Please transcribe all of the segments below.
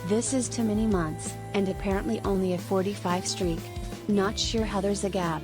This is too many months, and apparently only a 45 streak. Not sure how there's a gap.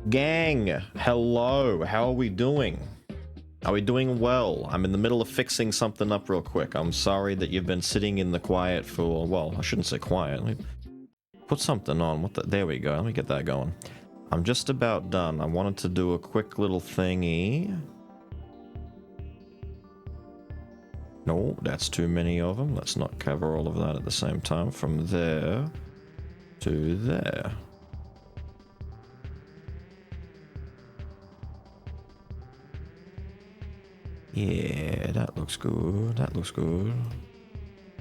Gang, hello. How are we doing? Are we doing well? I'm in the middle of fixing something up real quick. I'm sorry that you've been sitting in the quiet for, well, I shouldn't say quiet. Let me put something on. There we go. Let me get that going. I'm just about done. I wanted to do a quick little thingy. No, that's too many of them. Let's not cover all of that at the same time. From there to there. Yeah, that looks good. That looks good.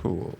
Cool.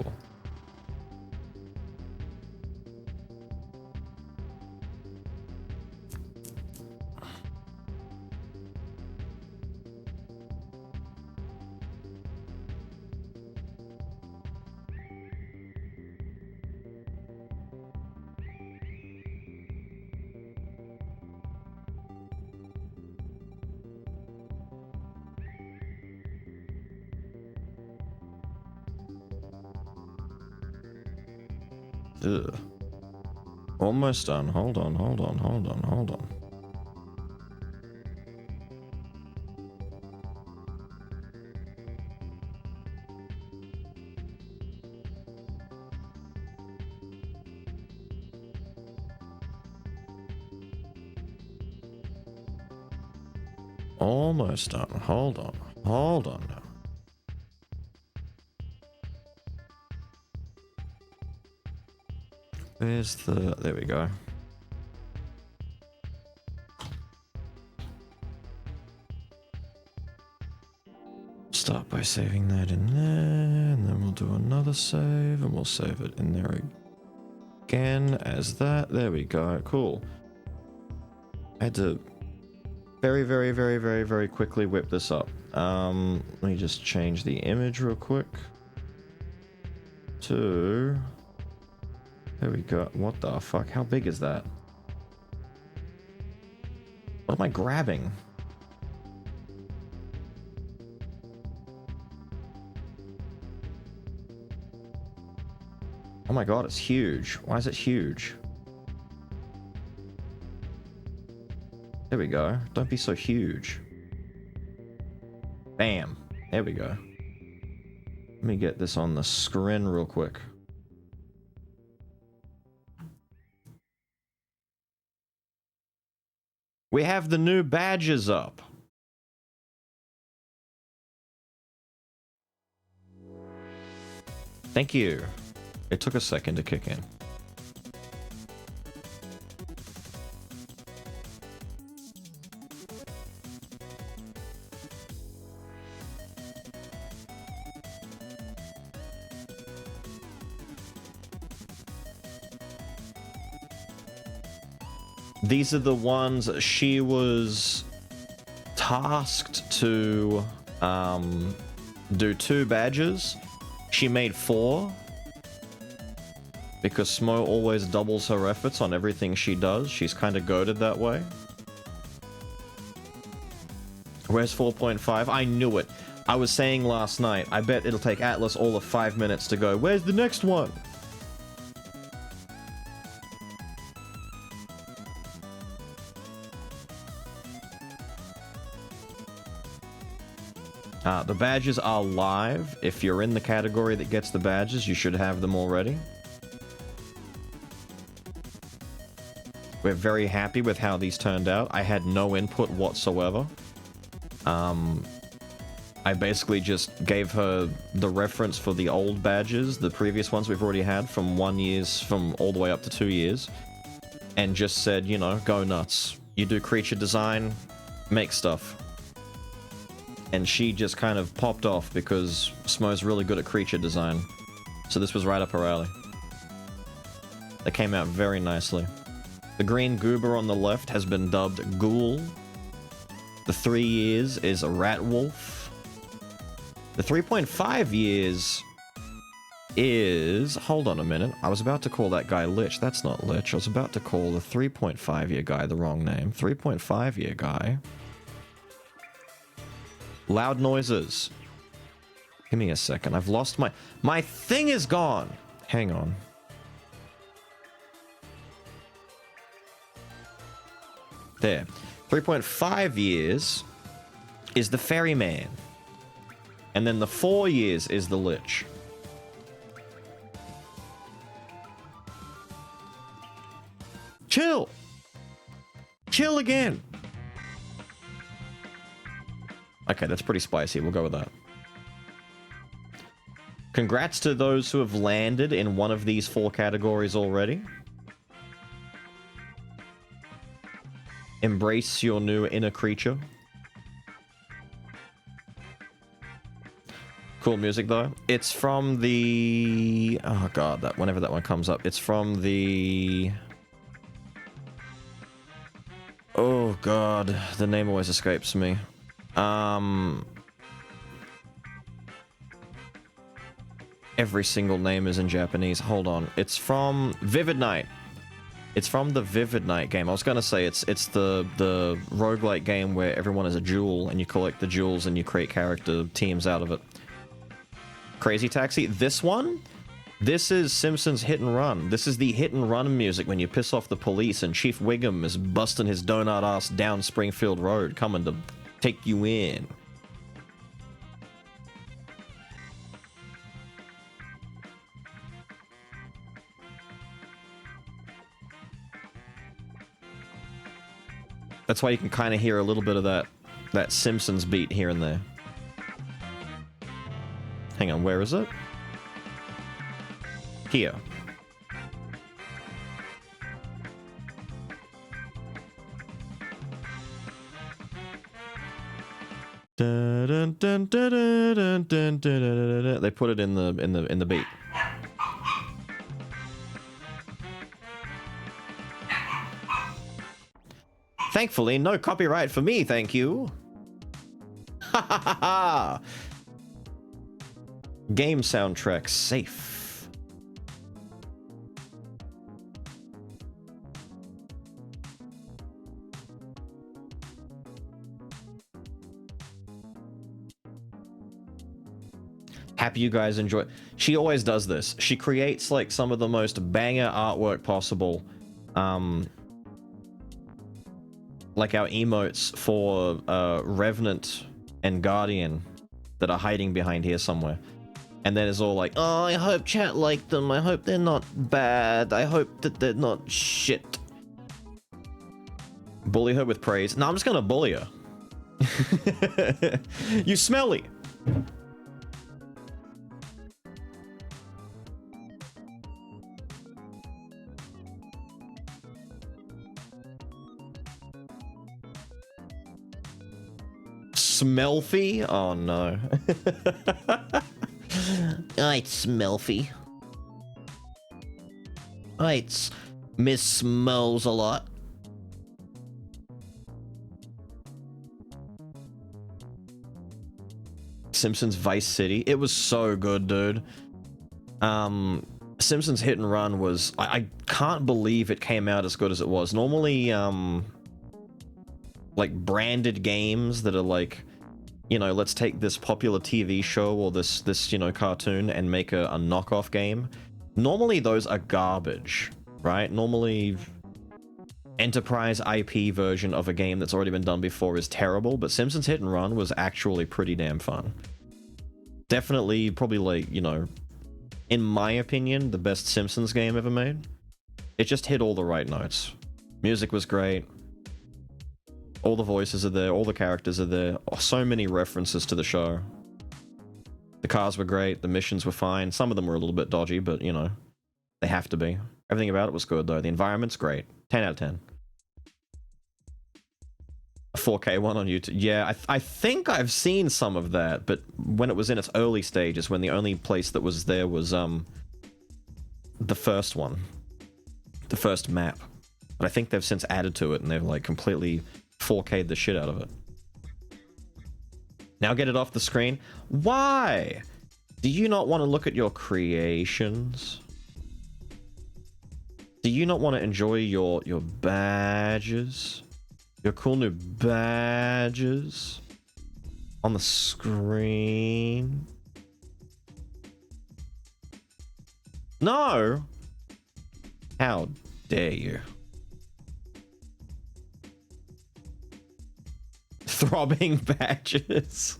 Ugh. Almost done. Hold on, hold on, hold on, hold on. Almost done. Hold on. Hold on now. Where's the... There we go. Start by saving that in there, and then we'll do another save, and we'll save it in there again as that. There we go. Cool. I had to very quickly whip this up. Let me just change the image real quick. To... There we go. What the fuck? How big is that? What am I grabbing? Oh my god, it's huge. Why is it huge? There we go. Don't be so huge. Bam. There we go. Let me get this on the screen real quick. We have the new badges up. Thank you. It took a second to kick in. These are the ones she was tasked to do 2 badges. She made 4 because Smo always doubles her efforts on everything she does. She's kind of goated that way. Where's 4.5? I knew it. I was saying last night, I bet it'll take Atlas all of 5 minutes to go, where's the next one? The badges are live. If you're in the category that gets the badges, you should have them already. We're very happy with how these turned out. I had no input whatsoever. I basically just gave her the reference for the old badges, the previous ones we've already had from 1 year, from all the way up to 2 years, and just said, you know, go nuts. You do creature design, make stuff. And she just kind of popped off because Smo's really good at creature design. So this was right up her alley. They came out very nicely. The green goober on the left has been dubbed Ghoul. The 3 years is a Rat Wolf. The 3.5 years is... Hold on a minute. I was about to call that guy Lich. That's not Lich. I was about to call the 3.5 year guy the wrong name. 3.5 year guy. Loud noises. Give me a second. I've lost my... My thing is gone! Hang on. There. 3.5 years is the ferryman. And then the 4 years is the lich. Chill. Chill again. Okay, that's pretty spicy. We'll go with that. Congrats to those who have landed in one of these 4 categories already. Embrace your new inner creature. Cool music though. It's from the... Oh god, that whenever that one comes up. It's from the... Oh god, the name always escapes me. Every single name is in Japanese. Hold on. It's from Vivid Night. It's from the Vivid Night game. I was gonna say it's the roguelike game where everyone is a jewel and you collect the jewels and you create character teams out of it. Crazy Taxi. This one? This is Simpsons Hit and Run. This is the hit and run music when you piss off the police and Chief Wiggum is busting his donut ass down Springfield Road coming to take you in. That's why you can kind of hear a little bit of that Simpsons beat here and there. Hang on, where is it? Here. Dun, dun, dun, dun, dun, dun, dun, dun. They put it in the beat. Thankfully, no copyright for me, thank you. Ha ha ha ha! Game soundtrack safe. Happy you guys enjoy. She always does this. She creates like some of the most banger artwork possible. Like our emotes for Revenant and Guardian that are hiding behind here somewhere. And then it's all like, oh, I hope chat liked them. I hope they're not bad. I hope that they're not shit. Bully her with praise. No, I'm just gonna bully her. You smelly. Smelfy? Oh no. It's Smelfy. It's Miss Smells a lot. Simpsons Vice City. It was so good, dude. Simpsons Hit and Run was... I can't believe it came out as good as it was. Normally, like branded games that are like, you know, let's take this popular TV show or this you know, cartoon and make a knockoff game. Normally those are garbage, right? Normally enterprise IP version of a game that's already been done before is terrible, but Simpsons Hit and Run was actually pretty damn fun. Definitely, probably like, you know, in my opinion, the best Simpsons game ever made. It just hit all the right notes. Music was great. All the voices are there, all the characters are there. Oh, so many references to the show. The cars were great, the missions were fine. Some of them were a little bit dodgy, but you know, they have to be. Everything about it was good though. The environment's great. 10 out of 10. A 4K one on YouTube. Yeah, I think I've seen some of that, but when it was in its early stages, when the only place that was there was the first one. The first map. But I think they've since added to it and they've like completely 4K'd the shit out of it. Now get it off the screen. Why? Do you not want to look at your creations? Do you not want to enjoy your badges? Your cool new badges on the screen? No! How dare you? throbbing badges.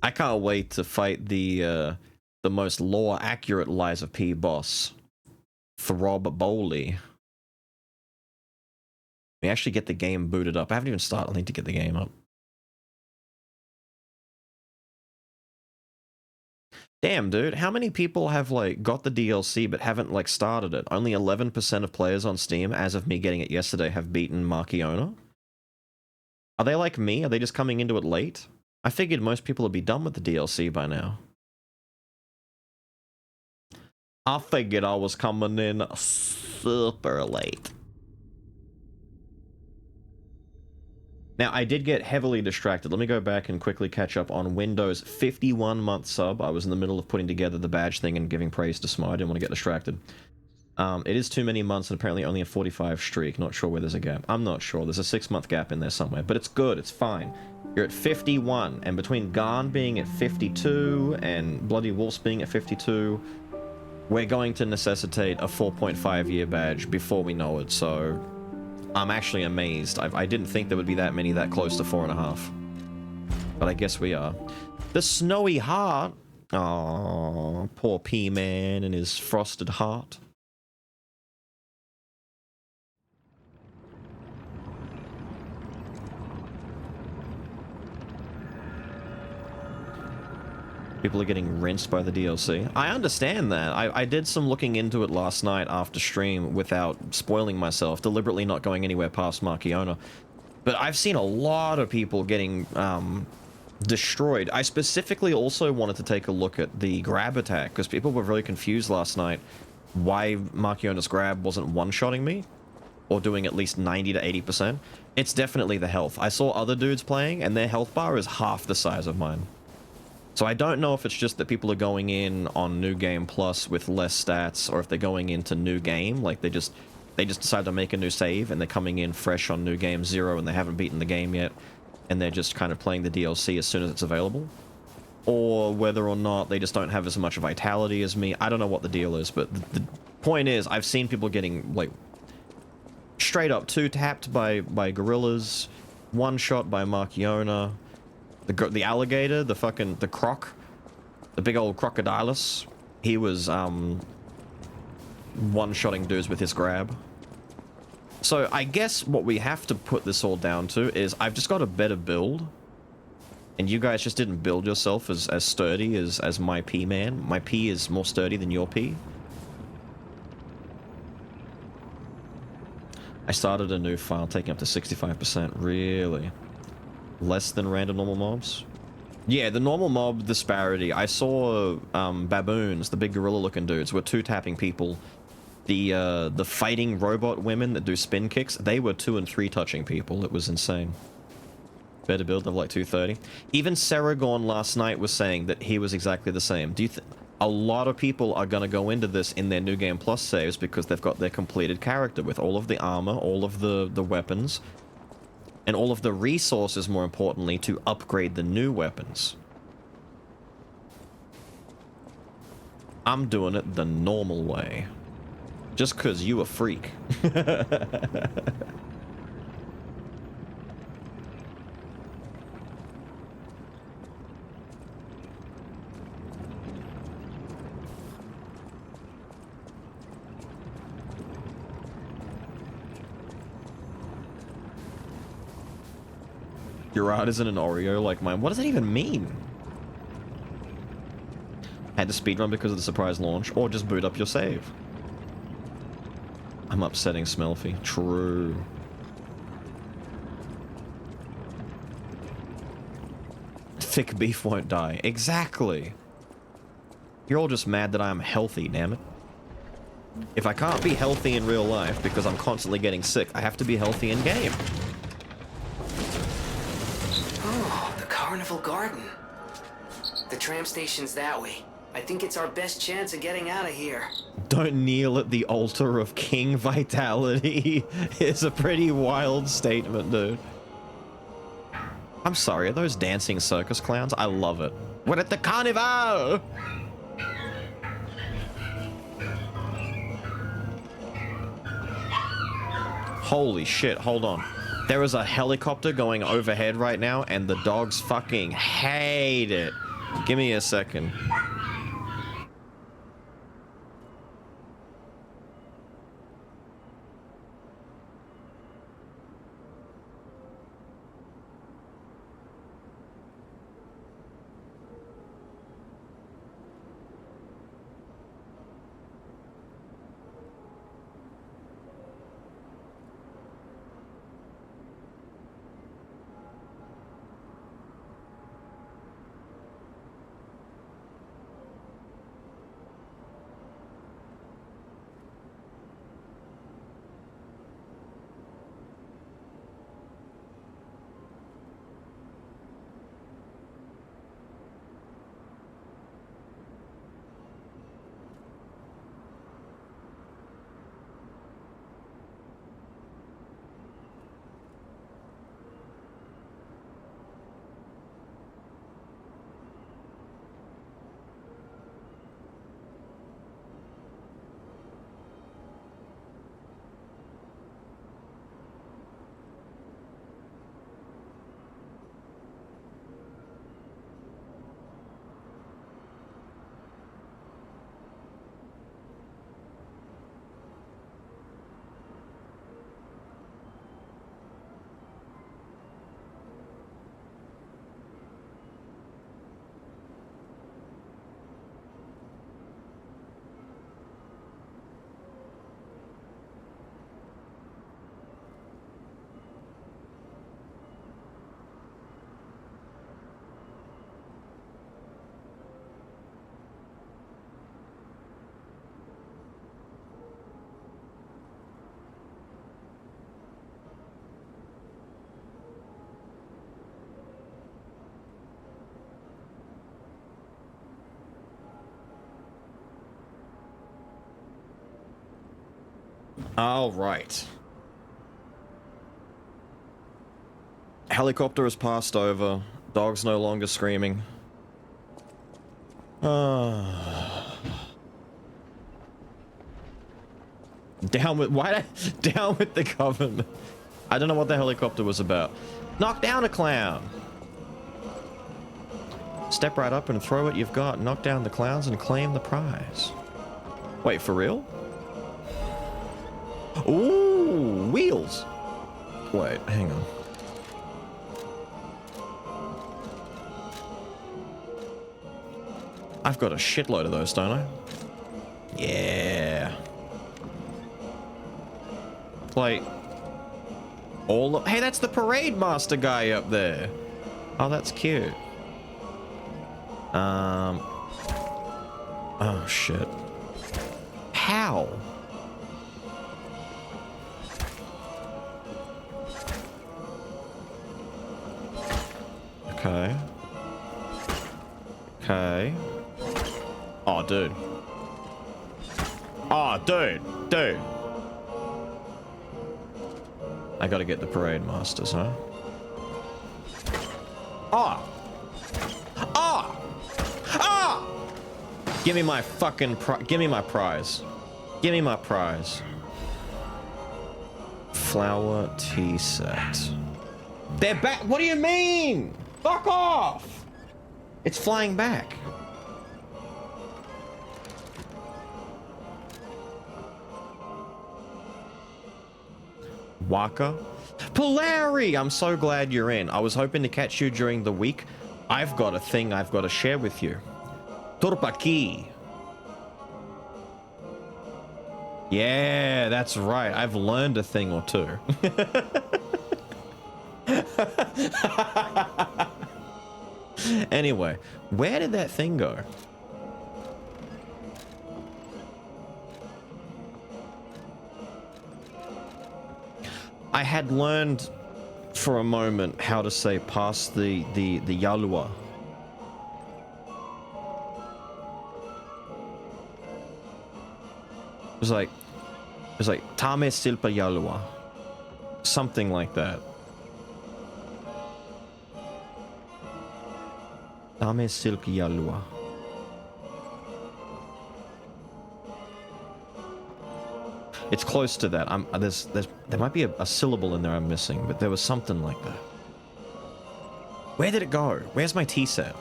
I can't wait to fight the most lore accurate Lies of P boss, Throb Bowley. We actually get the game booted up. I haven't even started. I need to get the game up. Damn, dude, how many people have, like, got the DLC but haven't, like, started it? Only 11% of players on Steam, as of me getting it yesterday, have beaten Markiona. Are they like me? Are they just coming into it late? I figured most people would be done with the DLC by now. I figured I was coming in super late. Now, I did get heavily distracted. Let me go back and quickly catch up on Windows 51-month sub. I was in the middle of putting together the badge thing and giving praise to Smo. I didn't want to get distracted. It is too many months and apparently only a 45 streak. Not sure where there's a gap. I'm not sure. There's a 6-month gap in there somewhere. But it's good. It's fine. You're at 51. And between Garn being at 52 and Bloody Wolves being at 52, we're going to necessitate a 4.5 year badge before we know it. So I'm actually amazed. I didn't think there would be that many that close to 4.5. But I guess we are. The Snowy Heart. Aww, poor P-Man and his frosted heart. People are getting rinsed by the DLC. I understand that. I did some looking into it last night after stream without spoiling myself, deliberately not going anywhere past Markiona. But I've seen a lot of people getting destroyed. I specifically also wanted to take a look at the grab attack, because people were very confused last night why Markiona's grab wasn't one-shotting me, or doing at least 90 to 80%. It's definitely the health. I saw other dudes playing, and their health bar is half the size of mine. So I don't know if it's just that people are going in on New Game Plus with less stats, or if they're going into New Game, like they just decide to make a new save and they're coming in fresh on New Game 0 and they haven't beaten the game yet, and they're just kind of playing the DLC as soon as it's available. Or whether or not they just don't have as much vitality as me. I don't know what the deal is, but the point is, I've seen people getting, like, straight up 2-tapped by gorillas, 1-shot by Markiona. The alligator, the croc, the big old crocodilus, he was one-shotting dudes with his grab. So I guess what we have to put this all down to is I've just got a better build, and you guys just didn't build yourself as sturdy as my P-man. My P is more sturdy than your P. I started a new file taking up to 65%. Really? Less than random normal mobs? Yeah, the normal mob disparity. I saw baboons, the big gorilla-looking dudes, were 2-tapping people. The fighting robot women that do spin kicks, they were 2 and 3 touching people. It was insane. Better build of like 230. Even Saragorn last night was saying that he was exactly the same. Do you think a lot of people are going to go into this in their New Game Plus saves because they've got their completed character with all of the armor, all of the weapons, and all of the resources, more importantly, to upgrade the new weapons? I'm doing it the normal way. Just because you a freak. Your art isn't an Oreo like mine. What does that even mean? Had to speedrun because of the surprise launch, or just boot up your save. I'm upsetting Smelfy. True. Thick beef won't die. Exactly. You're all just mad that I'm healthy, damn it. If I can't be healthy in real life because I'm constantly getting sick, I have to be healthy in game. Oh, the Carnival Garden. The tram station's that way. I think it's our best chance of getting out of here. Don't kneel at the altar of King Vitality is a pretty wild statement, dude. I'm sorry, are those dancing circus clowns? I love it. We're at the Carnival! Holy shit, hold on. There is a helicopter going overhead right now, and the dogs fucking hate it. Give me a second. All right. Helicopter has passed over. Dog's no longer screaming. Down with the government. I don't know what the helicopter was about. Knock down a clown. Step right up and throw what you've got. Knock down the clowns and claim the prize. Wait, for real? Ooh, wheels. Wait, hang on. I've got a shitload of those, don't I? Yeah. Like, hey, that's the parade master guy up there. Oh, that's cute. Oh, shit. How? Okay. Okay. Oh, dude. Oh, dude. I gotta get the parade masters, huh? Oh! Give me my fucking give me my prize. Give me my prize. Flower tea set. They're back. What do you mean? Fuck off! It's flying back. Waka. Polari! I'm so glad you're in. I was hoping to catch you during the week. I've got a thing I've got to share with you. Turpaki. Yeah, that's right. I've learned a thing or two. Anyway, where did that thing go? I had learned for a moment how to say past the Yalua. It was like Tame Silpa Yalua. Something like that. Tame Silpa Yalua. It's close to that. There might be a syllable in there I'm missing, but there was something like that. Where did it go? Where's my tea set?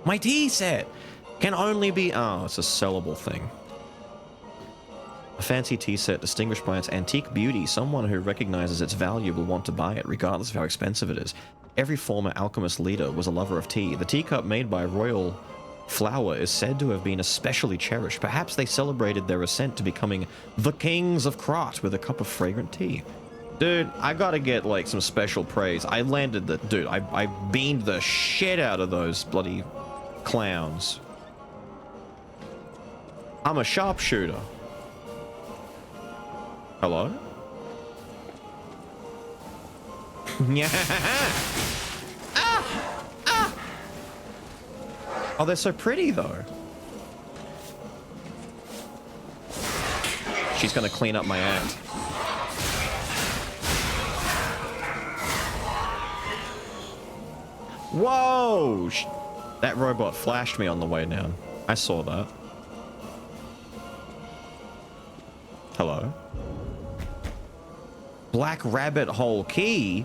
My tea set can only be... Oh, it's a sellable thing. A fancy tea set distinguished by its antique beauty. Someone who recognizes its value will want to buy it, regardless of how expensive it is. Every former alchemist leader was a lover of tea. The teacup made by royal flower is said to have been especially cherished. Perhaps they celebrated their ascent to becoming the kings of Krat with a cup of fragrant tea. Dude, I gotta get, like, some special praise. I landed the... Dude, I beamed the shit out of those bloody clowns. I'm a sharpshooter. Hello? Yeah. Oh, they're so pretty, though. She's gonna clean up my act. Whoa! That robot flashed me on the way down. I saw that. Hello? Black rabbit hole key?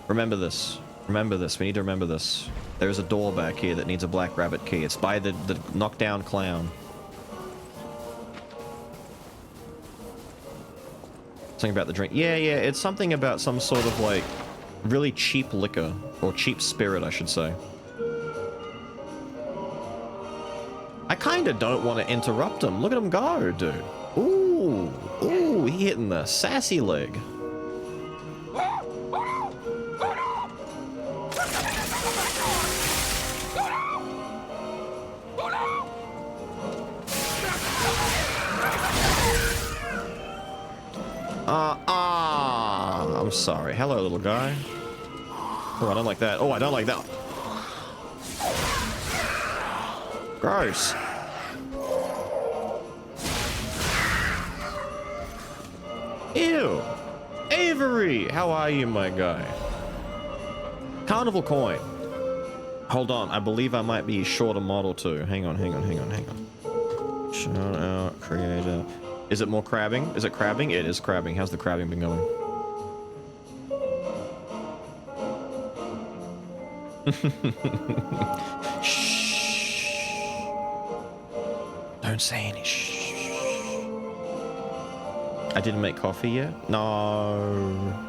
Remember this. Remember this. We need to remember this. There's a door back here that needs a black rabbit key. It's by the knockdown clown. Something about the drink. Yeah, it's something about some sort of, like, really cheap liquor. Or cheap spirit, I should say. I kinda don't want to interrupt him. Look at him go, dude. Ooh, he hitting the sassy leg. I'm sorry. Hello, little guy. Oh, I don't like that. Oh, I don't like that. Gross. Ew. Avery, how are you, my guy? Carnival coin. Hold on, I believe I might be short a model too. Hang on. Shout out, creator. Is it more crabbing? Is it crabbing? It is crabbing. How's the crabbing been going? Shh. Don't say any shh. I didn't make coffee yet? No.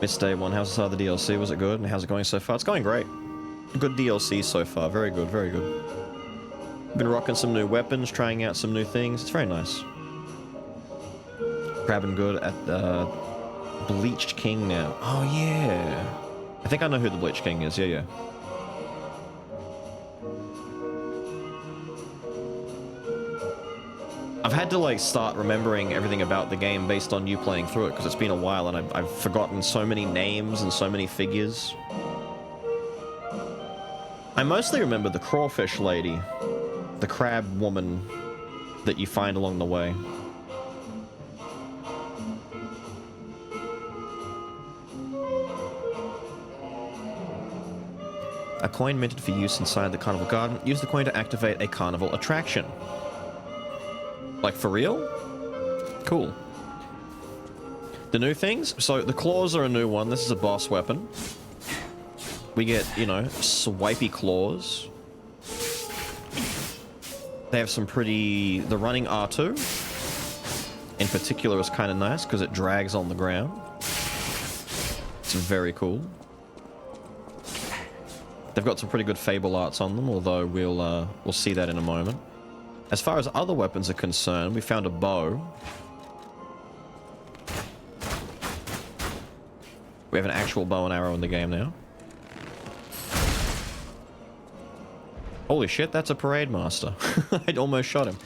Missed day one. How's the start of the DLC? Was it good? And how's it going so far? It's going great. Good DLC so far. Very good, very good. Been rocking some new weapons, trying out some new things. It's very nice. Crabbing good at Bleached King now. Oh, yeah. I think I know who the Bleached King is. Yeah. I've had to, like, start remembering everything about the game based on you playing through it, because it's been a while and I've forgotten so many names and so many figures. I mostly remember the crawfish lady, the crab woman that you find along the way. A coin minted for use inside the carnival garden. Use the coin to activate a carnival attraction. Like, for real? Cool. The new things? So, the claws are a new one. This is a boss weapon. We get, you know, swipey claws. They have some pretty... The running R2, in particular, is kind of nice, because it drags on the ground. It's very cool. They've got some pretty good Fable arts on them, although we'll see that in a moment. As far as other weapons are concerned, we found a bow. We have an actual bow and arrow in the game now. Holy shit, that's a parade master. I'd almost shot him.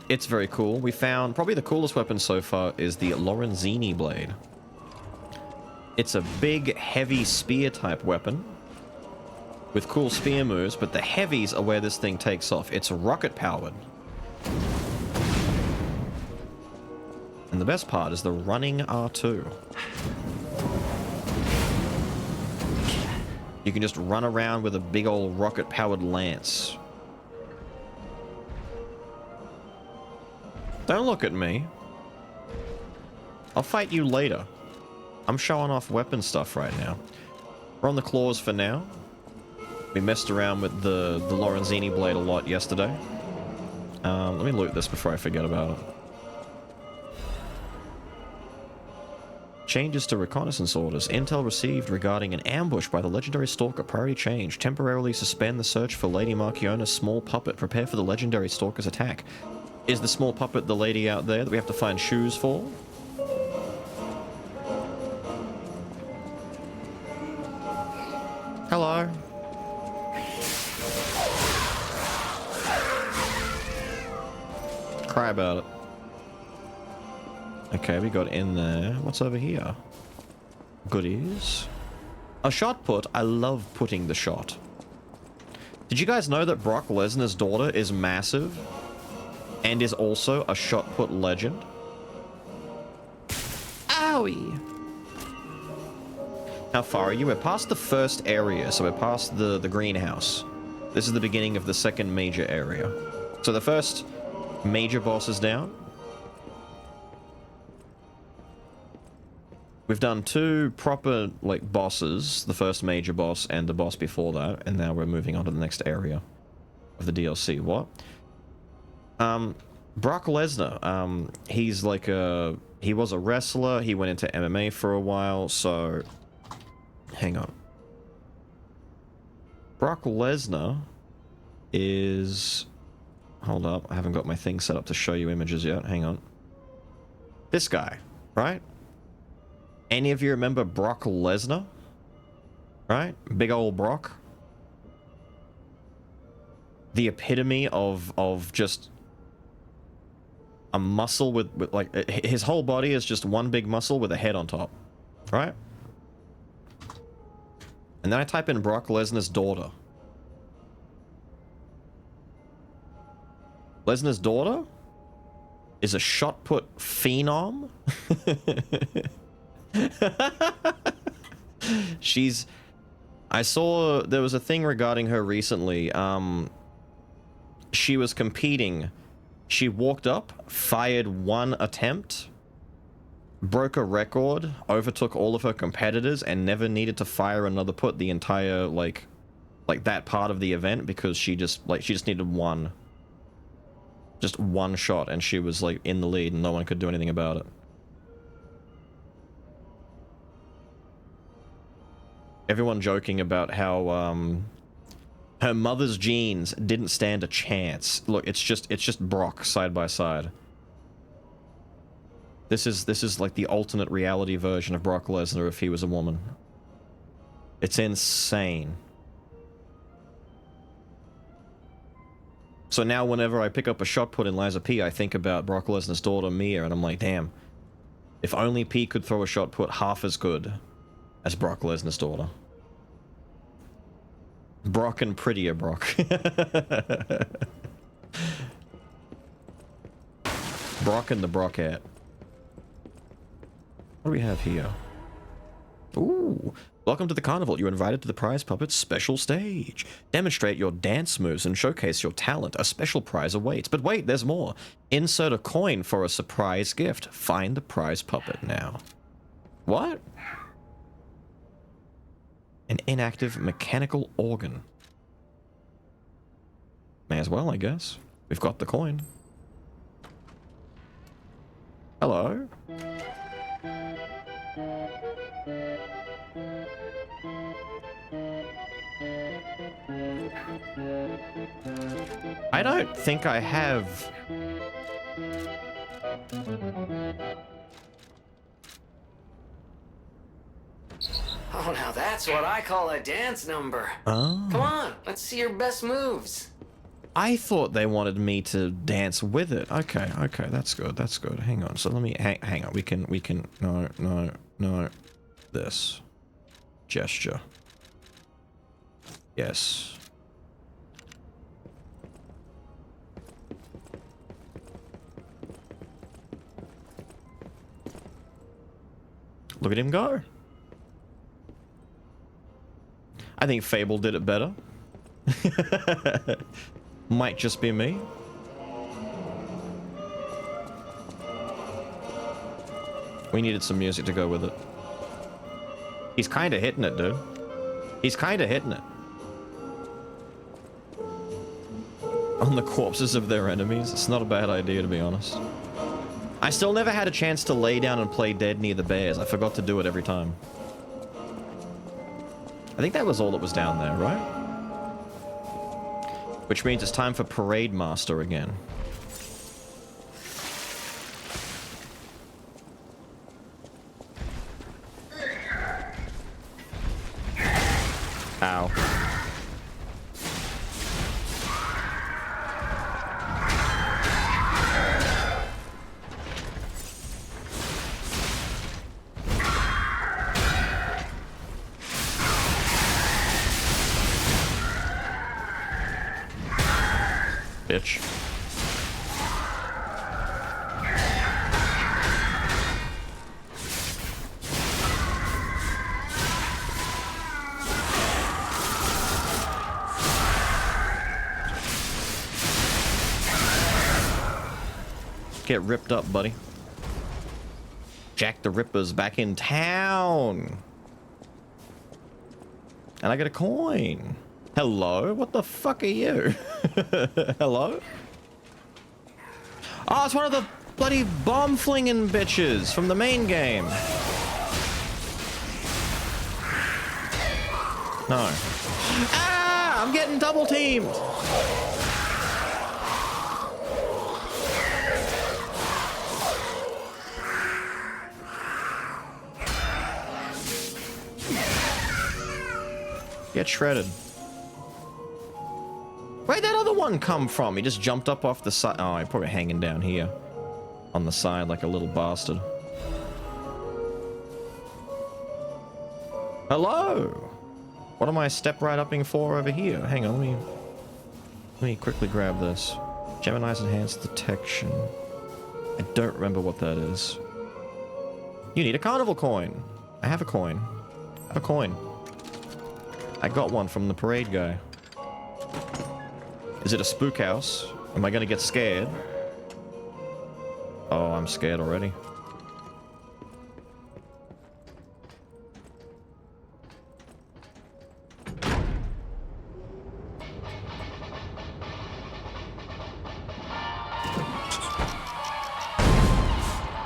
It's very cool. We found probably the coolest weapon so far is the Lorenzini blade. It's a big, heavy spear type weapon with cool spear moves, but the heavies are where this thing takes off. It's rocket powered. And And the best part is the running R2. You can just run around with a big old rocket-powered lance. Don't look at me. I'll fight you later. I'm showing off weapon stuff right now. We're on the claws for now. We messed around with the Lorenzini blade a lot yesterday. Let me loot this before I forget about it. Changes to reconnaissance orders. Intel received regarding an ambush by the legendary stalker. Priority change. Temporarily suspend the search for Lady Marchiona's small puppet. Prepare for the legendary stalker's attack. Is the small puppet the lady out there that we have to find shoes for? Hello. Cry about it. Okay, we got in there. What's over here? Goodies. A shot put. I love putting the shot. Did you guys know that Brock Lesnar's daughter is massive? And is also a shot put legend? Owie! How far are you? We're past the first area, so we're past the greenhouse. This is the beginning of the second major area. So the first major boss is down. We've done two proper, like, bosses. The first major boss and the boss before that. And now we're moving on to the next area of the DLC. What? Brock Lesnar, he's like he was a wrestler, he went into MMA for a while, so, hang on. Brock Lesnar is, hold up, I haven't got my thing set up to show you images yet, hang on. This guy, right? Any of you remember Brock Lesnar? Right? Big old Brock. The epitome of just a muscle with like his whole body is just one big muscle with a head on top, right? And then I type in Brock Lesnar's daughter. Lesnar's daughter is a shot put phenom. She's, I saw there was a thing regarding her recently. She was competing. She walked up, fired one attempt, broke a record, overtook all of her competitors, and never needed to fire another put the entire, like that part of the event, because she just needed one. Just one shot, and she was, like, in the lead, and no one could do anything about it. Everyone joking about how, her mother's genes didn't stand a chance. Look, it's just Brock side by side. This is like the alternate reality version of Brock Lesnar if he was a woman. It's insane. So now whenever I pick up a shot put in Liza P, I think about Brock Lesnar's daughter Mia, and I'm like, damn. If only P could throw a shot put half as good as Brock Lesnar's daughter. Brock and prettier Brock. Brock and the Brockette. What do we have here? Ooh. Welcome to the carnival. You're invited to the prize puppet's special stage. Demonstrate your dance moves and showcase your talent. A special prize awaits. But wait, there's more. Insert a coin for a surprise gift. Find the prize puppet now. What? An inactive mechanical organ. May as well, I guess. We've got the coin. Hello? I don't think I have... Oh, now that's what I call a dance number. Oh. Come on, let's see your best moves. I thought they wanted me to dance with it. Okay, that's good, that's good. Hang on, so let me, hang on, we can, no, this. Gesture. Yes. Look at him go. I think Fable did it better. Might just be me. We needed some music to go with it. He's kind of hitting it, dude. He's kind of hitting it. On the corpses of their enemies. It's not a bad idea, to be honest. I still never had a chance to lay down and play Dead Near the Bears. I forgot to do it every time. I think that was all that was down there, right? Which means it's time for Parade Master again. Ow. Bitch. Get ripped up, buddy. Jack the Ripper's back in town. And I get a coin. Hello? What the fuck are you? Hello? Oh, it's one of the bloody bomb-flinging bitches from the main game. No. Ah! I'm getting double-teamed! Get shredded. Where'd that other one come from? He just jumped up off the side. Oh, he's probably hanging down here. On the side like a little bastard. Hello! What am I step right upping for over here? Hang on, let me quickly grab this. Gemini's Enhanced Detection. I don't remember what that is. You need a carnival coin. I have a coin. I have a coin. I got one from the parade guy. Is it a spook house? Am I gonna get scared? Oh, I'm scared already.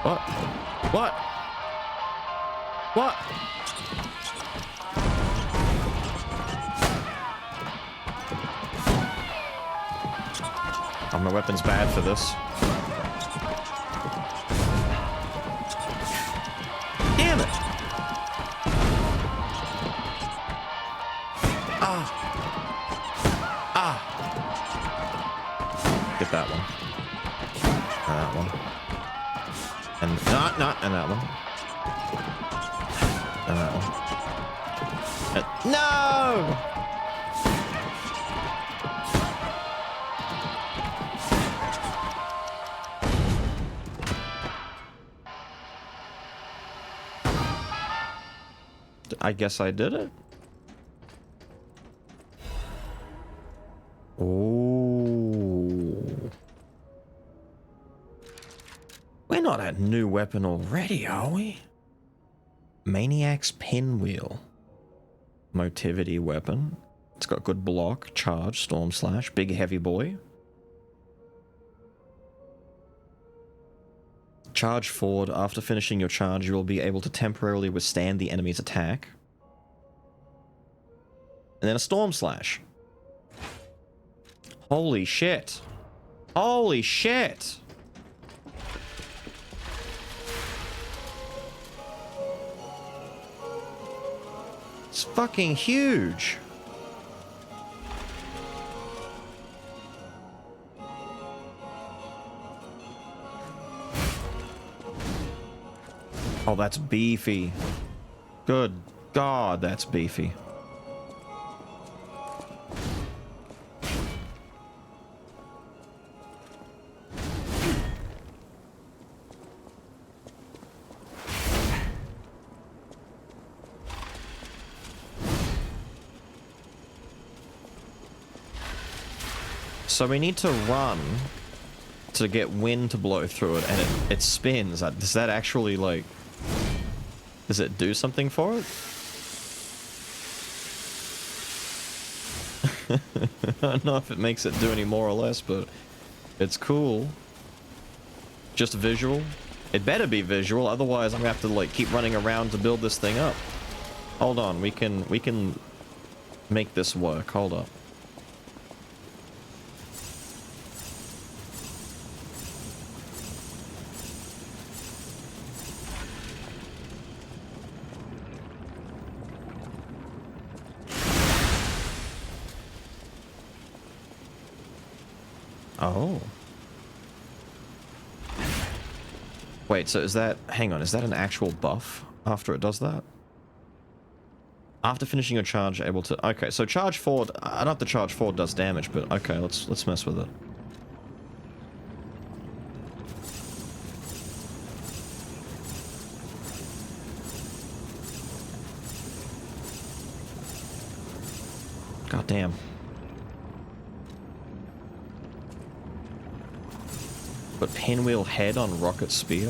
What? What? What? Oh, my weapon's bad for this. Damn it! Ah! Ah! Get that one. And that one. And not, and that one. And that one. No! I guess I did it. Oh. We're not at new weapon already, are we? Maniac's Pinwheel. Motivity weapon. It's got good block, charge, storm slash, big heavy boy. Charge forward. After finishing your charge, you will be able to temporarily withstand the enemy's attack. And then a storm slash. Holy shit. Holy shit. It's fucking huge. Oh, that's beefy. Good God, that's beefy. So we need to run to get wind to blow through it, and it spins. Does that actually, like... Does it do something for it? I don't know if it makes it do any more or less, but it's cool. Just visual. It better be visual, otherwise I'm gonna have to like keep running around to build this thing up. Hold on, we can make this work. Hold up. Oh. Wait, so is that... Hang on, is that an actual buff after it does that? After finishing your charge, able to... Okay, so charge forward... I don't have to charge forward does damage, but okay, let's mess with it. God damn. But pinwheel head on rocket spear?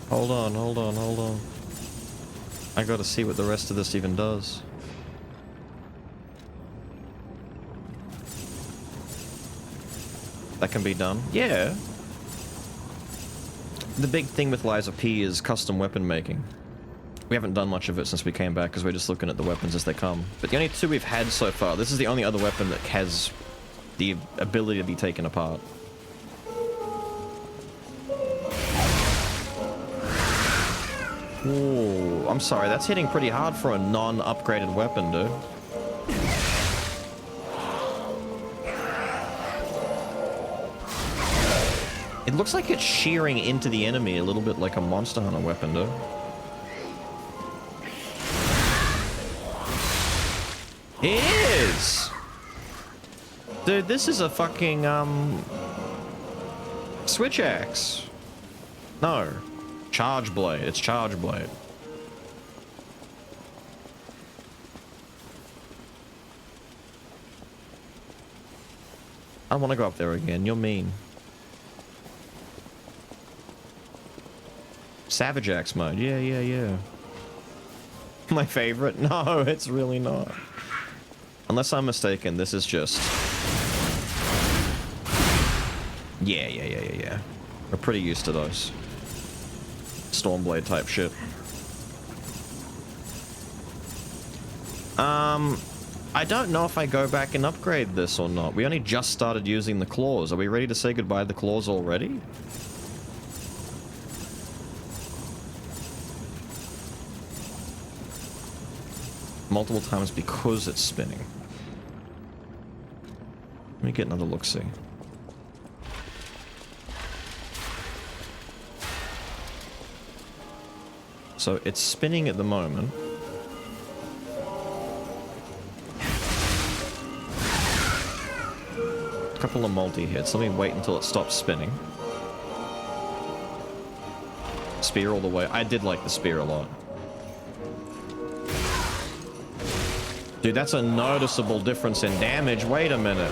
Hold on, hold on, hold on. I gotta see what the rest of this even does. That can be done? Yeah. The big thing with Lies of P is custom weapon making. We haven't done much of it since we came back because we're just looking at the weapons as they come. But the only two we've had so far, this is the only other weapon that has the ability to be taken apart. Ooh, I'm sorry, that's hitting pretty hard for a non-upgraded weapon, dude. It looks like it's shearing into the enemy a little bit like a Monster Hunter weapon, dude. It is! Dude, this is a fucking, switch axe. No. Charge blade. It's charge blade. I want to go up there again. You're mean. Savage axe mode. Yeah, yeah, yeah. My favorite? No, it's really not. Unless I'm mistaken, this is just... Yeah. We're pretty used to those. Stormblade type shit. I don't know if I go back and upgrade this or not. We only just started using the claws. Are we ready to say goodbye to the claws already? Multiple times because it's spinning. Let me get another look-see. So it's spinning at the moment. A couple of multi-hits. Let me wait until it stops spinning. Spear all the way. I did like the spear a lot. Dude, that's a noticeable difference in damage. Wait a minute.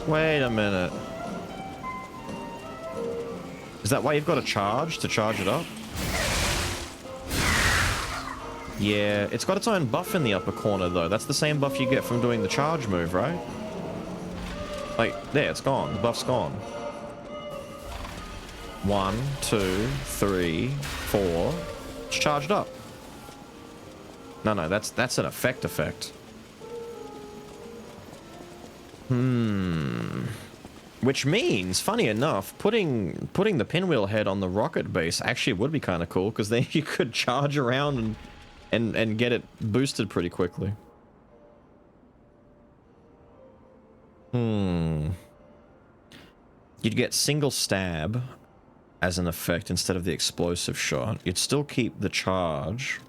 Wait a minute. Is that why you've got a charge to charge it up? Yeah, it's got its own buff in the upper corner though. That's the same buff you get from doing the charge move, right? Like, there, it's gone. The buff's gone. 1, 2, 3, 4. It's charged up. No, that's an effect. Which means, funny enough, putting the pinwheel head on the rocket base actually would be kind of cool, because then you could charge around and get it boosted pretty quickly. You'd get single stab as an effect instead of the explosive shot. You'd still keep the charge.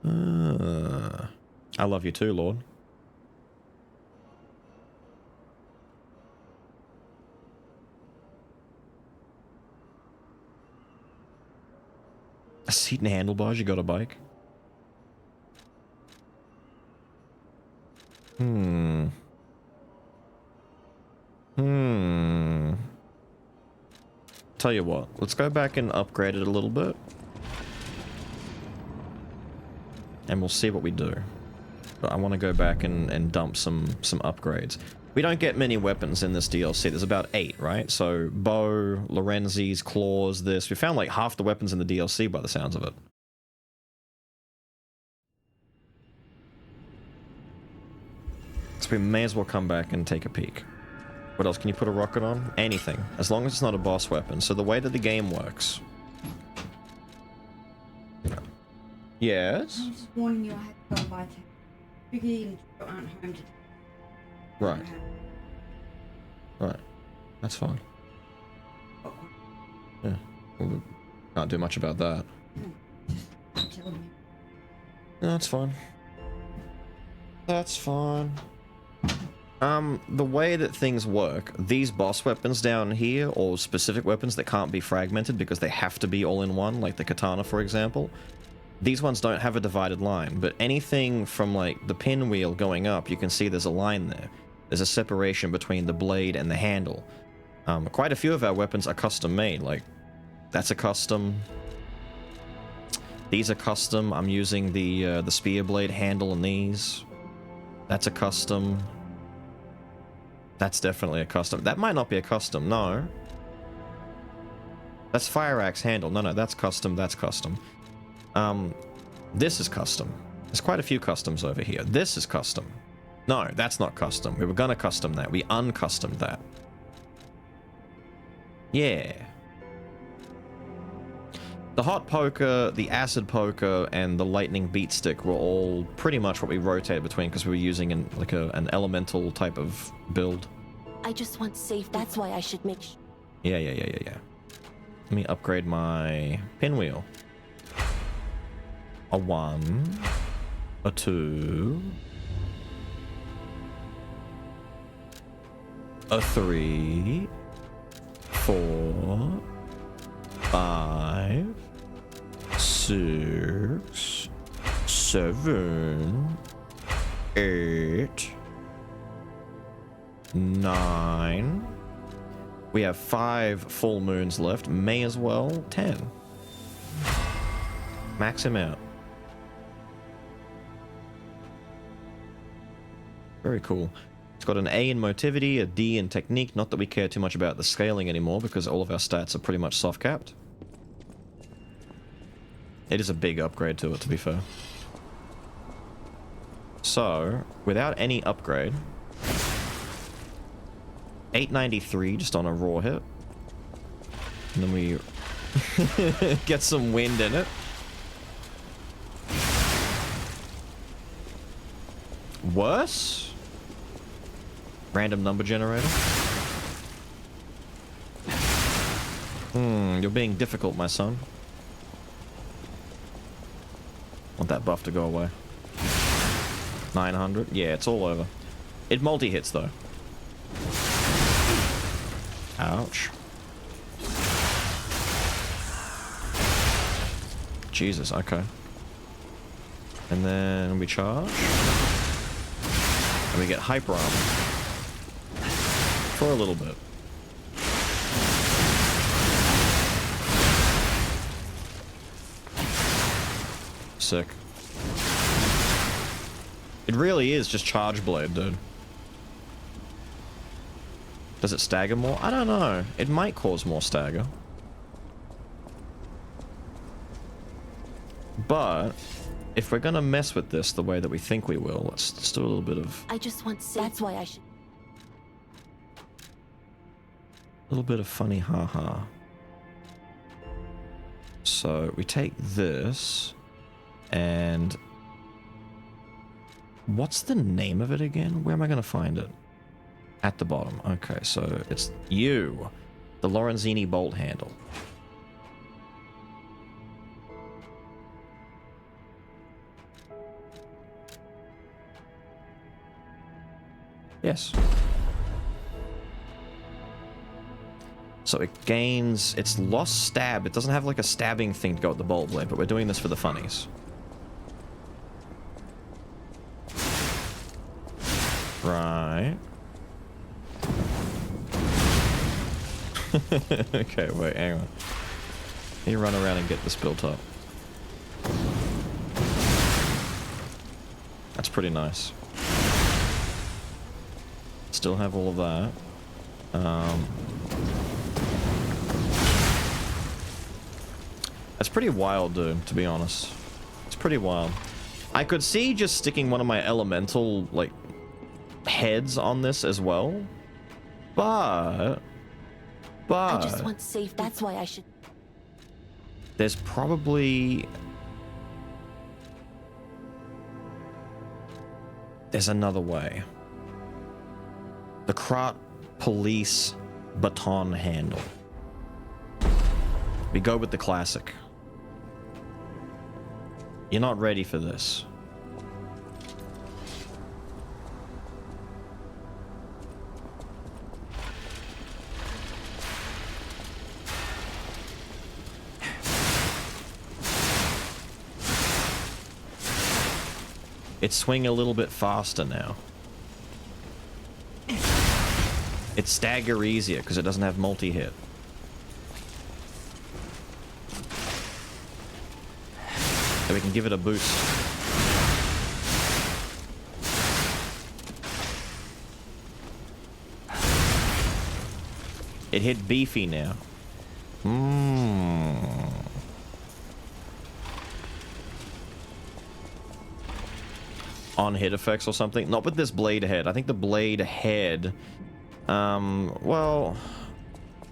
I love you too, Lord. seat and handlebars, you got a bike? Hmm. Tell you what, let's go back and upgrade it a little bit. And we'll see what we do. But I want to go back and dump some upgrades. We don't get many weapons in this DLC. There's about 8, right? So, bow, Lorenzi's, claws, this. We found like half the weapons in the DLC by the sounds of it. So we may as well come back and take a peek. What else? Can you put a rocket on? Anything. As long as it's not a boss weapon. So the way that the game works... Yes? I'm just warning you, I have to go by town. Vicky and Joe aren't home today. Right. Right. That's fine. Yeah. Well, we can't do much about that. Just tell me. No, that's fine. That's fine. The way that things work, these boss weapons down here, or specific weapons that can't be fragmented because they have to be all in one, like the katana, for example, these ones don't have a divided line, but anything from, like, the pinwheel going up, you can see there's a line there. There's a separation between the blade and the handle. Quite a few of our weapons are custom made, like, that's a custom. These are custom. I'm using the spear blade handle in these. That's a custom. That's definitely a custom. That might not be a custom, no. That's fire axe handle. No, that's custom, that's custom. This is custom. There's quite a few customs over here. This is custom. No, that's not custom. We were gonna custom that. We uncustomed that. Yeah. The hot poker, the acid poker, and the lightning beat stick were all pretty much what we rotated between because we were using an elemental type of build. I just want safe. That's why I should make sure. Yeah. Let me upgrade my pinwheel. A 1, a 2, a 3, 4, 5, 6, 7, 8, 9. We have 5 full moons left. May as well 10. Max him out. Very cool. It's got an A in motivity, a D in technique. Not that we care too much about the scaling anymore because all of our stats are pretty much soft capped. It is a big upgrade to it, to be fair. So, without any upgrade, 893 just on a raw hit. And then we get some wind in it. Worse? Random number generator? You're being difficult, my son. Want that buff to go away. 900? Yeah, it's all over. It multi-hits, though. Ouch. Jesus, okay. And then we charge. And we get hyper armor. For a little bit. Sick. It really is just charge blade, dude. Does it stagger more? I don't know. It might cause more stagger. But if we're gonna mess with this the way that we think we will, let's do a little bit of... I just want safe. That's why I should. A little bit of funny haha. So we take this and... What's the name of it again? Where am I gonna find it? At the bottom. Okay, so it's you. The Lorenzini bolt handle. Yes. So it gains... It's lost stab. It doesn't have like a stabbing thing to go with the bolt blade, but we're doing this for the funnies. Right. Okay, wait, hang on. You run around and get this built up. That's pretty nice. Still have all of that. That's pretty wild, dude, to be honest. It's pretty wild. I could see just sticking one of my elemental, like, heads on this as well. But... I just want safe. That's why I should. There's probably... There's another way. The Krat Police baton handle. We go with the classic. You're not ready for this. It's swinging a little bit faster now. It's stagger easier because it doesn't have multi-hit. So we can give it a boost. It hit beefy now. On hit effects or something. Not with this blade head. I think the blade head... well...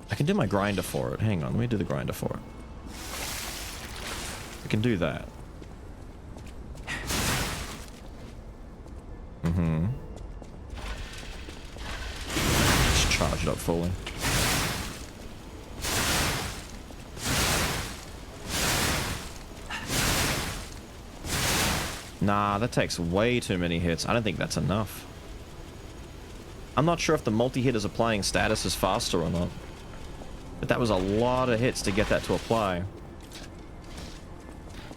I can do my grinder for it. Hang on, let me do the grinder for it. We can do that. Just charge it up fully. Nah, that takes way too many hits. I don't think that's enough. I'm not sure if the multi-hit is applying status is faster or not. But that was a lot of hits to get that to apply.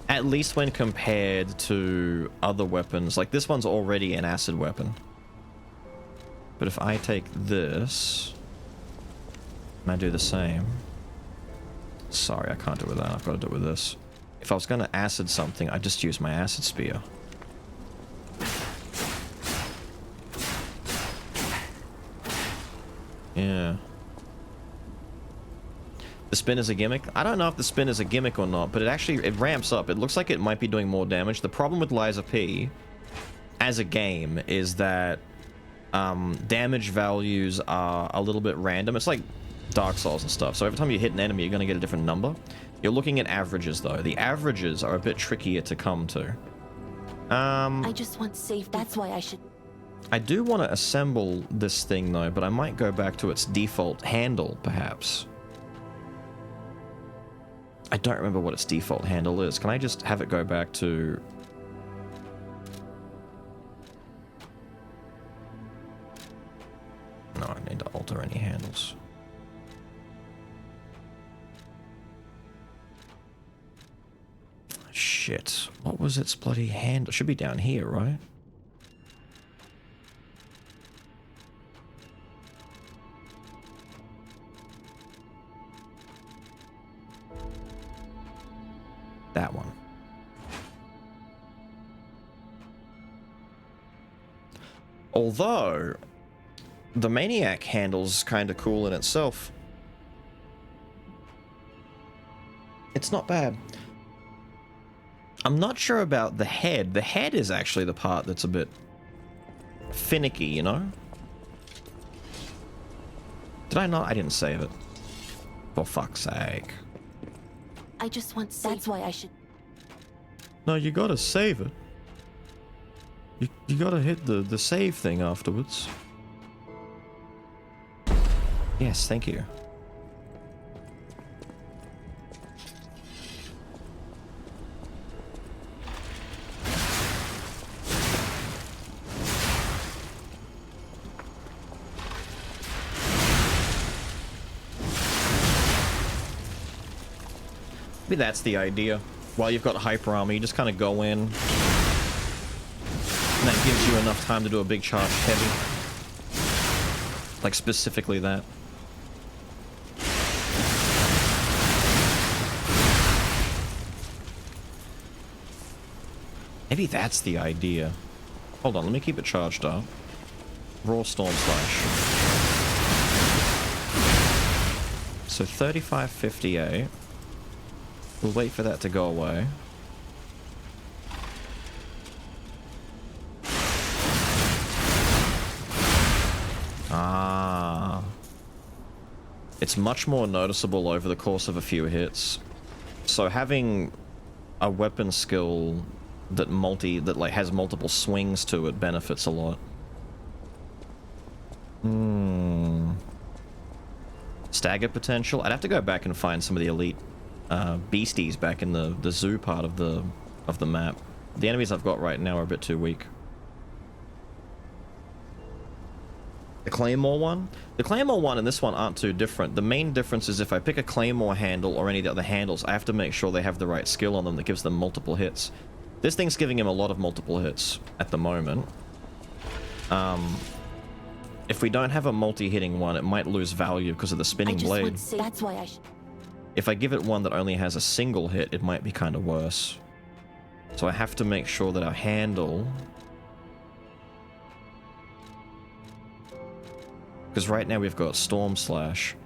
At least when compared to other weapons. Like, this one's already an acid weapon. But if I take this... and I do the same... Sorry, I can't do it with that. I've got to do it with this. If I was going to acid something, I'd just use my acid spear. Yeah. The spin is a gimmick? I don't know if the spin is a gimmick or not, but it ramps up. It looks like it might be doing more damage. The problem with Lies of P, as a game, is that damage values are a little bit random. It's like Dark Souls and stuff. So every time you hit an enemy, you're going to get a different number. You're looking at averages, though. The averages are a bit trickier to come to. I just want safe. That's why I should. I do want to assemble this thing, though, but I might go back to its default handle, perhaps. I don't remember what its default handle is. Can I just have it go back to... No, I need to alter any handles. Shit. What was its bloody handle? It should be down here, right? That one. Although, the Maniac handle's kind of cool in itself. It's not bad. I'm not sure about the head. The head is actually the part that's a bit finicky, you know? Did I not? I didn't save it. For fuck's sake. I just want safe. That's why I should. No, you gotta save it. You gotta hit the save thing afterwards. Yes, thank you. Maybe that's the idea. While you've got hyper armor, you just kind of go in. And that gives you enough time to do a big charge heavy. Like specifically that. Maybe that's the idea. Hold on, let me keep it charged up. Raw Storm Slash. So 3558. We'll wait for that to go away. Ah. It's much more noticeable over the course of a few hits. So having a weapon skill that like has multiple swings to it benefits a lot. Stagger potential. I'd have to go back and find some of the elite beasties back in the zoo part of the map. The enemies I've got right now are a bit too weak. The Claymore one? The Claymore one and this one aren't too different. The main difference is if I pick a Claymore handle or any of the other handles, I have to make sure they have the right skill on them that gives them multiple hits. This thing's giving him a lot of multiple hits at the moment. If we don't have a multi-hitting one, it might lose value because of the spinning blade. That's why I should. If I give it one that only has a single hit, it might be kind of worse. So I have to make sure that our handle... Because right now we've got Storm Slash.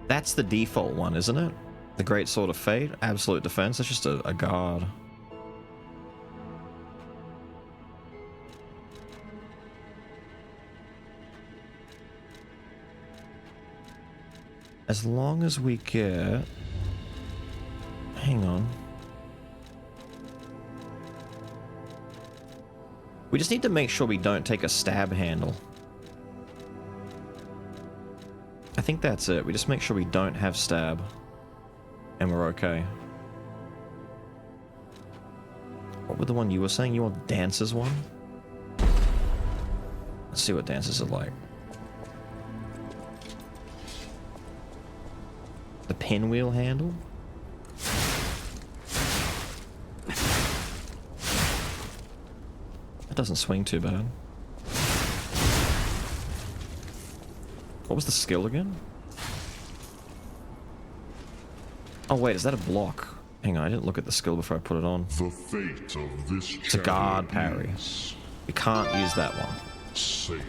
That's the default one, isn't it? The Great Sword of Fate, Absolute Defense. That's just a guard. As long as we get... Hang on. We just need to make sure we don't take a stab handle. I think that's it. We just make sure we don't have stab. And we're okay. What was the one you were saying? You want Dance's one? Let's see what Dance's are like. The pinwheel handle? That doesn't swing too bad. What was the skill again? Oh wait, is that a block? Hang on, I didn't look at the skill before I put it on. The fate of this It's a guard parry. We can't use that one. Safe.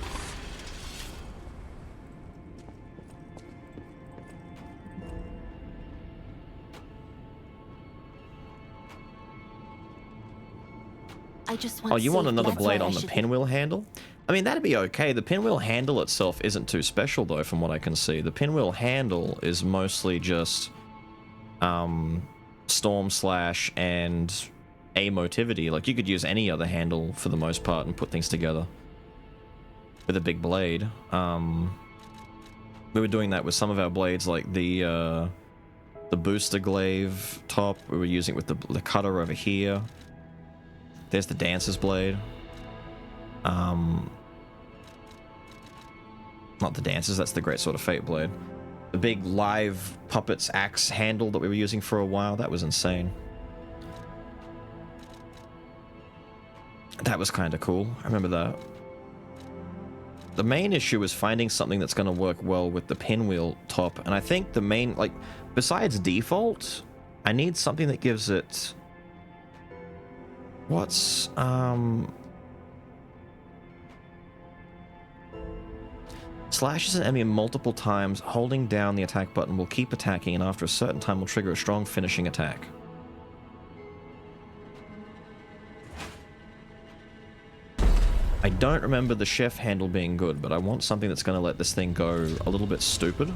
I just want. Oh, you want safe. another That's blade why on I the should- pinwheel handle? I mean, that'd be okay. The pinwheel handle itself isn't too special, though, from what I can see. The pinwheel handle is mostly just Storm Slash and Amotivity. Like, you could use any other handle for the most part and put things together with a big blade. We were doing that with some of our blades, like the booster glaive top. We were using it with the cutter over here. There's the Dancer's blade. Not the Dancers, that's the Great Sword of Fate blade. The big live puppets axe handle that we were using for a while, that was insane. That was kind of cool. I remember that. The main issue is finding something that's going to work well with the pinwheel top, and I think the main, like, besides default, I need something that gives it... What's, Slashes an enemy multiple times, holding down the attack button will keep attacking, and after a certain time will trigger a strong finishing attack. I don't remember the chef handle being good, but I want something that's going to let this thing go a little bit stupid.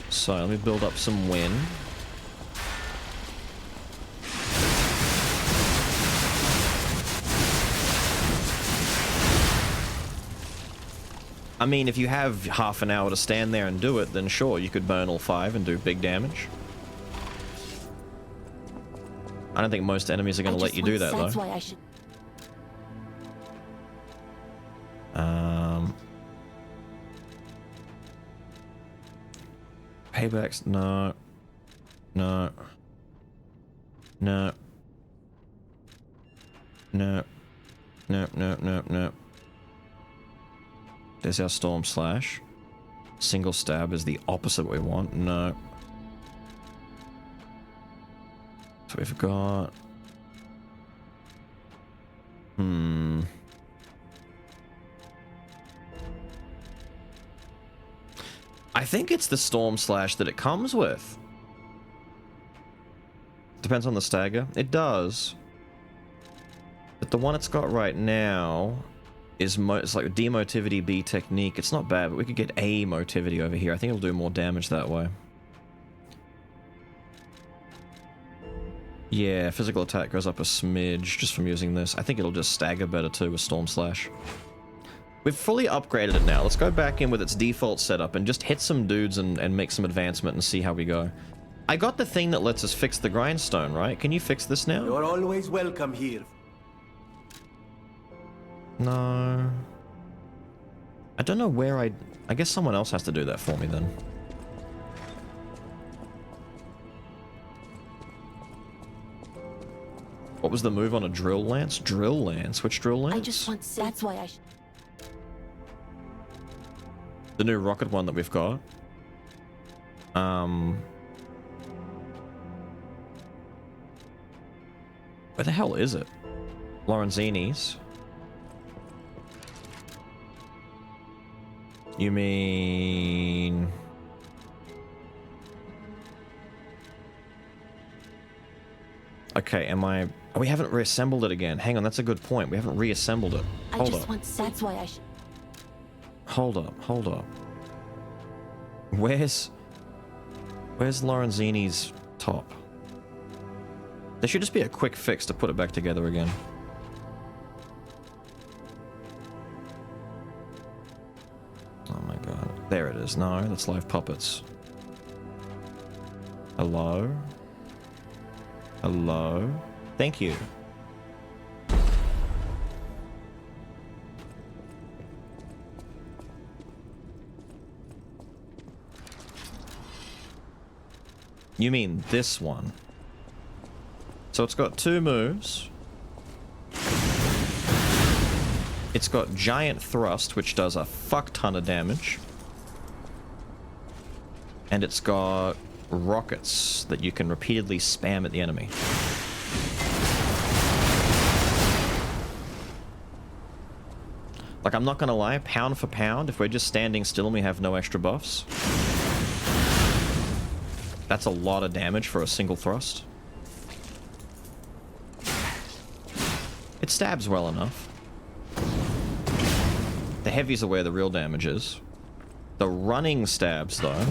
So let me build up some wind. I mean, if you have half an hour to stand there and do it, then sure, you could burn all 5 and do big damage. I don't think most enemies are going to let you do that, That's though. why I should. Paybacks, no. No. No. No. No, no, no, no. There's our Storm Slash. Single stab is the opposite we want. No. So we've got... I think it's the Storm Slash that it comes with. Depends on the stagger. It does. But the one it's got right now is it's like a demotivity B technique. It's not bad, but we could get A motivity over here. I think it'll do more damage that way. Yeah, physical attack goes up a smidge just from using this. I think it'll just stagger better too with Storm Slash. We've fully upgraded it now. Let's go back in with its default setup and just hit some dudes and make some advancement and see how we go. I got the thing that lets us fix the grindstone, right? Can you fix this now? You're always welcome here. No. I don't know where I guess someone else has to do that for me then. What was the move on a drill lance? Drill lance? Which drill lance? I just want safe. That's why I should. The new rocket one that we've got. Where the hell is it? Lorenzini's. You mean... Okay, am I... Oh, we haven't reassembled it again. Hang on, that's a good point. We haven't reassembled it. Hold up. That's why I should. Hold up, hold up. Where's Lorenzini's top? There should just be a quick fix to put it back together again. Oh my god. There it is. No, that's Live Puppets. Hello? Hello? Thank you. You mean this one? So it's got two moves. It's got Giant Thrust, which does a fuck ton of damage. And it's got rockets that you can repeatedly spam at the enemy. Like, I'm not gonna lie, pound for pound, if we're just standing still and we have no extra buffs, that's a lot of damage for a single thrust. It stabs well enough. The heavies are where the real damage is. The running stabs, though,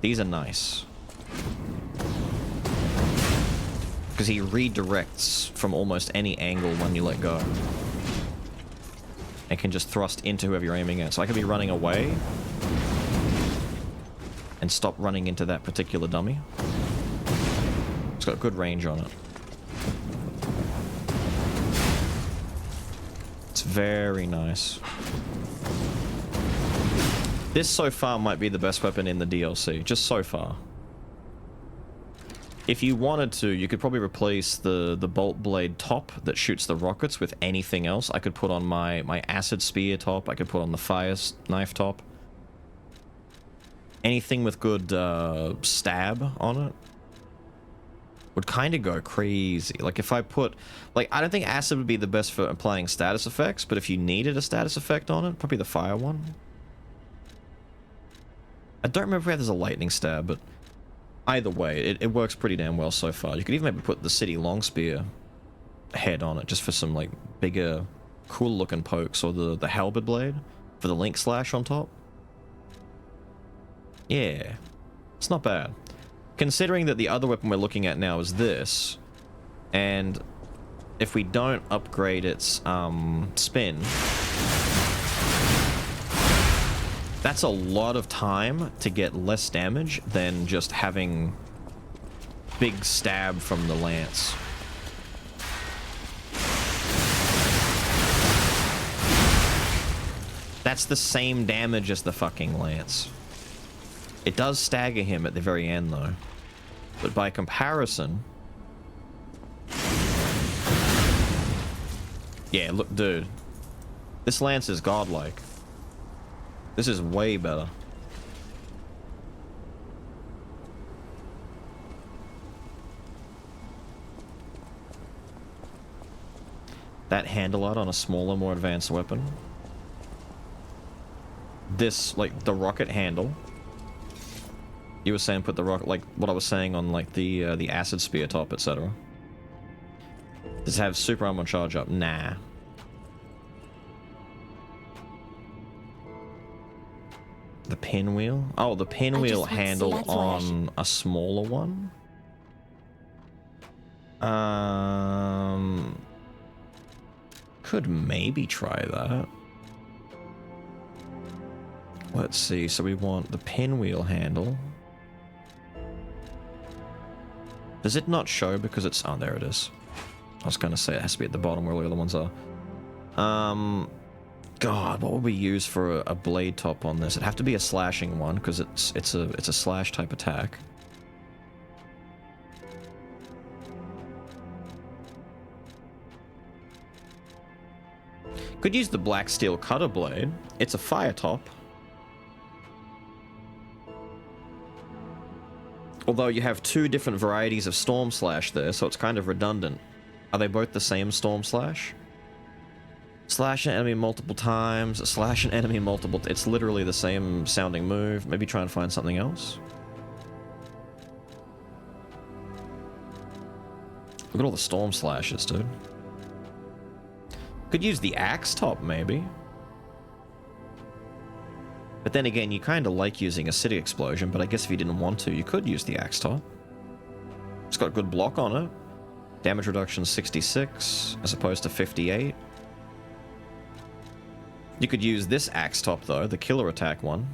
these are nice. Because he redirects from almost any angle when you let go. And can just thrust into whoever you're aiming at. So I could be running away and stop running into that particular dummy. It's got good range on it. It's very nice. This so far might be the best weapon in the DLC, just so far. If you wanted to, you could probably replace the bolt blade top that shoots the rockets with anything else. I could put on my acid spear top, I could put on the fire knife top. Anything with good stab on it would kind of go crazy. Like if I put... Like, I don't think acid would be the best for applying status effects, but if you needed a status effect on it, probably the fire one. I don't remember if there's a lightning stab, but either way, it works pretty damn well so far. You could even maybe put the city long spear head on it, just for some, like, bigger, cool looking pokes, or the halberd blade for the link slash on top. Yeah, it's not bad. Considering that the other weapon we're looking at now is this, and if we don't upgrade its spin, that's a lot of time to get less damage than just having big stab from the lance. That's the same damage as the fucking lance. It does stagger him at the very end though. But by comparison... Yeah, look, dude. This lance is godlike. This is way better. That handle out on a smaller, more advanced weapon. This, like, the rocket handle. You were saying put the rocket, like, what I was saying on, like, the acid spear top, etc. Does it have super armor charge up? Nah. The pinwheel? Oh, the pinwheel handle on a smaller one? Could maybe try that. Let's see, so we want the pinwheel handle. Does it not show because it's... Oh, there it is. I was gonna say it has to be at the bottom where all the other ones are. God, what would we use for a blade top on this? It'd have to be a slashing one, because it's a slash type attack. Could use the black steel cutter blade. It's a fire top. Although you have two different varieties of Storm Slash there, so it's kind of redundant. Are they both the same Storm Slash? Slash an enemy multiple times, slash an enemy multiple... It's literally the same sounding move. Maybe try and find something else. Look at all the Storm Slashes, dude. Could use the axe top, maybe. But then again, you kind of like using a city explosion, but I guess if you didn't want to, you could use the axe top. It's got good block on it. Damage reduction 66, as opposed to 58. You could use this axe top, though, the killer attack one.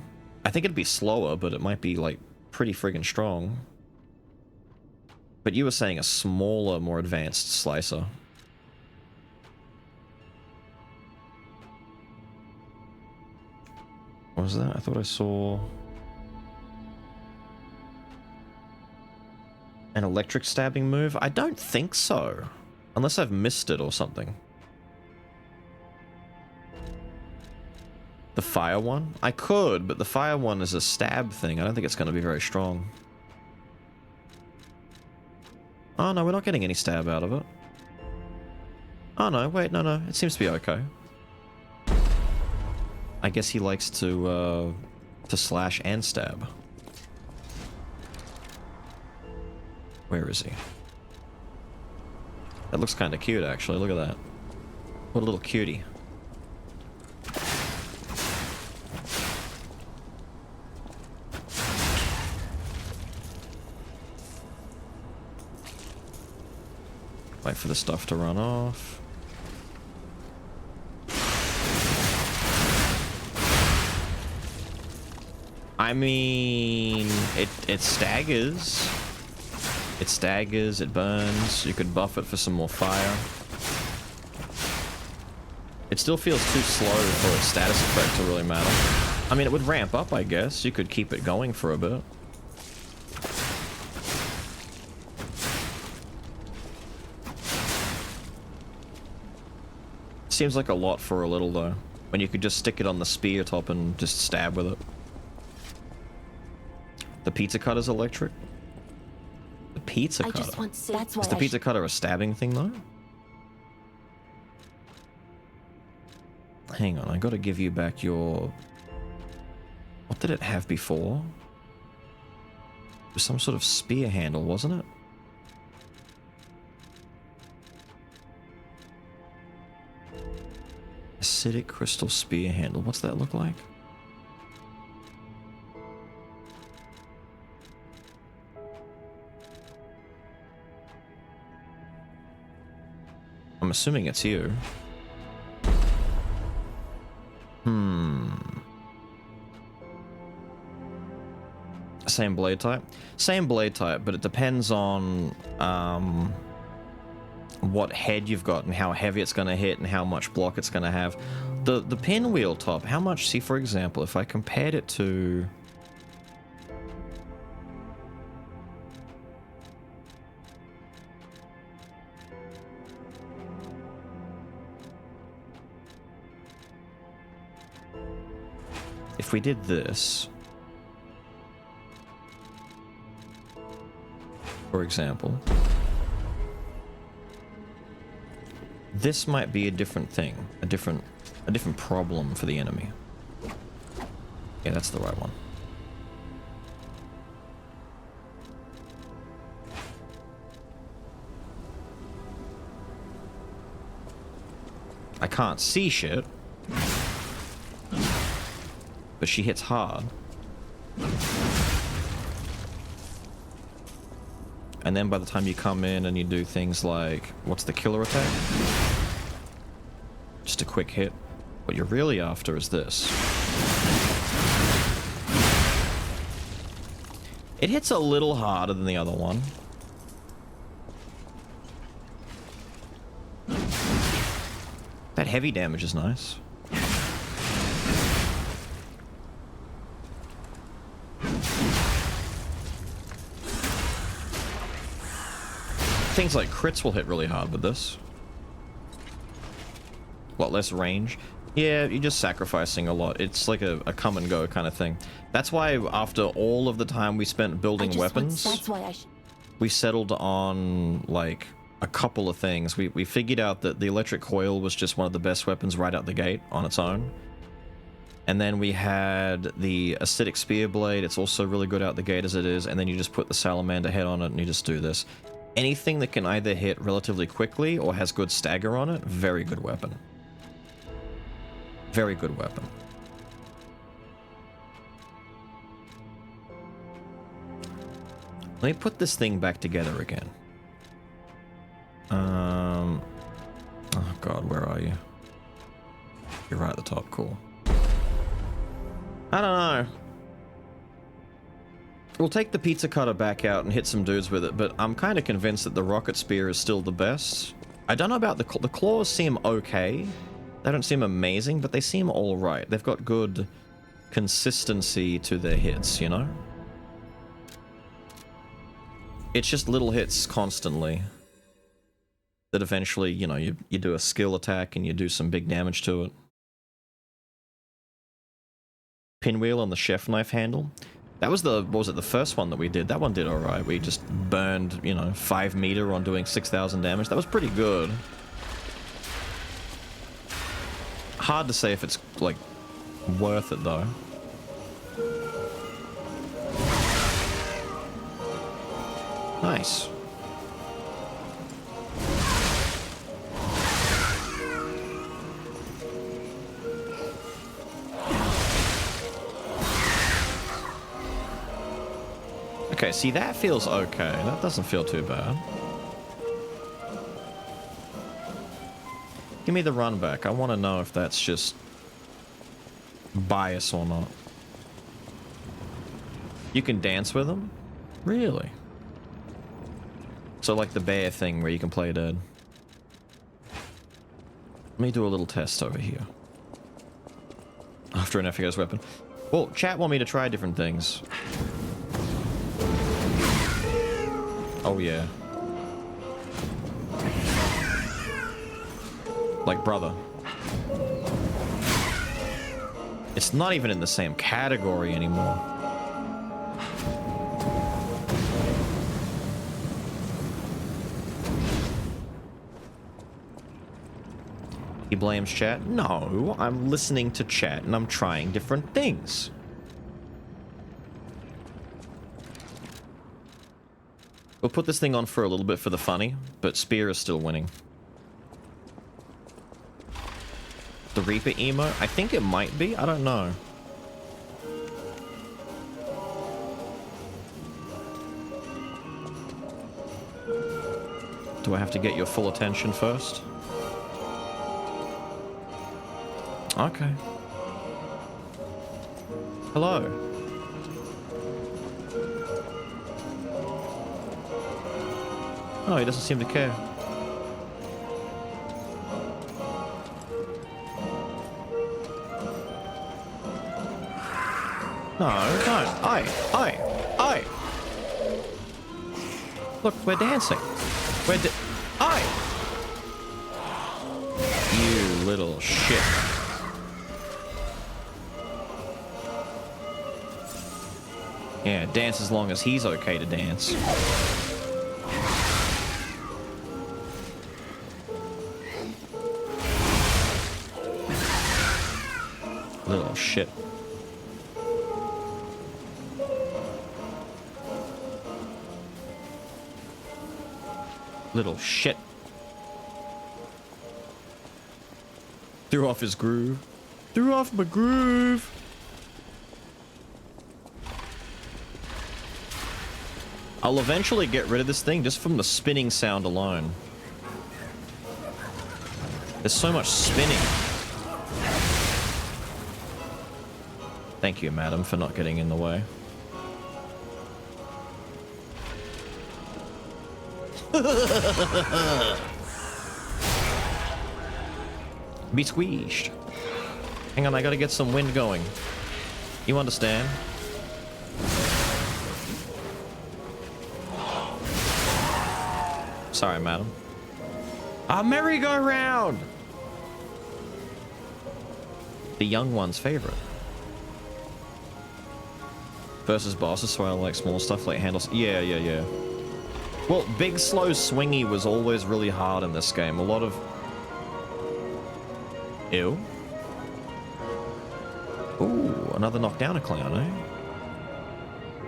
I think it'd be slower, but it might be, like, pretty friggin' strong. But you were saying a smaller, more advanced slicer. What was that? I thought I saw... an electric stabbing move? I don't think so. Unless I've missed it or something. The fire one? I could, but the fire one is a stab thing. I don't think it's going to be very strong. Oh no, we're not getting any stab out of it. Oh no, wait, no. It seems to be okay. I guess he likes to slash and stab. Where is he? That looks kind of cute, actually. Look at that. What a little cutie. Wait for the stuff to run off. I mean, it staggers. It staggers, it burns. You could buff it for some more fire. It still feels too slow for its status effect to really matter. I mean, it would ramp up, I guess. You could keep it going for a bit. Seems like a lot for a little, though. When you could just stick it on the spear top and just stab with it. The pizza cutter's electric? The pizza cutter? Is the pizza cutter a stabbing thing, though? Hang on, I gotta give you back your... What did it have before? It was some sort of spear handle, wasn't it? Acidic crystal spear handle. What's that look like? I'm assuming it's you. Same blade type? Same blade type, but it depends on what head you've got and how heavy it's going to hit and how much block it's going to have. The pinwheel top, how much, see for example, if I compared it to... If we did this, for example, this might be a different thing, a different problem for the enemy. Yeah, that's the right one. I can't see shit, but she hits hard. And then by the time you come in and you do things like, what's the killer attack? Just a quick hit. What you're really after is this. It hits a little harder than the other one. That heavy damage is nice. Things like crits will hit really hard with this. A lot less range. Yeah, you're just sacrificing a lot. It's like a come and go kind of thing. That's why after all of the time we spent building weapons, That's why I should. we settled on like a couple of things. We figured out that the electric coil was just one of the best weapons right out the gate on its own. And then we had the acidic spear blade. It's also really good out the gate as it is. And then you just put the salamander head on it and you just do this. Anything that can either hit relatively quickly or has good stagger on it, very good weapon. Very good weapon. Let me put this thing back together again. Oh god, where are you? You're right at the top, cool. I don't know. We'll take the pizza cutter back out and hit some dudes with it, but I'm kind of convinced that the rocket spear is still the best. I don't know about the claws seem okay. They don't seem amazing, but they seem alright. They've got good consistency to their hits, you know? It's just little hits constantly that eventually, you know, you do a skill attack and you do some big damage to it. Pinwheel on the chef knife handle. That was the, what was it, the first one that we did? That one did alright. We just burned, you know, 5 meter on doing 6,000 damage. That was pretty good. Hard to say if it's, like, worth it, though. Nice. Okay, see, that feels okay. That doesn't feel too bad. Give me the run back. I want to know if that's just bias or not. You can dance with them? Really? So like the bear thing where you can play dead. Let me do a little test over here. After an efficacious weapon. Well, chat want me to try different things. Oh yeah. Like brother. It's not even in the same category anymore. He blames chat? No, I'm listening to chat and I'm trying different things. We'll put this thing on for a little bit for the funny, but Spear is still winning. The Reaper emo? I think it might be. I don't know. Do I have to get your full attention first? Okay. Hello. Oh, he doesn't seem to care. No, no. Oi. Look, we're dancing. Oi! You little shit. Yeah, dance as long as he's okay to dance. Little shit. Little shit. Threw off his groove. Threw off my groove. I'll eventually get rid of this thing just from the spinning sound alone. There's so much spinning. Thank you, madam, for not getting in the way. Be squeezed. Hang on, I gotta get some wind going. You understand? Sorry, madam. A merry-go-round! The young one's favorite. Versus bosses, so I like small stuff like handles. Yeah. Well, big, slow, swingy was always really hard in this game. A lot of... Ew. Ooh, another knockdown a clown, eh?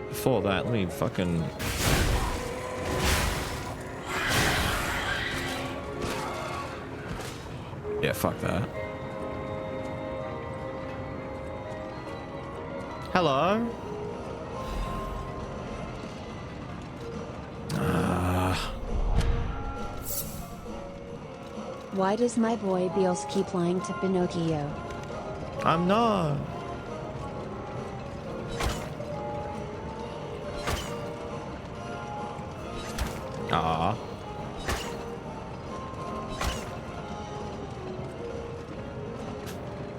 Before that, let me fucking... Yeah, fuck that. Hello? Why does my boy Beals keep lying to Pinocchio? I'm not. Ah.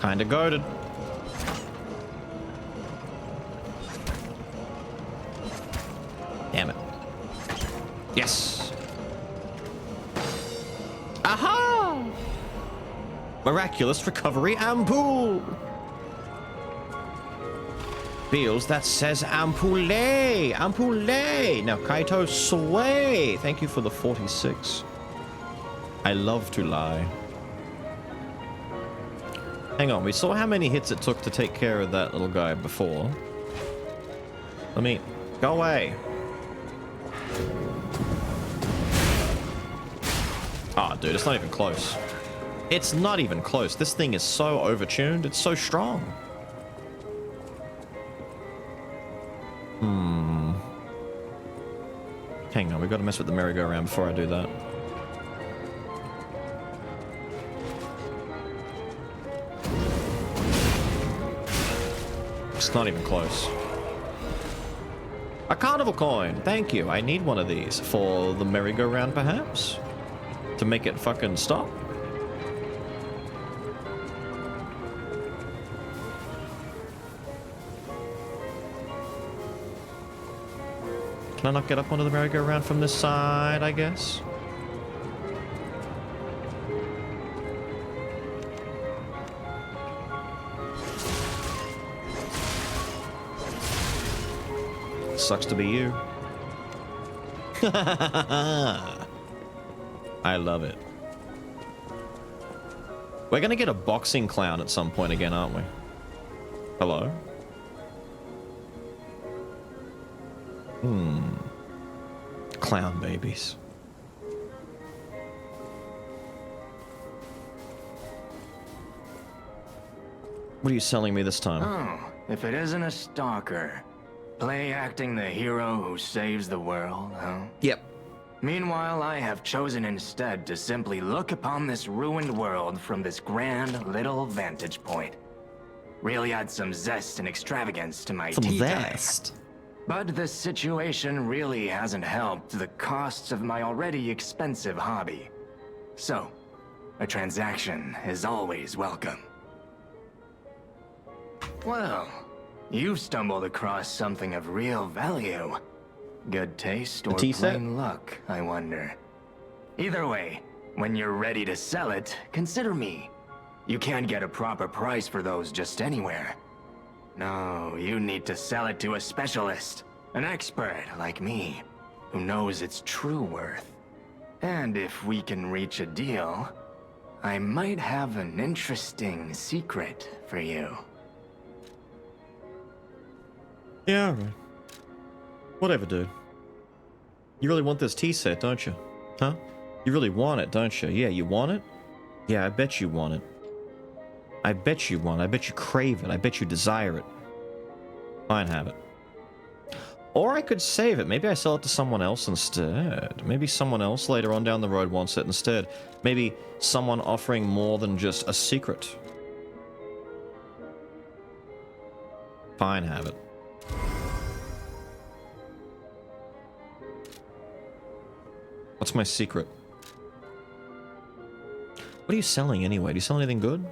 Kinda goated. Damn it. Yes. Aha! Miraculous recovery ampoule. Beals, that says ampoule. Ampoule. Now, Kaito sway. Thank you for the 46. I love to lie. Hang on, we saw how many hits it took to take care of that little guy before. Let me... Go away. Ah, dude, it's not even close. It's not even close. This thing is so overtuned. It's so strong. Hang on, we gotta mess with the merry-go-round before I do that. It's not even close. A carnival coin! Thank you. I need one of these for the merry-go-round, perhaps? To make it fucking stop? Can I not get up onto the merry-go-round from this side, I guess? Sucks to be you. I love it. We're gonna get a boxing clown at some point again, aren't we? Hello? Clown babies. What are you selling me this time? Oh, if it isn't a stalker. Play acting the hero who saves the world, huh? Yep. Meanwhile, I have chosen instead to simply look upon this ruined world from this grand little vantage point. Really add some zest and extravagance to my Some tea time. zest. But the situation really hasn't helped the costs of my already expensive hobby. So, a transaction is always welcome. Well, you've stumbled across something of real value. Good taste or tea set? plain luck, I wonder. Either way, when you're ready to sell it, consider me. You can't get a proper price for those just anywhere. No, you need to sell it to a specialist, an expert like me, who knows its true worth. And if we can reach a deal, I might have an interesting secret for you. Yeah, alright. Whatever, dude. You really want this tea set, don't you? Huh? You really want it, don't you? Yeah, you want it? Yeah, I bet you want it. I bet you want it. I bet you crave it. I bet you desire it. Fine, have it. Or I could save it. Maybe I sell it to someone else instead. Maybe someone else later on down the road wants it instead. Maybe someone offering more than just a secret. Fine, have it. What's my secret? What are you selling anyway? Do you sell anything good?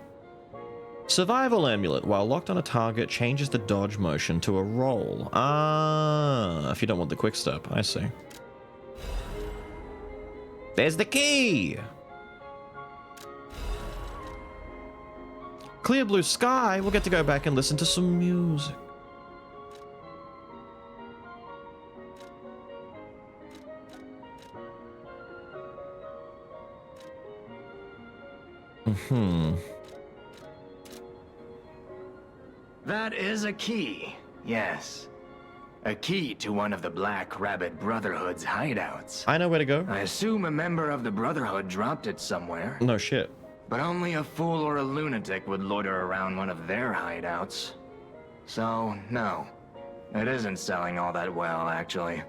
Survival amulet. While locked on a target, changes the dodge motion to a roll. Ah, if you don't want the quick step. I see. There's the key! Clear blue sky. We'll get to go back and listen to some music. That is a key, yes. A key to one of the Black Rabbit Brotherhood's hideouts. I know where to go. I assume a member of the Brotherhood dropped it somewhere. No shit. But only a fool or a lunatic would loiter around one of their hideouts. So, no. It isn't selling all that well, actually.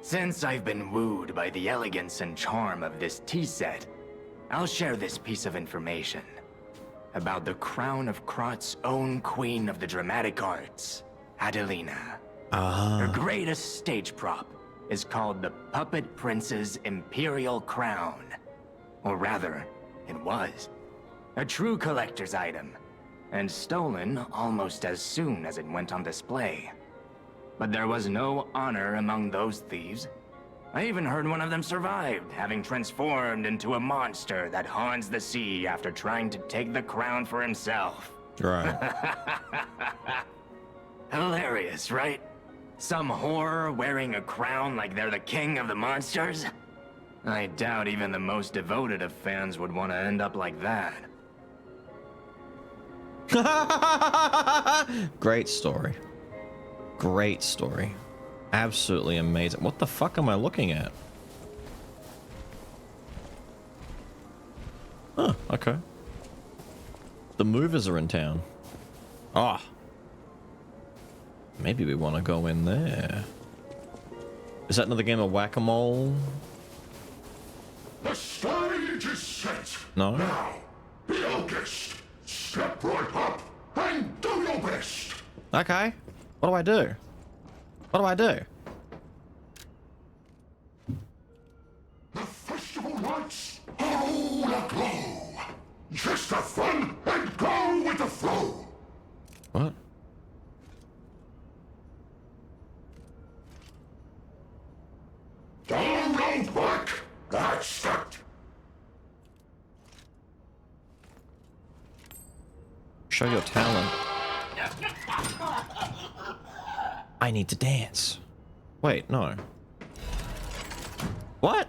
Since I've been wooed by the elegance and charm of this tea set, I'll share this piece of information about the crown of Krot's own queen of the dramatic arts, Adelina. Her greatest stage prop is called the Puppet Prince's Imperial Crown. Or rather, it was. A true collector's item, and stolen almost as soon as it went on display. But there was no honor among those thieves. I even heard one of them survived, having transformed into a monster that haunts the sea after trying to take the crown for himself. Right. Hilarious, right? Some horror wearing a crown like they're the king of the monsters? I doubt even the most devoted of fans would want to end up like that. Great story. Great story. Absolutely amazing. What the fuck am I looking at? Oh, okay. The movers are in town. Ah. Maybe we want to go in there. Is that another game of whack-a-mole? The stage is set. No? Now, be our guest. Step right up and do your best. Okay. What do I do? What do I do? The festival lights are all aglow. Just have fun and go with the flow. What? Don't hold back. That's that. Show your talent. I need to dance. Wait, no. What?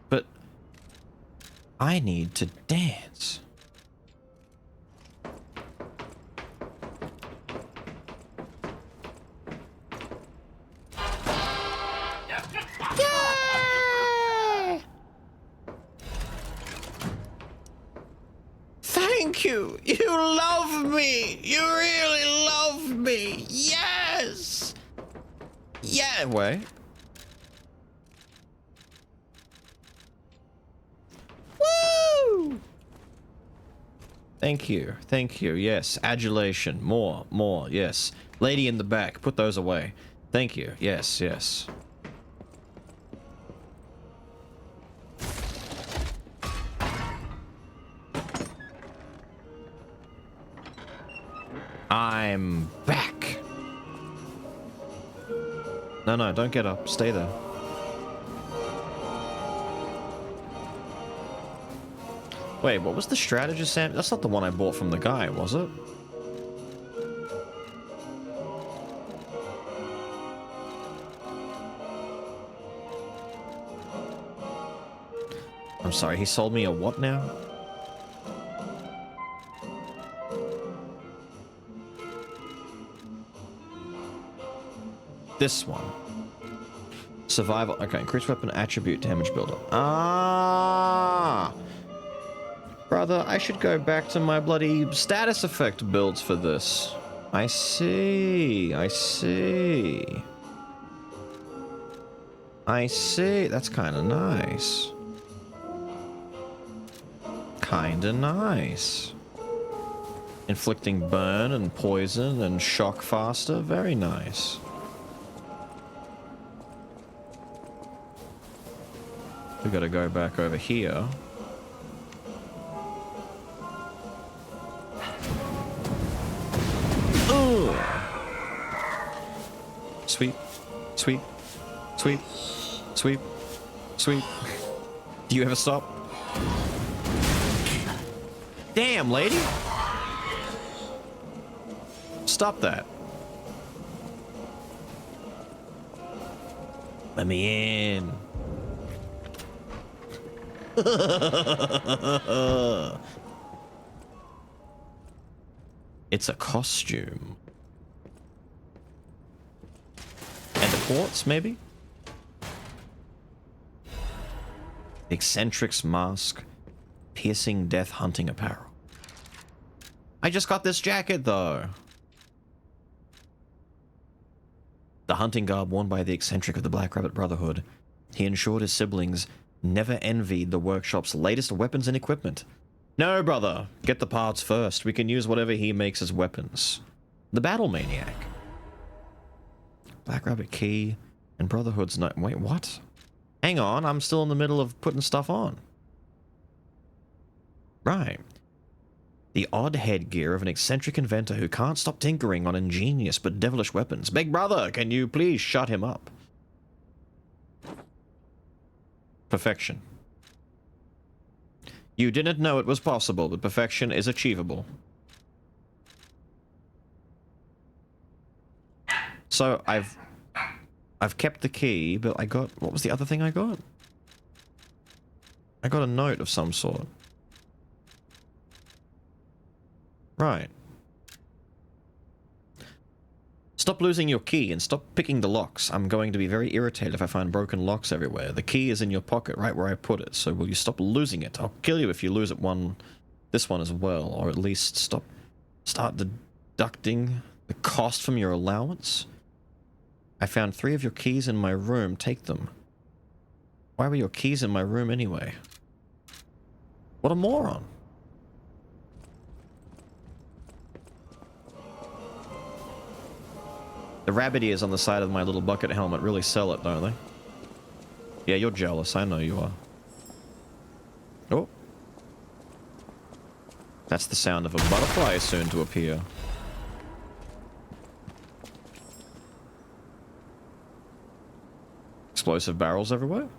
But I need to dance. Thank you. You love me. You really love me. Yes. Yeah, wait. Thank you. Thank you. Yes. Adulation. More. More. Yes. Lady in the back. Put those away. Thank you. Yes. Yes. I'm back. No, no, don't get up. Stay there. Wait, what was the strategist, Sam? That's not the one I bought from the guy, was it? I'm sorry, he sold me a what now? This one. Survival. Okay, increased weapon attribute damage builder. Ah! Brother, I should go back to my bloody status effect builds for this. I see. I see. I see. That's kind of nice. Kinda nice. Inflicting burn and poison and shock faster. Very nice. We gotta go back over here. Ooh. Sweep. Sweep. Sweep. Sweep. Sweep. Do you ever stop? Damn, lady! Stop that. Let me in. It's a costume. And a quartz, maybe? The eccentric's mask. Piercing death hunting apparel. I just got this jacket, though. The hunting garb worn by the eccentric of the Black Rabbit Brotherhood. He ensured his siblings never envied the workshop's latest weapons and equipment. No, brother. Get the parts first. We can use whatever he makes as weapons. The Battle Maniac. Black Rabbit key and Brotherhood's no- Wait, what? Hang on, I'm still in the middle of putting stuff on. Right. The odd headgear of an eccentric inventor who can't stop tinkering on ingenious but devilish weapons. Big brother, can you please shut him up? Perfection. You didn't know it was possible, but perfection is achievable. So I've kept the key, but I got... What was the other thing I got? I got a note of some sort. Right. Stop losing your key and stop picking the locks. I'm going to be very irritated if I find broken locks everywhere. The key is in your pocket, right where I put it, so will you stop losing it? I'll kill you if you lose it this one as well, or at least start deducting the cost from your allowance. I found 3 of your keys in my room. Take them. Why were your keys in my room anyway? What a moron. The rabbit ears on the side of my little bucket helmet really sell it, don't they? Yeah, you're jealous. I know you are. Oh. That's the sound of a butterfly soon to appear. Explosive barrels everywhere?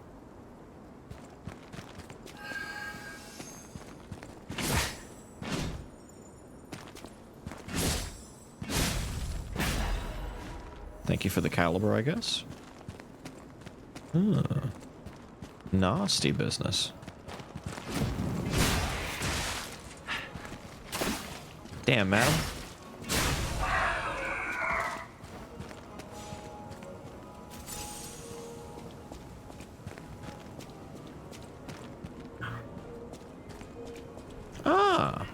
Thank you for the caliber, I guess. Nasty business. Damn, madam. Ah.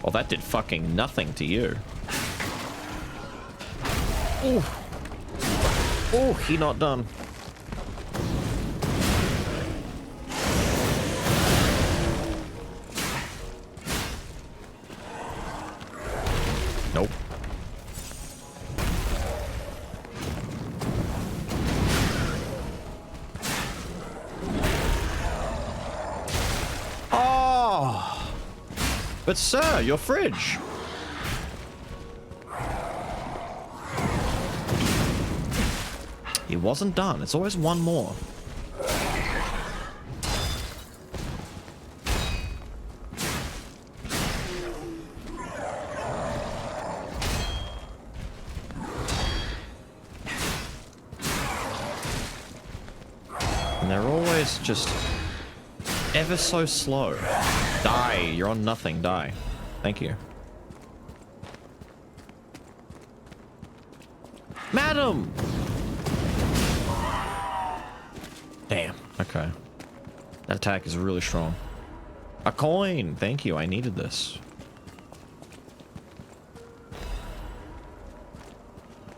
Well, that did fucking nothing to you. Oof. Oh, he not done. Nope. Oh! But sir, your fridge. He wasn't done. It's always one more. And they're always just ever so slow. Die. You're on nothing. Die. Thank you. Madam! Damn. Okay. That attack is really strong. A coin! Thank you. I needed this.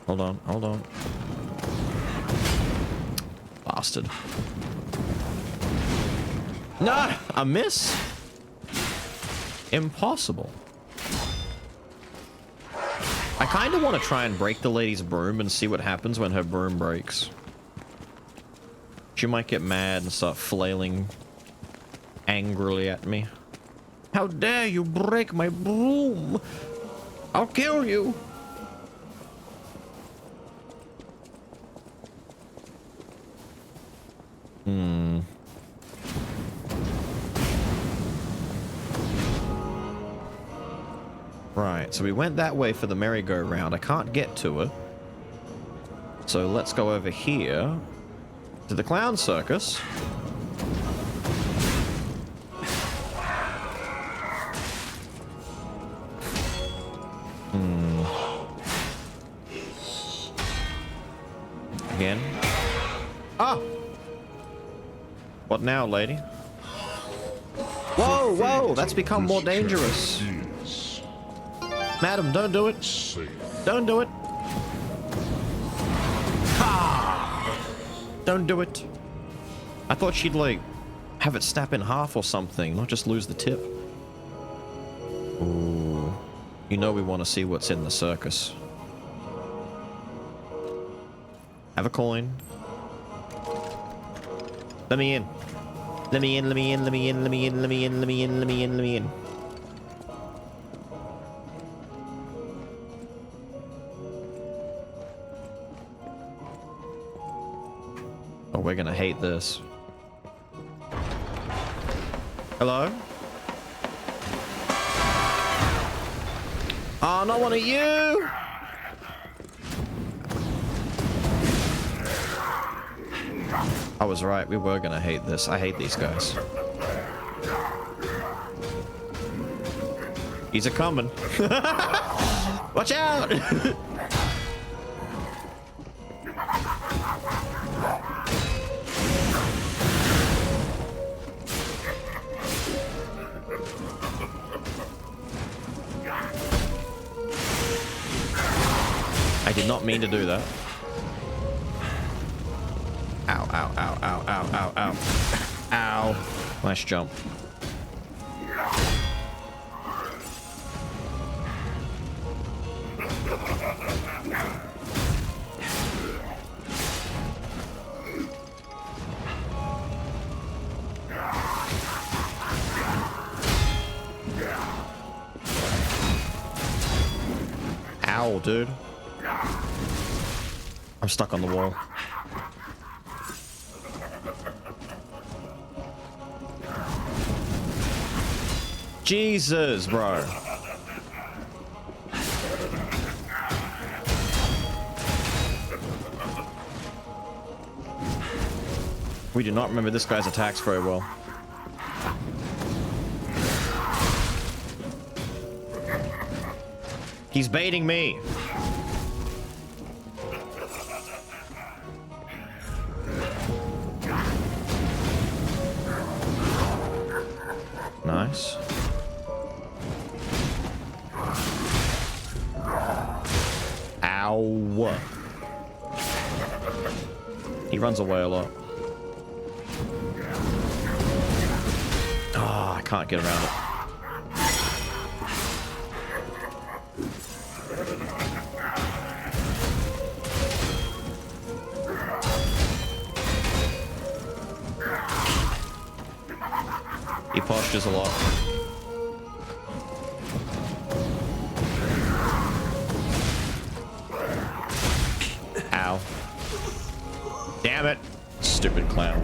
Hold on. Hold on. Bastard. No! A miss? Impossible. I kind of want to try and break the lady's broom and see what happens when her broom breaks. She might get mad and start flailing angrily at me. How dare you break my broom? I'll kill you. Right, so we went that way for the merry-go-round. I can't get to it. So let's go over here to the clown circus. Again. Ah! What now, lady? Whoa, whoa! That's become more dangerous. Madam, don't do it. Don't do it. Ha! Don't do it. I thought she'd, like, have it snap in half or something, not just lose the tip. Ooh. You know we want to see what's in the circus. Have a coin. Let me in. Let me in, let me in, let me in, let me in, let me in, let me in, let me in, let me in. Oh, we're gonna hate this. Hello? Oh, not one of you! I was right, we were gonna hate this. I hate these guys. He's a coming. Watch out! I did not mean to do that. Ow, ow, ow, ow, ow, ow, ow. Ow. Nice jump. Ow, dude. I'm stuck on the wall. Jesus, bro. We do not remember this guy's attacks very well. He's baiting me. Nice. Ow. He runs away a lot. Ah, I can't get around it. He postures a lot. Ow. Damn it. Stupid clown.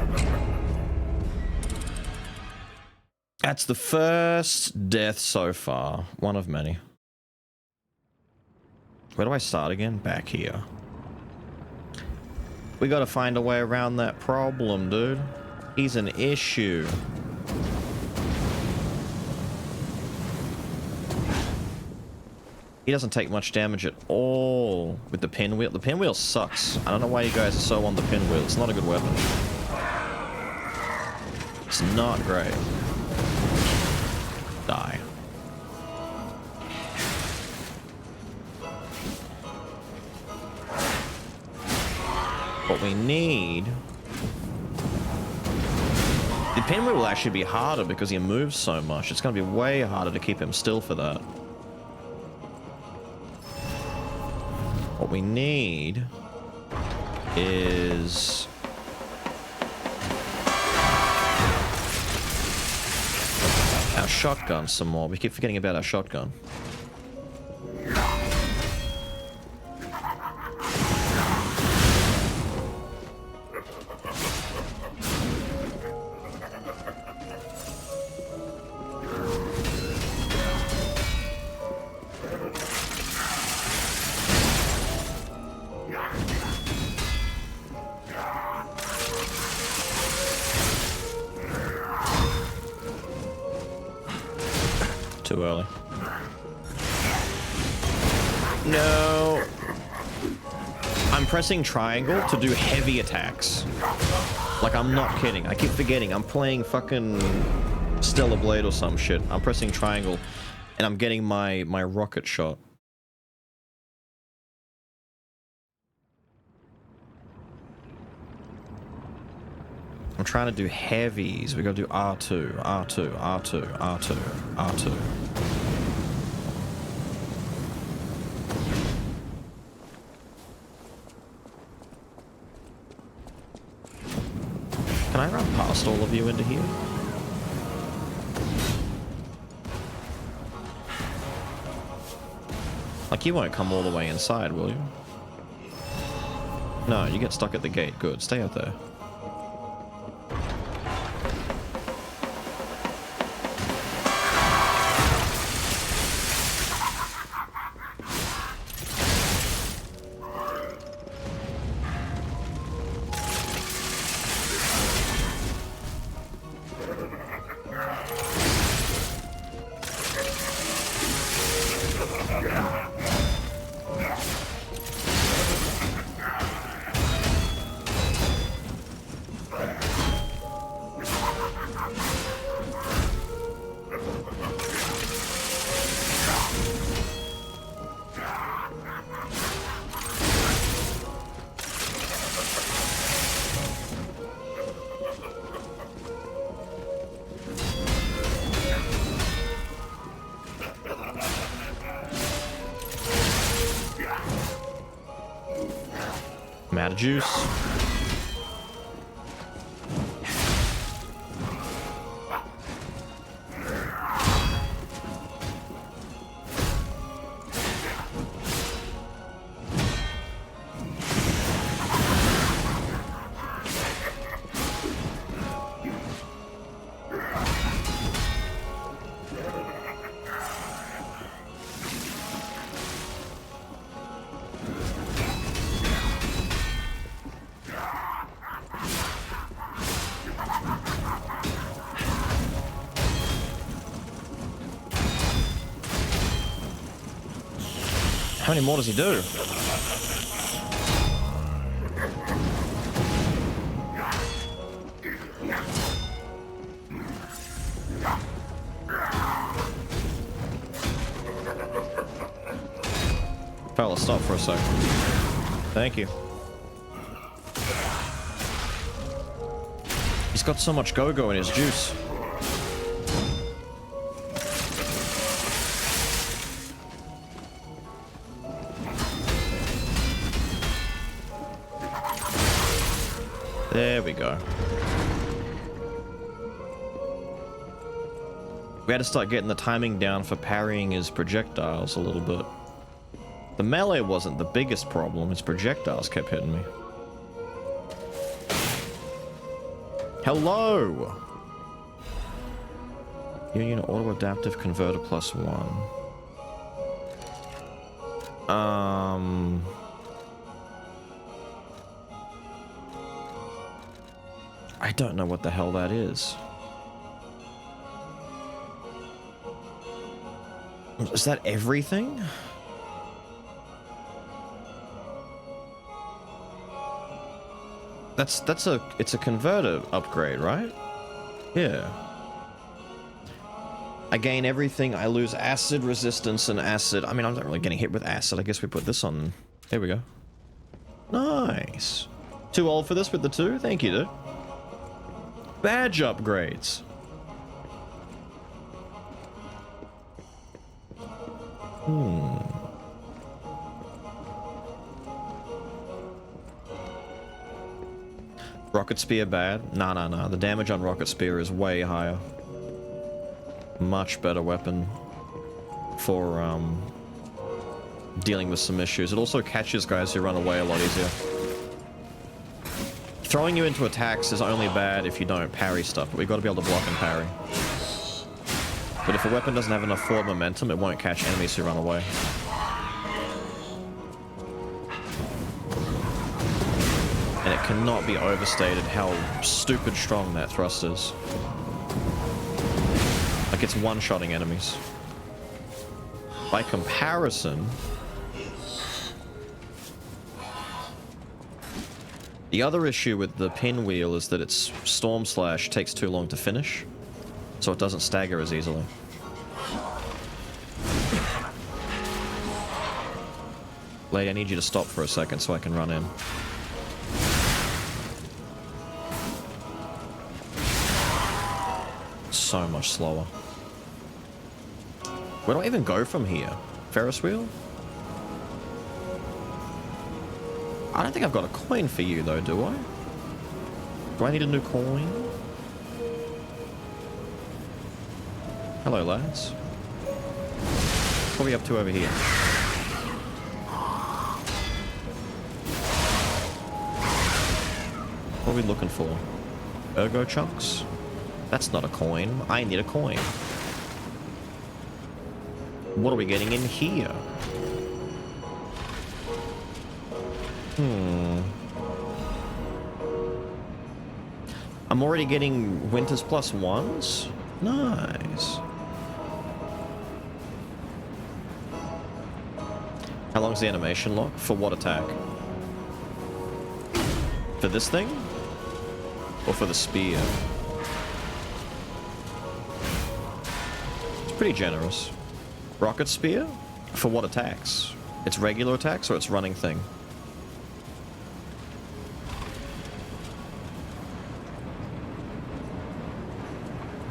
That's the first death so far. One of many. Where do I start again? Back here. We gotta find a way around that problem, dude. He's an issue. He doesn't take much damage at all with the pinwheel. The pinwheel sucks. I don't know why you guys are so on the pinwheel. It's not a good weapon. It's not great. Die. What we need... The pinwheel will actually be harder because he moves so much. It's going to be way harder to keep him still for that. What we need is our shotgun some more. We keep forgetting about our shotgun. Too early. No. I'm pressing triangle to do heavy attacks. Like, I'm not kidding. I keep forgetting. I'm playing fucking Stellar Blade or some shit. I'm pressing triangle and I'm getting my rocket shot. I'm trying to do heavies. We gotta do R2, R2, R2, R2, R2. Can I run past all of you into here? Like, you won't come all the way inside, will you? No, you get stuck at the gate. Good. Stay out there. I'm out of juice. How many more does he do? Fella, stop for a sec. Thank you. He's got so much go-go in his juice. There we go. We had to start getting the timing down for parrying his projectiles a little bit. The melee wasn't the biggest problem, his projectiles kept hitting me. Hello! Union auto-adaptive converter +1. I don't know what the hell that is. Is that everything? It's a converter upgrade, right? Yeah. I gain everything, I lose acid resistance and acid. I mean, I'm not really getting hit with acid. I guess we put this on. There we go. Nice. Too old for this with the 2? Thank you, dude. Badge upgrades. Rocket Spear bad? Nah. The damage on Rocket Spear is way higher. Much better weapon for dealing with some issues. It also catches guys who run away a lot easier. Throwing you into attacks is only bad if you don't parry stuff, but we've got to be able to block and parry. But if a weapon doesn't have enough forward momentum, it won't catch enemies who run away. And it cannot be overstated how stupid strong that thrust is. Like, it's one-shotting enemies. By comparison, the other issue with the pinwheel is that its Storm Slash takes too long to finish, so it doesn't stagger as easily. Lady, I need you to stop for a second so I can run in. So much slower. Where do I even go from here? Ferris wheel? I don't think I've got a coin for you though, do I? Do I need a new coin? Hello, lads. What are we up to over here? What are we looking for? Ergo chunks? That's not a coin. I need a coin. What are we getting in here? I'm already getting Winters +1s? Nice. How long's the animation lock? For what attack? For this thing? Or for the spear? It's pretty generous. Rocket spear? For what attacks? It's regular attacks or it's running thing?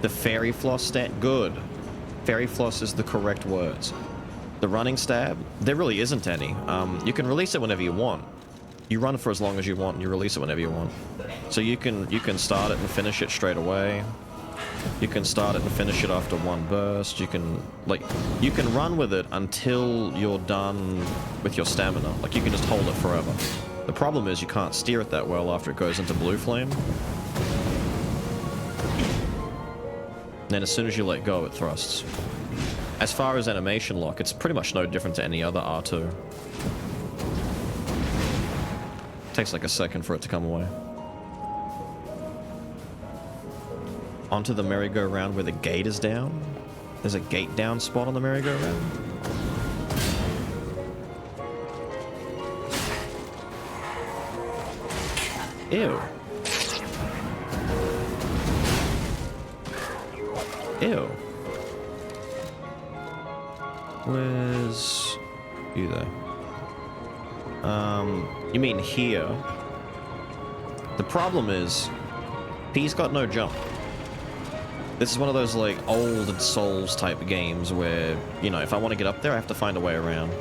The fairy floss stat? Good. Fairy floss is the correct words. The running stab? There really isn't any. You can release it whenever you want. You run for as long as you want and you release it whenever you want. So you can start it and finish it straight away. You can start it and finish it after one burst. You can run with it until you're done with your stamina. Like, you can just hold it forever. The problem is you can't steer it that well after it goes into blue flame. Then as soon as you let go, it thrusts. As far as animation lock, it's pretty much no different to any other R2. Takes like a second for it to come away. Onto the merry-go-round where the gate is down. There's a gate down spot on the merry-go-round. Ew. Ew. Where's you there? You mean here? The problem is P's got no jump. This is one of those like old Souls type games where, you know, if I want to get up there, I have to find a way around.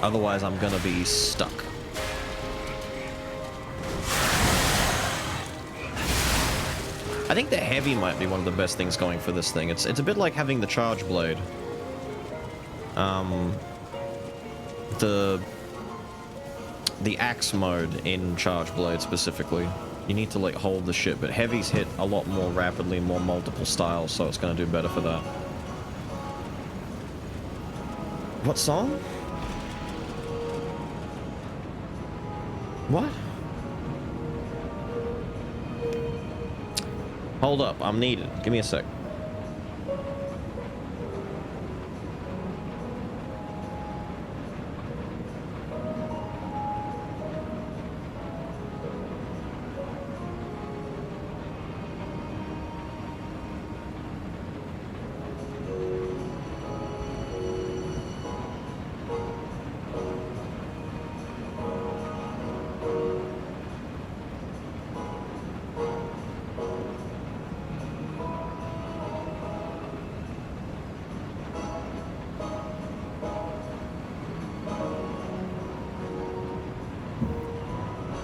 Otherwise, I'm gonna be stuck. I think the heavy might be one of the best things going for this thing. It's a bit like having the charge blade. The axe mode in charge blade specifically. You need to like hold the shit, but heavies hit a lot more rapidly, more multiple styles, so it's gonna do better for that. What song? What? Hold up, I'm needed. Give me a sec.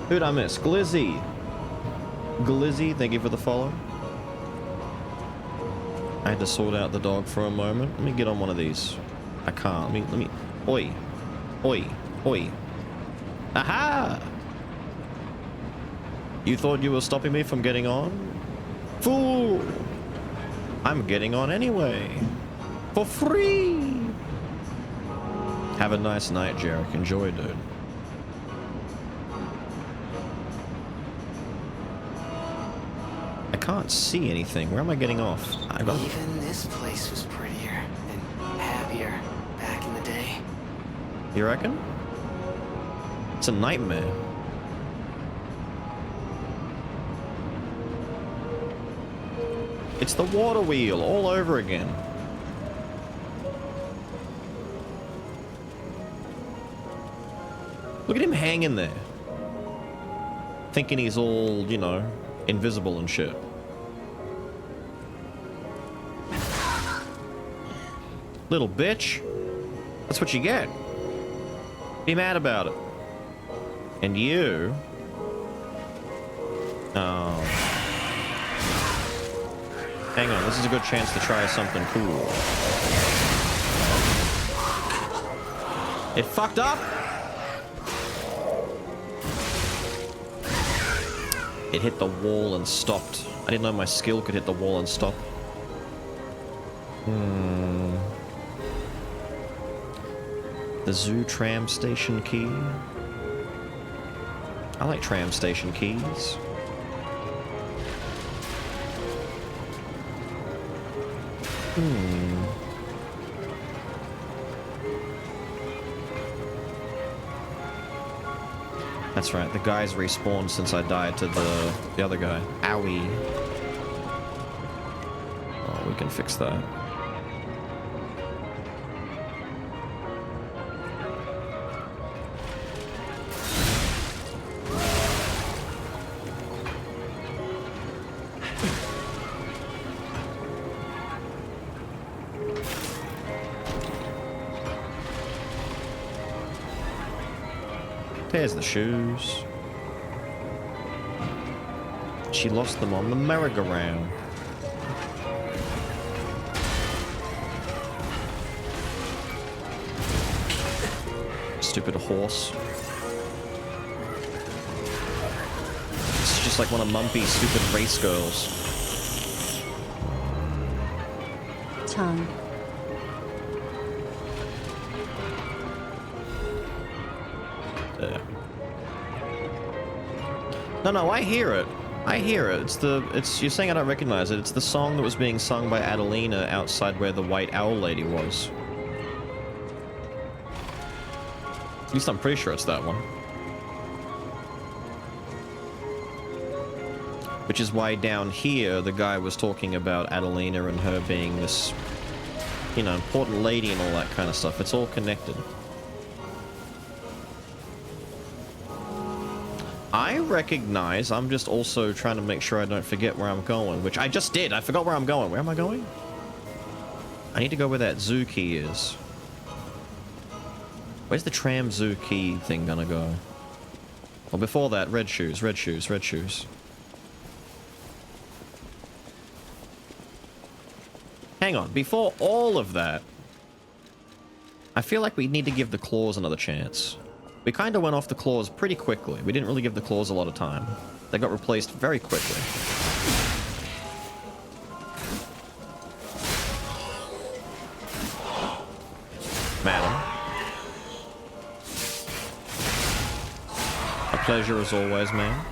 Who'd I miss? Glizzy! Glizzy, thank you for the follow. I had to sort out the dog for a moment. Let me get on one of these. I can't. Let me... Oi. Oi. Oi. Aha! You thought you were stopping me from getting on? Fool! I'm getting on anyway. For free! Have a nice night, Jarek. Enjoy, dude. I can't see anything. Where am I getting off? Even this place was prettier and happier back in the day. You reckon? It's a nightmare. It's the water wheel all over again. Look at him hanging there. Thinking he's all, you know, invisible and shit. Little bitch. That's what you get. Be mad about it. And you... Oh. Hang on, this is a good chance to try something cool. It fucked up? It hit the wall and stopped. I didn't know my skill could hit the wall and stop. The zoo tram station key. I like tram station keys. That's right, the guy's respawned since I died to the other guy. Owie. Oh, we can fix that. There's the shoes. She lost them on the merry-go-round. Stupid horse. It's just like one of Mumpy's stupid race girls. Tongue. No, I hear it. I hear it. You're saying I don't recognize it. It's the song that was being sung by Adelina outside where the White Owl Lady was. At least I'm pretty sure it's that one. Which is why down here, the guy was talking about Adelina and her being this, you know, important lady and all that kind of stuff. It's all connected. I recognize, I'm just also trying to make sure I don't forget where I'm going, which I just did. I forgot where I'm going. Where am I going? I need to go where that zoo key is. Where's the tram zoo key thing gonna go? Well, before that, red shoes, red shoes, red shoes. Hang on, before all of that, I feel like we need to give the claws another chance. We kind of went off the claws pretty quickly. We didn't really give the claws a lot of time. They got replaced very quickly. Madam. A pleasure as always, ma'am.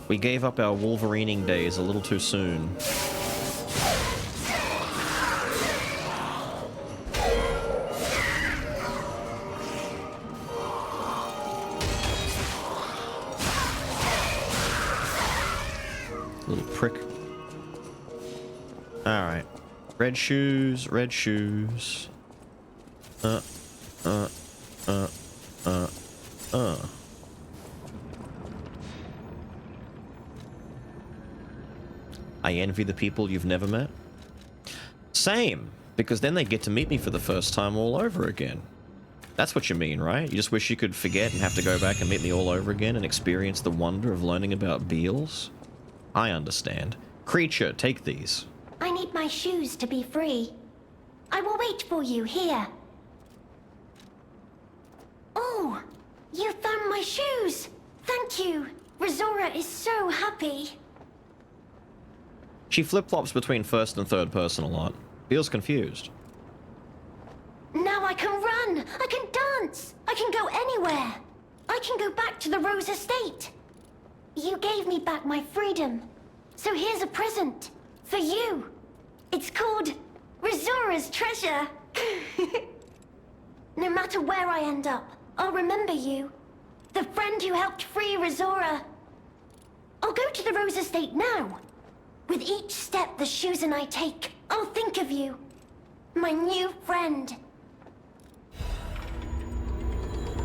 We gave up our Wolverining days a little too soon. Little prick. Alright. Red shoes, red shoes. I envy the people you've never met. Same, because then they get to meet me for the first time all over again. That's what you mean, right? You just wish you could forget and have to go back and meet me all over again and experience the wonder of learning about beals? I understand. Creature, take these. I need my shoes to be free. I will wait for you here. Oh, you found my shoes. Thank you. Rizora is so happy. She flip-flops between first and third person a lot. Feels confused. Now I can run. I can dance. I can go anywhere. I can go back to the Rose Estate. You gave me back my freedom. So here's a present. For you. It's called Rizora's Treasure. No matter where I end up, I'll remember you. The friend who helped free Rizora. I'll go to the Rose Estate now. With each step the shoes and I take, I'll think of you. My new friend.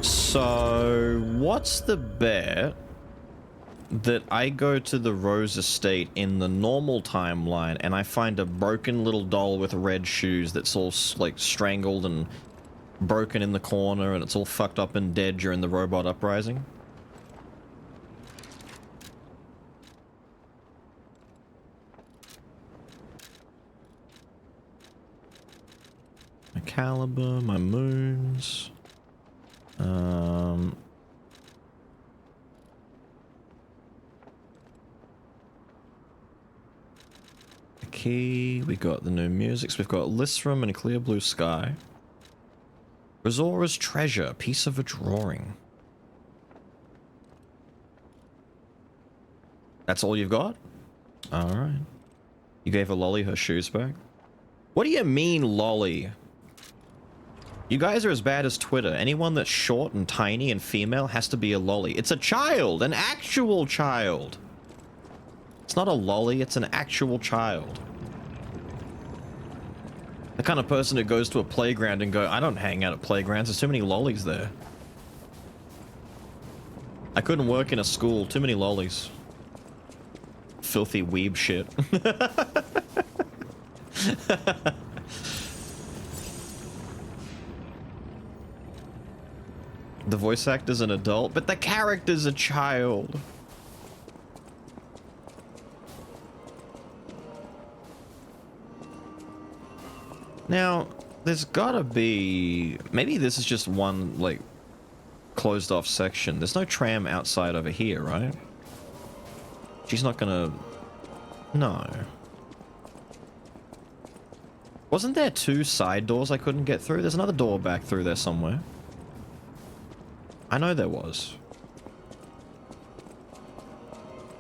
So, what's the bet that I go to the Rose Estate in the normal timeline and I find a broken little doll with red shoes that's all like strangled and broken in the corner and it's all fucked up and dead during the robot uprising? My caliber, my moons. The key, we got the new musics, we've got Lystrum and a clear blue sky. Rizora's treasure, piece of a drawing. That's all you've got? Alright. You gave a lolly her shoes back? What do you mean, lolly? You guys are as bad as Twitter. Anyone that's short and tiny and female has to be a lolly. It's a child! An actual child! It's not a lolly, it's an actual child. The kind of person who goes to a playground and go, I don't hang out at playgrounds, there's too many lollies there. I couldn't work in a school, too many lollies. Filthy weeb shit. The voice actor's an adult, but the character's a child. Now, there's gotta be... Maybe this is just one, like, closed off section. There's no tram outside over here, right? She's not gonna... No. Wasn't there two side doors I couldn't get through? There's another door back through there somewhere. I know there was.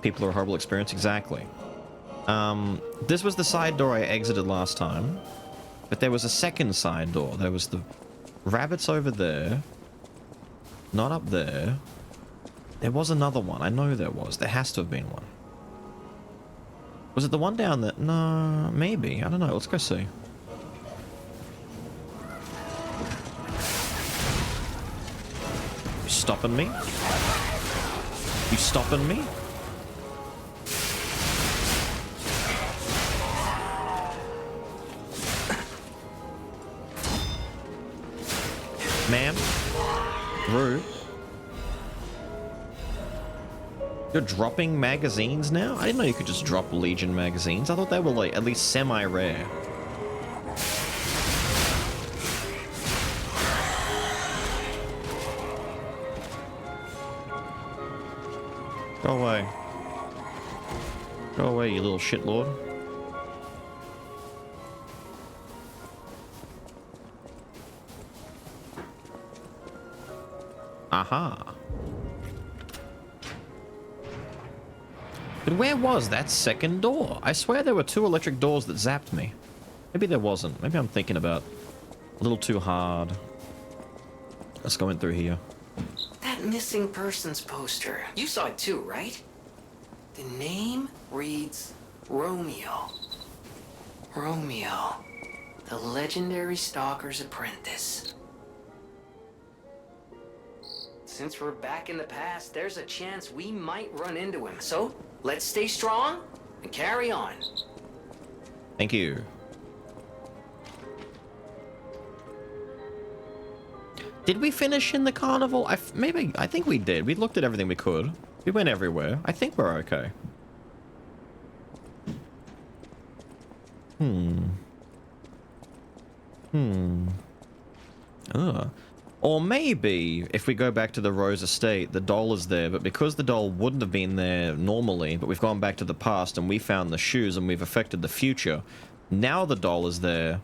People are a horrible experience, exactly. This was the side door I exited last time. But there was a second side door. There was the rabbits over there. Not up there. There was another one. I know there was. There has to have been one. Was it the one down there? No, maybe. I don't know. Let's go see. stopping me? You stopping me? Ma'am? Rude. You're dropping magazines now? I didn't know you could just drop Legion magazines. I thought they were like at least semi-rare. Go away. Go away, you little shitlord. Aha. But where was that second door? I swear there were 2 electric doors that zapped me. Maybe there wasn't. Maybe I'm thinking about a little too hard. Let's go in through here. That missing persons poster. You saw it too, right? The name reads Romeo. Romeo, the legendary stalker's apprentice. Since we're back in the past, there's a chance we might run into him. So, let's stay strong and carry on. Thank you. Did we finish in the carnival? I think we did. We looked at everything we could. We went everywhere. I think we're okay. Or maybe, if we go back to the Rose Estate, the doll is there, but because the doll wouldn't have been there normally, but we've gone back to the past and we found the shoes and we've affected the future, now the doll is there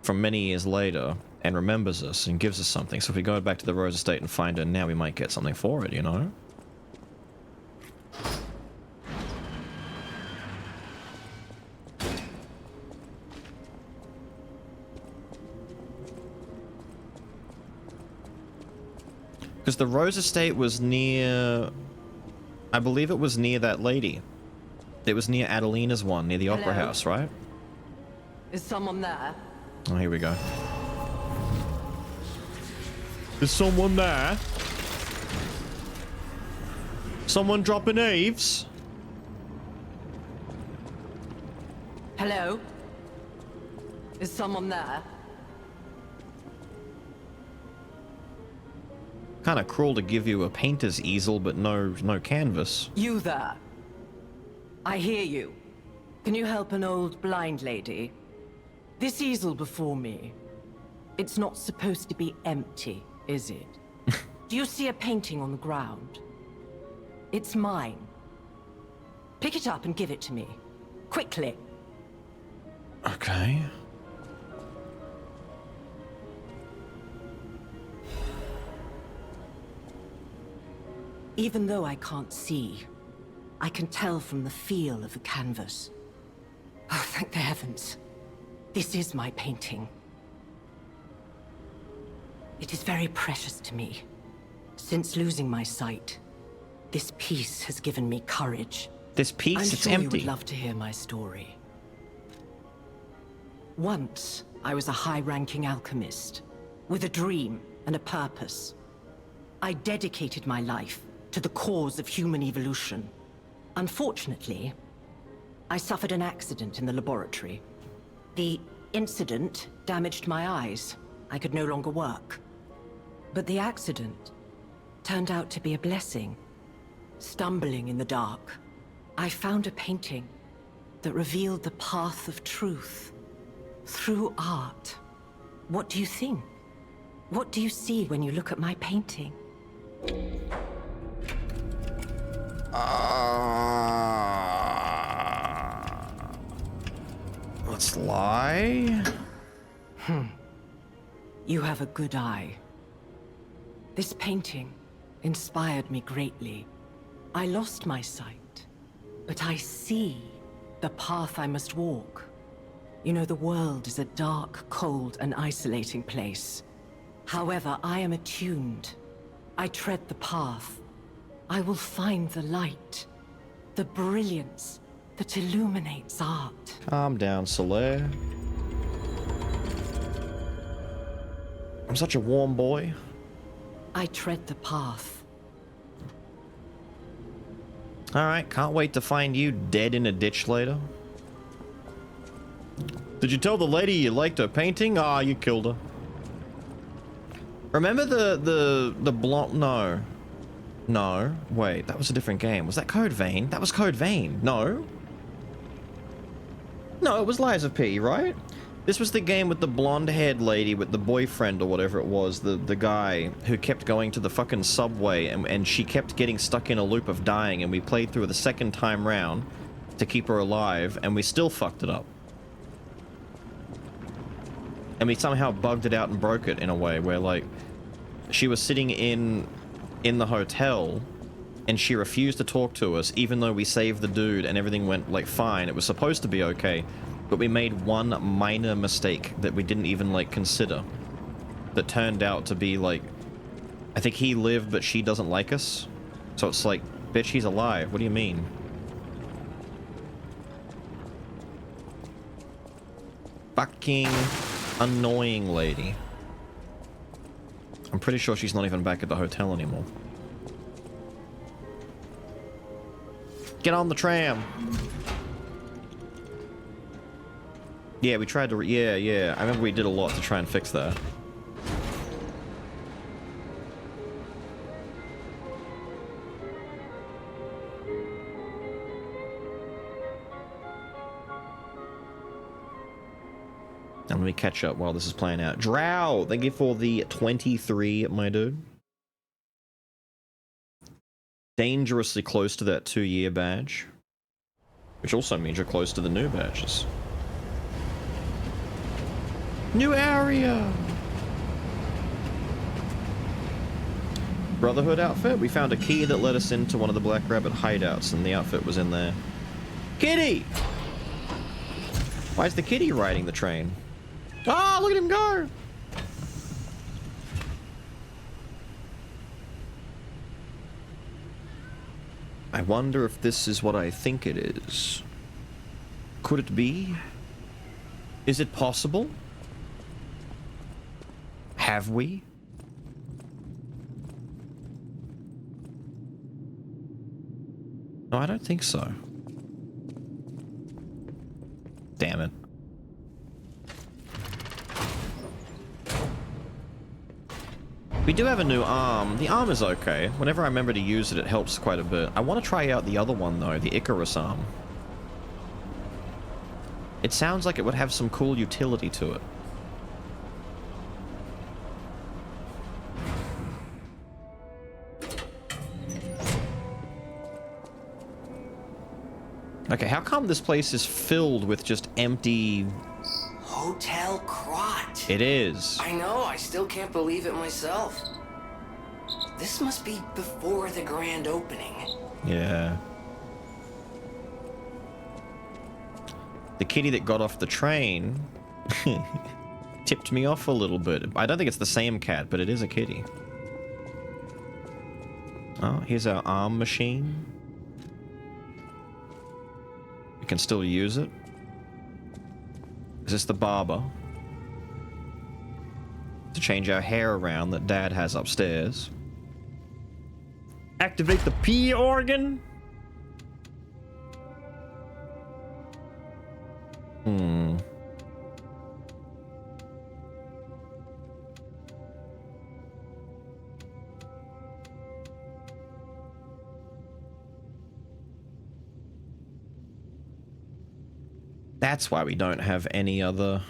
from many years later and remembers us and gives us something. So if we go back to the Rose Estate and find her now, we might get something for it, you know? Because the Rose Estate was near... I believe it was near that lady. It was near Adelina's one, near the Opera House, right? Is someone there? Oh, here we go. Is someone there? Someone dropping Aves? Hello? Is someone there? Kind of cruel to give you a painter's easel, but no canvas. You there? I hear you. Can you help an old blind lady? This easel before me, it's not supposed to be empty, is it? Do you see a painting on the ground? It's mine. Pick it up and give it to me. Quickly. Okay. Even though I can't see, I can tell from the feel of the canvas. Oh, thank the heavens. This is my painting. It is very precious to me. Since losing my sight, this piece has given me courage. This piece, I'm it's sure empty. You would love to hear my story. Once, I was a high-ranking alchemist, with a dream and a purpose. I dedicated my life to the cause of human evolution. Unfortunately, I suffered an accident in the laboratory. The incident damaged my eyes. I could no longer work. But the accident turned out to be a blessing. Stumbling in the dark, I found a painting that revealed the path of truth through art. What do you think? What do you see when you look at my painting? Let's lie. You have a good eye. This painting inspired me greatly. I lost my sight, but I see the path I must walk. You know, the world is a dark, cold, and isolating place. However, I am attuned. I tread the path. I will find the light, the brilliance that illuminates art. Calm down, Soler. I'm such a warm boy. I tread the path. Alright, can't wait to find you dead in a ditch later. Did you tell the lady you liked her painting? Ah, you killed her. Remember the blonde? No. No. Wait, that was a different game. Was that Code Vein? That was Code Vein. No. No, it was Lies of P, right? This was the game with the blonde-haired lady with the boyfriend or whatever it was, the guy who kept going to the fucking subway and she kept getting stuck in a loop of dying, and we played through the second time round to keep her alive, and we still fucked it up. And we somehow bugged it out and broke it in a way where, like, she was sitting in the hotel and she refused to talk to us even though we saved the dude and everything went, like, fine. It was supposed to be okay, but we made one minor mistake that we didn't even, like, consider. That turned out to be, like, I think he lived but she doesn't like us. So it's like, bitch, he's alive. What do you mean? Fucking annoying lady. I'm pretty sure she's not even back at the hotel anymore. Get on the tram. Yeah, we tried to... Yeah. I remember we did a lot to try and fix that. And let me catch up while this is playing out. Drow, thank you for the 23, my dude. Dangerously close to that 2-year badge. Which also means you're close to the new badges. New area! Brotherhood outfit? We found a key that led us into one of the Black Rabbit hideouts, and the outfit was in there. Kitty! Why is the kitty riding the train? Ah, look at him go! I wonder if this is what I think it is. Could it be? Is it possible? Have we? No, I don't think so. Damn it. We do have a new arm. The arm is okay. Whenever I remember to use it, it helps quite a bit. I want to try out the other one, though, the Icarus arm. It sounds like it would have some cool utility to it. Okay, how come this place is filled with just empty... Hotel Crot. It is. I know, I still can't believe it myself. This must be before the grand opening. Yeah. The kitty that got off the train tipped me off a little bit. I don't think it's the same cat, but it is a kitty. Oh, here's our arm machine. We can still use it. Is this the barber? To change our hair around that Dad has upstairs. Activate the P organ? That's why we don't have any other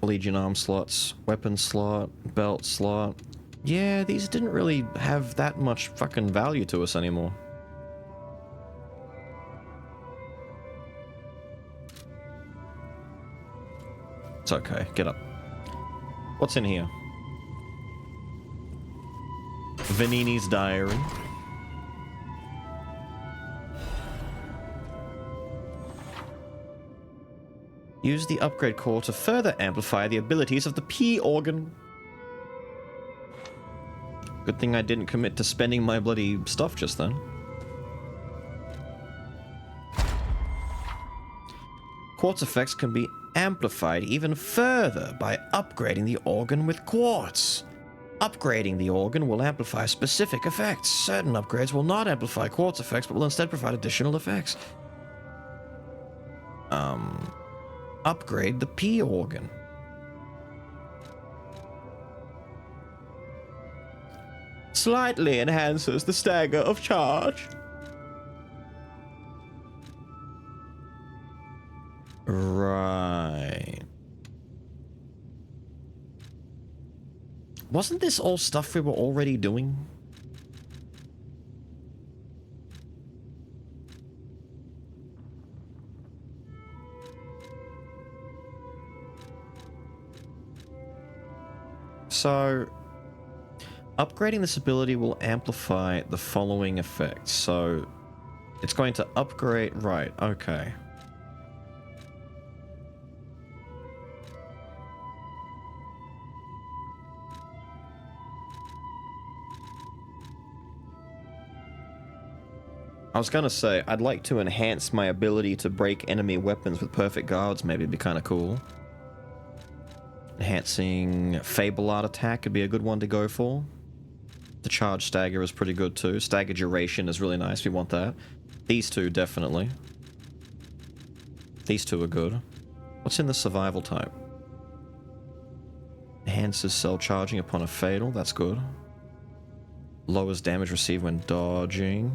Legion arm slots. Weapon slot, belt slot. Yeah, these didn't really have that much fucking value to us anymore. It's okay, get up. What's in here? Vanini's diary. Use the upgrade core to further amplify the abilities of the P organ. Good thing I didn't commit to spending my bloody stuff just then. Quartz effects can be amplified even further by upgrading the organ with quartz. Upgrading the organ will amplify specific effects. Certain upgrades will not amplify quartz effects, but will instead provide additional effects. Upgrade the P organ. Slightly enhances the stagger of charge. Right. Wasn't this all stuff we were already doing? So, upgrading this ability will amplify the following effects. So, it's going to upgrade... Right, okay. I was gonna say, I'd like to enhance my ability to break enemy weapons with perfect guards, maybe it'd be kinda cool. Enhancing Fable Art attack could be a good one to go for. The charge stagger is pretty good too. Stagger duration is really nice, we want that. These two, definitely. These two are good. What's in the survival type? Enhances cell charging upon a fatal, that's good. Lowers damage received when dodging.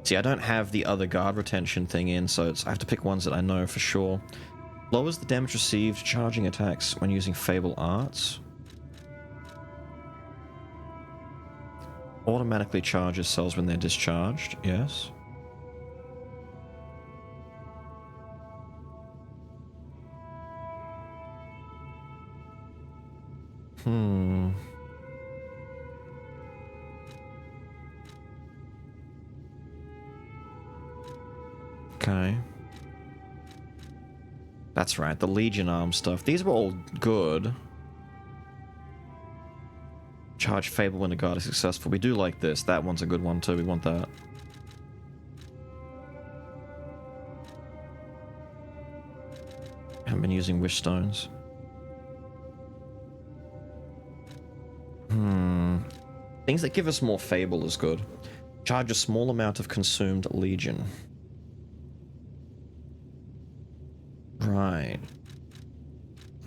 See, I don't have the other guard retention thing in, so I have to pick ones that I know for sure. Lowers the damage received charging attacks when using Fable Arts. Automatically charges cells when they're discharged, yes. Okay. That's right, the Legion Arm stuff. These were all good. Charge Fable when a guard is successful. We do like this. That one's a good one too. We want that. Haven't been using Wish Stones. Things that give us more Fable is good. Charge a small amount of consumed Legion. Right.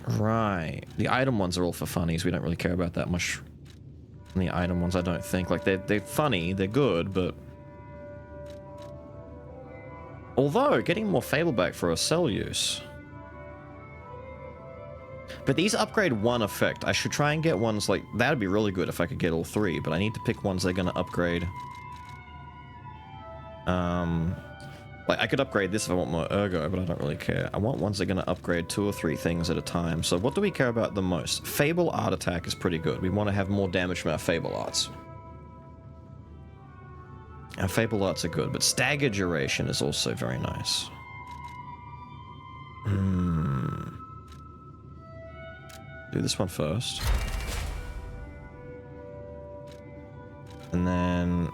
Right. The item ones are all for funnies. We don't really care about that much. And the item ones, I don't think. Like, they're funny, they're good, but... Although, getting more Fable back for a cell use. But these upgrade one effect. I should try and get ones like... That'd be really good if I could get all three, but I need to pick ones that are gonna upgrade. Like, I could upgrade this if I want more Ergo, but I don't really care. I want ones that are gonna upgrade 2 or 3 things at a time. So what do we care about the most? Fable Art attack is pretty good. We want to have more damage from our Fable Arts. Our Fable Arts are good, but stagger duration is also very nice. Do this one first. And then...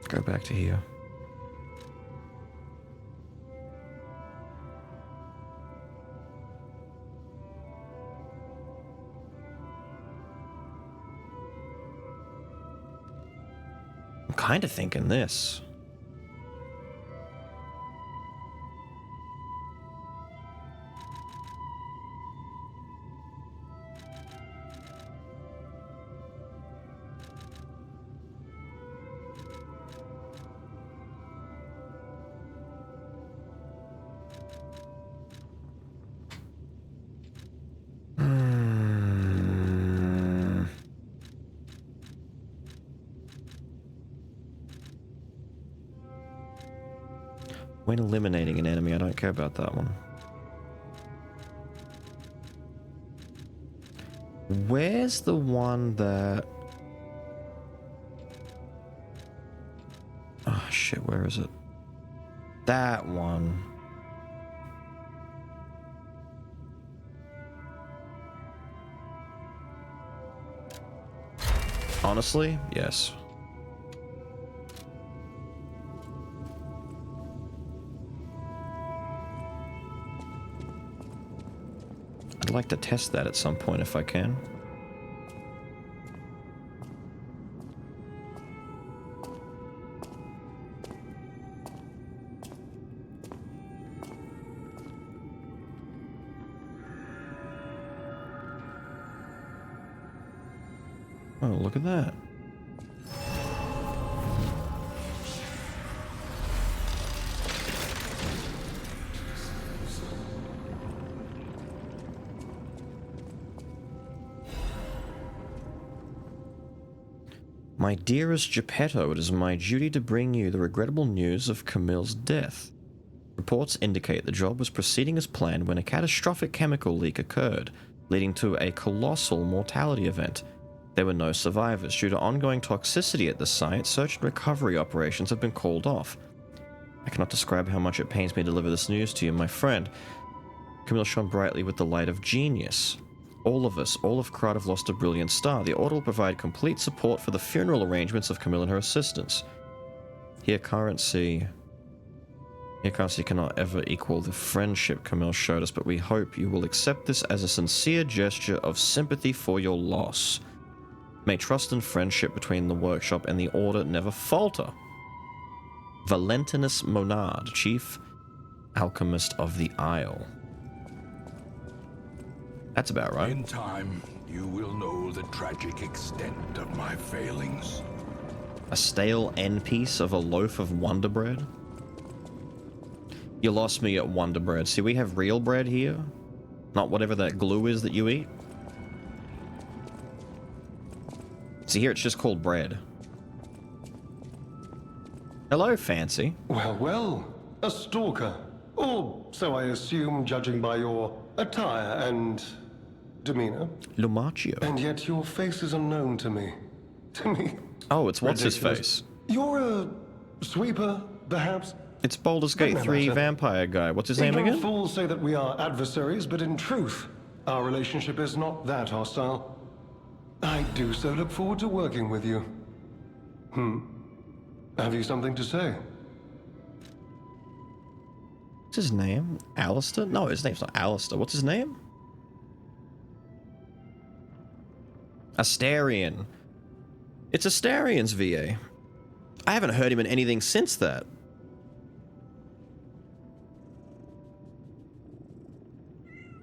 Go back to here. I'm kind of thinking this. When eliminating an enemy, I don't care about that one. Where's the one that... Oh shit, where is it? That one. Honestly, yes. I'd like to test that at some point if I can. Oh, look at that. My dearest Geppetto, it is my duty to bring you the regrettable news of Camille's death. Reports indicate the job was proceeding as planned when a catastrophic chemical leak occurred, leading to a colossal mortality event. There were no survivors. Due to ongoing toxicity at the site, search and recovery operations have been called off. I cannot describe how much it pains me to deliver this news to you, my friend. Camille shone brightly with the light of genius. All of us, all of Krat have lost a brilliant star. The Order will provide complete support for the funeral arrangements of Camille and her assistants. Here currency cannot ever equal the friendship Camille showed us, but we hope you will accept this as a sincere gesture of sympathy for your loss. May trust and friendship between the workshop and the Order never falter. Valentinus Monard, Chief Alchemist of the Isle. That's about right. In time, you will know the tragic extent of my failings. A stale end piece of a loaf of Wonder Bread? You lost me at Wonder Bread. See, we have real bread here. Not whatever that glue is that you eat. See, here it's just called bread. Hello, Fancy. Well, well, a stalker. Or so I assume, judging by your attire and demeanor. Lumaccio. And yet your face is unknown to me. To me. Oh, it's what's his Ridiculous. face? You're a sweeper, perhaps? It's Baldur's Gate No 3 matter. vampire guy. What's his name Ignorant again? fools say that we are adversaries, but in truth, our relationship is not that hostile. I do so look forward to working with you. Have you something to say? What's his name? Alistair? No, his name's not Alistair. What's his name? Astarion. It's Astarion's VA. I haven't heard him in anything since that.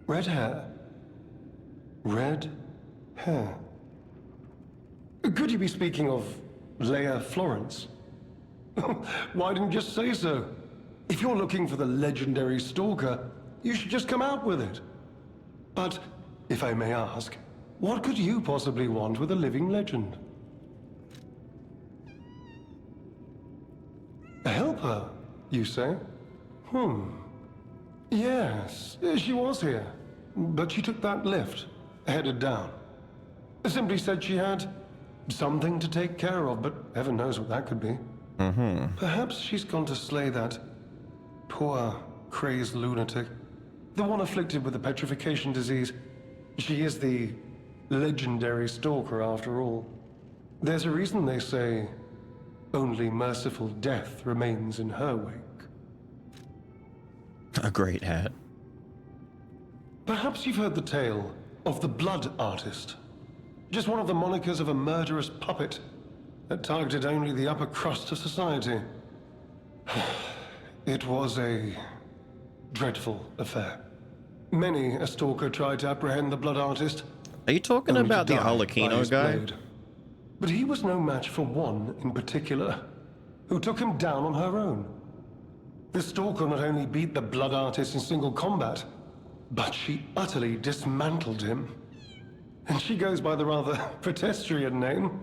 Red hair. Red hair. Could you be speaking of Leia Florence? Why didn't you just say so? If you're looking for the legendary stalker, you should just come out with it. But, if I may ask, what could you possibly want with a living legend? A helper, you say? Yes, she was here. But she took that lift, headed down. Simply said she had something to take care of, but heaven knows what that could be. Perhaps she's gone to slay that poor, crazed lunatic. The one afflicted with the petrification disease. She is the legendary stalker, after all. There's a reason they say only merciful death remains in her wake. A great hat. Perhaps you've heard the tale of the Blood Artist. Just one of the monikers of a murderous puppet that targeted only the upper crust of society. It was a dreadful affair. Many a stalker tried to apprehend the Blood Artist. Are you talking only to about the die by Arlecchino his guy? blade. But he was no match for one in particular, who took him down on her own. The stalker not only beat the Blood Artist in single combat, but she utterly dismantled him. And she goes by the rather pedestrian name,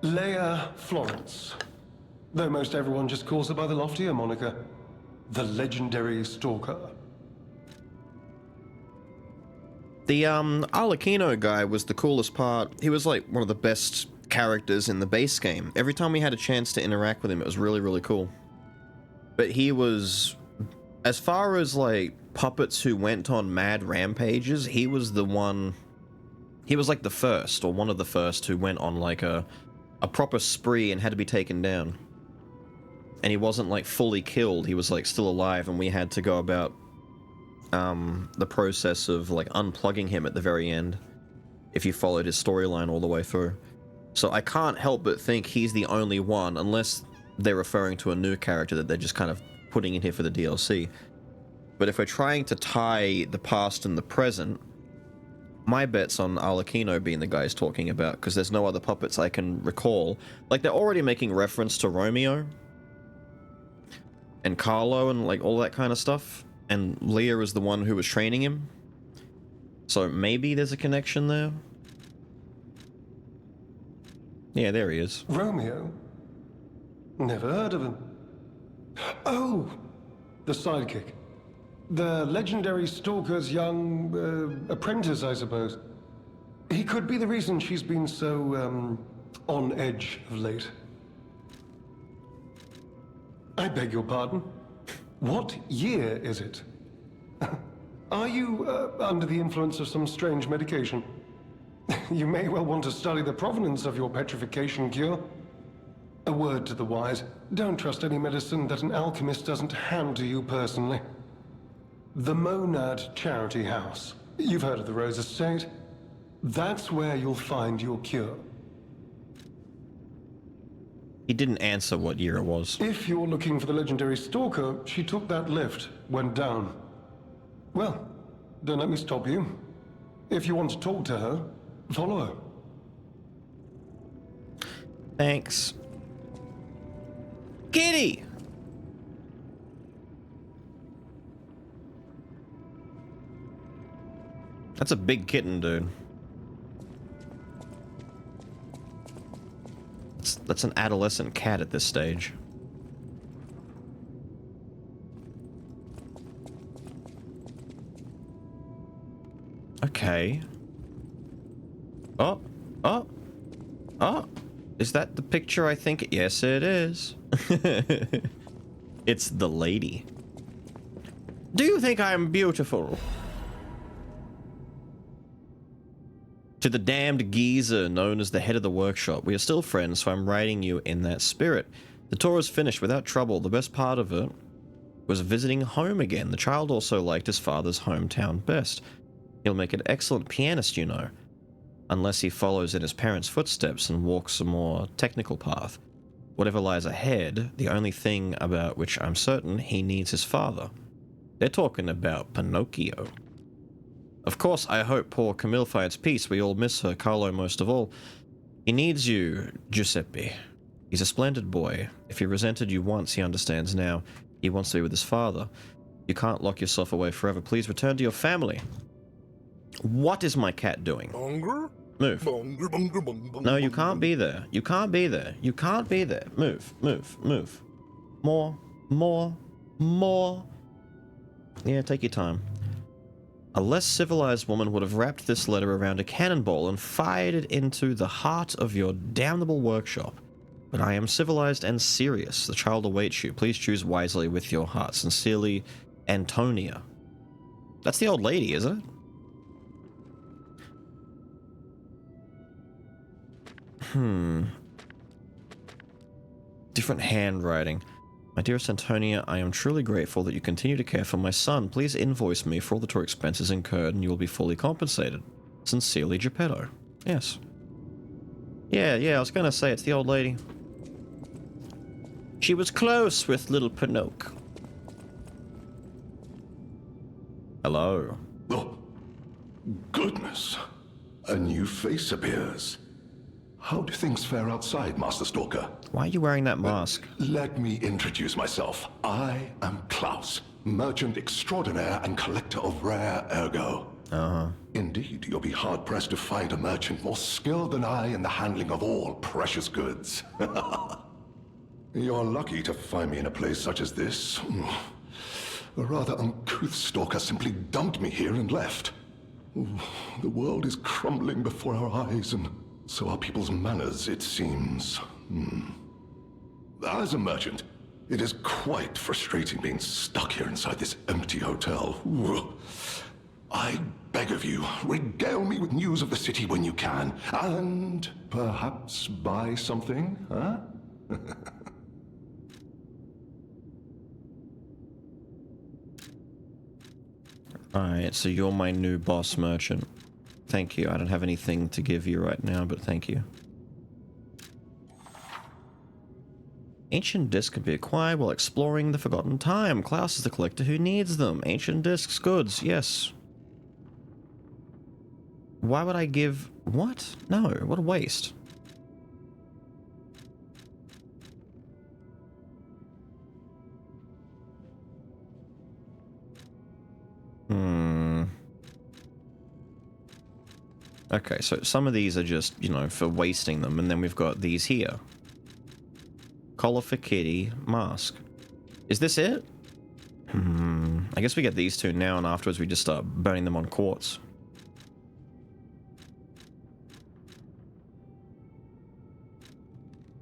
Leia Florence. Though most everyone just calls her by the loftier moniker, the legendary stalker. The Arlecchino guy was the coolest part. He was like one of the best characters in the base game. Every time we had a chance to interact with him, it was really, really cool. But he was, as far as like puppets who went on mad rampages, he was the one, he was like the first, or one of the first, who went on like a proper spree and had to be taken down. And he wasn't like fully killed, he was like still alive, and we had to go about the process of like unplugging him at the very end if you followed his storyline all the way through. So I can't help but think he's the only one, unless they're referring to a new character that they're just kind of putting in here for the DLC. But if we're trying to tie the past and the present, my bet's on Arlecchino being the guy he's talking about, because there's no other puppets I can recall. Like, they're already making reference to Romeo and Carlo and like all that kind of stuff, and Leah is the one who was training him, so maybe there's a connection there. Yeah, there he is. Romeo? Never heard of him. Oh, the sidekick. The legendary stalker's young apprentice, I suppose. He could be the reason she's been so on edge of late. I beg your pardon? What year is it? Are you under the influence of some strange medication? You may well want to study the provenance of your petrification cure. A word to the wise, don't trust any medicine that an alchemist doesn't hand to you personally. The Monad Charity House. You've heard of the Rose Estate? That's where you'll find your cure. He didn't answer what year it was. If you're looking for the legendary stalker, she took that lift, went down. Well, don't let me stop you. If you want to talk to her, follow her. Thanks. Kitty! That's a big kitten, dude. That's an adolescent cat at this stage. Okay. Oh. Is that the picture I think? Yes, it is. It's the lady. Do you think I'm beautiful? To the damned geezer known as the head of the workshop. We are still friends, so I'm writing you in that spirit. The tour is finished without trouble. The best part of it was visiting home again. The child also liked his father's hometown best. He'll make an excellent pianist, you know. Unless he follows in his parents' footsteps and walks a more technical path. Whatever lies ahead, the only thing about which I'm certain, he needs his father. They're talking about Pinocchio. Of course, I hope poor Camille finds peace. We all miss her, Carlo most of all. He needs you, Giuseppe. He's a splendid boy. If he resented you once, he understands now. He wants to be with his father. You can't lock yourself away forever. Please return to your family. What is my cat doing? Move. No, you can't be there. You can't be there. You can't be there. Move. More. Yeah, take your time. A less civilized woman would have wrapped this letter around a cannonball and fired it into the heart of your damnable workshop. But I am civilized and serious. The child awaits you. Please choose wisely with your heart. Sincerely, Antonia. That's the old lady, isn't it? Different handwriting. My dearest Antonia, I am truly grateful that you continue to care for my son. Please invoice me for all the tour expenses incurred and you will be fully compensated. Sincerely, Geppetto. Yes. Yeah, I was gonna say it's the old lady. She was close with little Pinocchio. Hello. Oh, goodness. A new face appears. How do things fare outside, Master Stalker? Why are you wearing that mask? Let me introduce myself. I am Klaus, merchant extraordinaire and collector of rare ergo. Indeed, you'll be hard-pressed to find a merchant more skilled than I in the handling of all precious goods. You're lucky to find me in a place such as this. A rather uncouth stalker simply dumped me here and left. The world is crumbling before our eyes, and so are people's manners, it seems. As a merchant, it is quite frustrating being stuck here inside this empty hotel. I beg of you, regale me with news of the city when you can, and perhaps buy something, huh? Alright, so you're my new boss merchant. Thank you. I don't have anything to give you right now, but thank you. Ancient discs can be acquired while exploring the Forgotten Time. Klaus is the collector who needs them. Ancient discs, goods, yes. Why would I give... What? No, what a waste. Okay, so some of these are just, you know, for wasting them, and then we've got these here. Collar for Kitty, mask. Is this it? I guess we get these two now, and afterwards we just start burning them on quartz.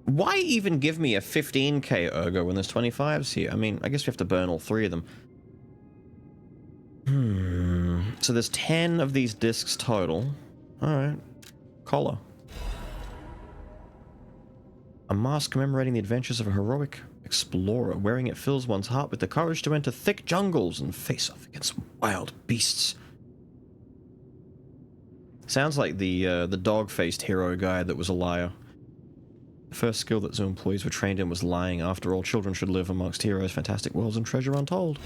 Why even give me a 15k Ergo when there's 25s here? I mean, I guess we have to burn all three of them. So there's 10 of these discs total. Alright. Collar. A mask commemorating the adventures of a heroic explorer. Wearing it fills one's heart with the courage to enter thick jungles and face off against wild beasts. Sounds like the dog-faced hero guy that was a liar. The first skill that zoo employees were trained in was lying. After all, children should live amongst heroes, fantastic worlds, and treasure untold.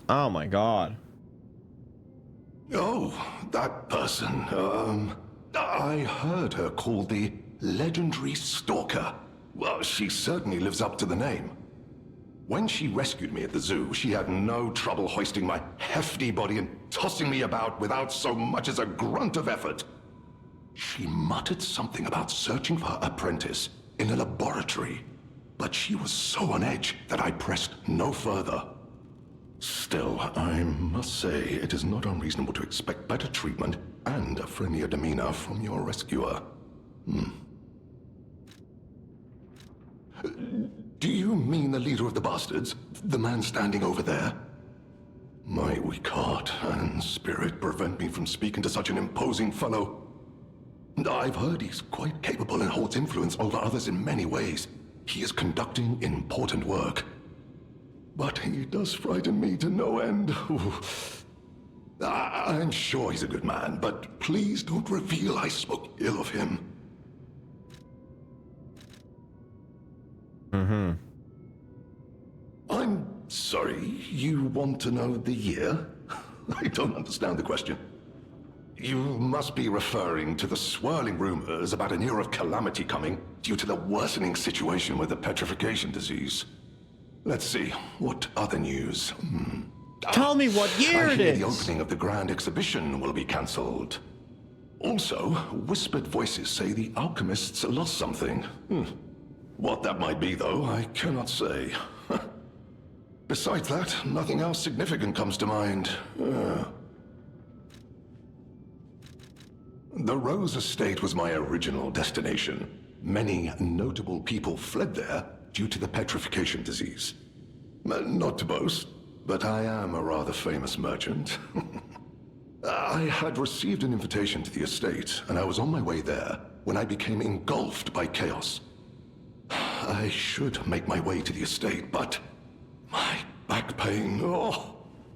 Oh my god. Oh, that person. I heard her called the Legendary Stalker. Well, she certainly lives up to the name. When she rescued me at the zoo, she had no trouble hoisting my hefty body and tossing me about without so much as a grunt of effort. She muttered something about searching for her apprentice in a laboratory, but she was so on edge that I pressed no further. Still, I must say it is not unreasonable to expect better treatment and a friendlier demeanor from your rescuer. Do you mean the leader of the bastards? The man standing over there? My weak heart and spirit prevent me from speaking to such an imposing fellow. I've heard he's quite capable and holds influence over others in many ways. He is conducting important work. But he does frighten me to no end. I'm sure he's a good man, but please don't reveal I spoke ill of him. I'm sorry, you want to know the year? I don't understand the question. You must be referring to the swirling rumors about an era of calamity coming due to the worsening situation with the petrification disease. Let's see, what other news? Tell me what year it is! The opening of the Grand Exhibition will be cancelled. Also, whispered voices say the alchemists lost something. What that might be, though, I cannot say. Besides that, nothing else significant comes to mind. The Rose Estate was my original destination. Many notable people fled there due to the petrification disease. Not to boast, but I am a rather famous merchant. I had received an invitation to the estate, and I was on my way there when I became engulfed by chaos. I should make my way to the estate, but my back pain,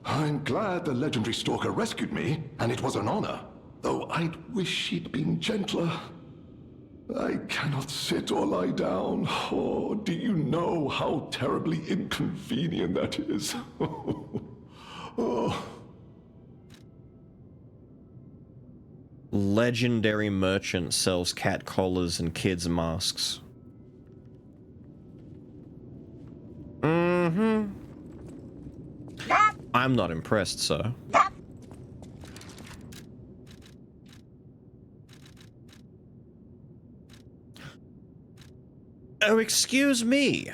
I'm glad the legendary stalker rescued me, and it was an honor, though I'd wish he'd been gentler. I cannot sit or lie down. Oh, do you know how terribly inconvenient that is? Legendary merchant sells cat collars and kids' masks. I'm not impressed, sir. Oh, excuse me.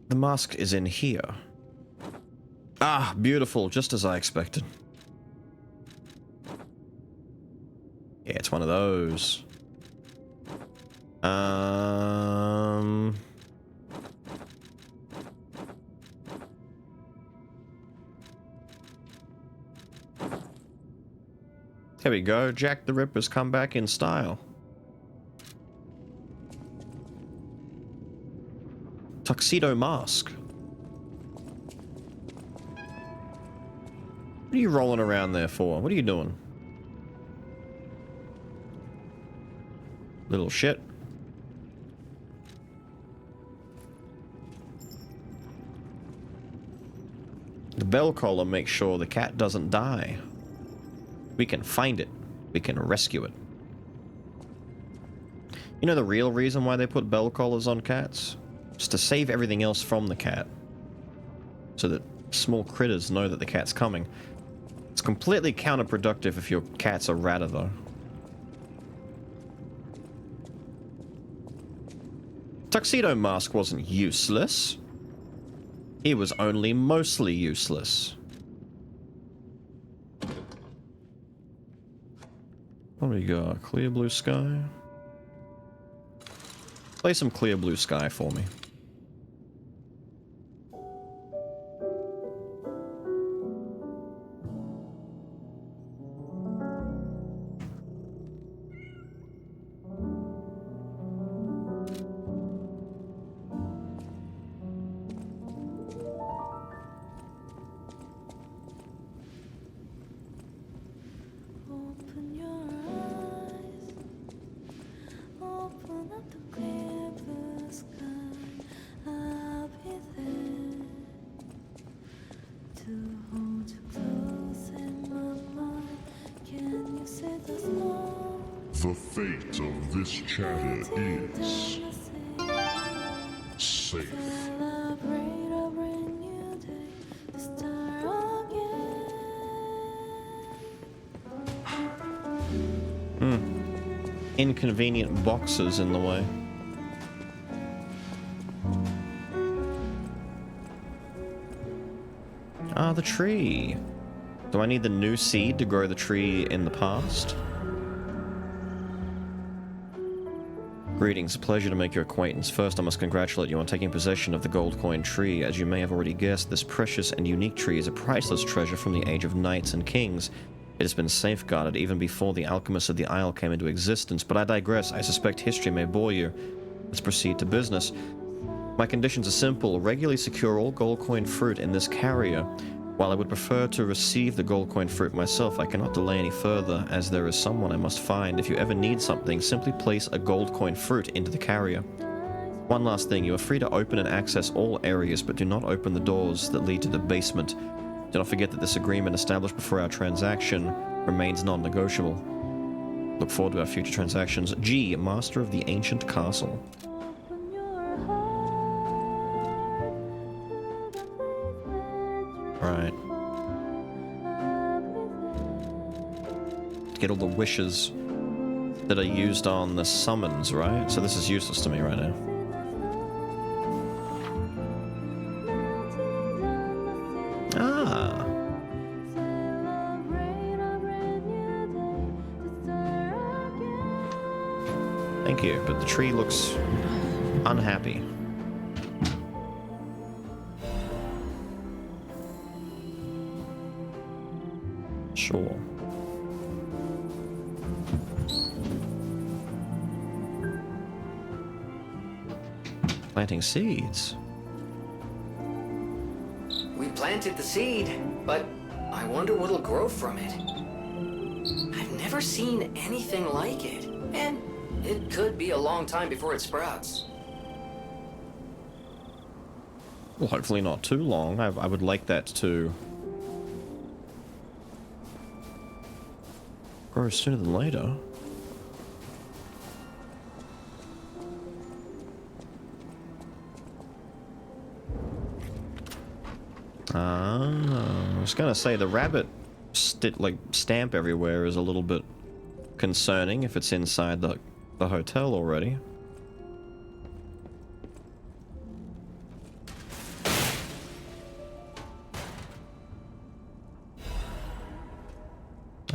The mask is in here. Ah, beautiful, just as I expected. Yeah, it's one of those. There we go. Jack the Ripper's come back in style. Tuxedo Mask. What are you rolling around there for? What are you doing? Little shit. The bell collar makes sure the cat doesn't die. We can find it. We can rescue it. You know the real reason why they put bell collars on cats? It's to save everything else from the cat. So that small critters know that the cat's coming. It's completely counterproductive if your cat's a ratter, though. Tuxedo Mask wasn't useless. He was only mostly useless. What do we got? Clear blue sky? Play some Clear Blue Sky for me. The fate of this chatter is safe. Inconvenient boxes in the way. Ah, the tree. Do I need the new seed to grow the tree in the past? Greetings, a pleasure to make your acquaintance. First, I must congratulate you on taking possession of the gold coin tree. As you may have already guessed, this precious and unique tree is a priceless treasure from the age of knights and kings. It has been safeguarded even before the alchemists of the Isle came into existence, but I digress. I suspect history may bore you. Let's proceed to business. My conditions are simple. Regularly secure all gold coin fruit in this carrier. While I would prefer to receive the gold coin fruit myself, I cannot delay any further, as there is someone I must find. If you ever need something, simply place a gold coin fruit into the carrier. One last thing, you are free to open and access all areas, but do not open the doors that lead to the basement. Do not forget that this agreement established before our transaction remains non-negotiable. Look forward to our future transactions. G, Master of the Ancient Castle. Right. Get all the wishes that are used on the summons, right? So this is useless to me right now. Ah. Thank you, but the tree looks unhappy. Sure. Planting seeds. We planted the seed, but I wonder what'll grow from it. I've never seen anything like it, and it could be a long time before it sprouts. Well, hopefully not too long. I would like that to grow sooner than later. I was gonna say the rabbit stamp everywhere is a little bit concerning if it's inside the hotel already.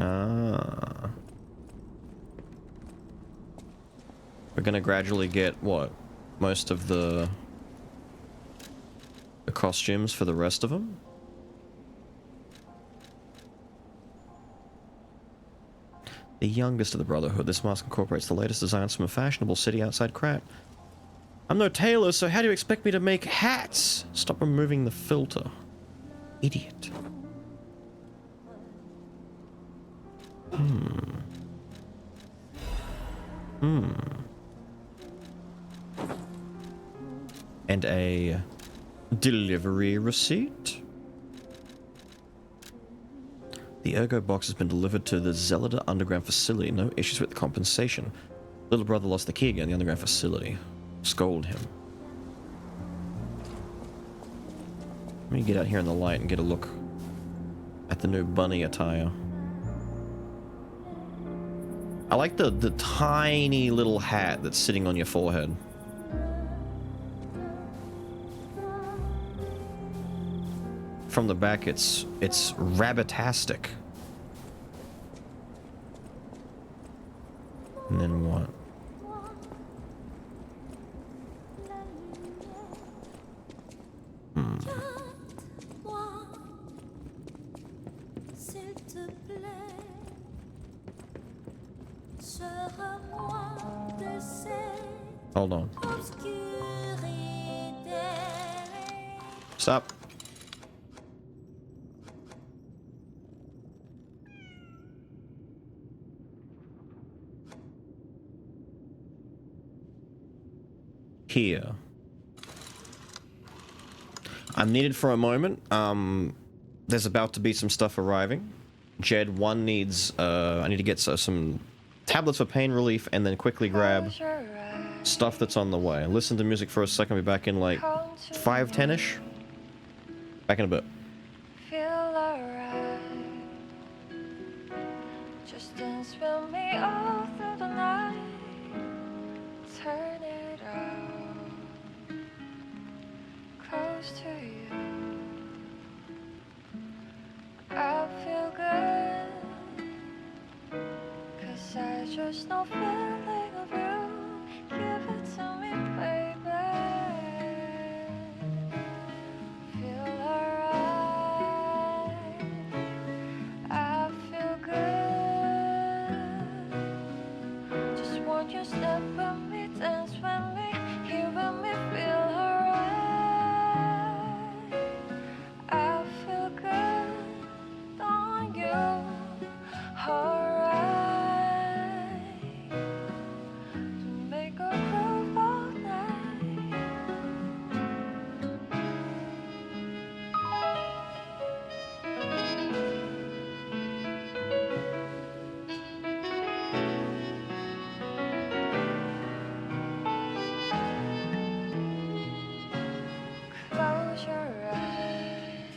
Ah. We're gonna gradually get, what? Most of the costumes for the rest of them? The youngest of the Brotherhood, this mask incorporates the latest designs from a fashionable city outside Krat. I'm no tailor, so how do you expect me to make hats? Stop removing the filter. Idiot. And a delivery receipt? The Ergo box has been delivered to the Zelida underground facility. No issues with the compensation. Little brother lost the key again in the underground facility. Scold him. Let me get out here in the light and get a look at the new bunny attire. I like the tiny little hat that's sitting on your forehead. From the back, it's rabbitastic. And then what? Hold on. Stop. Here. I'm needed for a moment. There's about to be some stuff arriving. Jed 1 needs, I need to get some tablets for pain relief and then quickly grab stuff that's on the way. Listen to music for a second. I'll be back in like 5-10ish. Back in a bit. Feel alright. Just dance with me all through the night. Turn it out. Close to you. I feel good. 'Cause I just know feeling of you. Give it to me, baby. Feel alright. I feel good. Just want you to step with me, dance with me, here with me, feel alright. I feel good on you. Alright. Make a groove all night. Close your eyes.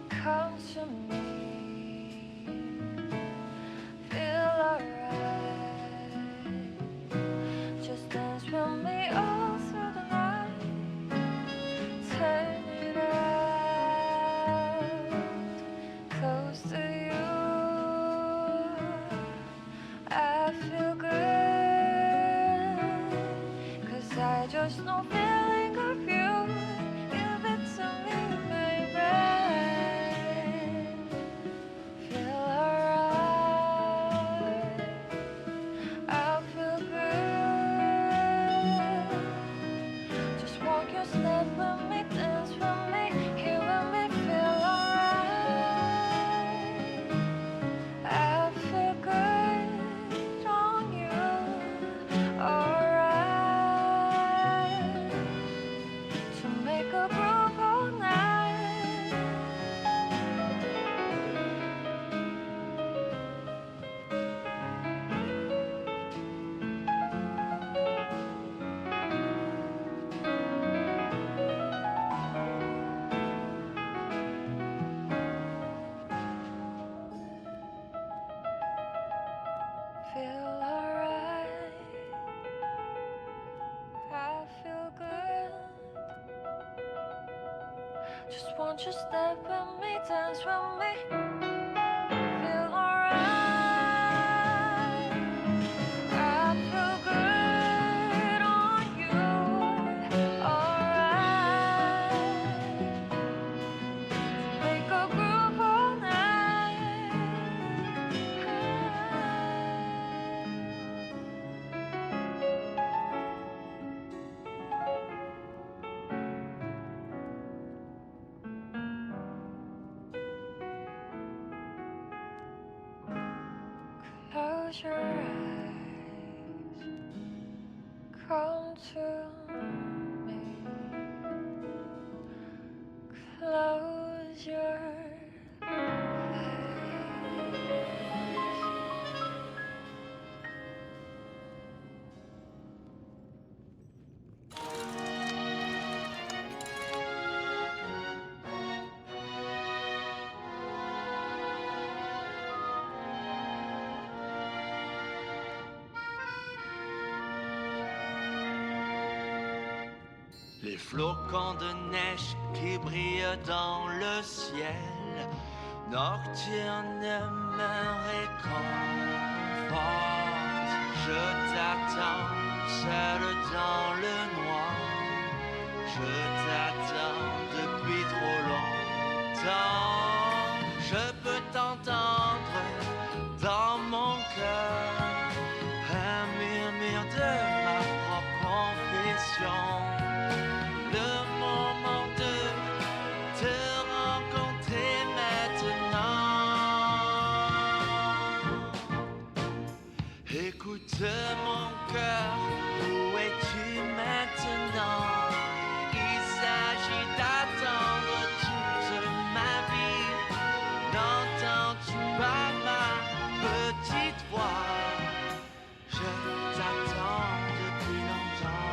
Come to me. Feel alright. Just dance with me all through the night. Turn it out. Close to you. I feel good. 'Cause I just know feeling of you. Give it to me, baby. Feel alright. I feel good. Just walk your step with me, dance with me, here with me, feel alright. I feel good on you. Alright. To make a groove all night. Feel alright. I feel good. Just want you to step with me, dance with me. Close your eyes. Come to me. Close your Les flocons de neige qui brillent dans le ciel nocturne me réconforte. Je t'attends seul dans le noir. Je t'attends depuis trop longtemps. Je peux t'entendre dans mon cœur, un murmure de ma propre confession. Le moment de te rencontrer maintenant. Écoute mon cœur, où es-tu maintenant? Il s'agit d'attendre toute ma vie. N'entends-tu pas ma petite voix? Je t'attends depuis longtemps.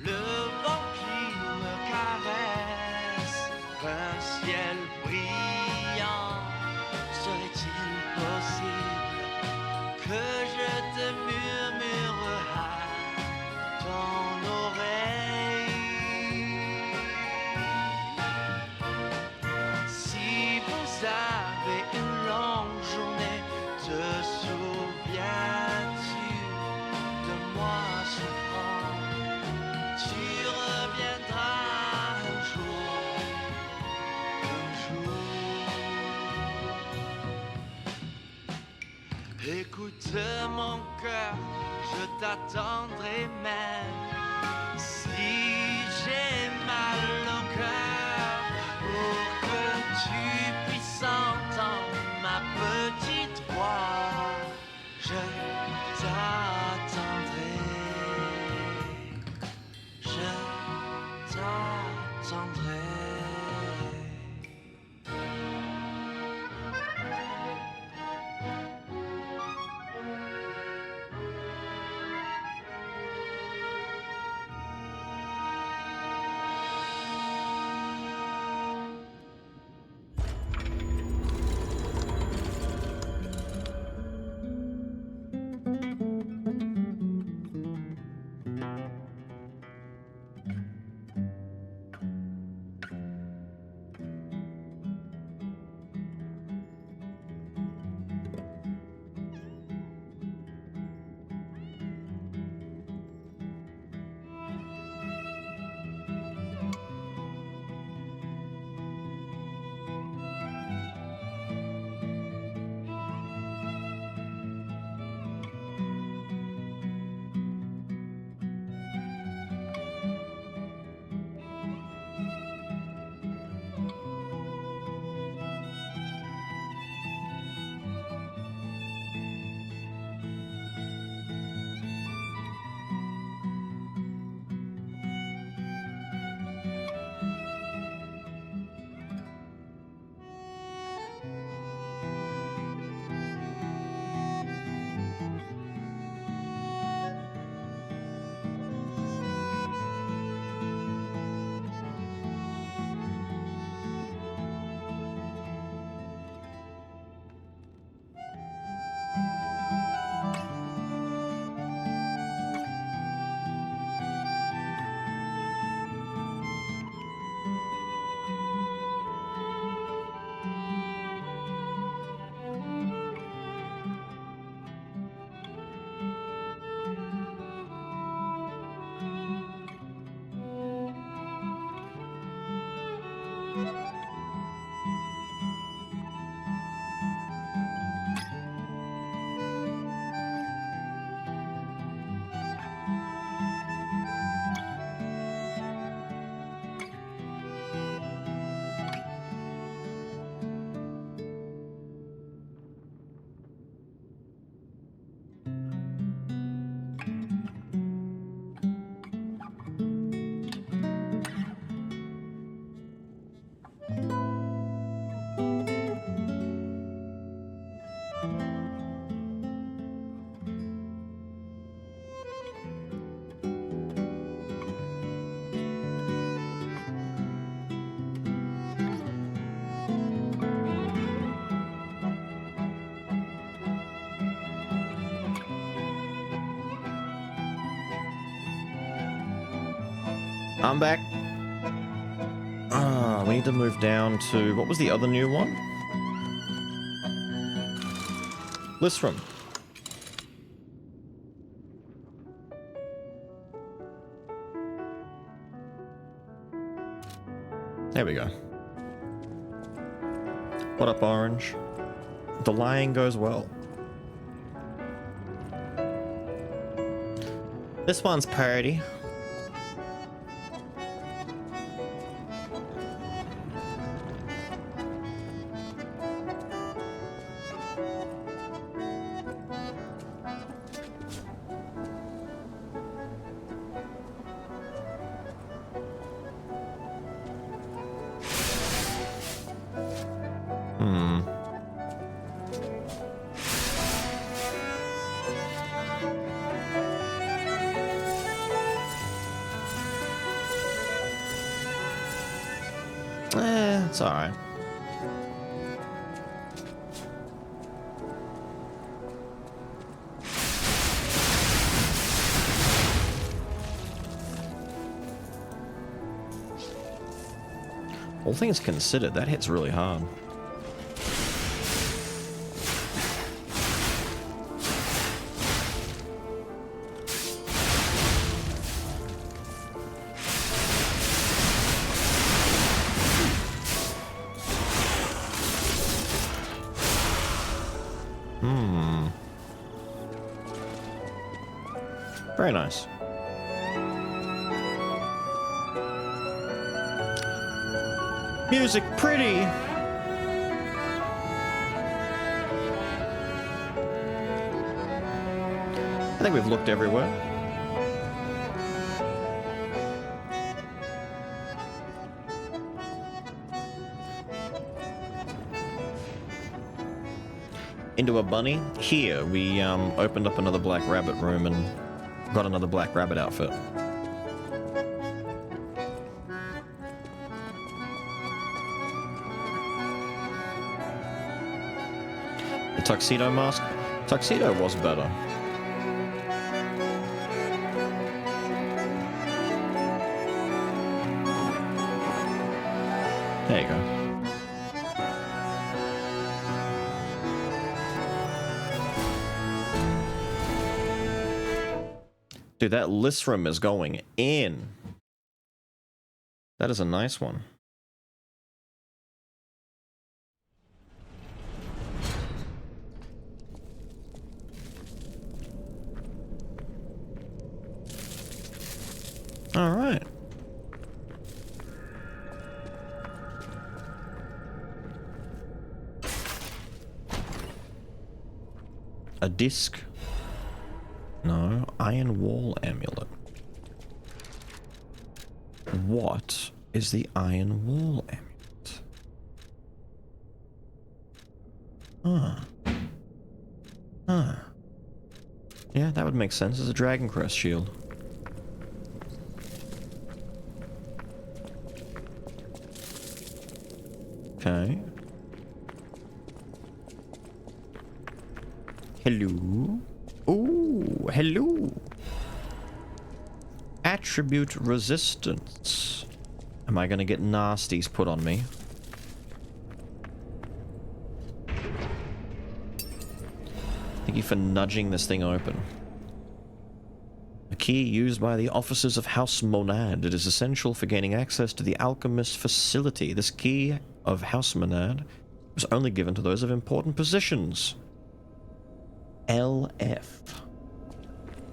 Le vent qui me caresse, un ciel brillant. Serait-il possible que je te murmure à ton oreille? Si vous avez une longue journée, te souviens-tu de moi souffrant? Tu reviendras un jour. Écoute mon cœur, je t'attendrai même si j'ai mal au cœur, pour que tu puisses entendre ma petite voix. Je t'attendrai. Je t'attendrai. I'm back. We need to move down to... What was the other new one? Listrum. There we go. What up, Orange? The lying goes well. This one's party. It's alright. All things considered, that hits really hard. Very nice. Music pretty. I think we've looked everywhere. Into a bunny. Here, we opened up another Black Rabbit room and got another Black Rabbit outfit. The tuxedo mask? Tuxedo was better. There you go. Dude, that Listrum is going in. That is a nice one. All right. A disc. No, Iron Wall Amulet. What is the Iron Wall Amulet? Yeah, that would make sense as a Dragon Crest shield. Okay. Hello. Ooh, hello. Attribute resistance. Am I gonna get nasties put on me? Thank you for nudging this thing open. A key used by the officers of House Monad. It is essential for gaining access to the alchemist facility. This key of House Monad was only given to those of important positions. LF.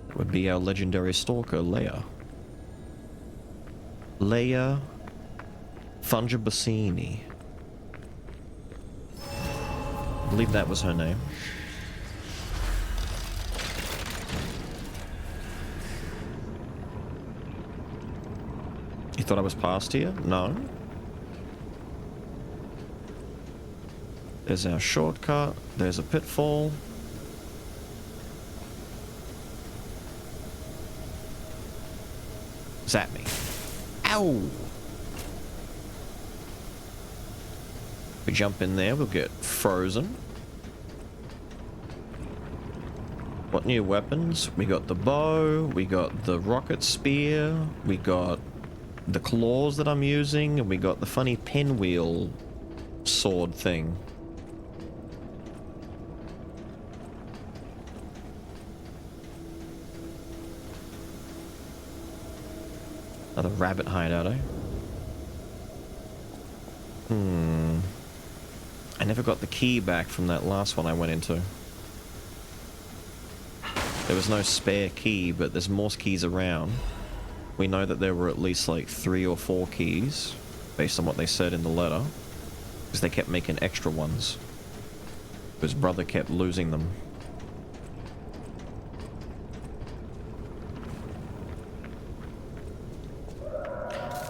That would be our legendary stalker, Leia. Leia Fungibassini. I believe that was her name. You thought I was past here? No. There's our shortcut. There's a pitfall. Zap me. Ow! We jump in there, we'll get frozen. What new weapons? We got the bow, we got the rocket spear, we got the claws that I'm using, and we got the funny pinwheel sword thing. Another rabbit hideout, eh? I never got the key back from that last one I went into. There was no spare key, but there's more keys around. We know that there were at least like 3 or 4 keys, based on what they said in the letter, because they kept making extra ones. His brother kept losing them.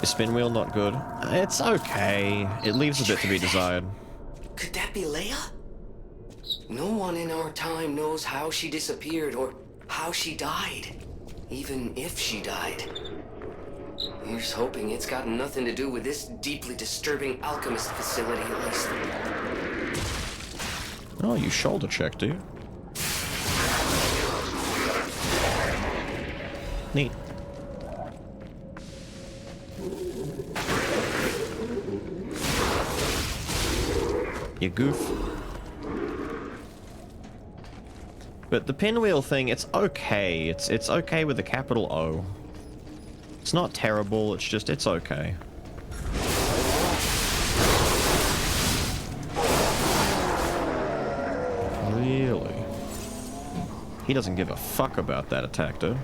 Is spin wheel not good? It's okay. It leaves a bit to be desired. Could that be Leia? No one in our time knows how she disappeared or how she died. Even if she died. Here's hoping it's got nothing to do with this deeply disturbing alchemist facility, at least. Oh, you shoulder check, do you? Neat. You goof. But the pinwheel thing, it's okay. It's okay with a capital O. It's not terrible, it's just, it's okay. Really? He doesn't give a fuck about that attack, dude.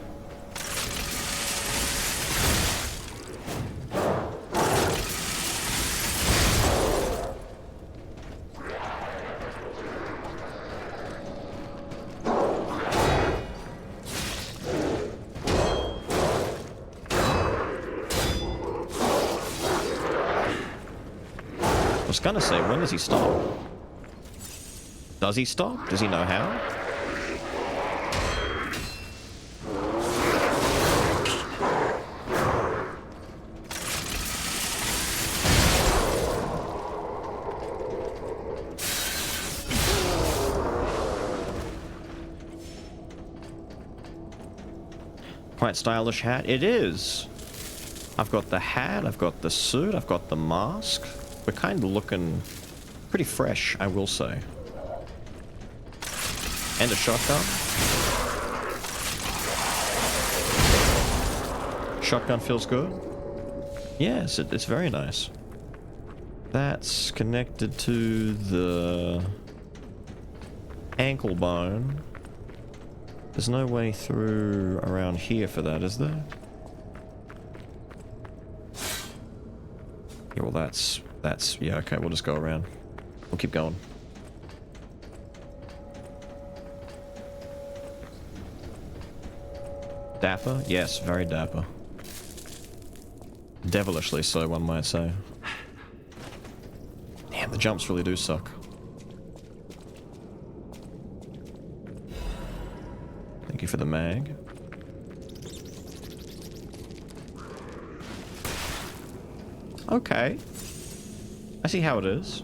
I was gonna say, when does he stop? Does he stop? Does he know how? Quite stylish hat. It is. I've got the hat, I've got the suit, I've got the mask. We're kind of looking pretty fresh, I will say. And a shotgun. Shotgun feels good. Yes, it's very nice. That's connected to the ankle bone. There's no way through around here for that, is there? Yeah, well that's, yeah, okay, we'll just go around. We'll keep going. Dapper? Yes, very dapper. Devilishly so, one might say. Damn, the jumps really do suck. Thank you for the mag. Okay. I see how it is.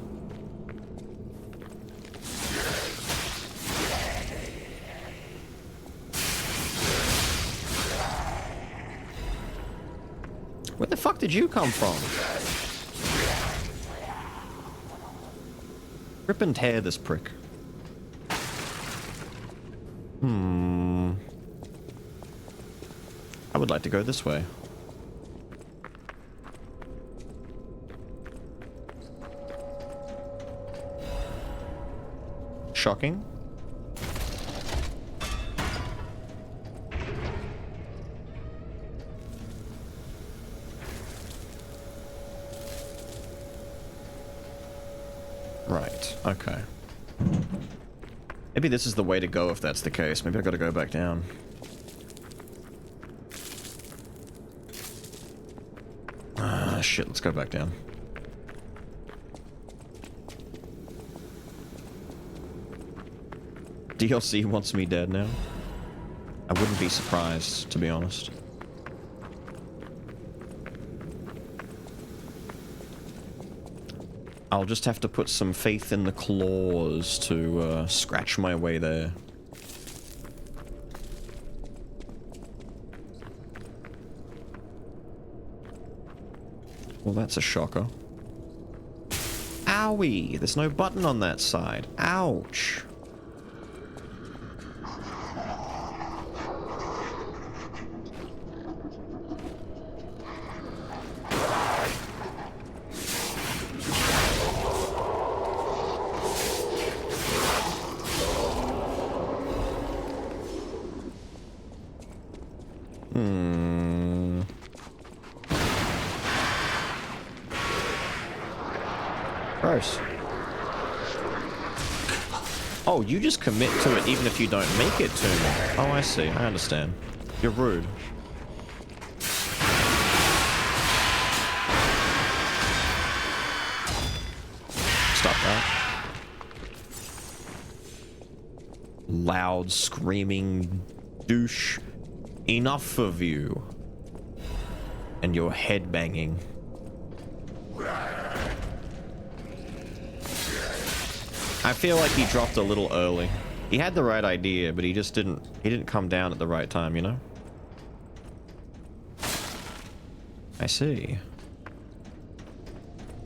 Where the fuck did you come from? Rip and tear this prick. I would like to go this way. Shocking. Right, okay. Maybe this is the way to go if that's the case. Maybe I gotta go back down. Ah, shit, let's go back down. DLC wants me dead now. I wouldn't be surprised, to be honest. I'll just have to put some faith in the claws to scratch my way there. Well, that's a shocker. Owie! There's no button on that side. Ouch! Gross. Oh, you just commit to it even if you don't make it to me. Oh, I see. I understand. You're rude. Stop that. Loud, screaming douche. Enough of you. And your head banging. I feel like he dropped a little early. He had the right idea, but he just didn't come down at the right time, you know? I see.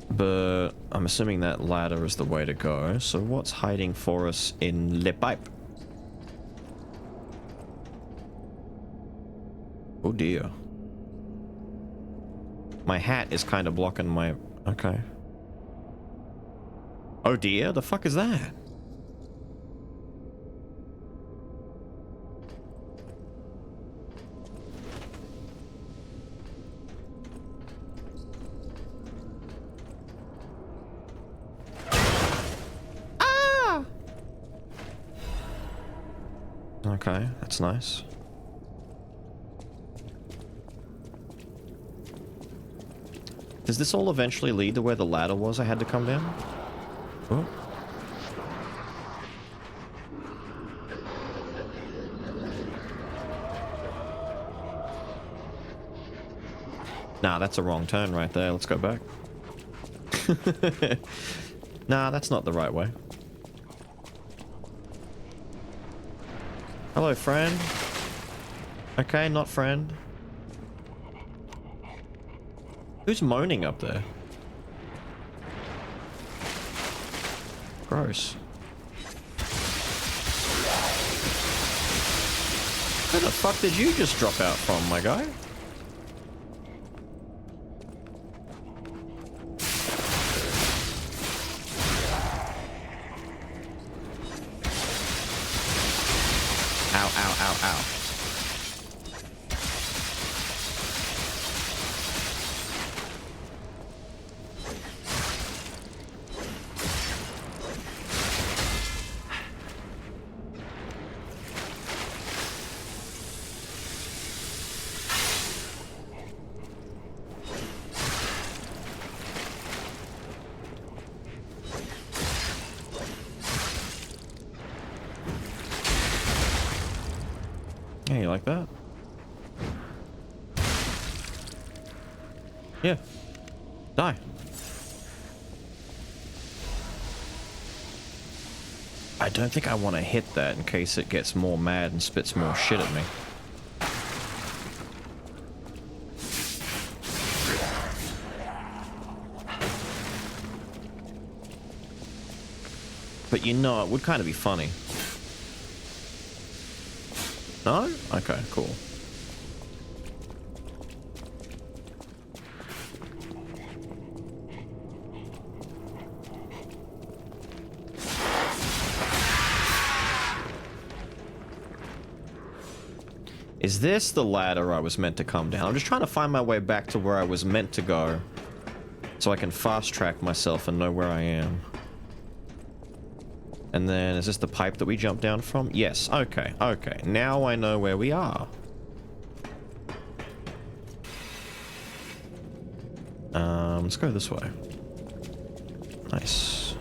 But I'm assuming that ladder is the way to go, so what's hiding for us in Le Pipe? Oh dear. My hat is kind of blocking my... Okay. Oh dear, the fuck is that? Ah! Okay, that's nice. Does this all eventually lead to where the ladder was I had to come down? Oh. Nah, that's a wrong turn right there. Let's go back. Nah, that's not the right way. Hello, friend. Okay, not friend. Who's moaning up there? Gross. Where the fuck did you just drop out from, my guy? Ow, ow, ow, ow. Yeah, you like that? Yeah. Die. I don't think I want to hit that in case it gets more mad and spits more shit at me. But you know, it would kind of be funny. No? Okay, cool. Is this the ladder I was meant to come down? I'm just trying to find my way back to where I was meant to go, so I can fast track myself and know where I am. And then, is this the pipe that we jumped down from? Yes, okay, okay. Now I know where we are. Let's go this way. Nice.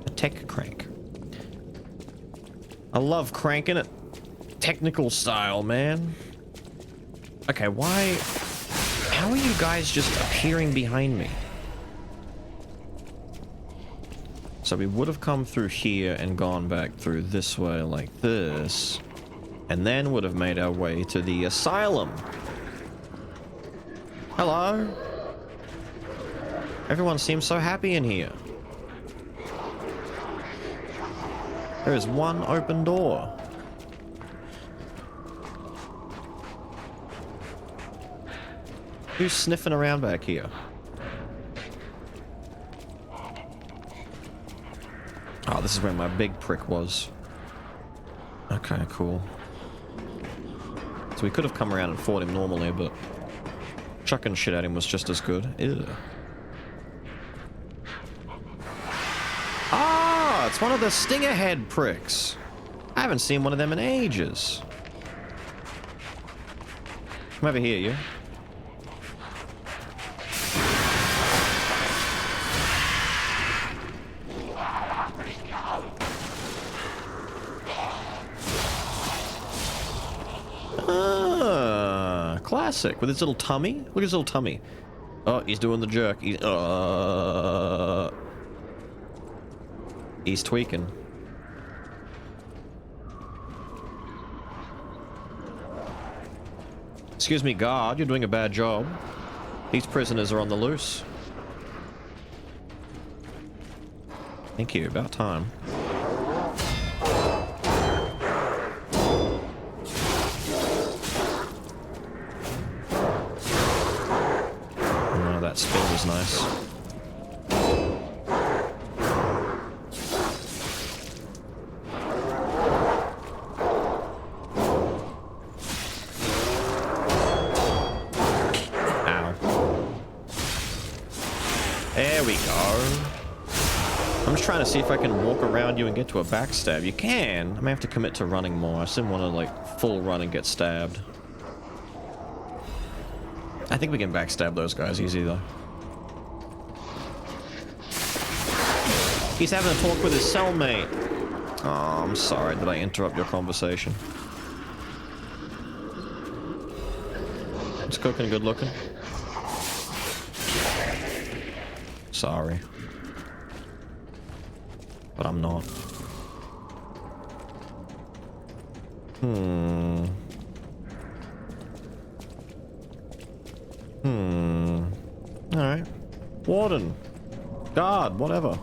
A tech crank. I love cranking it. Technical style, man. Okay, why... How are you guys just appearing behind me? So we would have come through here and gone back through this way like this. And then would have made our way to the asylum. Hello? Everyone seems so happy in here. There is one open door. Who's sniffing around back here? Oh, this is where my big prick was. Okay, cool. So we could have come around and fought him normally, but chucking shit at him was just as good. Ew. Ah, it's one of the stinger head pricks. I haven't seen one of them in ages. Come over here, you. Ah, classic. With his little tummy. Look at his little tummy. Oh, he's doing the jerk. He's tweaking. Excuse me, guard. You're doing a bad job. These prisoners are on the loose. Thank you. About time. Oh, that spin was nice. There we go. I'm just trying to see if I can walk around you and get to a backstab. You can. I may have to commit to running more. I just didn't want to, like, full run and get stabbed. I think we can backstab those guys easy, though. He's having a talk with his cellmate. Oh, I'm sorry. Did I interrupt your conversation? It's cooking good looking. Sorry. But I'm not. Alright. Warden. Guard, whatever.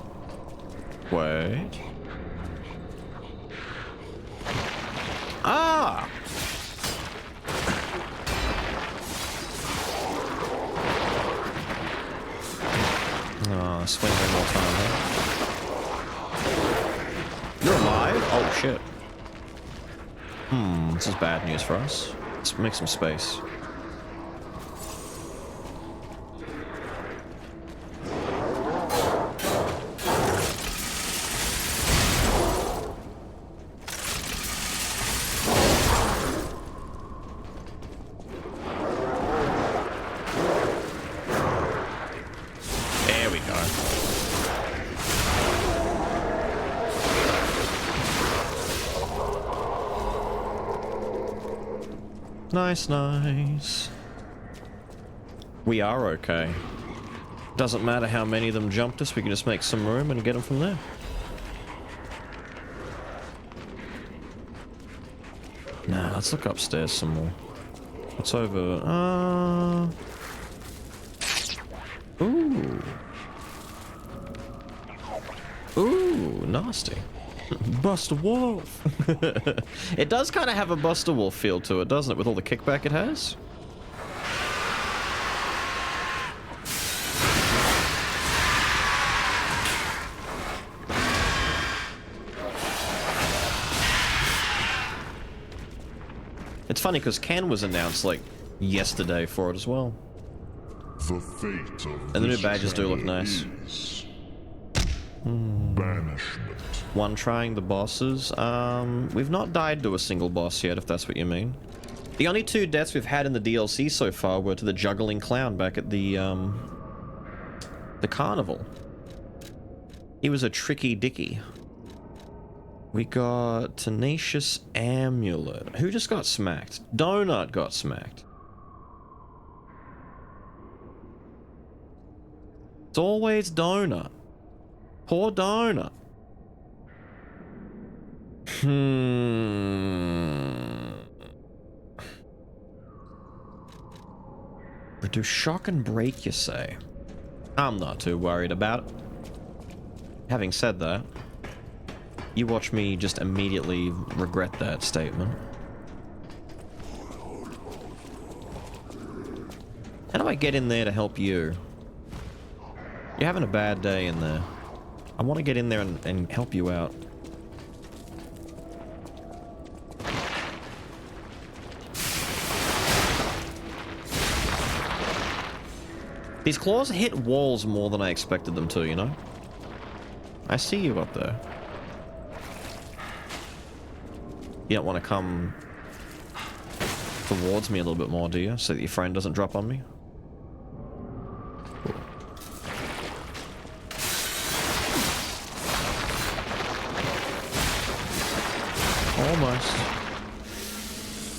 Wait. Ah! Oh, swing one more time, huh? You're alive? Oh, shit. This is bad news for us. Let's make some space. Nice, nice. We are okay. Doesn't matter how many of them jumped us, we can just make some room and get them from there. Nah, let's look upstairs some more. What's over? Ooh. Ooh, nasty. Buster Wolf. It does kind of have a Buster Wolf feel to it, doesn't it? With all the kickback it has. It's funny because Ken was announced like yesterday for it as well. The fate of And the new this badges do look channel nice. is banishment. One trying the bosses. We've not died to a single boss yet, if that's what you mean. The only 2 deaths we've had in the DLC so far were to the juggling clown back at the carnival. He was a tricky dicky. We got Tenacious Amulet. Who just got smacked? Donut got smacked. It's always Donut. Poor Donut. Reduce shock and break, you say? I'm not too worried about it. Having said that, you watch me just immediately regret that statement. How do I get in there to help you? You're having a bad day in there. I want to get in there and help you out. These claws hit walls more than I expected them to, you know? I see you up there. You don't want to come towards me a little bit more, do you? So that your friend doesn't drop on me? Cool. Almost.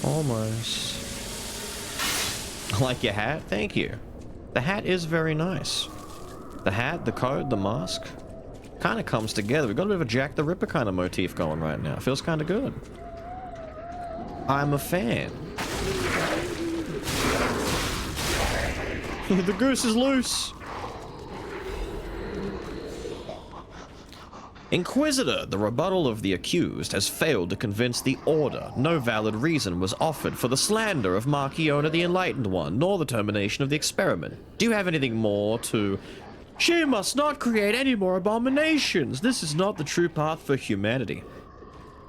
Almost. I like your hat. Thank you. The hat is very nice. The hat, the coat, the mask. Kind of comes together. We've got a bit of a Jack the Ripper kind of motif going right now. Feels kind of good. I'm a fan. The goose is loose. Inquisitor, the rebuttal of the accused has failed to convince the Order. No valid reason was offered for the slander of Marchiona the Enlightened One, nor the termination of the experiment. Do you have anything more to... She must not create any more abominations. This is not the true path for humanity.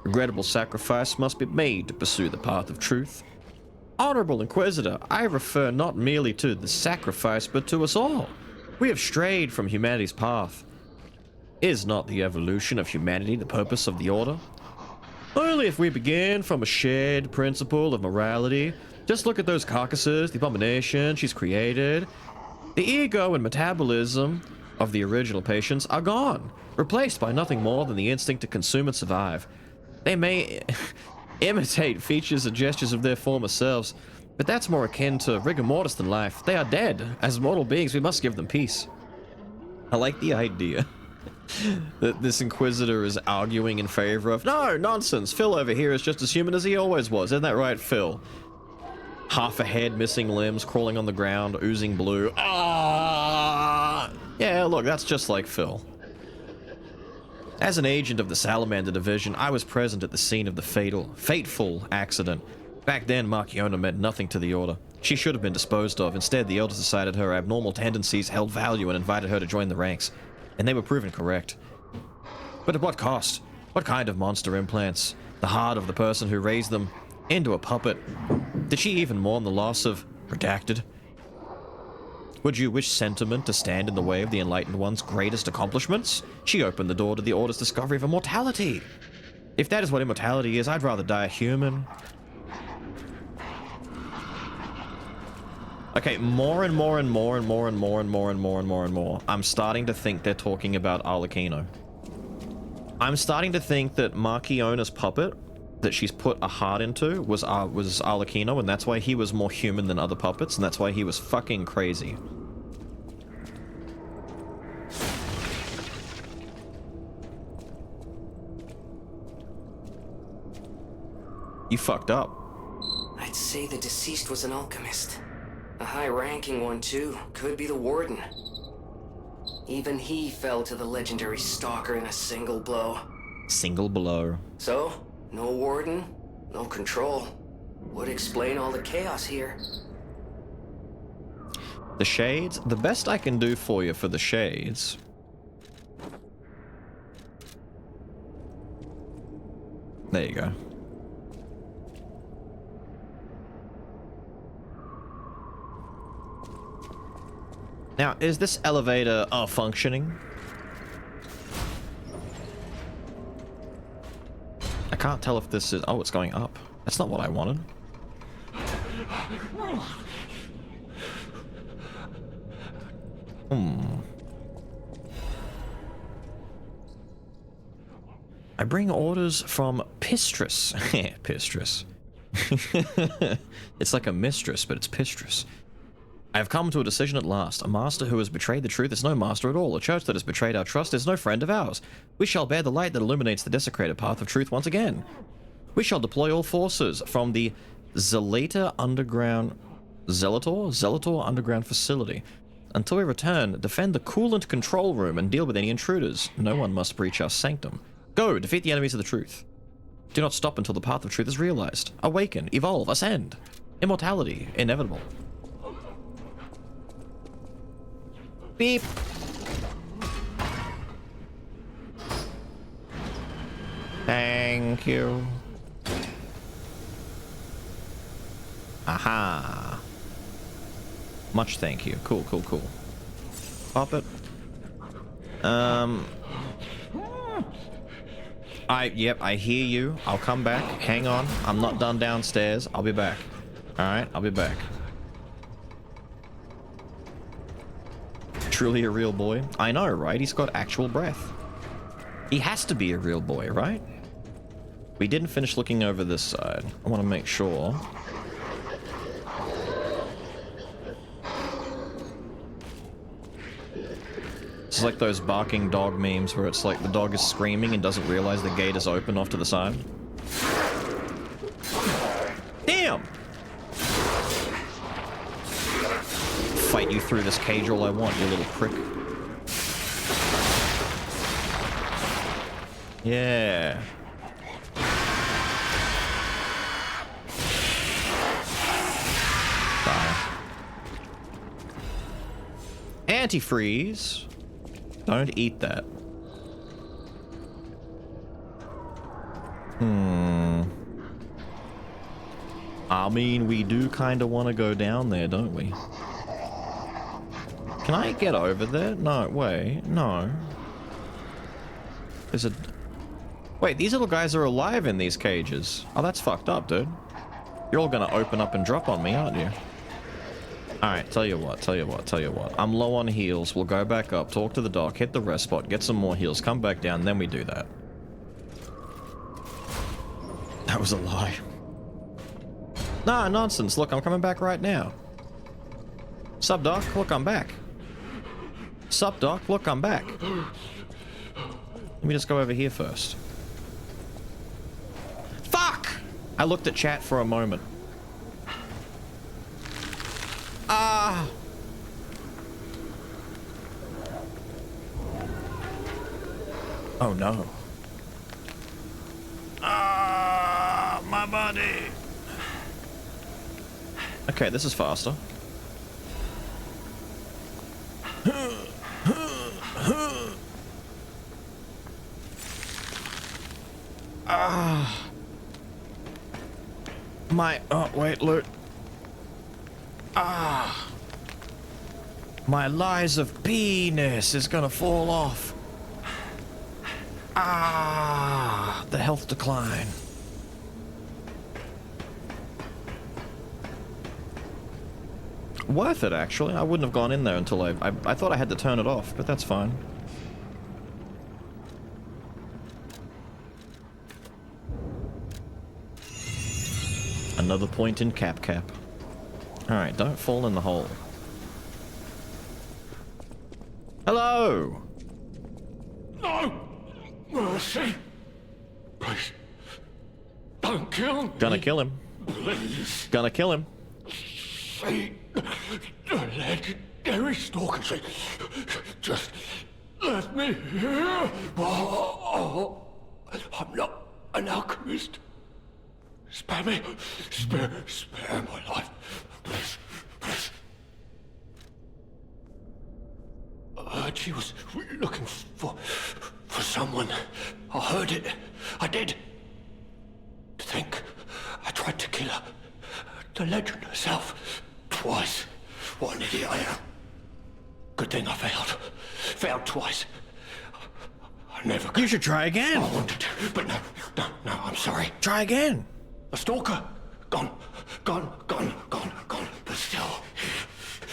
Regrettable sacrifice must be made to pursue the path of truth. Honorable Inquisitor, I refer not merely to the sacrifice, but to us all. We have strayed from humanity's path. Is not the evolution of humanity the purpose of the Order? Only if we begin from a shared principle of morality. Just look at those carcasses, the abomination she's created. The ego and metabolism of the original patients are gone, replaced by nothing more than the instinct to consume and survive. They may imitate features and gestures of their former selves, but that's more akin to rigor mortis than life. They are dead. As mortal beings, we must give them peace. I like the idea that this Inquisitor is arguing in favor of, no, nonsense, Phil over here is just as human as he always was. Isn't that right, Phil? Half a head, missing limbs, crawling on the ground, oozing blue. Ah! Yeah, look, that's just like Phil. As an agent of the Salamander Division, I was present at the scene of the fateful accident. Back then, Marchiona meant nothing to the Order. She should have been disposed of. Instead, the Elders decided her abnormal tendencies held value and invited her to join the ranks. And they were proven correct. But at what cost? What kind of monster implants? The heart of the person who raised them into a puppet. Did she even mourn the loss of Redacted? Would you wish sentiment to stand in the way of the Enlightened One's greatest accomplishments? She opened the door to the Order's discovery of immortality. If that is what immortality is, I'd rather die a human. Okay, more and more and more and more and more and more and more and more and more. I'm starting to think they're talking about Arlecchino. I'm starting to think that Marchiona's puppet that she's put a heart into was Arlecchino, and that's why he was more human than other puppets, and that's why he was fucking crazy. You fucked up. I'd say the deceased was an alchemist. A high-ranking one, too. Could be the Warden. Even he fell to the legendary Stalker in a single blow. Single blow. So, no Warden, no control. Would explain all the chaos here. The Shades? The best I can do for you for the Shades... There you go. Now, is this elevator functioning? I can't tell if this is... Oh, it's going up. That's not what I wanted. I bring orders from Pistrus. Pistrus. It's like a mistress, but it's Pistrus. I have come to a decision at last. A master who has betrayed the truth is no master at all. A church that has betrayed our trust is no friend of ours. We shall bear the light that illuminates the desecrated path of truth once again. We shall deploy all forces from the Zelator Underground Facility. Until we return, defend the coolant control room and deal with any intruders. No one must breach our sanctum. Go, defeat the enemies of the truth. Do not stop until the path of truth is realized. Awaken, evolve, ascend. Immortality, inevitable. Beep. Thank you. Aha. Much thank you. Cool, cool, cool. Pop it. Yep, I hear you. I'll come back. Hang on. I'm not done downstairs. I'll be back. Alright, I'll be back. Truly a real boy. I know, right? He's got actual breath. He has to be a real boy, right? We didn't finish looking over this side. I want to make sure. It's like those barking dog memes where it's like the dog is screaming and doesn't realize the gate is open off to the side. Damn! Fight you through this cage all I want, you little prick. Yeah. Die. Antifreeze. Don't eat that. I mean, we do kind of want to go down there, don't we? Can I get over there? No, wait, no. There's a... Wait, these little guys are alive in these cages. Oh, that's fucked up, dude. You're all gonna open up and drop on me, aren't you? Alright, tell you what. I'm low on heals. We'll go back up, talk to the doc, hit the rest spot, get some more heals, come back down, then we do that. That was a lie. Nah, nonsense. Look, I'm coming back right now. Sup, doc? Look, I'm back. Sup, doc? Look, I'm back. Let me just go over here first. Fuck! I looked at chat for a moment. Ah! Oh no. Ah, my body. Okay, this is faster. Ah. Oh, wait, look. Ah. My lies of penis is gonna fall off. Ah. The health decline. Worth it, actually. I wouldn't have gone in there until I thought I had to turn it off, but that's fine. Another point in Cap. Alright, don't fall in the hole. Hello! No! Mercy! Please. Don't kill me. Gonna kill him. Please. Gonna kill him. Say the legendary stalker. Just let me here. Oh, I'm not an alchemist. Spare me. Spare my life. Please, please. I heard she was looking for someone. I heard it. I did. To think I tried to kill her. The legend herself. Twice. What an idiot I am. Good thing I failed. Failed twice. I never could. You should try again. I wanted to, but no, I'm sorry. Try again. A stalker. Gone. But still,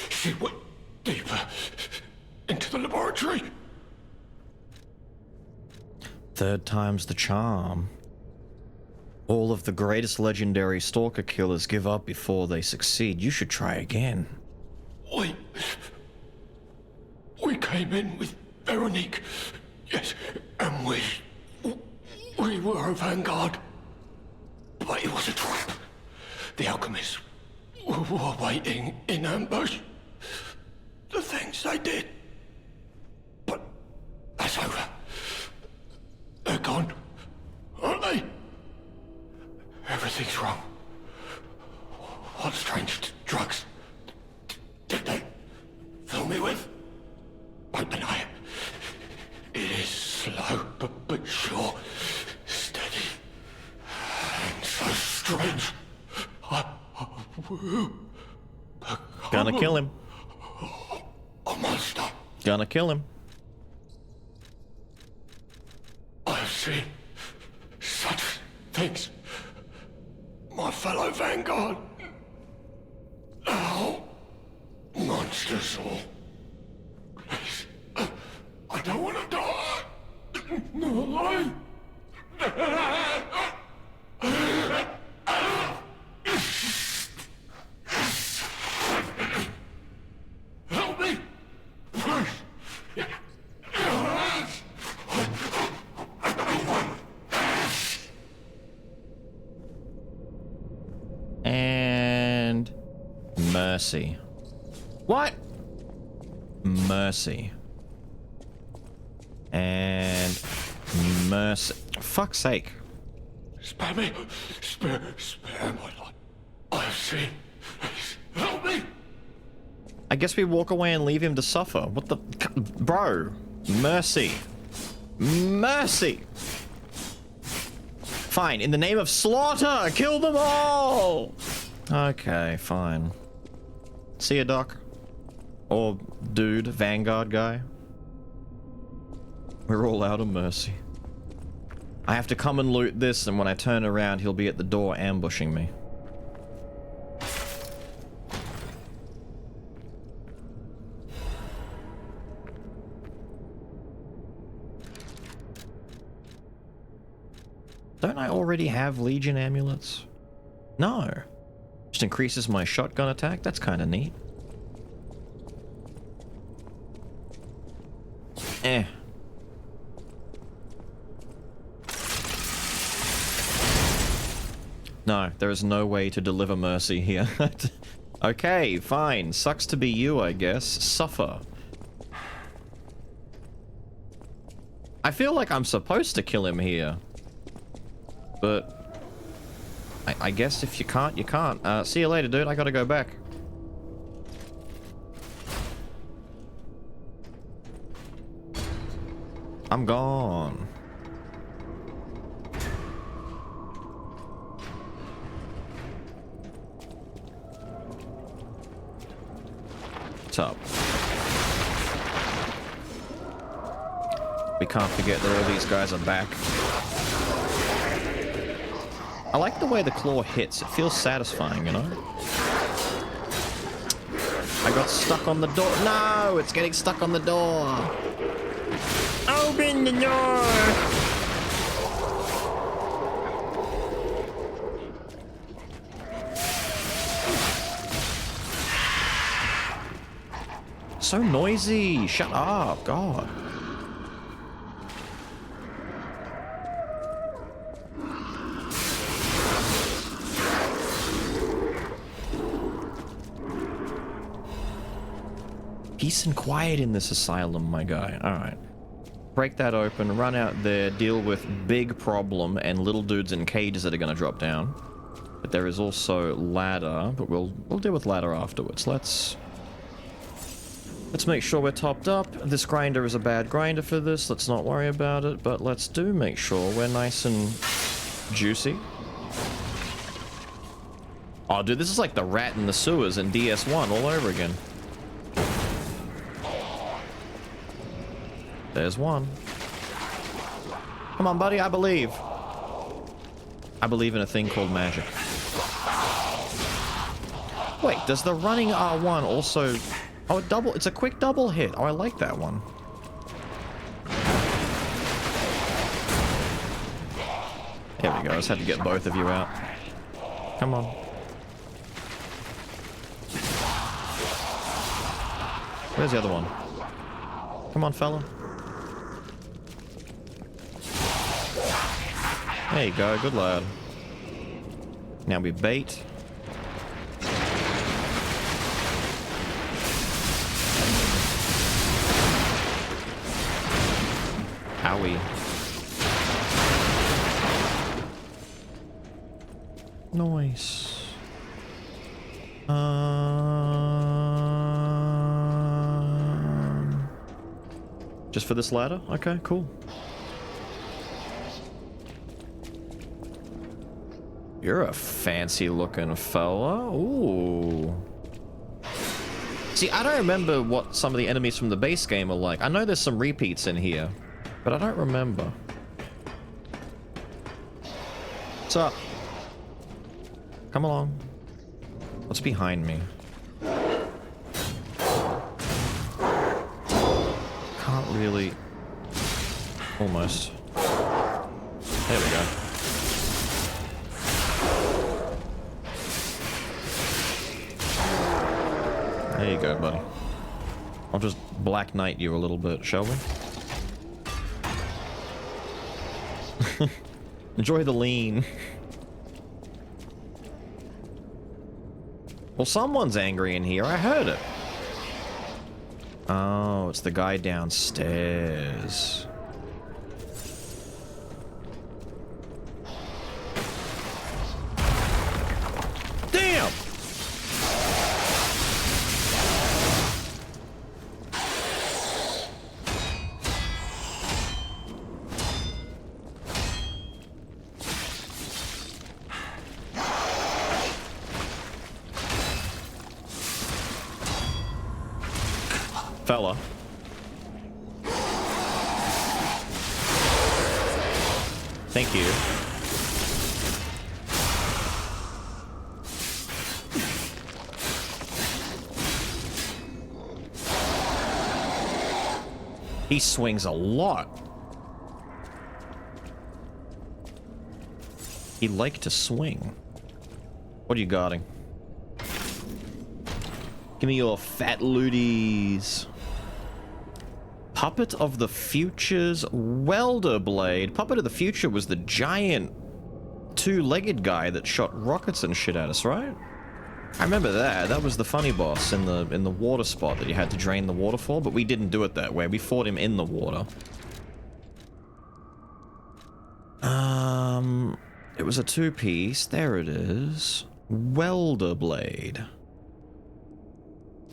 she went deeper into the laboratory. Third time's the charm. All of the greatest legendary stalker killers give up before they succeed. You should try again. We came in with Veronique. Yes, and we were a vanguard. But it was a trap. The alchemists were waiting in ambush. The things they did. But that's over. They're gone, aren't they? Everything's wrong. What strange drugs did they fill me with? Don't deny it. It is slow, but sure. Steady. And so strange. Gonna kill him. A monster. Gonna kill him. I've seen such things. My fellow vanguard. Now, monsters all. Please, I don't want to die. No alive. Help me. And mercy. What? Mercy. And mercy. Fuck's sake. Spare me. Spare my life. I've seen. Help me. I guess we walk away and leave him to suffer. What the... Bro. Mercy. Mercy. Fine, in the name of slaughter, kill them all! Okay, fine. See ya, Doc. Or dude, Vanguard guy. We're all out of mercy. I have to come and loot this, and when I turn around, he'll be at the door ambushing me. Don't I already have Legion amulets? No. Just increases my shotgun attack? That's kind of neat. Eh. No, there is no way to deliver mercy here. Okay, fine. Sucks to be you, I guess. Suffer. I feel like I'm supposed to kill him here. But I guess if you can't, you can't. See you later, dude. I gotta go back. I'm gone. What's up? We can't forget that all these guys are back. I like the way the claw hits. It feels satisfying, you know? I got stuck on the door. No! It's getting stuck on the door! Open the door! So noisy! Shut up! God. Peace and quiet in this asylum, my guy. Alright. Break that open, run out there, deal with big problem and little dudes in cages that are going to drop down. But there is also ladder, but we'll deal with ladder afterwards. Let's make sure we're topped up. This grinder is a bad grinder for this. Let's not worry about it, but let's do make sure we're nice and juicy. Oh, dude, this is like the rat in the sewers in DS1 all over again. There's one. Come on, buddy, I believe. I believe in a thing called magic. Wait, does the running R1 also... Oh, it's a quick double hit. Oh, I like that one. There we go, I just had to get both of you out. Come on. Where's the other one? Come on, fella. There you go, good lad. Now we bait. Owie. Nice. Just for this ladder? Okay, cool. You're a fancy looking fella. Ooh. See, I don't remember what some of the enemies from the base game are like. I know there's some repeats in here, but I don't remember. What's up? Come along. What's behind me? Can't really... Almost. There we go. There you go, buddy. I'll just Black Knight you a little bit, shall we? Enjoy the lean. Well, someone's angry in here. I heard it. Oh, it's the guy downstairs. Damn! Fella. Thank you. He swings a lot. He liked to swing. What are you guarding? Give me your fat looties. Puppet of the Future's Welder Blade. Puppet of the Future was the giant two-legged guy that shot rockets and shit at us, right? I remember that. That was the funny boss in the water spot that you had to drain the water for, but we didn't do it that way. We fought him in the water. It was a two-piece. There it is. Welder Blade.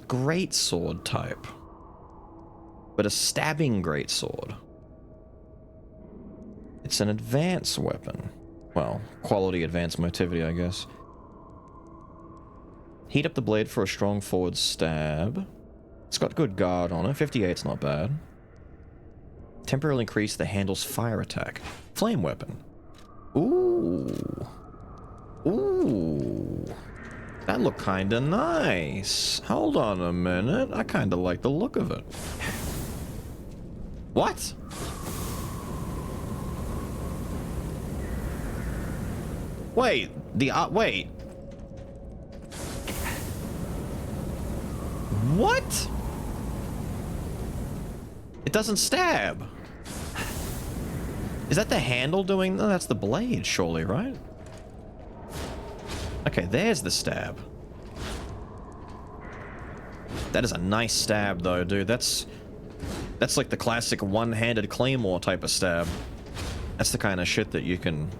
Great sword type. But a stabbing greatsword. It's an advanced weapon. Well, quality advanced motivity, I guess. Heat up the blade for a strong forward stab. It's got good guard on it. 58's not bad. Temporarily increase the handle's fire attack. Flame weapon. Ooh. Ooh. That looked kinda nice. Hold on a minute. I kinda like the look of it. What? Wait, wait. What? It doesn't stab. Is that the handle doing? No, that's the blade, surely, right? Okay, there's the stab. That is a nice stab, though, dude. That's like the classic one-handed claymore type of stab. That's the kind of shit that you can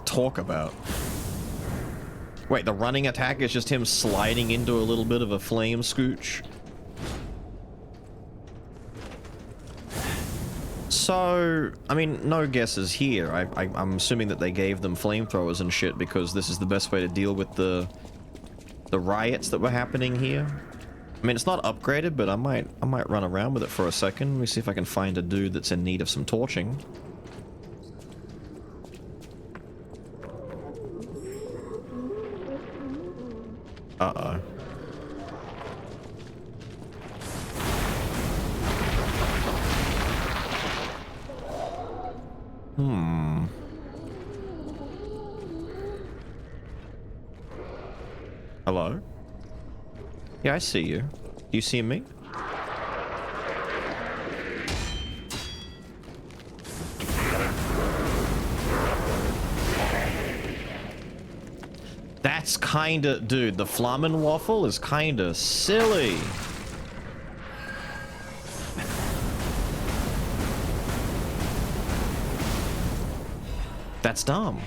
talk about. Wait, the running attack is just him sliding into a little bit of a flame scooch? So, I mean, no guesses here. I'm assuming that they gave them flamethrowers and shit because this is the best way to deal with the riots that were happening here. I mean, it's not upgraded, but I might run around with it for a second. Let me see if I can find a dude that's in need of some torching. Uh-oh. Hello? Yeah, I see you. Do you see me? That's kinda... Dude, the flamen waffle is kinda silly. That's dumb.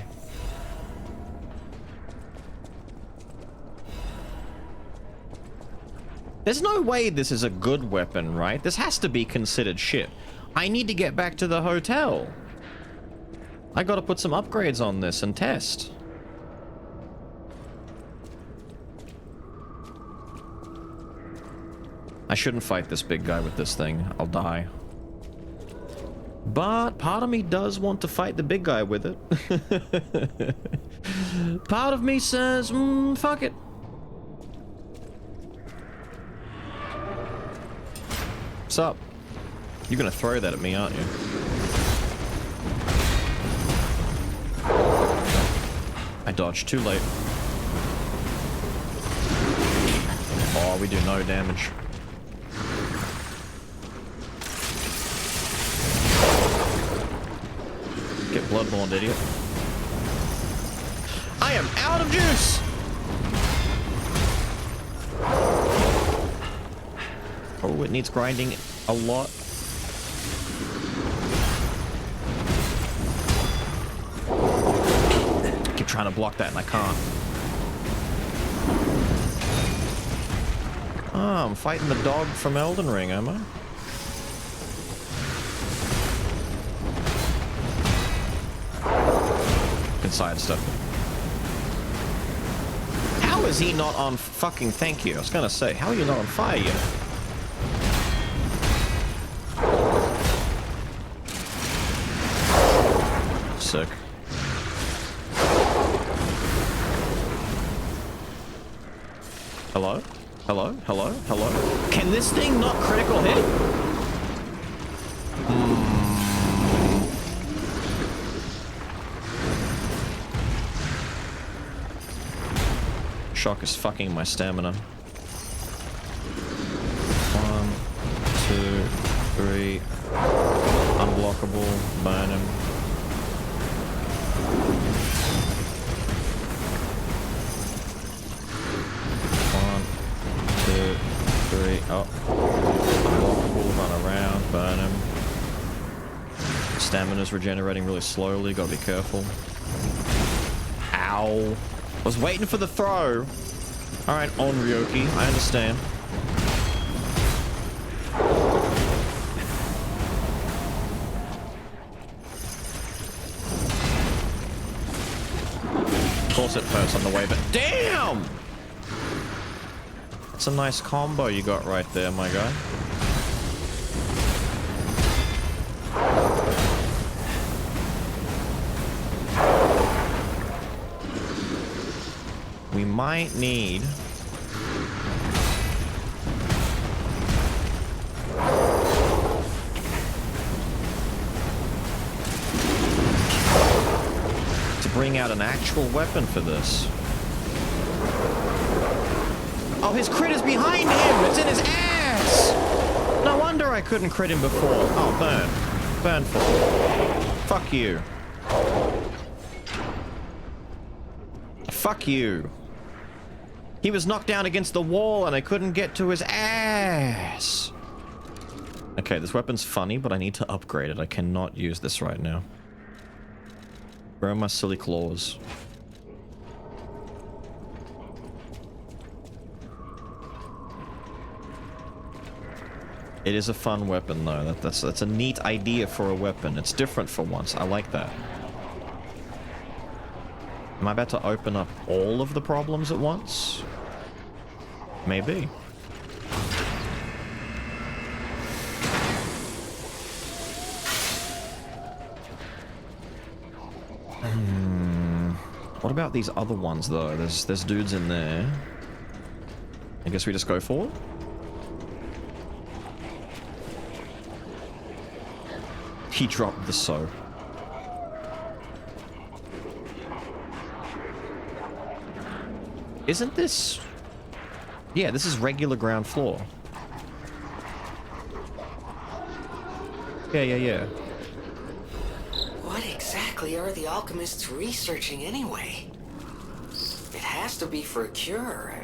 There's no way this is a good weapon, right? This has to be considered shit. I need to get back to the hotel. I gotta put some upgrades on this and test. I shouldn't fight this big guy with this thing. I'll die. But part of me does want to fight the big guy with it. Part of me says, fuck it. What's up? You're gonna throw that at me, aren't you? I dodged too late. Oh, we do no damage. Get bloodborne, idiot. I am out of juice! Oh, it needs grinding a lot. Keep trying to block that and I can't. Oh, I'm fighting the dog from Elden Ring, am I? Can sidestep it. How is he not on fucking... Thank you. I was gonna say, how are you not on fire yet? Sick. Hello? Hello? Hello? Hello? Can this thing not critical hit? Shock is fucking my stamina. 1, 2, 3. Unblockable. Burn him. Oh. Unblockable, run around, burn him. Stamina's regenerating really slowly, gotta be careful. Ow. I was waiting for the throw. Alright, on Ryoki, I understand. Of course it hurts on the way, but damn! It's a nice combo you got right there, my guy. We might need... to bring out an actual weapon for this. Oh, his crit is behind him! It's in his ass! No wonder I couldn't crit him before. Oh, burn. Burn for it. Fuck you. Fuck you. He was knocked down against the wall and I couldn't get to his ass. Okay, this weapon's funny, but I need to upgrade it. I cannot use this right now. Where are my silly claws? It is a fun weapon, though. That's a neat idea for a weapon. It's different for once. I like that. Am I about to open up all of the problems at once? Maybe. What about these other ones though? There's dudes in there. I guess we just go forward. He dropped the soap. Isn't this... Yeah, this is regular ground floor. Yeah. What exactly are the alchemists researching anyway? It has to be for a cure.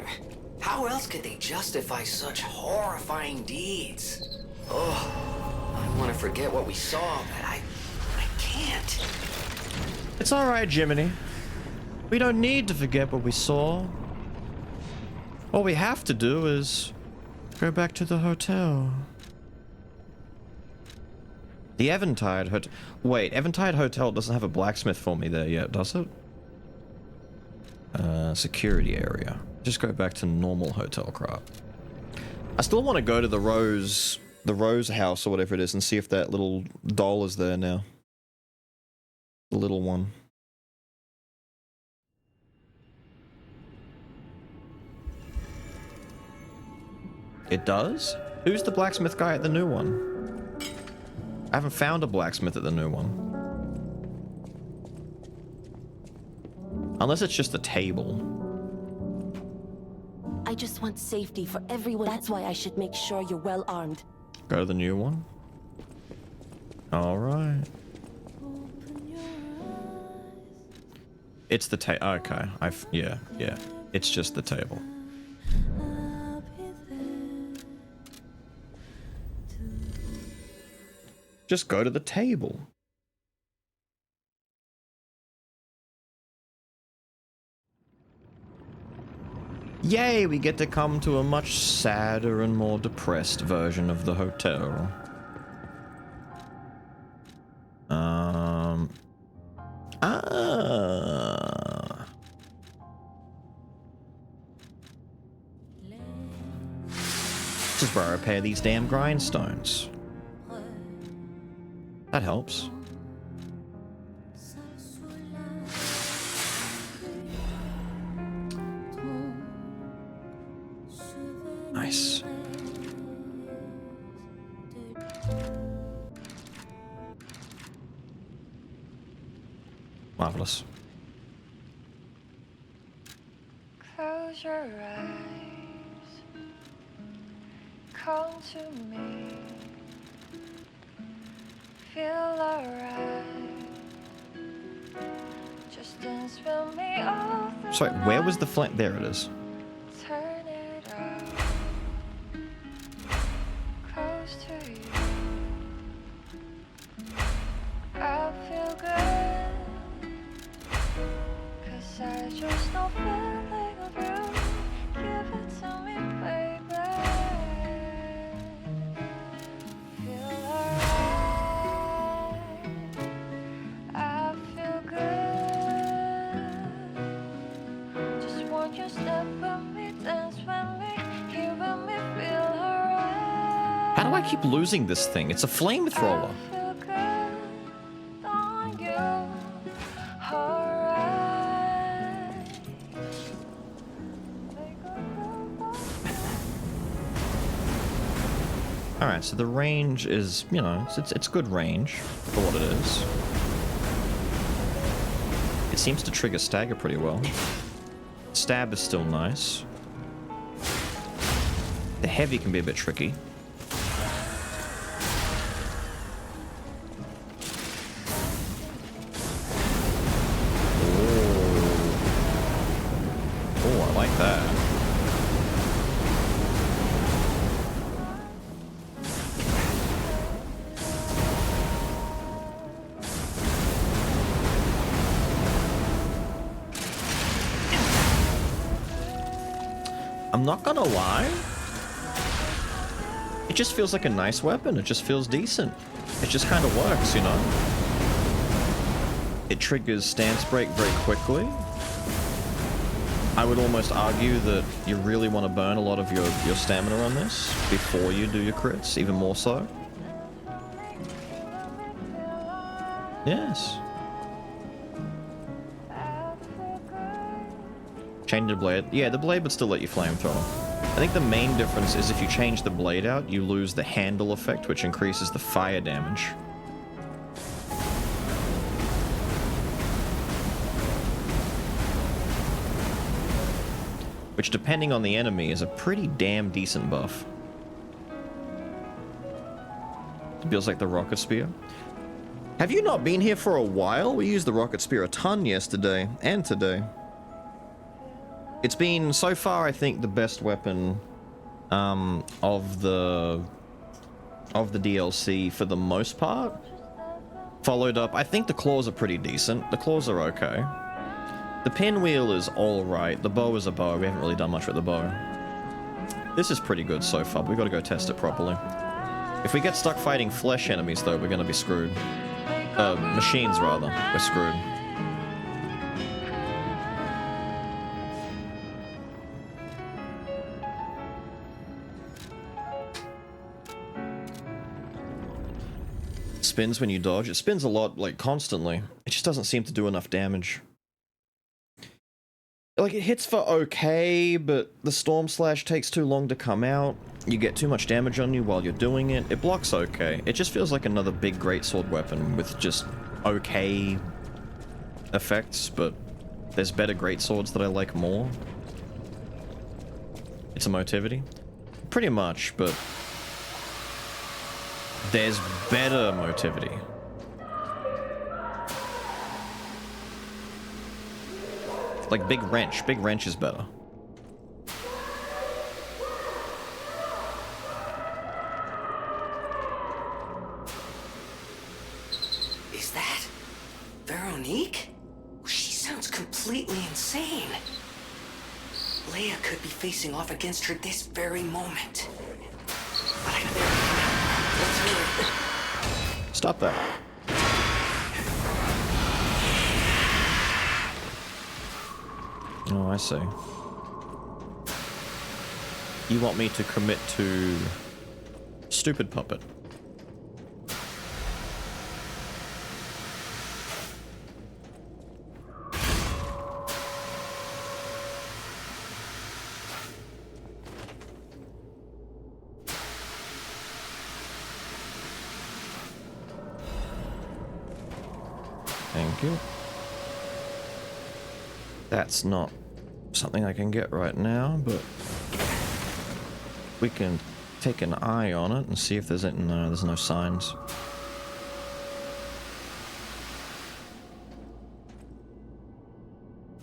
How else could they justify such horrifying deeds? Oh, I want to forget what we saw, but I can't. It's alright, Jiminy. We don't need to forget what we saw. All we have to do is go back to the hotel. The Eventide Hotel. Wait, Eventide Hotel doesn't have a blacksmith for me there yet, does it? Security area. Just go back to normal hotel crap. I still want to go to the Rose house or whatever it is and see if that little doll is there now. The little one. It does? Who's the blacksmith guy at the new one? I haven't found a blacksmith at the new one. Unless it's just a table. I just want safety for everyone. That's why I should make sure you're well armed. Go to the new one? Alright. It's the table. Okay. Yeah. It's just the table. Just go to the table. Yay, we get to come to a much sadder and more depressed version of the hotel. This is where I repair these damn grindstones. That helps. Nice. Marvelous. Close your eyes. Come to me. Feel alright. Just dance with me all through. Sorry, where was the flame? There it is. Turn it up. Close to you. I feel good. 'Cause I just know feeling of you. Give it to me, baby. Feel alright. I feel good. Just want you step with me, dance with me, hear with me, feel alright. How do I keep losing this thing? It's a flamethrower. Feel good on you. Alright. Alright, so the range is, you know, it's good range for what it is. It seems to trigger stagger pretty well. Stab is still nice. The heavy can be a bit tricky. Oh, I like that. I'm not gonna lie. It just feels like a nice weapon. It just feels decent. It just kind of works, you know? It triggers stance break very quickly. I would almost argue that you really want to burn a lot of your stamina on this before you do your crits, even more so. Change the blade. Yeah, the blade would still let you flamethrower. I think the main difference is if you change the blade out, you lose the handle effect, which increases the fire damage. Which, depending on the enemy, is a pretty damn decent buff. It feels like the rocket spear. Have you not been here for a while? We used the rocket spear a ton yesterday and today. It's been, so far, I think, the best weapon of the DLC for the most part. Followed up, I think the claws are pretty decent. The claws are okay. The pinwheel is alright. The bow is a bow. We haven't really done much with the bow. This is pretty good so far, but we've got to go test it properly. If we get stuck fighting flesh enemies, though, we're going to be screwed. Machines, rather. We're screwed. Spins when you dodge. It spins a lot, like, constantly. It just doesn't seem to do enough damage. Like, it hits for okay, but the Storm Slash takes too long to come out. You get too much damage on you while you're doing it. It blocks okay. It just feels like another big greatsword weapon with just okay effects, but there's better greatswords that I like more. It's a motivity? Pretty much, but there's better motivity. Like Big Wrench. Big Wrench is better. Is that Veronique? She sounds completely insane. Leia could be facing off against her this very moment. But I let's hurry. Stop that. Oh, I see. You want me to commit to stupid puppet? Thank you. That's not something I can get right now, but we can take an eye on it and see if there's any. No, there's no signs.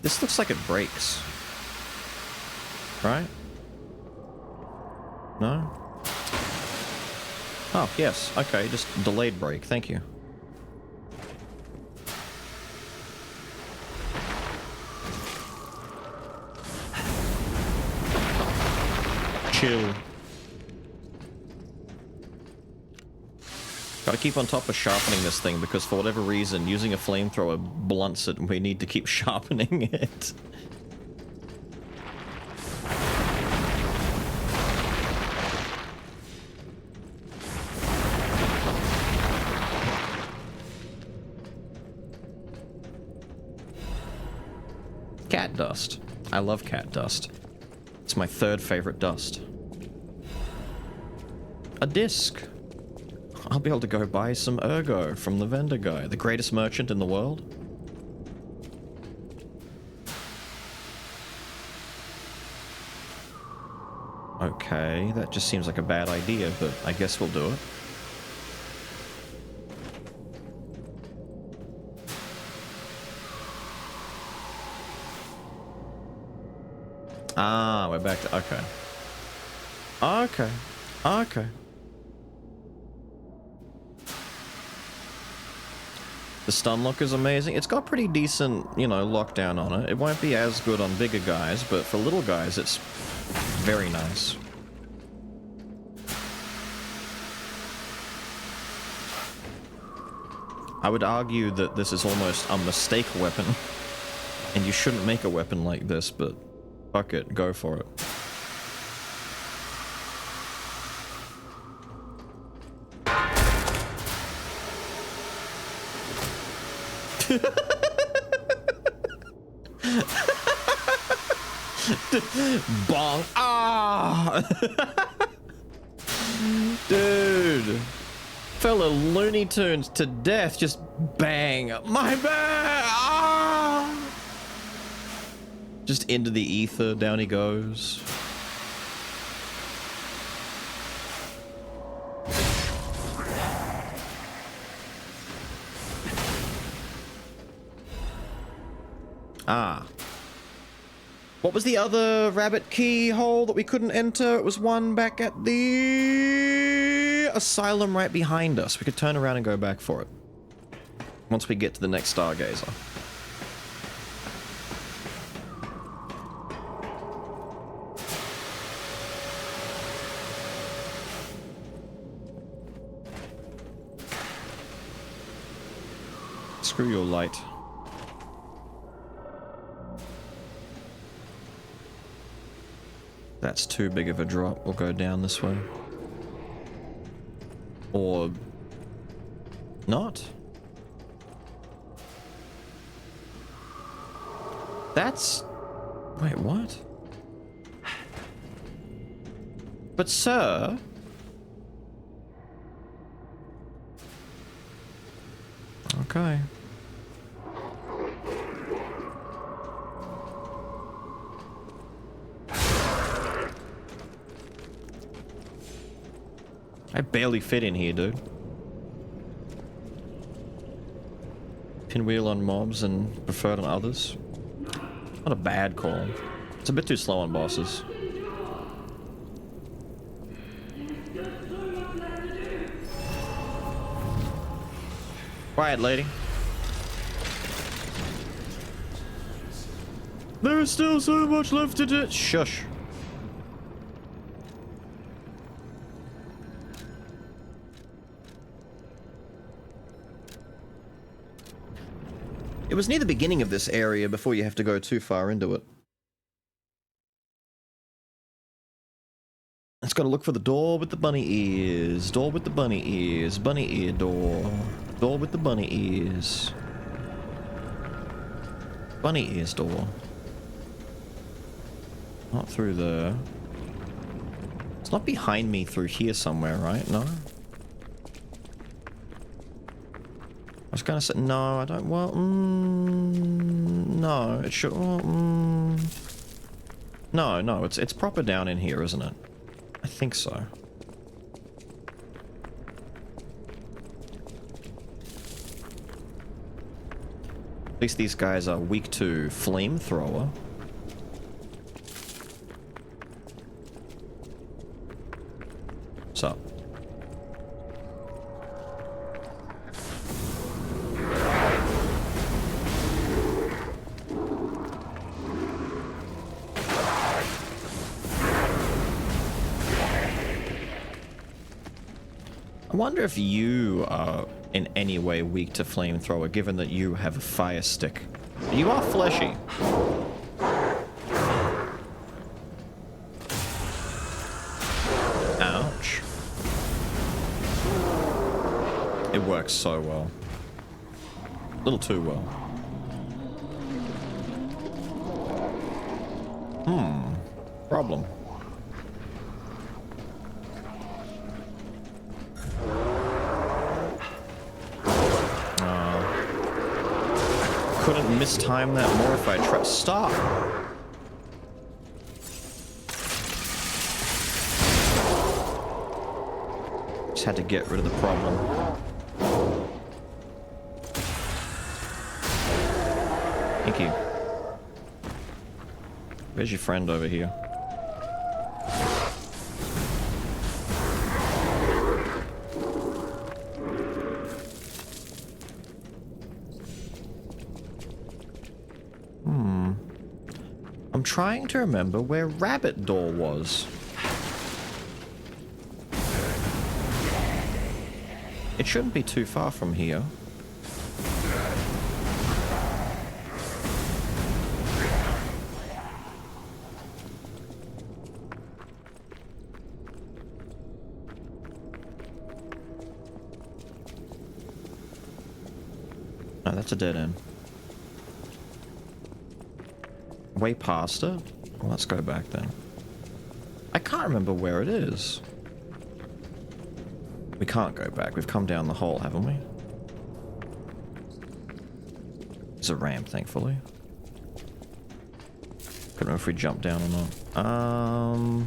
This looks like it breaks. Right? No? Oh, yes. Okay, just delayed break. Thank you. Chill. Gotta keep on top of sharpening this thing because for whatever reason, using a flamethrower blunts it and we need to keep sharpening it. Cat dust. I love cat dust. It's my third favorite dust. A disc. I'll be able to go buy some Ergo from the vendor guy, the greatest merchant in the world. Okay, that just seems like a bad idea, but I guess we'll do it. Ah, we're back to... Okay. Okay. Okay. The stun lock is amazing. It's got pretty decent, you know, lockdown on it. It won't be as good on bigger guys, but for little guys, it's very nice. I would argue that this is almost a mistake weapon, and you shouldn't make a weapon like this, but fuck it, go for it. Bonk. Ah! Dude. Fella Looney Tunes to death. Just bang. My bad. Ah! Just into the ether. Down he goes. Ah. What was the other rabbit keyhole that we couldn't enter? It was one back at the asylum right behind us. We could turn around and go back for it. Once we get to the next Stargazer. Screw your light. That's too big of a drop. We'll go down this way. Or... not? That's... wait, what? But sir... okay. I barely fit in here, dude. Pinwheel on mobs and preferred on others. Not a bad call. It's a bit too slow on bosses. Quiet, lady. There is still so much left to do. Shush. It was near the beginning of this area before you have to go too far into it. It's got to look for the door with the bunny ears. Door with the bunny ears. Bunny ear door. Door with the bunny ears. Bunny ears door. Not through there. It's not behind me through here somewhere, right? No? I was gonna say, no, I don't, well, no, it should, well, no, it's proper down in here, isn't it? I think so. At least these guys are weak to flamethrower. What's up? I wonder if you are in any way weak to flamethrower, given that you have a fire stick. You are fleshy. Ouch. It works so well. A little too well. Problem. Couldn't mistime that more if I tried. Stop! Just had to get rid of the problem. Thank you. Where's your friend over here? I'm trying to remember where Rabbit Door was. It shouldn't be too far from here. No, that's a dead end. Way past it. Well, let's go back then. I can't remember where it is. We can't go back. We've come down the hole, haven't we? It's a ramp, thankfully. Couldn't remember if we jumped down or not.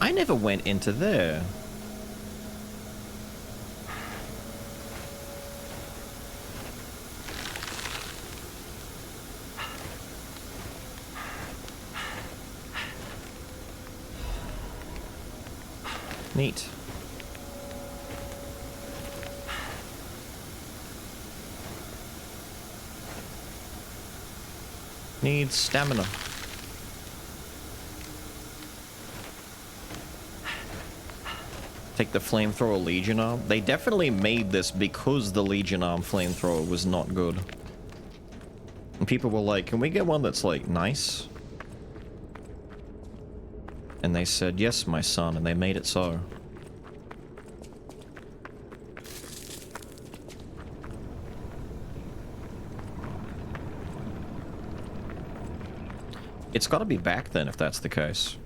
I never went into there. Neat. Needs stamina. Take the flamethrower Legion arm. They definitely made this because the Legion arm flamethrower was not good. And people were like, can we get one that's like nice? And they said, yes, my son, and they made it so. It's gotta be back then if that's the case.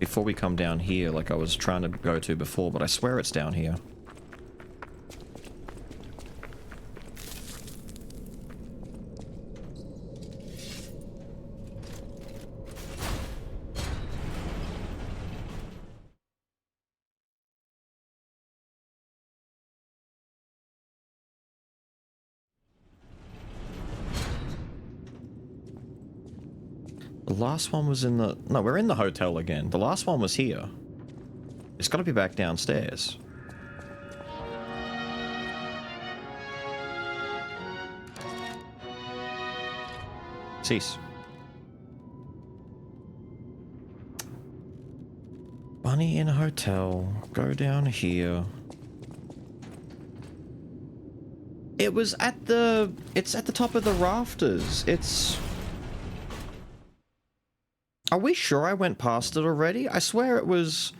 Before we come down here like I was trying to go to before, but I swear it's down here. The last one was in the... No, we're in the hotel again. The last one was here. It's got to be back downstairs. Cease. Bunny in a hotel. Go down here. It was at the... It's at the top of the rafters. It's... Are we sure I went past it already? I swear it was...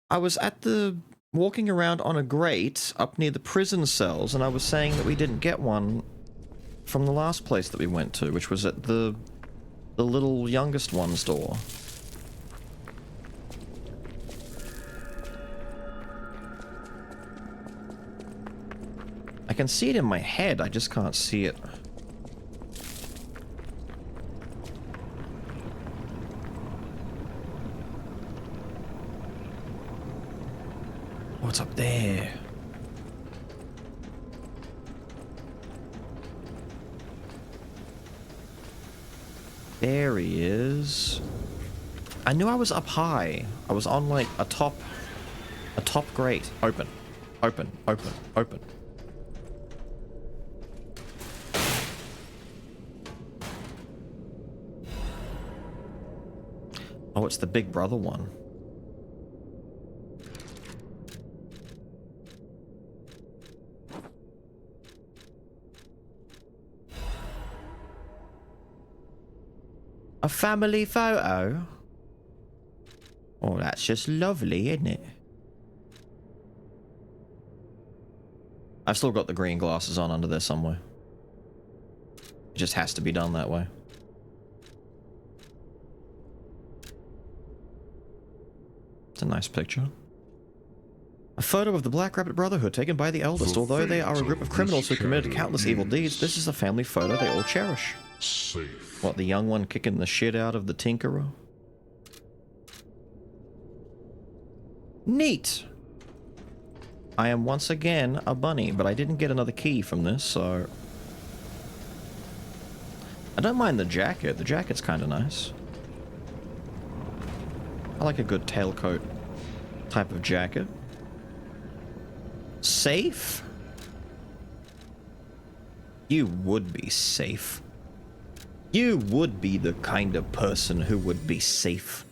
I was at the... walking around on a grate up near the prison cells, and I was saying that we didn't get one from the last place that we went to, which was at the little youngest one's door. I can see it in my head, I just can't see it. What's up there? There he is. I knew I was up high. I was on like a top grate. Open. Open. Open. Open. Oh, it's the Big Brother one. A family photo? Oh, that's just lovely, isn't it? I've still got the green glasses on under there somewhere. It just has to be done that way. It's a nice picture. A photo of the Black Rabbit Brotherhood taken by the eldest. Although they are a group of criminals who committed countless evil deeds, this is a family photo they all cherish. Safe. What, the young one kicking the shit out of the Tinkerer? Neat! I am once again a bunny, but I didn't get another key from this, so... I don't mind the jacket. The jacket's kind of nice. I like a good tailcoat type of jacket. Safe? You would be safe. You would be the kind of person who would be safe.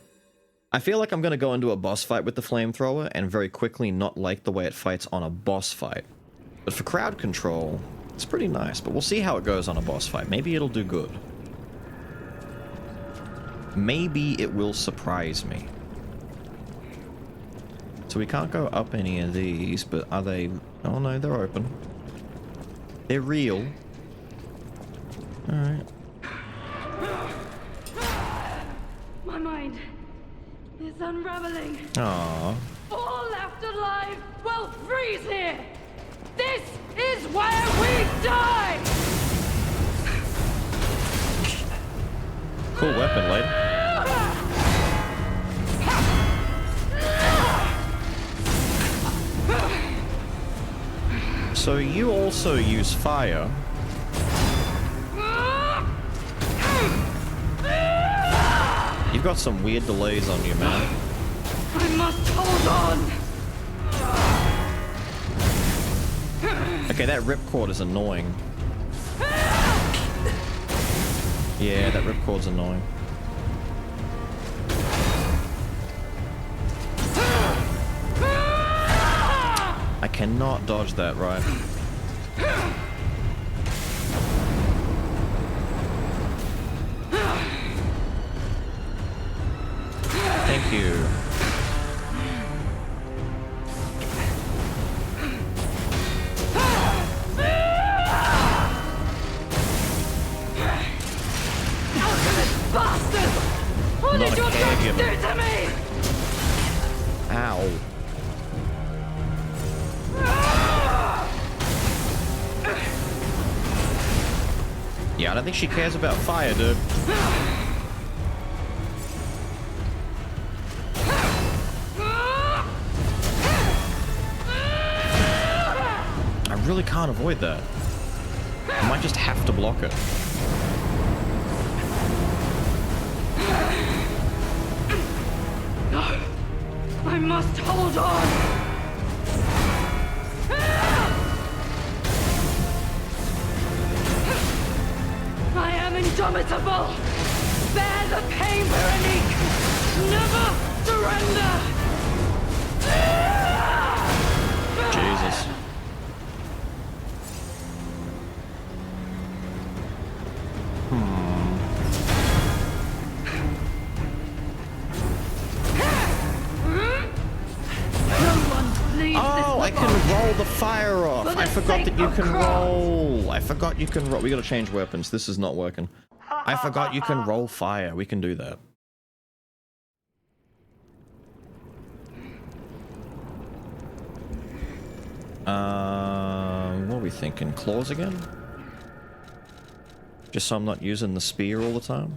I feel like I'm going to go into a boss fight with the flamethrower and very quickly not like the way it fights on a boss fight. But for crowd control, it's pretty nice, but we'll see how it goes on a boss fight. Maybe it'll do good. Maybe it will surprise me. So we can't go up any of these, but are they... Oh no, they're open. They're real. Alright. My mind is unraveling. Aww. All left alive will freeze here. This is where we die. Cool weapon, lady. So you also use fire. You've got some weird delays on you, man. I must hold on. Okay, that ripcord is annoying. Yeah, that ripcord's annoying. I cannot dodge that, right? Thank you. Bastard! What did your drugs do to me? Ow. Yeah, I don't think she cares about fire, dude. I really can't avoid that. I might just have to block it. No! I must hold on! I am indomitable! Bear the pain, Veronique! Never surrender! Jesus. Oh, I can roll the fire off. I forgot that you can roll. I forgot you can roll. We gotta change weapons. This is not working. I forgot you can roll fire. We can do that. What are we thinking? Claws again? Just so I'm not using the spear all the time?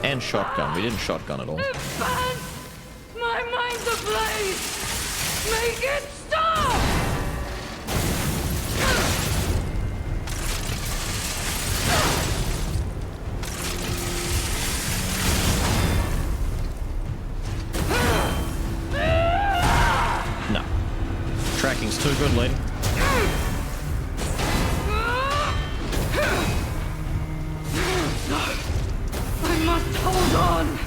And shotgun. We didn't shotgun at all. My mind's ablaze! Make it stop! No. Tracking's too good, lady. No! I must hold on!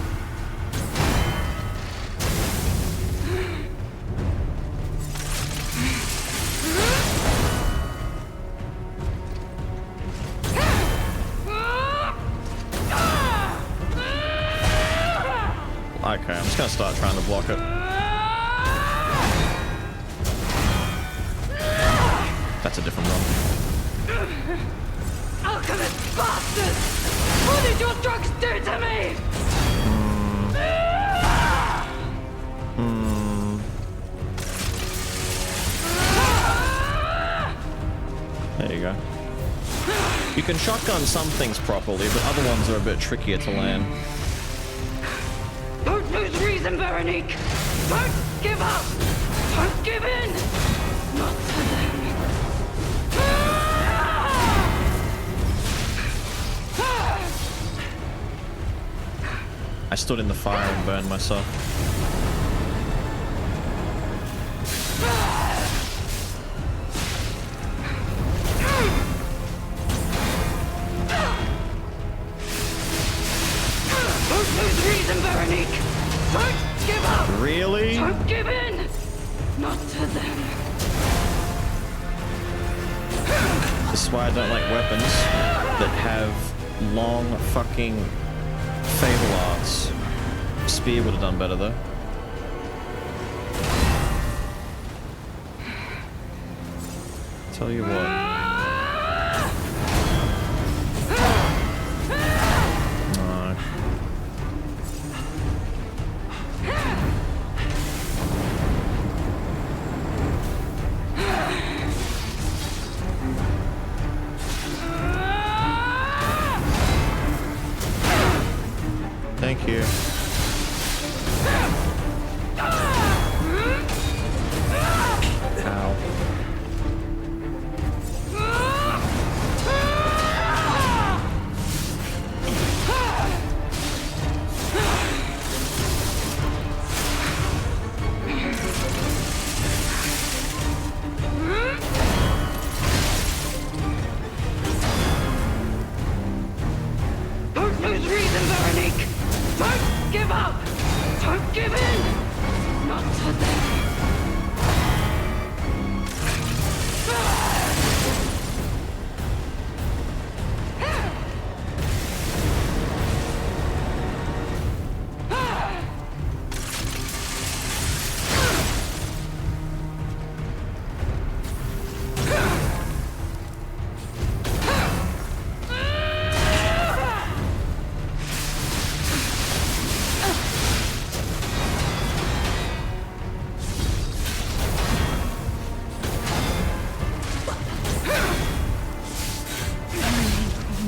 Okay, I'm just gonna start trying to block it. That's a different run. Alchemist bastard! What did your drugs do to me? There you go. You can shotgun some things properly, but other ones are a bit trickier to land. Don't lose reason, Veronique! Don't give up! Don't give in! Not to them. I stood in the fire and burned myself. Don't lose reason, Veronique! Don't give up! Really? Don't give in! Not to them. This is why I don't like weapons that have long fucking Fable Arts. Spear would have done better though. Tell you what. Thank you. Ow. Don't lose reason, Veronique! Don't give up! Don't give in! Not to them!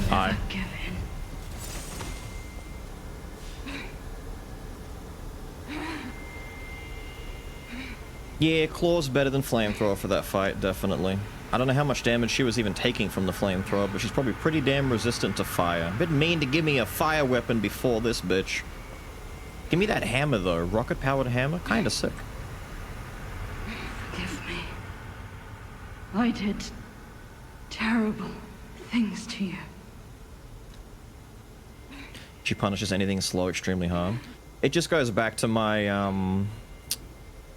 Hi. Yeah, Claw's better than Flamethrower for that fight, definitely. I don't know how much damage she was even taking from the Flamethrower, but she's probably pretty damn resistant to fire. A bit mean to give me a fire weapon before this bitch. Give me that hammer, though. Rocket-powered hammer? Kinda sick. Forgive me. I did terrible things to you. She punishes anything slow extremely hard. It just goes back to my,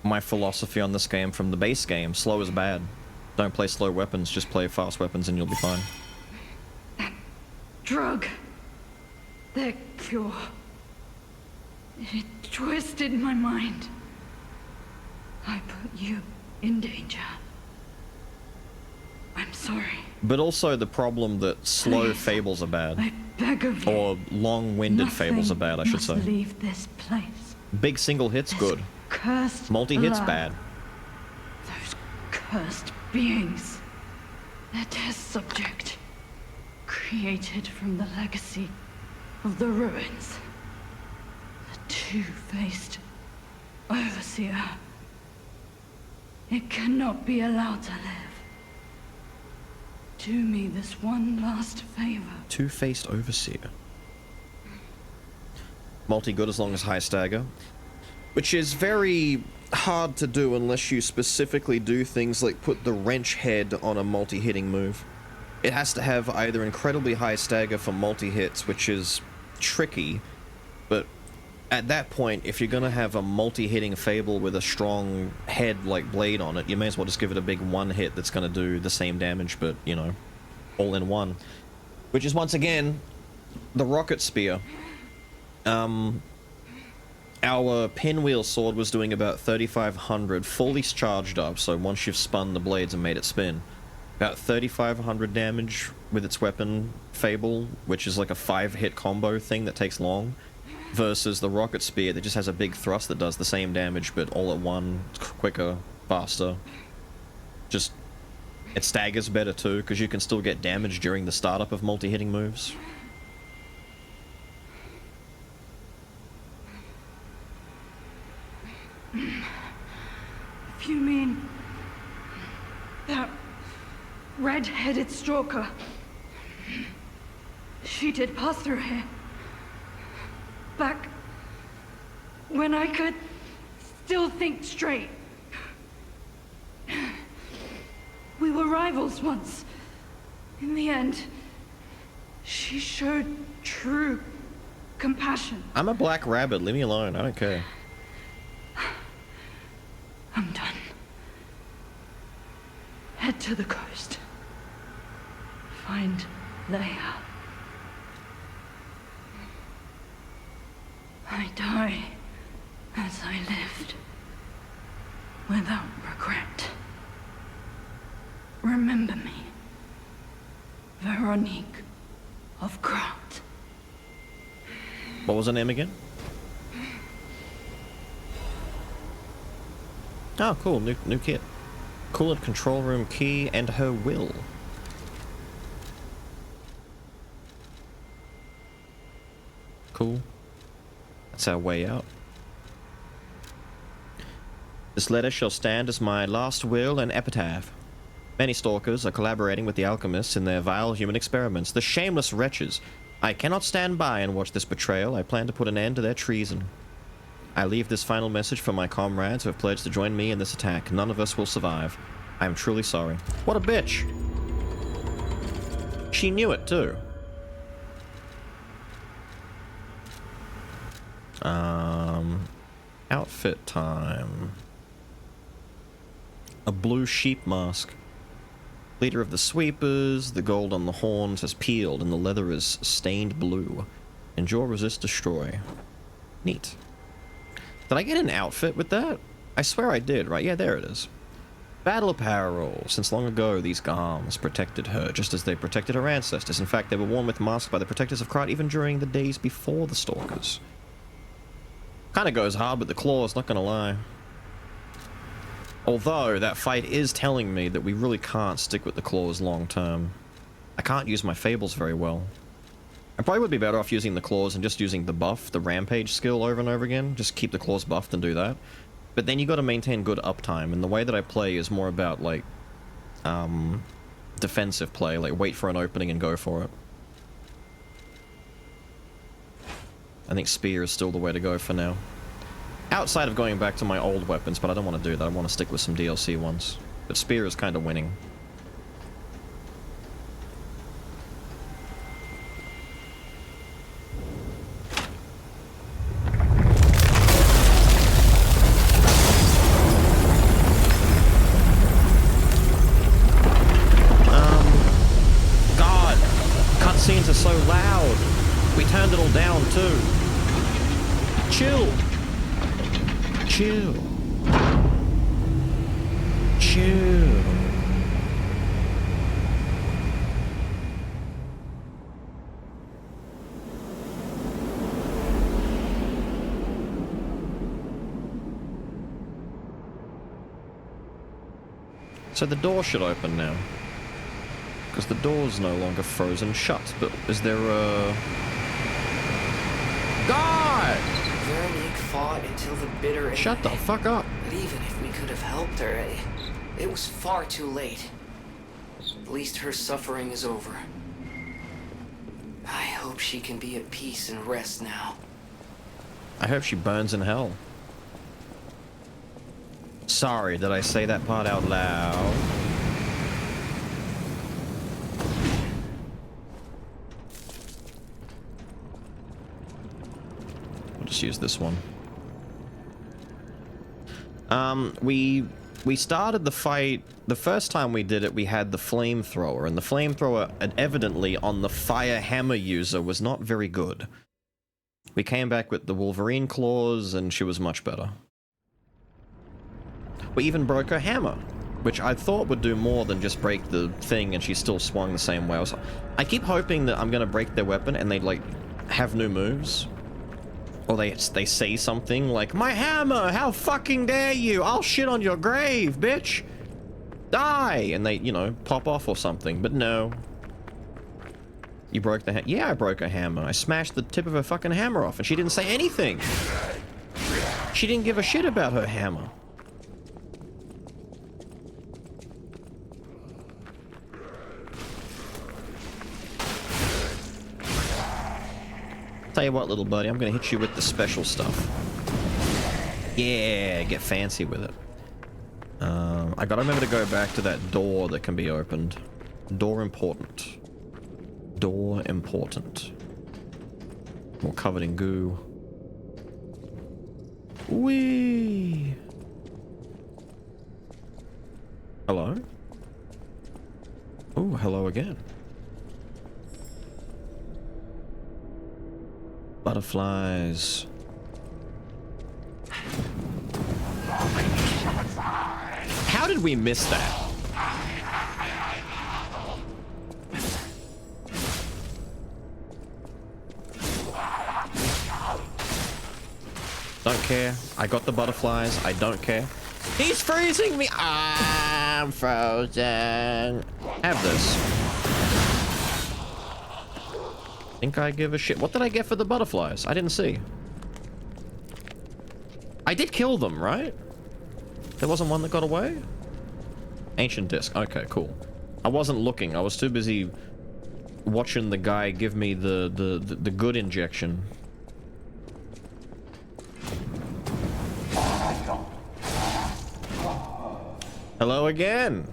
my philosophy on this game from the base game. Slow is bad. Don't play slow weapons, just play fast weapons and you'll be fine. Drug. Their cure. It twisted my mind. I put you in danger. I'm sorry. But also the problem that slow fables are bad. I beg of you. Or long-winded fables are bad, I should say. Leave this place. Big single hits, good. Cursed Multi-hits, blood. bad. Those cursed beings. Their test subject. Created from the legacy of the ruins. The two-faced overseer. It cannot be allowed to live. Do me this one last favor. Two-faced overseer. Multi-good as long as high stagger. Which is very hard to do unless you specifically do things like put the wrench head on a multi-hitting move. It has to have either incredibly high stagger for multi-hits, which is tricky, but at that point, if you're gonna have a multi-hitting Fable with a strong head like blade on it, you may as well just give it a big one hit that's gonna do the same damage, but, you know, all in one. Which is, once again, the Rocket Spear. Our Pinwheel Sword was doing about 3,500 fully charged up, so once you've spun the blades and made it spin. About 3,500 damage with its weapon, Fable, which is like a 5-hit combo thing that takes long. Versus the Rocket Spear that just has a big thrust that does the same damage, but all at one, quicker, faster. Just, it staggers better too, because you can still get damage during the startup of multi-hitting moves. If you mean that red-headed stalker, she did pass through here. Back when I could still think straight. We were rivals once. In the end, she showed true compassion. I'm a black rabbit, leave me alone, I don't care. I'm done. Head to the coast. Find Leia. I die as I lived, without regret. Remember me. Veronique of Grant. What was her name again? Oh, cool. New kit. Coolant control room key and her will. Cool. That's our way out. This letter shall stand as my last will and epitaph. Many stalkers are collaborating with the alchemists in their vile human experiments. The shameless wretches. I cannot stand by and watch this betrayal. I plan to put an end to their treason. I leave this final message for my comrades who have pledged to join me in this attack. None of us will survive. I am truly sorry. What a bitch! She knew it too. Outfit time. A blue sheep mask. Leader of the sweepers, the gold on the horns has peeled and the leather is stained blue. Endure, resist, destroy. Neat. Did I get an outfit with that? I swear I did, right? Yeah, there it is. Battle apparel. Since long ago, these garms protected her, just as they protected her ancestors. In fact, they were worn with masks by the protectors of Krat even during the days before the Stalkers. Kinda goes hard with the claws, not gonna lie. Although, that fight is telling me that we really can't stick with the claws long term. I can't use my fables very well. I probably would be better off using the claws and just using the buff, the rampage skill over and over again. Just keep the claws buffed and do that. But then you gotta maintain good uptime, and the way that I play is more about, like, defensive play, like wait for an opening and go for it. I think spear is still the way to go for now. Outside of going back to my old weapons, but I don't want to do that. I want to stick with some DLC ones. But spear is kind of winning. God! Cutscenes are so loud! We turned it all down too. Chill! Chill. Chill. So the door should open now. Because the door's no longer frozen shut. But is there a... God! Veronique fought until the bitter end. Shut the fuck up. But even if we could have helped her, it was far too late. At least her suffering is over. I hope she can be at peace and rest now. I hope she burns in hell. Sorry, did I say that part out loud? We'll just use this one. We started the fight, the first time we did it, we had the flamethrower, and the flamethrower, evidently, on the fire hammer user was not very good. We came back with the Wolverine claws, and she was much better. We even broke her hammer, which I thought would do more than just break the thing, and she still swung the same way. I keep hoping that I'm gonna break their weapon, and they'd, like, have new moves. Or they say something like, "My hammer! How fucking dare you! I'll shit on your grave, bitch! Die!" And they, you know, pop off or something. But no. You broke the yeah, I broke her hammer. I smashed the tip of her fucking hammer off, and she didn't say anything. She didn't give a shit about her hammer. Tell you what, little buddy, I'm gonna hit you with the special stuff. Yeah, get fancy with it. I gotta remember to go back to that door that can be opened. Door important. Door important. More covered in goo. Whee! Hello? Oh, hello again. Butterflies. How did we miss that? care. I got the butterflies. I don't care. He's freezing me. I'm frozen. Have this. Think I give a shit. What did I get for the butterflies? I didn't see. I did kill them, right? There wasn't one that got away? Ancient disc. Okay, cool. I wasn't looking. I was too busy watching the guy give me the good injection. Hello again.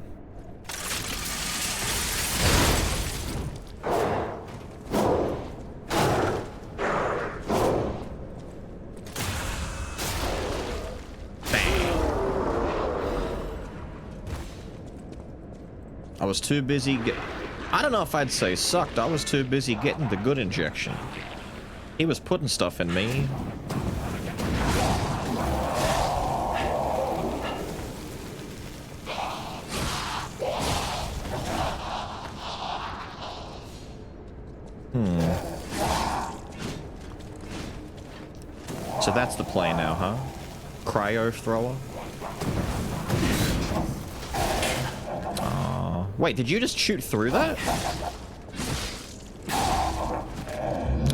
I was too busy I don't know if I'd say sucked. I was too busy getting the good injection. He was putting stuff in me. So that's the play now, huh? Cryo thrower? Wait, did you just shoot through that?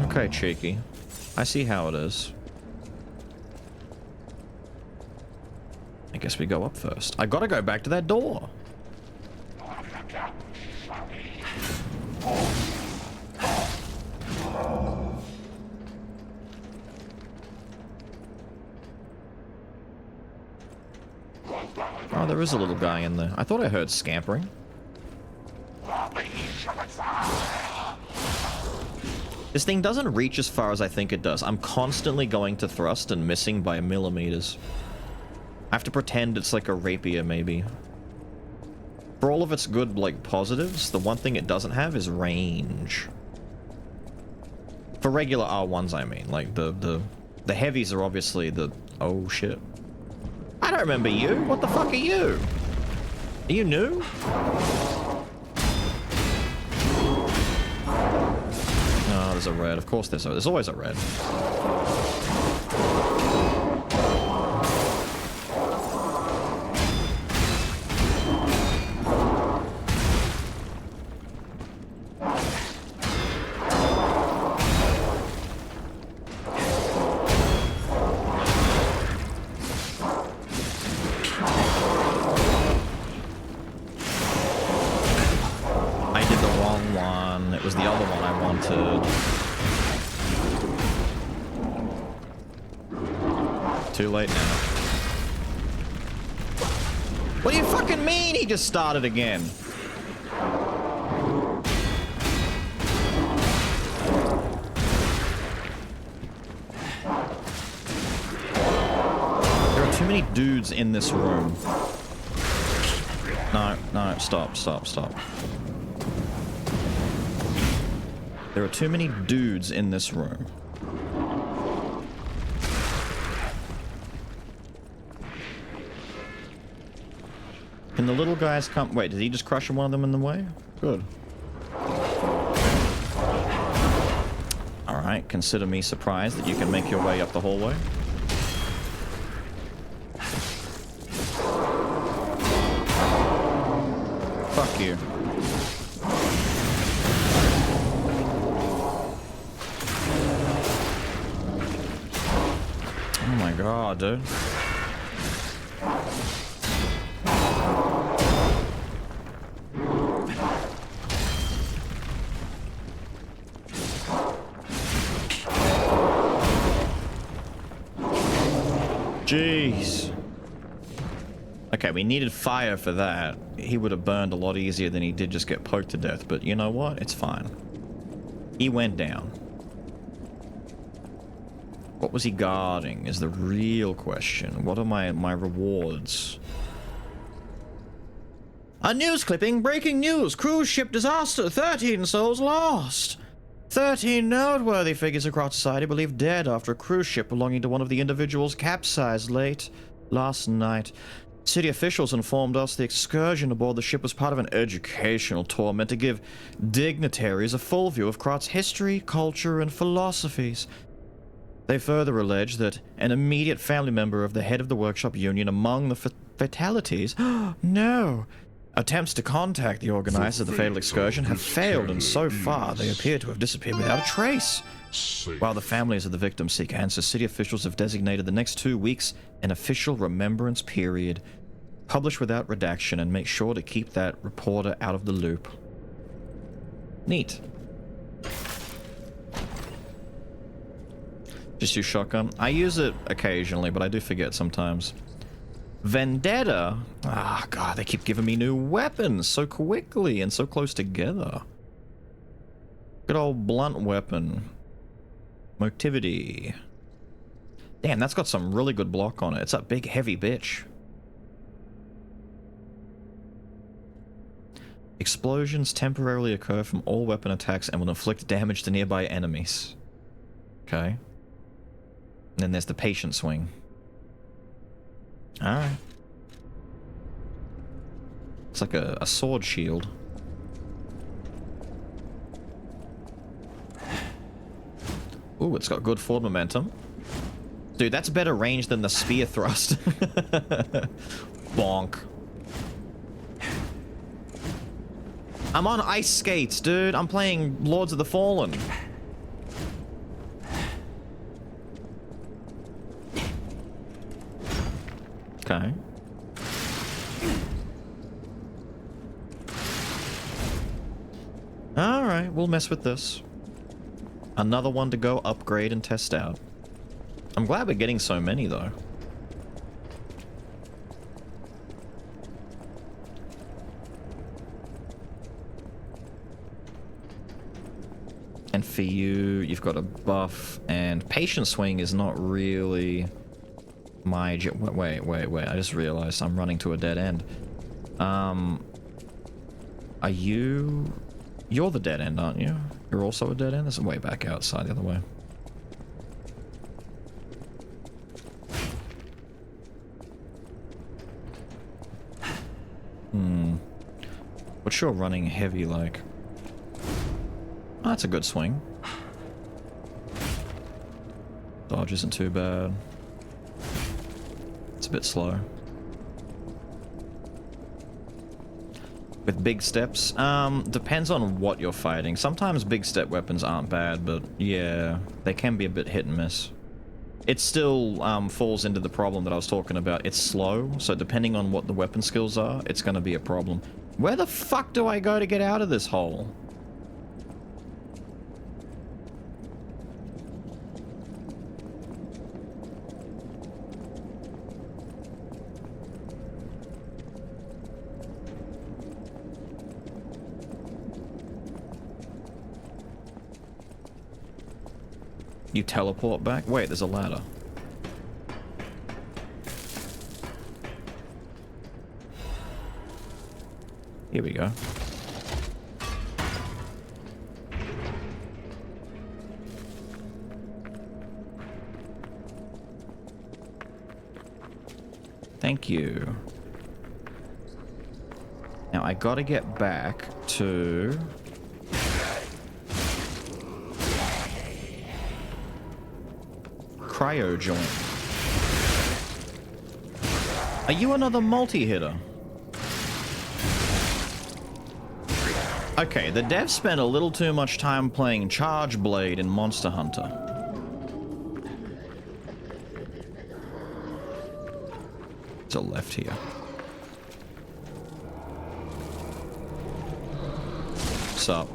Okay, cheeky. I see how it is. I guess we go up first. I gotta go back to that door. Oh, there is a little guy in there. I thought I heard scampering. This thing doesn't reach as far as I think it does. I'm constantly going to thrust and missing by millimeters. I have to pretend it's like a rapier, maybe. For all of its good, like, positives, the one thing it doesn't have is range. For regular R1s, I mean. Like, the heavies are obviously the... Oh, shit. I don't remember you. What the fuck are you? Are you new? Oh, there's a red. Of course there's always a red. Too late now. What do you fucking mean he just started again? There are too many dudes in this room. No, stop. There are too many dudes in this room. Can the little guys come? Wait, did he just crush one of them in the way? Good. Alright, consider me surprised that you can make your way up the hallway. Fuck you. Oh my god, dude. Jeez. Okay, we needed fire for that. He would have burned a lot easier than he did just get poked to death, but you know what? It's fine. He went down. What was he guarding is the real question. What are my rewards? A news clipping, breaking news, cruise ship disaster, 13 souls lost. 13 noteworthy figures across society believed dead after a cruise ship belonging to one of the individuals capsized late last night. City officials informed us the excursion aboard the ship was part of an educational tour meant to give dignitaries a full view of Krat's history, culture, and philosophies. They further allege that an immediate family member of the head of the workshop union among the fatalities... No! Attempts to contact the organizers of the fatal excursion have failed, and so far they appear to have disappeared without a trace. While the families of the victims seek answers, city officials have designated the next 2 weeks an official remembrance period. Publish without redaction and make sure to keep that reporter out of the loop. Neat. Just use shotgun. I use it occasionally, but I do forget sometimes. Vendetta? Ah, God, they keep giving me new weapons so quickly and so close together. Good old blunt weapon. Motivity. Damn, that's got some really good block on it. It's a big, heavy bitch. Explosions temporarily occur from all weapon attacks and will inflict damage to nearby enemies. Okay. And then there's the patient swing. Alright. It's like a sword shield. Ooh, it's got good forward momentum. Dude, that's better range than the spear thrust. Bonk. I'm on ice skates, dude. I'm playing Lords of the Fallen. Okay. Alright, we'll mess with this. Another one to go upgrade and test out. I'm glad we're getting so many, though. And for you, you've got a buff, and Patient Swing is not really my... Wait, I just realized I'm running to a dead end. Are you... You're the dead end, aren't you? You're also a dead end? There's a way back outside the other way. What's your running heavy like? Oh, that's a good swing. Dodge isn't too bad. It's a bit slow. With big steps, depends on what you're fighting. Sometimes big step weapons aren't bad, but yeah, they can be a bit hit and miss. It still falls into the problem that I was talking about. It's slow, so depending on what the weapon skills are, it's going to be a problem. Where the fuck do I go to get out of this hole? You teleport back? Wait, there's a ladder. Here we go. Thank you. Now I gotta get back to... Cryo joint. Are you another multi-hitter? Okay, the devs spent a little too much time playing Charge Blade in Monster Hunter. There's a left here. What's up?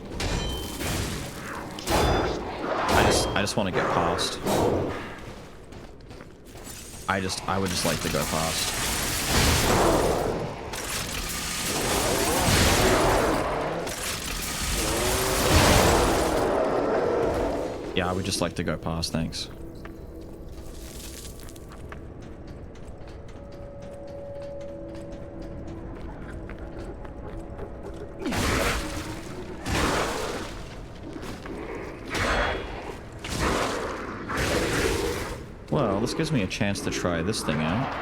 I just want to get past. I would just like to go past. Yeah, I would just like to go past, thanks. Well, this gives me a chance to try this thing out.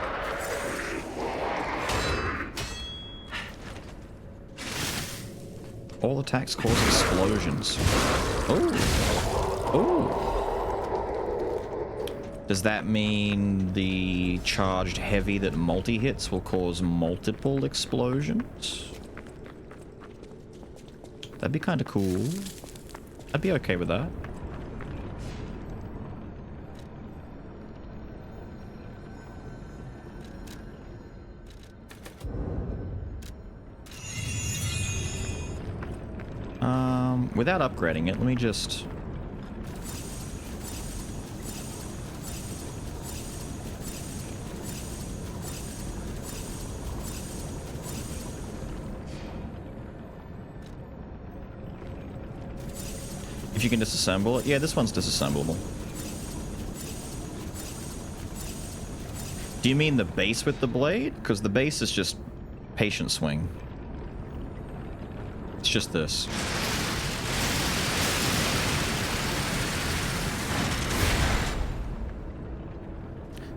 All attacks cause explosions. Oh. Oh. Does that mean the charged heavy that multi-hits will cause multiple explosions? That'd be kind of cool. I'd be okay with that. Without upgrading it, let me just... If you can disassemble it. Yeah, this one's disassemblable. Do you mean the base with the blade? Because the base is just patient swing. It's just this.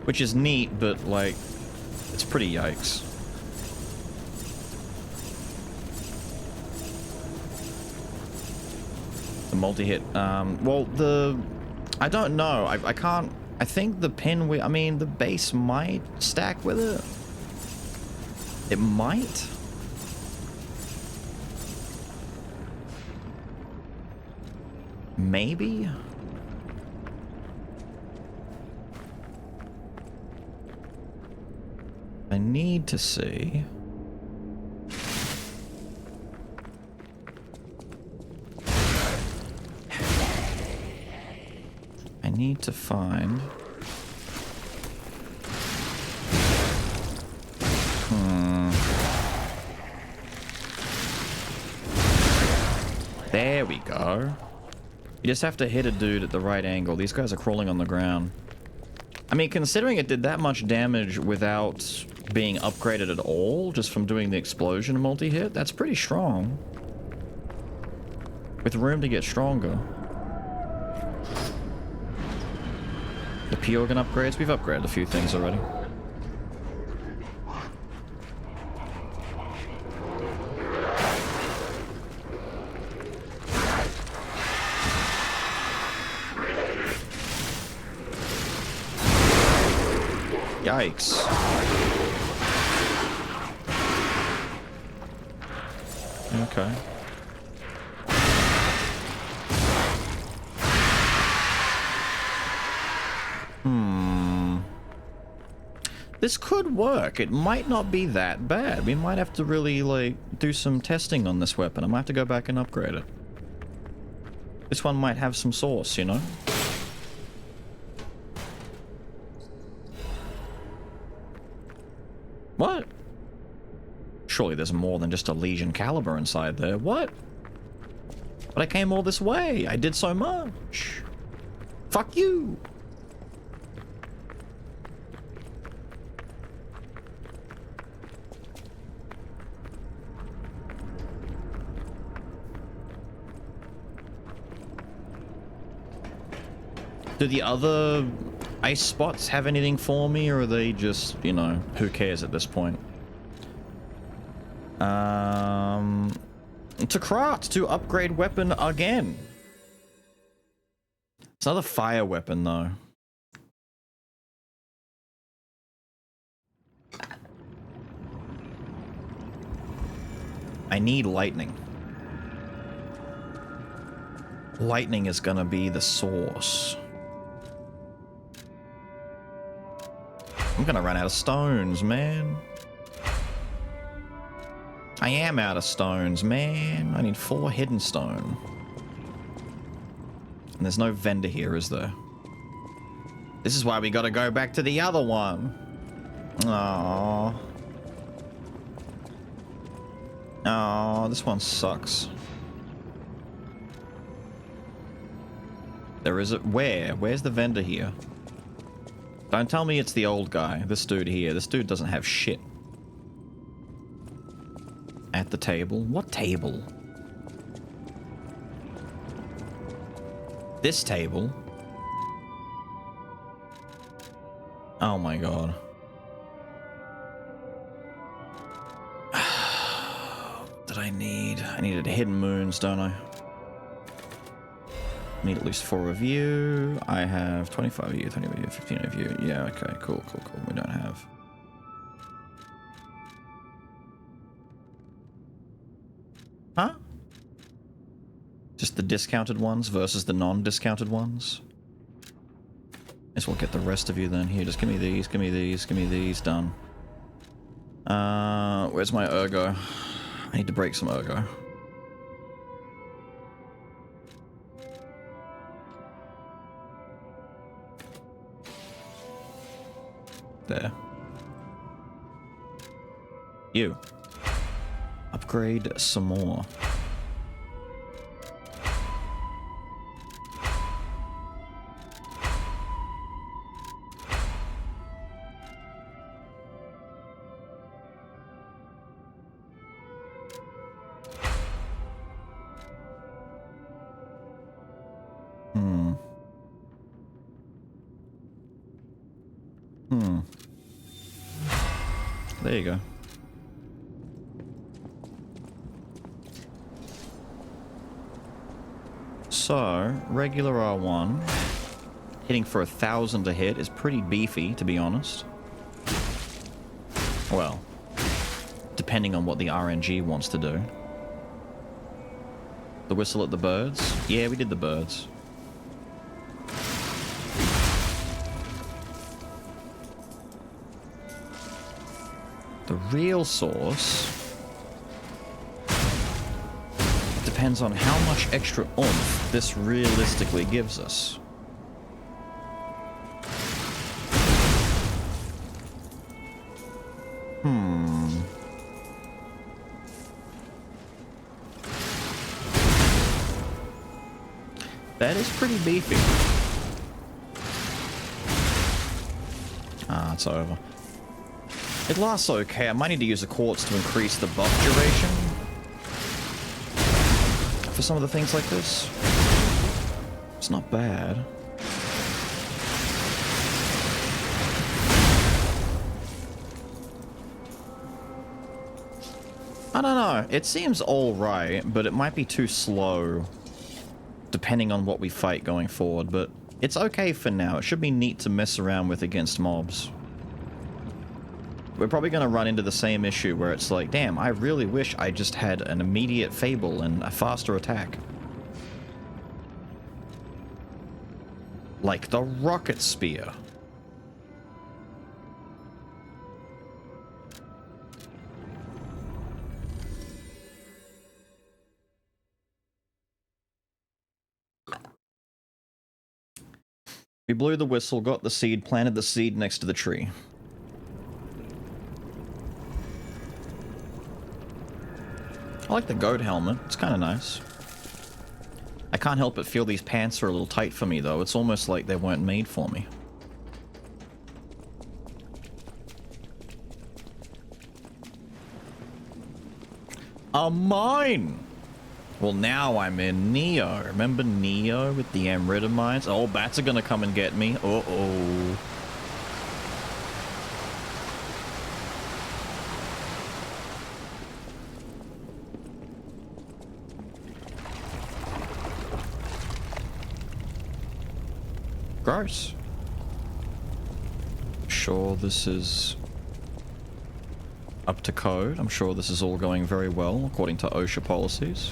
Which is neat, but like, it's pretty yikes. The multi-hit, well, I don't know, I can't, I think the pin, I mean, the base might stack with it. It might? Maybe? I need to see. I need to find... There we go. You just have to hit a dude at the right angle. These guys are crawling on the ground. I mean, considering it did that much damage without being upgraded at all, just from doing the explosion multi-hit, that's pretty strong. With room to get stronger. The P-Organ upgrades, we've upgraded a few things already. Yikes. Okay. This could work. It might not be that bad. We might have to really, like, do some testing on this weapon. I might have to go back and upgrade it. This one might have some sauce, you know? What? Surely there's more than just a Legion caliber inside there. What? But I came all this way. I did so much. Fuck you. Do the other ice spots have anything for me, or are they just, you know, who cares at this point? To Krat to upgrade weapon again. It's another fire weapon though. I need lightning. Lightning is gonna be the source. I'm gonna run out of stones, man. I am out of stones, man. I need 4 hidden stone. And there's no vendor here, is there? This is why we gotta go back to the other one. Aww. Oh, this one sucks. There is a... Where? Where's the vendor here? Don't tell me it's the old guy. This dude here. This dude doesn't have shit. At the table? What table? This table? Oh my god. What did I need? I needed hidden moons, don't I? Need at least 4 of you. I have 25 of you, 20 of you, 15 of you. Yeah, okay, cool. We don't have. Huh? Just the discounted ones versus the non-discounted ones? Guess we'll get the rest of you then. Here, just give me these, give me these, give me these. Done. Where's my ergo? I need to break some ergo. There. You. Upgrade some more. There you go. So, regular R1, hitting for 1,000 to hit is pretty beefy, to be honest. Well, depending on what the RNG wants to do. The whistle at the birds? Yeah, we did the birds. The real source depends on how much extra oomph this realistically gives us. That is pretty beefy. Ah, it's over. It lasts okay. I might need to use the quartz to increase the buff duration for some of the things like this. It's not bad. I don't know. It seems alright, but it might be too slow depending on what we fight going forward, but it's okay for now. It should be neat to mess around with against mobs. We're probably going to run into the same issue where it's like, damn, I really wish I just had an immediate Fable and a faster attack. Like the Rocket Spear. We blew the whistle, got the seed, planted the seed next to the tree. I like the goat helmet. It's kind of nice. I can't help but feel these pants are a little tight for me, though. It's almost like they weren't made for me. A mine! Well, now I'm in Neo. Remember Neo with the Amrita mines? Oh, bats are gonna come and get me. Uh-oh. Gross. Sure, this is up to code. I'm sure this is all going very well according to OSHA policies.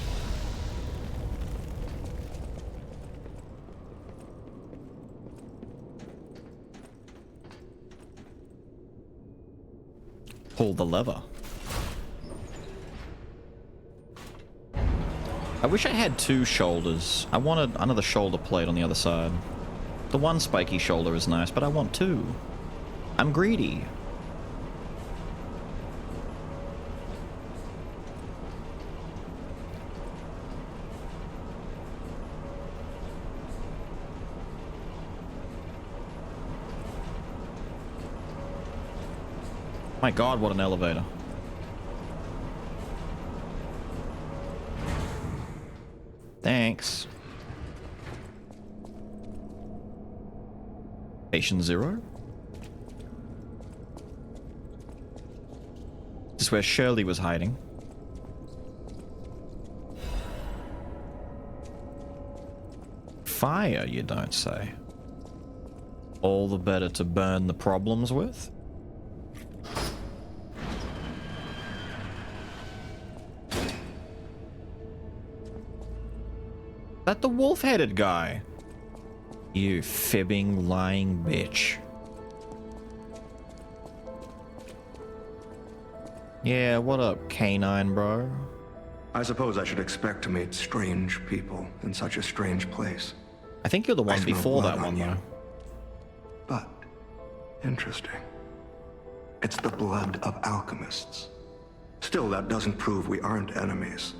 Pull the lever. I wish I had 2 shoulders. I wanted another shoulder plate on the other side. The one spiky shoulder is nice, but I want 2. I'm greedy. My god, what an elevator. Thanks. Patient 0? This is where Shirley was hiding. Fire, you don't say? All the better to burn the problems with? That the wolf-headed guy? You fibbing, lying bitch. Yeah, what up, canine bro? I suppose I should expect to meet strange people in such a strange place. I think you're the one before that one, though. But, interesting. It's the blood of alchemists. Still, that doesn't prove we aren't enemies.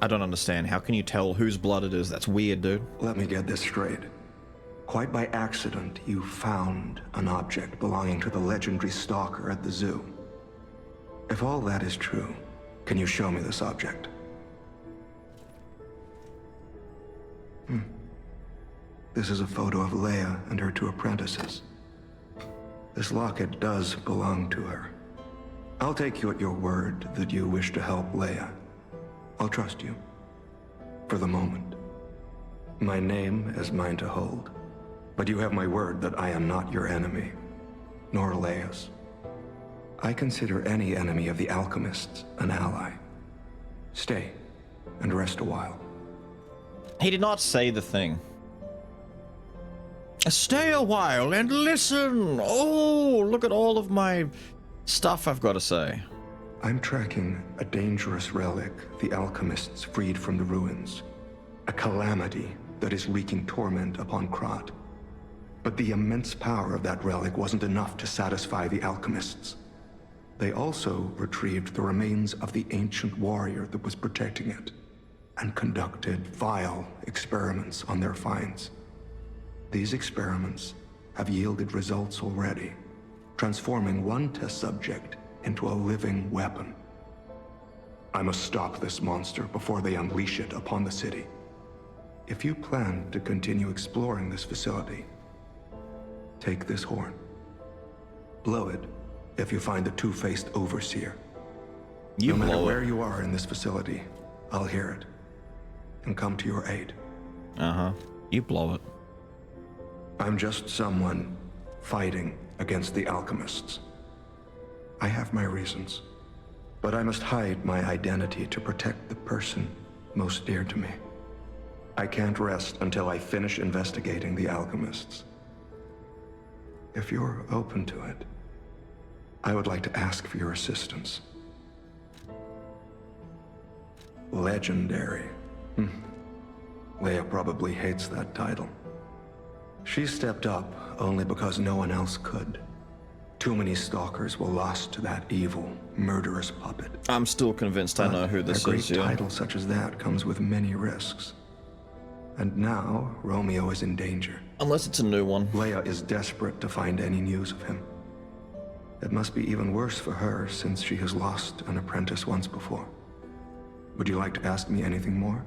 I don't understand. How can you tell whose blood it is? That's weird, dude. Let me get this straight. Quite by accident, you found an object belonging to the legendary stalker at the zoo. If all that is true, can you show me this object? This is a photo of Leia and her 2 apprentices. This locket does belong to her. I'll take you at your word that you wish to help Leia. I'll trust you. For the moment. My name is mine to hold. But you have my word that I am not your enemy. Nor Leia's. I consider any enemy of the alchemists an ally. Stay and rest a while. He did not say the thing. Stay a while and listen. Oh, look at all of my stuff I've got to say. I'm tracking a dangerous relic the alchemists freed from the ruins. A calamity that is wreaking torment upon Krat. But the immense power of that relic wasn't enough to satisfy the alchemists. They also retrieved the remains of the ancient warrior that was protecting it, and conducted vile experiments on their finds. These experiments have yielded results already, transforming one test subject into a living weapon. I must stop this monster before they unleash it upon the city. If you plan to continue exploring this facility, take this horn. Blow it if you find the two-faced overseer. No matter where you are in this facility, I'll hear it and come to your aid. Uh-huh. You blow it. I'm just someone fighting against the alchemists. I have my reasons, but I must hide my identity to protect the person most dear to me. I can't rest until I finish investigating the alchemists. If you're open to it, I would like to ask for your assistance. Legendary. Leia probably hates that title. She stepped up only because no one else could. Too many stalkers were lost to that evil, murderous puppet. I'm still convinced I know who this is, A great title such as that comes with many risks. And now, Romeo is in danger. Unless it's a new one. Leia is desperate to find any news of him. It must be even worse for her since she has lost an apprentice once before. Would you like to ask me anything more?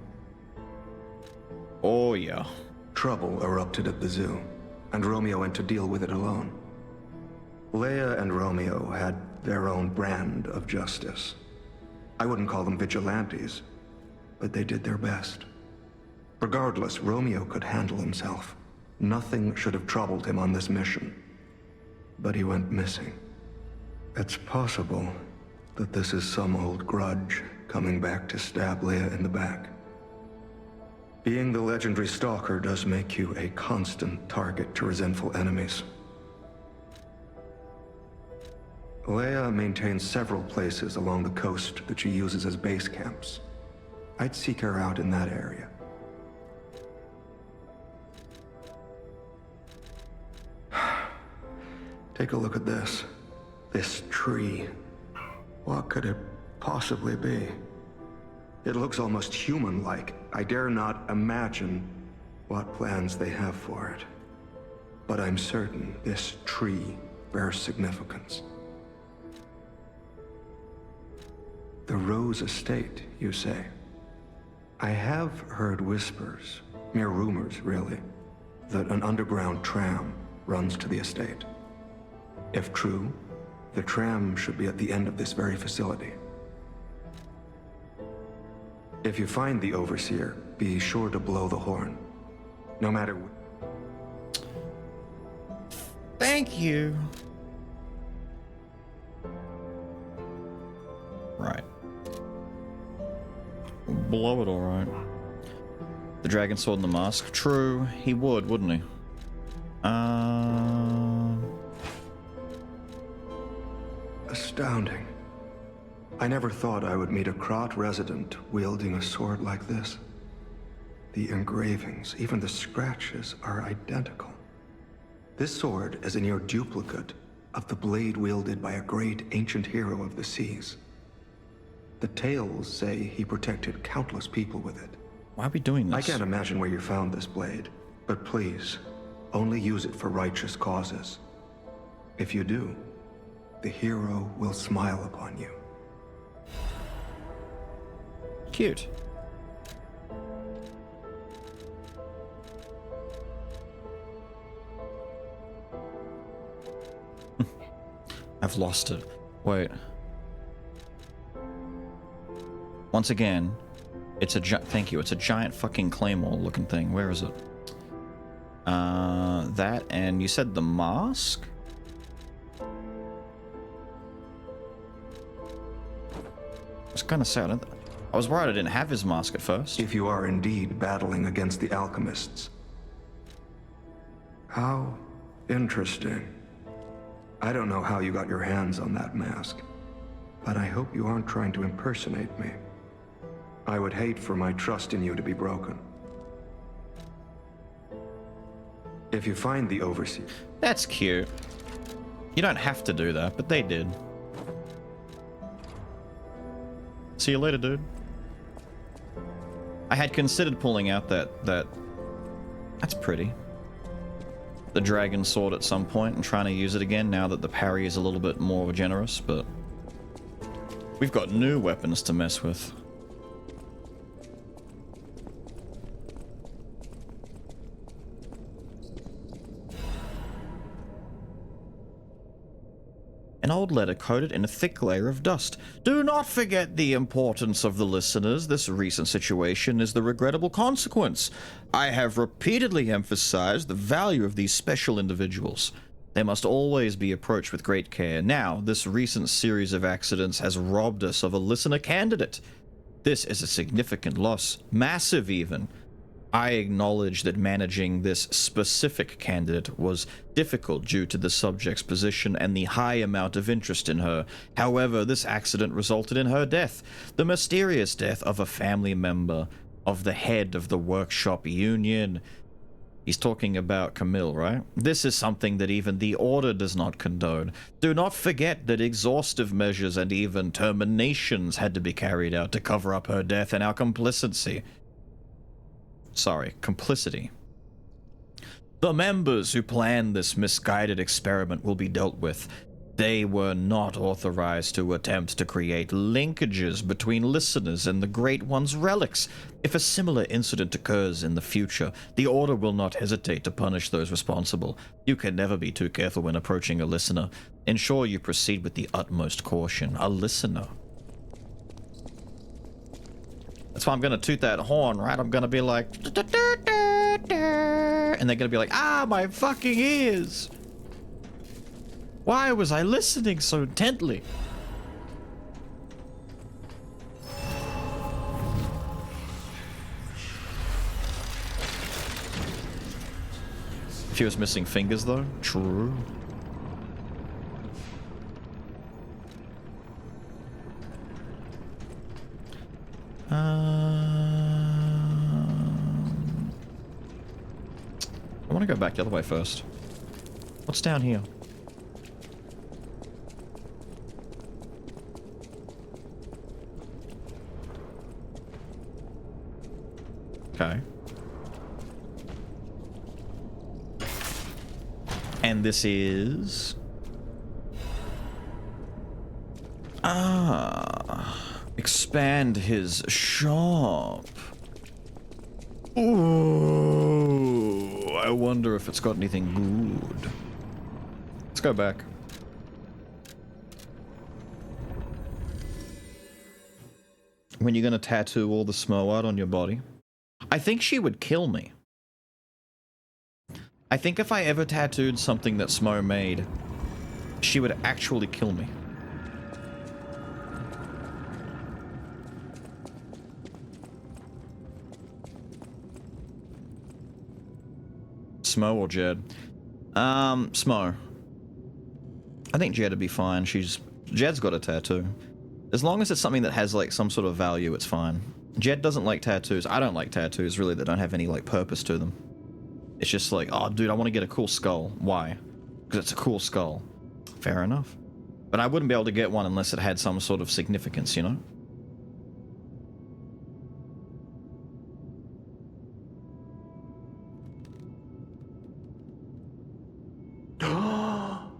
Oh, yeah. Trouble erupted at the zoo, and Romeo went to deal with it alone. Leia and Romeo had their own brand of justice. I wouldn't call them vigilantes, but they did their best. Regardless, Romeo could handle himself. Nothing should have troubled him on this mission. But he went missing. It's possible that this is some old grudge coming back to stab Leia in the back. Being the legendary stalker does make you a constant target to resentful enemies. Leia maintains several places along the coast that she uses as base camps. I'd seek her out in that area. Take a look at this. This tree. What could it possibly be? It looks almost human-like. I dare not imagine what plans they have for it. But I'm certain this tree bears significance. The Rose Estate, you say? I have heard whispers, mere rumors really, that an underground tram runs to the estate. If true, the tram should be at the end of this very facility. If you find the Overseer, be sure to blow the horn. No matter Thank you. Right. Blow it, alright. The dragon sword and the mask. True, he would, wouldn't he? Astounding. I never thought I would meet a Krat resident wielding a sword like this. The engravings, even the scratches, are identical. This sword is a near duplicate of the blade wielded by a great ancient hero of the seas. The tales say he protected countless people with it. Why are we doing this? I can't imagine where you found this blade, but please, only use it for righteous causes. If you do, the hero will smile upon you. Cute. I've lost it. Wait. Once again, it's a thank you. It's a giant fucking claymore looking thing. Where is it? That, and you said the mask? It's kind of sad. I was worried I didn't have his mask at first. If you are indeed battling against the alchemists. How interesting. I don't know how you got your hands on that mask, but I hope you aren't trying to impersonate me. I would hate for my trust in you to be broken. If you find the Overseer... That's cute. You don't have to do that, but they did. See you later, dude. I had considered pulling out that's pretty. The dragon sword at some point and trying to use it again now that the parry is a little bit more generous, but we've got new weapons to mess with. An old letter coated in a thick layer of dust. Do not forget the importance of the listeners. This recent situation is the regrettable consequence. I have repeatedly emphasized the value of these special individuals. They must always be approached with great care. Now, this recent series of accidents has robbed us of a listener candidate. This is a significant loss, massive even. I acknowledge that managing this specific candidate was difficult due to the subject's position and the high amount of interest in her. However, this accident resulted in her death, the mysterious death of a family member of the head of the workshop union. He's talking about Camille, right? This is something that even the Order does not condone. Do not forget that exhaustive measures and even terminations had to be carried out to cover up her death and our complicity. The members who planned this misguided experiment will be dealt with. They were not authorized to attempt to create linkages between listeners and the Great One's relics. If a similar incident occurs in the future, the Order will not hesitate to punish those responsible. You can never be too careful when approaching a listener. Ensure you proceed with the utmost caution. A listener. That's why I'm gonna toot that horn, right? I'm gonna be like... And they're gonna be like, ah, my fucking ears! Why was I listening so intently? If he was missing fingers, though? True. I want to go back the other way first. What's down here? Okay. And this is... expand his shop. Ooh, I wonder if it's got anything good. Let's go back. When you're gonna tattoo all the Smo art on your body? I think she would kill me. I think if I ever tattooed something that Smo made, she would actually kill me. Smo or Jed? Smo. I think Jed would be fine. Jed's got a tattoo. As long as it's something that has like some sort of value, it's fine. Jed doesn't like tattoos. I don't like tattoos really that don't have any like purpose to them. It's just like, oh dude, I want to get a cool skull. Why? Because it's a cool skull. Fair enough. But I wouldn't be able to get one unless it had some sort of significance, you know?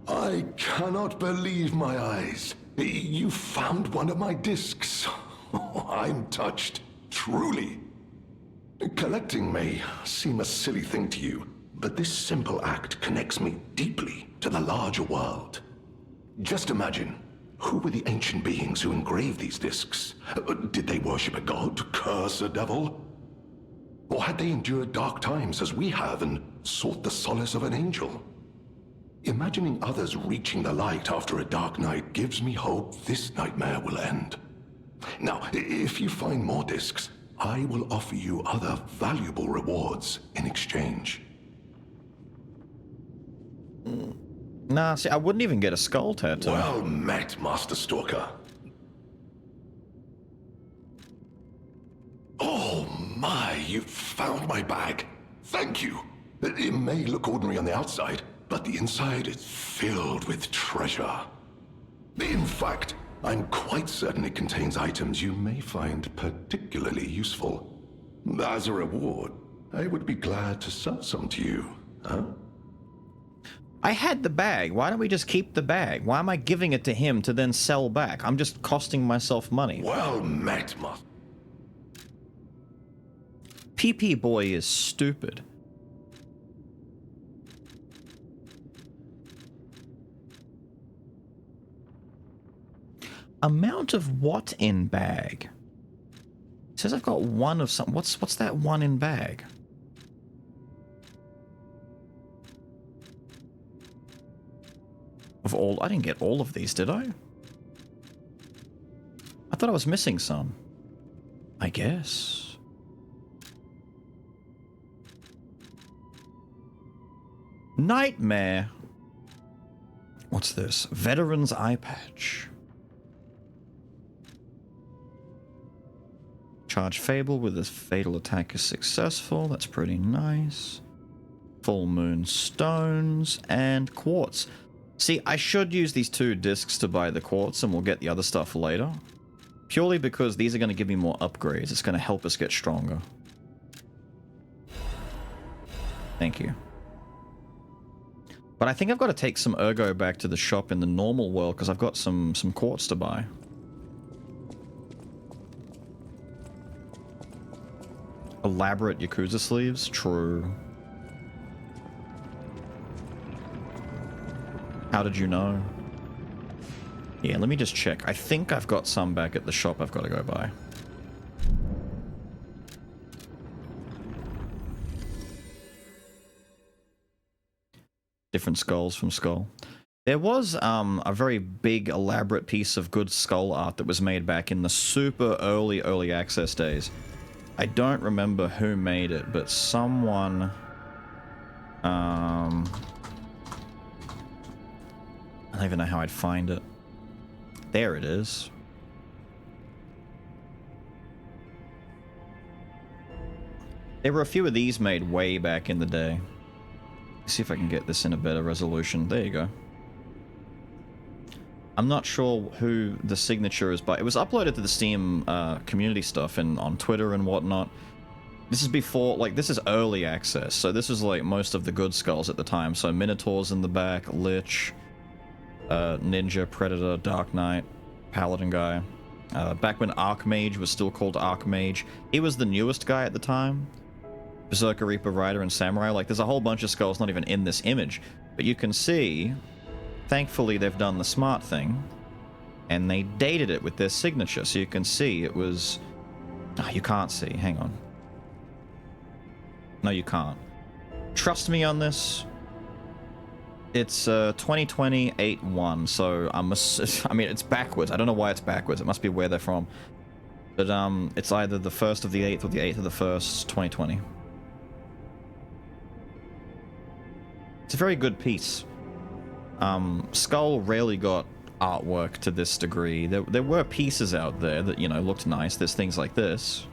I cannot believe my eyes. You found one of my discs. I'm touched, truly. Collecting may seem a silly thing to you, but this simple act connects me deeply to the larger world. Just imagine, who were the ancient beings who engraved these discs? Did they worship a god, curse a devil? Or had they endured dark times as we have and sought the solace of an angel? Imagining others reaching the light after a dark night gives me hope this nightmare will end. Now, if you find more discs, I will offer you other valuable rewards in exchange. Nah, see, I wouldn't even get a skull tattoo. Well met, Master Stalker. Oh my, you found my bag. Thank you. It may look ordinary on the outside, but the inside is filled with treasure. In fact, I'm quite certain it contains items you may find particularly useful. As a reward, I would be glad to sell some to you, huh? I had the bag. Why don't we just keep the bag? Why am I giving it to him to then sell back? I'm just costing myself money. Well met, PP Boy is stupid. Amount of what in bag? It says I've got one of some. What's that one in bag? Of all, I didn't get all of these, did I? I thought I was missing some. I guess. Nightmare. What's this? Veteran's eye patch. Charge Fable with a fatal attack is successful. That's pretty nice. Full Moon Stones and Quartz. See, I should use these 2 discs to buy the Quartz and we'll get the other stuff later. Purely because these are going to give me more upgrades. It's going to help us get stronger. Thank you. But I think I've got to take some Ergo back to the shop in the normal world because I've got some Quartz to buy. Elaborate Yakuza sleeves? True. How did you know? Yeah, let me just check. I think I've got some back at the shop I've got to go buy. Different skulls from Skull. There was a very big, elaborate piece of good Skull art that was made back in the super early access days. I don't remember who made it, but someone... I don't even know how I'd find it. There it is. There were a few of these made way back in the day. Let's see if I can get this in a better resolution. There you go. I'm not sure who the signature is, but it was uploaded to the Steam community stuff and on Twitter and whatnot. This is before, like, this is early access, so this was like most of the good skulls at the time. So Minotaurs in the back, Lich, Ninja, Predator, Dark Knight, Paladin guy. Back when Archmage was still called Archmage. He was the newest guy at the time. Berserker, Reaper, Rider, and Samurai. Like, there's a whole bunch of skulls not even in this image. But you can see... Thankfully, they've done the smart thing, and they dated it with their signature, so you can see it was... Oh, you can't see. Hang on. No, you can't. Trust me on this. It's 2020 8/1, so I mean, it's backwards. I don't know why it's backwards. It must be where they're from. But it's either the 1st of the 8th or the 8th of the 1st, 2020. It's a very good piece. Skull rarely got artwork to this degree. There were pieces out there that, you know, looked nice. There's things like this.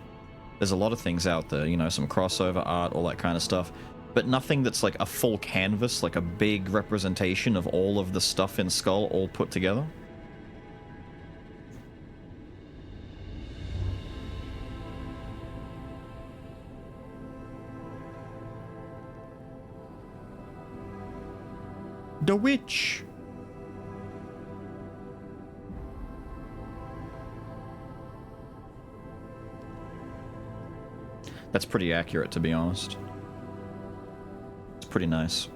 There's a lot of things out there, you know, some crossover art, all that kind of stuff. But nothing that's like a full canvas, like a big representation of all of the stuff in Skull all put together. The Witch. That's pretty accurate, to be honest. It's pretty nice.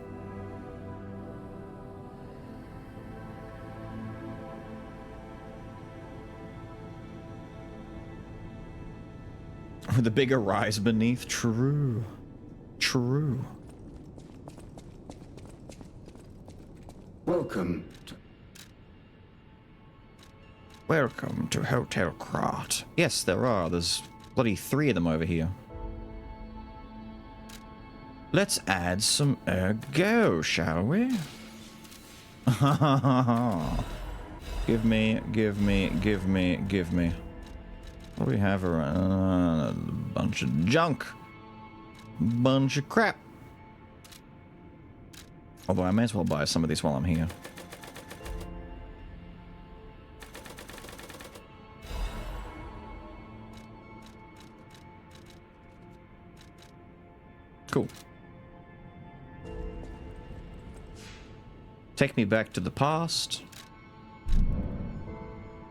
With a bigger rise beneath. True. True. Welcome. Welcome to Hotel Krat. Yes, there are. There's bloody 3 of them over here. Let's add some ergo, shall we? Give me. What do we have around? A bunch of junk. Bunch of crap. Although I may as well buy some of these while I'm here. Cool. Take me back to the past.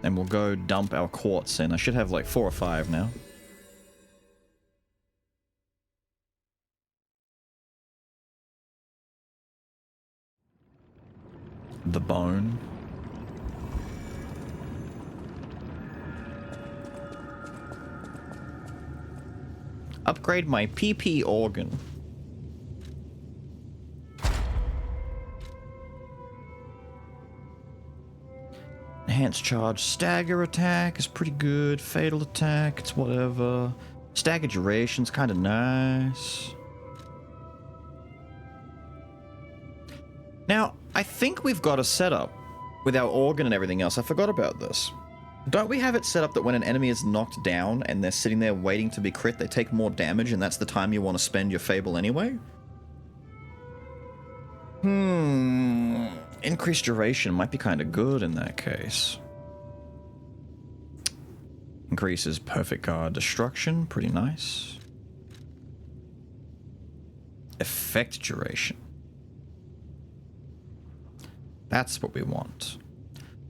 And we'll go dump our quartz in. I should have like 4 or 5 now. The bone. Upgrade my PP organ. Enhanced charge stagger attack is pretty good. Fatal attack, it's whatever. Stagger duration's kind of nice. Now, I think we've got a setup with our organ and everything else. I forgot about this. Don't we have it set up that when an enemy is knocked down and they're sitting there waiting to be crit, they take more damage and that's the time you want to spend your Fable anyway? Increased duration might be kind of good in that case. Increases perfect guard destruction, pretty nice. Effect duration. That's what we want.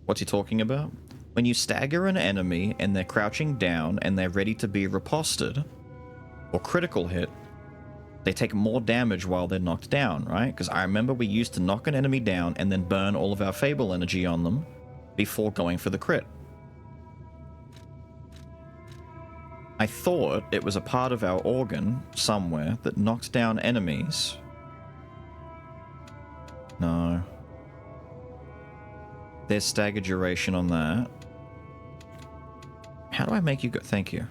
What's he talking about? When you stagger an enemy and they're crouching down and they're ready to be riposted, or critical hit, they take more damage while they're knocked down, right? Because I remember we used to knock an enemy down and then burn all of our Fable energy on them before going for the crit. I thought it was a part of our organ somewhere that knocked down enemies. No. There's stagger duration on that. How do I make you go? Thank you.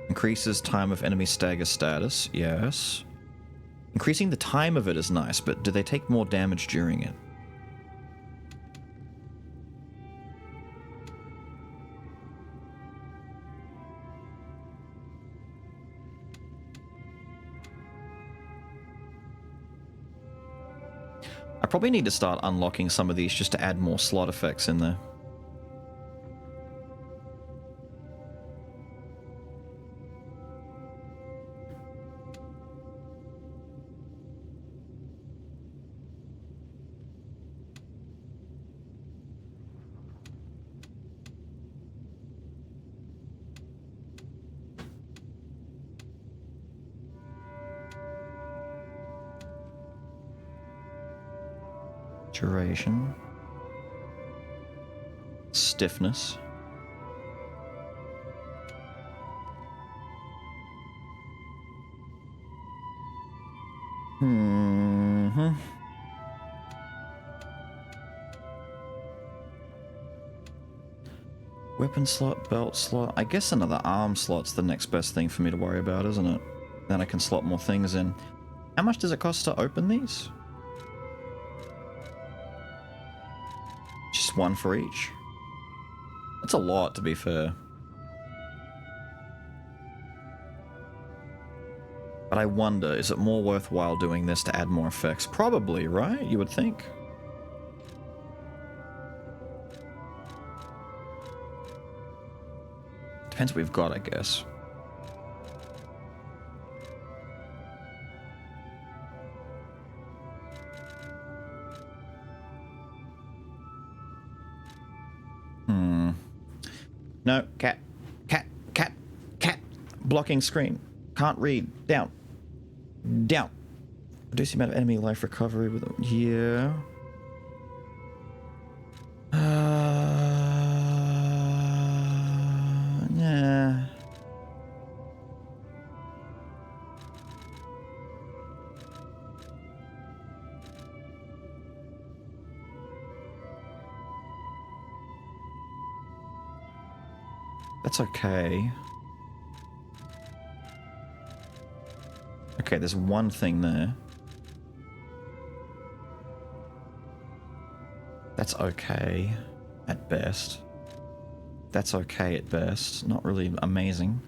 Increases time of enemy stagger status. Yes. Increasing the time of it is nice, but do they take more damage during it? I probably need to start unlocking some of these just to add more slot effects in there. Duration. Stiffness. Weapon slot, belt slot. I guess another arm slot's the next best thing for me to worry about, isn't it? Then I can slot more things in. How much does it cost to open these? Just one for each. That's a lot, to be fair. But I wonder, is it more worthwhile doing this to add more effects? Probably, right? You would think. Depends what we've got, I guess. No, cat. Blocking screen. Can't read. Down. Reduce the amount of enemy life recovery with them. Yeah. Yeah. That's okay. Okay, there's one thing there. That's okay at best. That's okay at best. Not really amazing.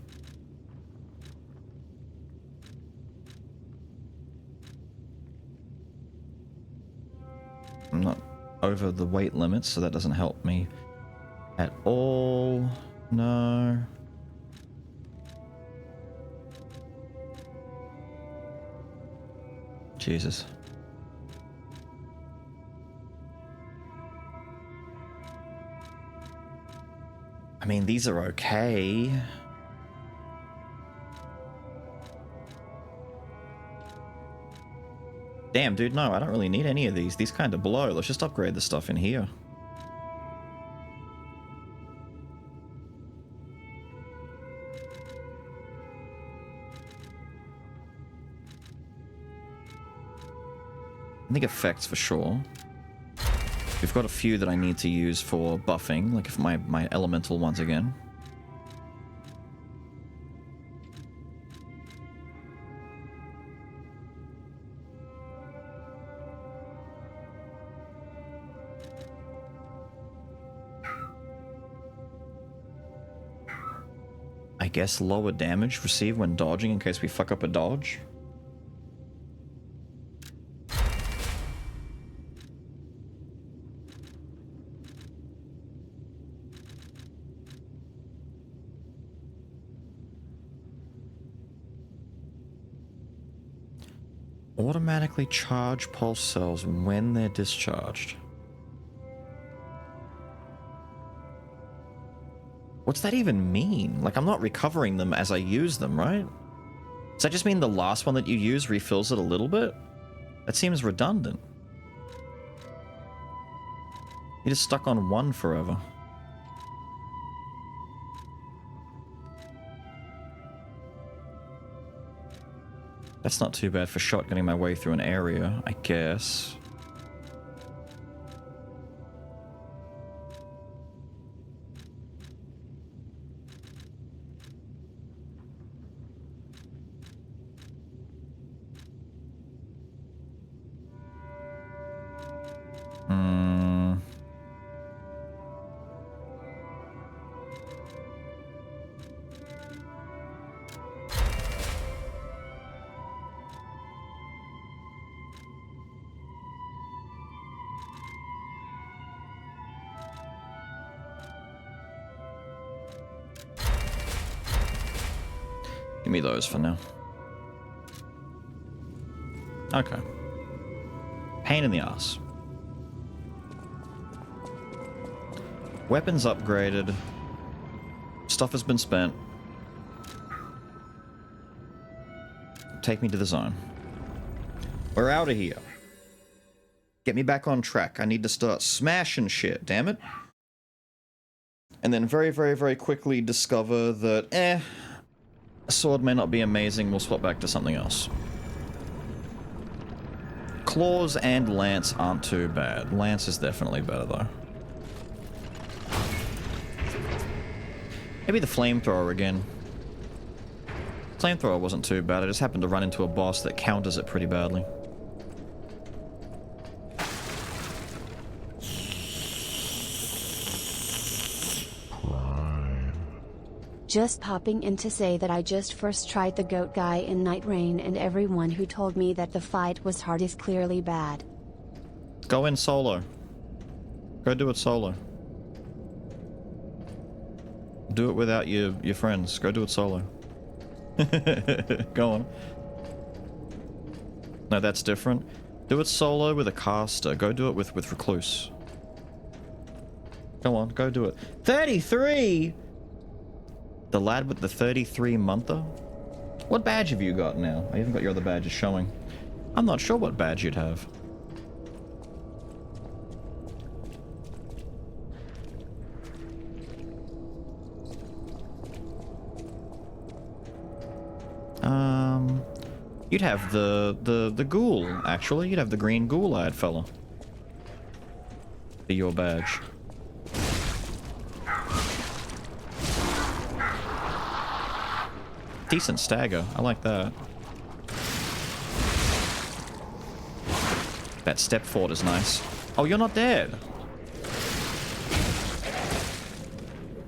I'm not over the weight limit, so that doesn't help me at all. No. Jesus. I mean, these are okay. Damn, dude, no, I don't really need any of these. These kind of blow. Let's just upgrade the stuff in here. I think effects for sure. We've got a few that I need to use for buffing, like if my elemental ones again. I guess lower damage received when dodging in case we fuck up a dodge. Automatically charge pulse cells when they're discharged. What's that even mean? Like, I'm not recovering them as I use them, right? Does that just mean the last one that you use refills it a little bit? That seems redundant. You're just stuck on one forever. That's not too bad for shotgunning my way through an area, I guess. Give me those for now. Okay. Pain in the ass. Weapons upgraded. Stuff has been spent. Take me to the zone. We're out of here. Get me back on track. I need to start smashing shit, damn it. And then very, very, very quickly discover that, a sword may not be amazing, we'll swap back to something else. Claws and Lance aren't too bad. Lance is definitely better though. Maybe the flamethrower again. Flamethrower wasn't too bad. I just happened to run into a boss that counters it pretty badly. Just popping in to say that I just first tried the goat guy in Night Rain, and everyone who told me that the fight was hard is clearly bad. Go in solo. Go do it solo. Do it without your friends. Go do it solo. Go on. No, that's different. Do it solo with a caster. Go do it with Recluse. Go on, go do it. 33! The lad with the 33-monther? What badge have you got now? I haven't got your other badges showing. I'm not sure what badge you'd have. You'd have the ghoul, actually. You'd have the green ghoul lad fella. Be your badge. Decent stagger. I like that. That step forward is nice. Oh, you're not dead.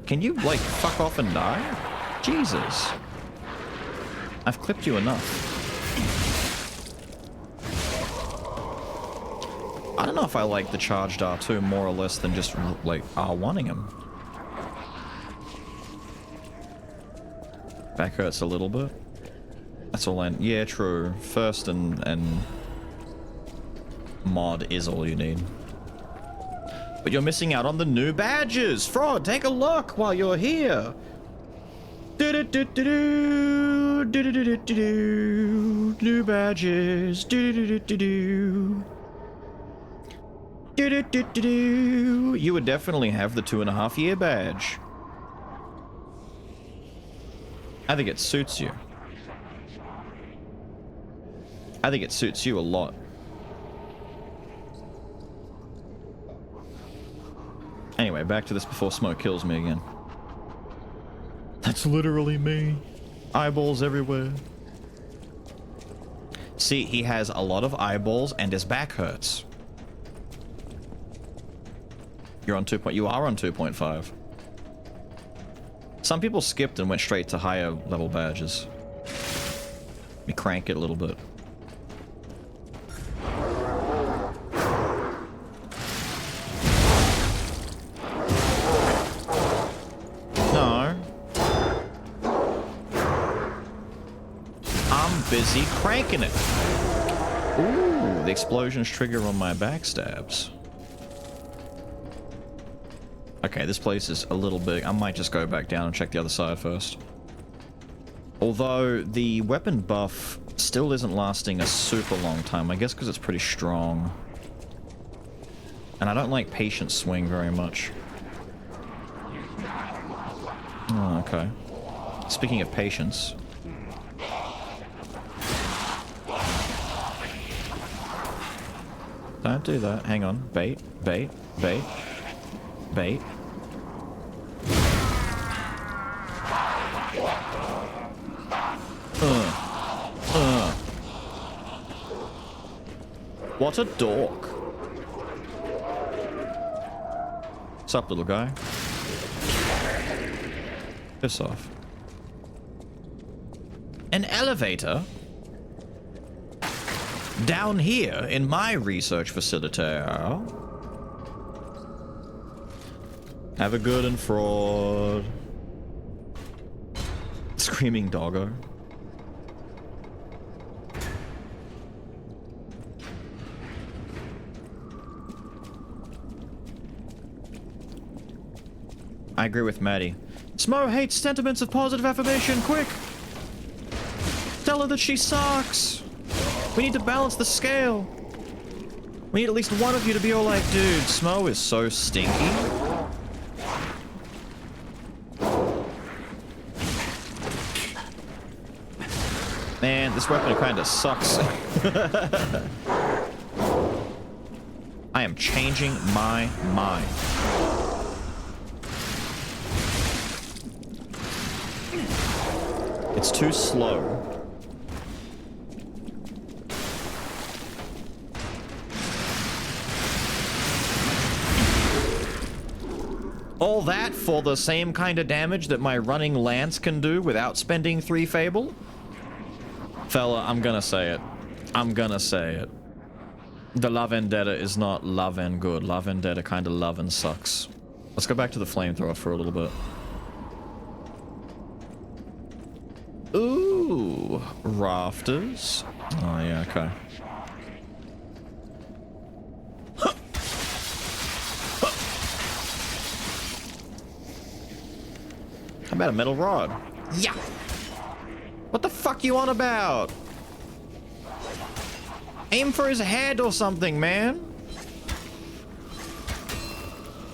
Can you, like, fuck off and die? Jesus. I've clipped you enough. I don't know if I like the charged R2 more or less than just, like, R1ing him. Back hurts a little bit. That's all I... Yeah, true. First and mod is all you need. But you're missing out on the new badges! Fraud, take a look while you're here! Do-do-do-do-do, do-do-do-do-do, new badges, do-do-do-do-do. Do-do-do-do-do. You would definitely have the 2.5-year badge. I think it suits you. I think it suits you a lot. Anyway, back to this before Smoke kills me again. That's literally me. Eyeballs everywhere. See, he has a lot of eyeballs and his back hurts. You're on 2. You are on 2.5. Some people skipped and went straight to higher level badges. Let me crank it a little bit. No. I'm busy cranking it. Ooh, the explosions trigger on my backstabs. Okay, this place is a little big. I might just go back down and check the other side first. Although, the weapon buff still isn't lasting a super long time. I guess because it's pretty strong. And I don't like patient swing very much. Oh, okay. Speaking of patience. Don't do that. Hang on. Bait, bait, bait, bait. What a dork. What's up, little guy? Piss off. An elevator? Down here in my research facility. Have a good and fraud. Screaming doggo. I agree with Maddie. Smo hates sentiments of positive affirmation, quick! Tell her that she sucks! We need to balance the scale! We need at least one of you to be all like, dude, Smo is so stinky. Man, this weapon kinda sucks. I am changing my mind. It's too slow. All that for the same kind of damage that my running lance can do without spending 3 Fable? Fella, I'm gonna say it. I'm gonna say it. The La Vendetta is not La Ven good. La Vendetta kind of love and sucks. Let's go back to the flamethrower for a little bit. Ooh, rafters. Oh yeah, okay. How about a metal rod? Yeah. What the fuck you on about? Aim for his head or something, man.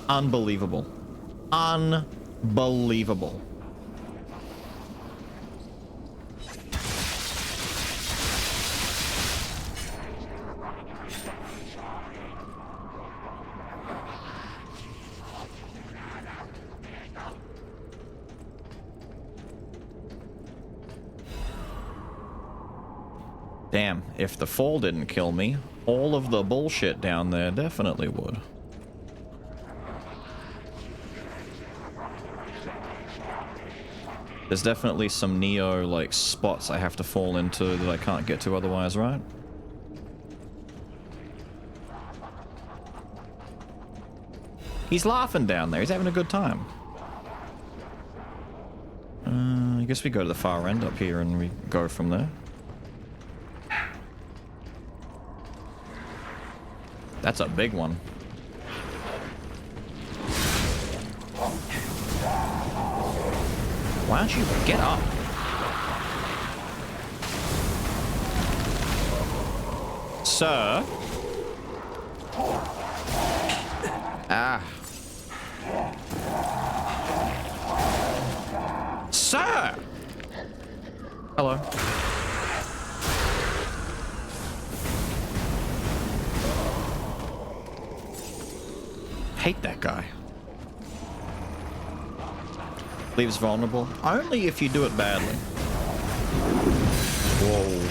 Unbelievable. Unbelievable. Damn, if the fall didn't kill me, all of the bullshit down there definitely would. There's definitely some Neo, like, spots I have to fall into that I can't get to otherwise, right? He's laughing down there. He's having a good time. I guess we go to the far end up here and we go from there. That's a big one. Why don't you get up? Sir? Ah. Sir! Hello. Hate that guy. Leaves vulnerable. Only if you do it badly. Whoa.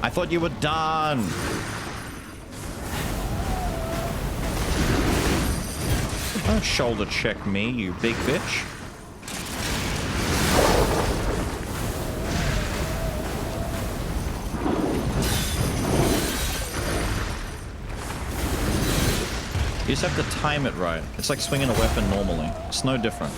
I thought you were done. Don't shoulder check me, you big bitch. You just have to time it right. It's like swinging a weapon normally. It's no different.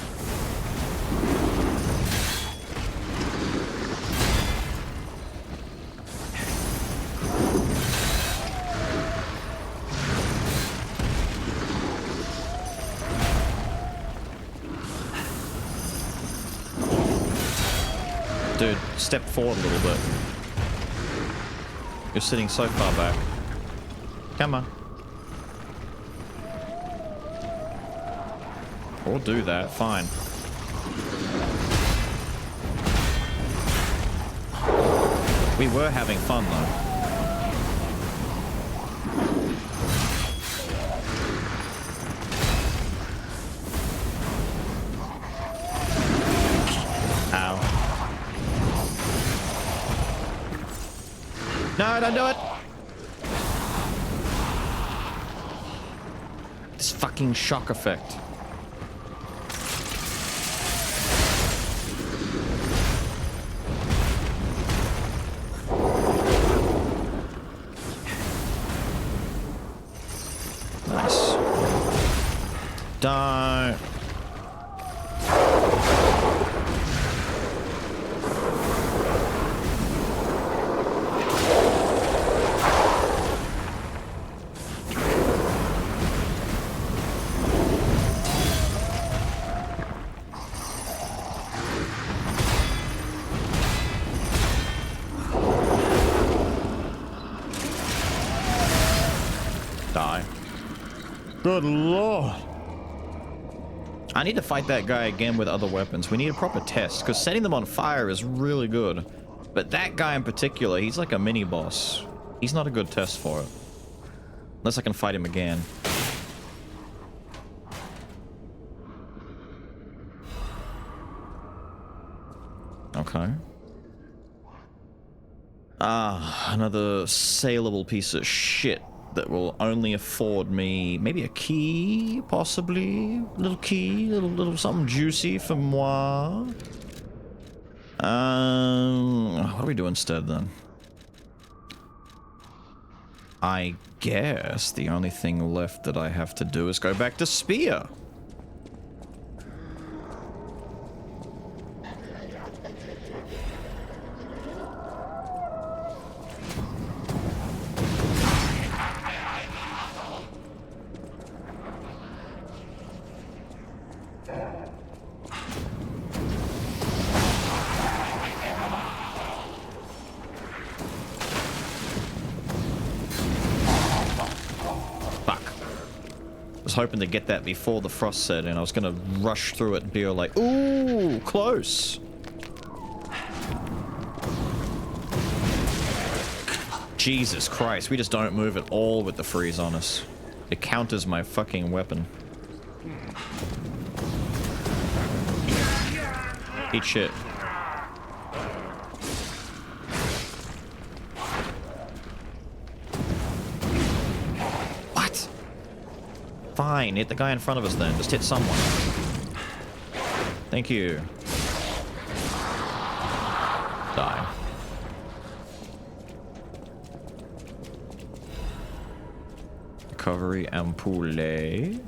Dude, step forward a little bit. You're sitting so far back. Come on. Or do that, fine. We were having fun though. No, don't do it! This fucking shock effect. Nice. Don't. Die. Good lord. I need to fight that guy again with other weapons. We need a proper test, because setting them on fire is really good. But that guy in particular, he's like a mini-boss. He's not a good test for it. Unless I can fight him again. Okay. Ah, another saleable piece of shit that will only afford me maybe a key, possibly. Little key, little something juicy for moi. What do we do instead then? I guess the only thing left that I have to do is go back to Spear. Hoping to get that before the frost set in. I was gonna rush through it and be like, ooh, close. Jesus Christ, we just don't move at all with the freeze on us. It counters my fucking weapon. Eat shit. Fine, hit the guy in front of us then. Just hit someone. Thank you. Die. Recovery ampoule.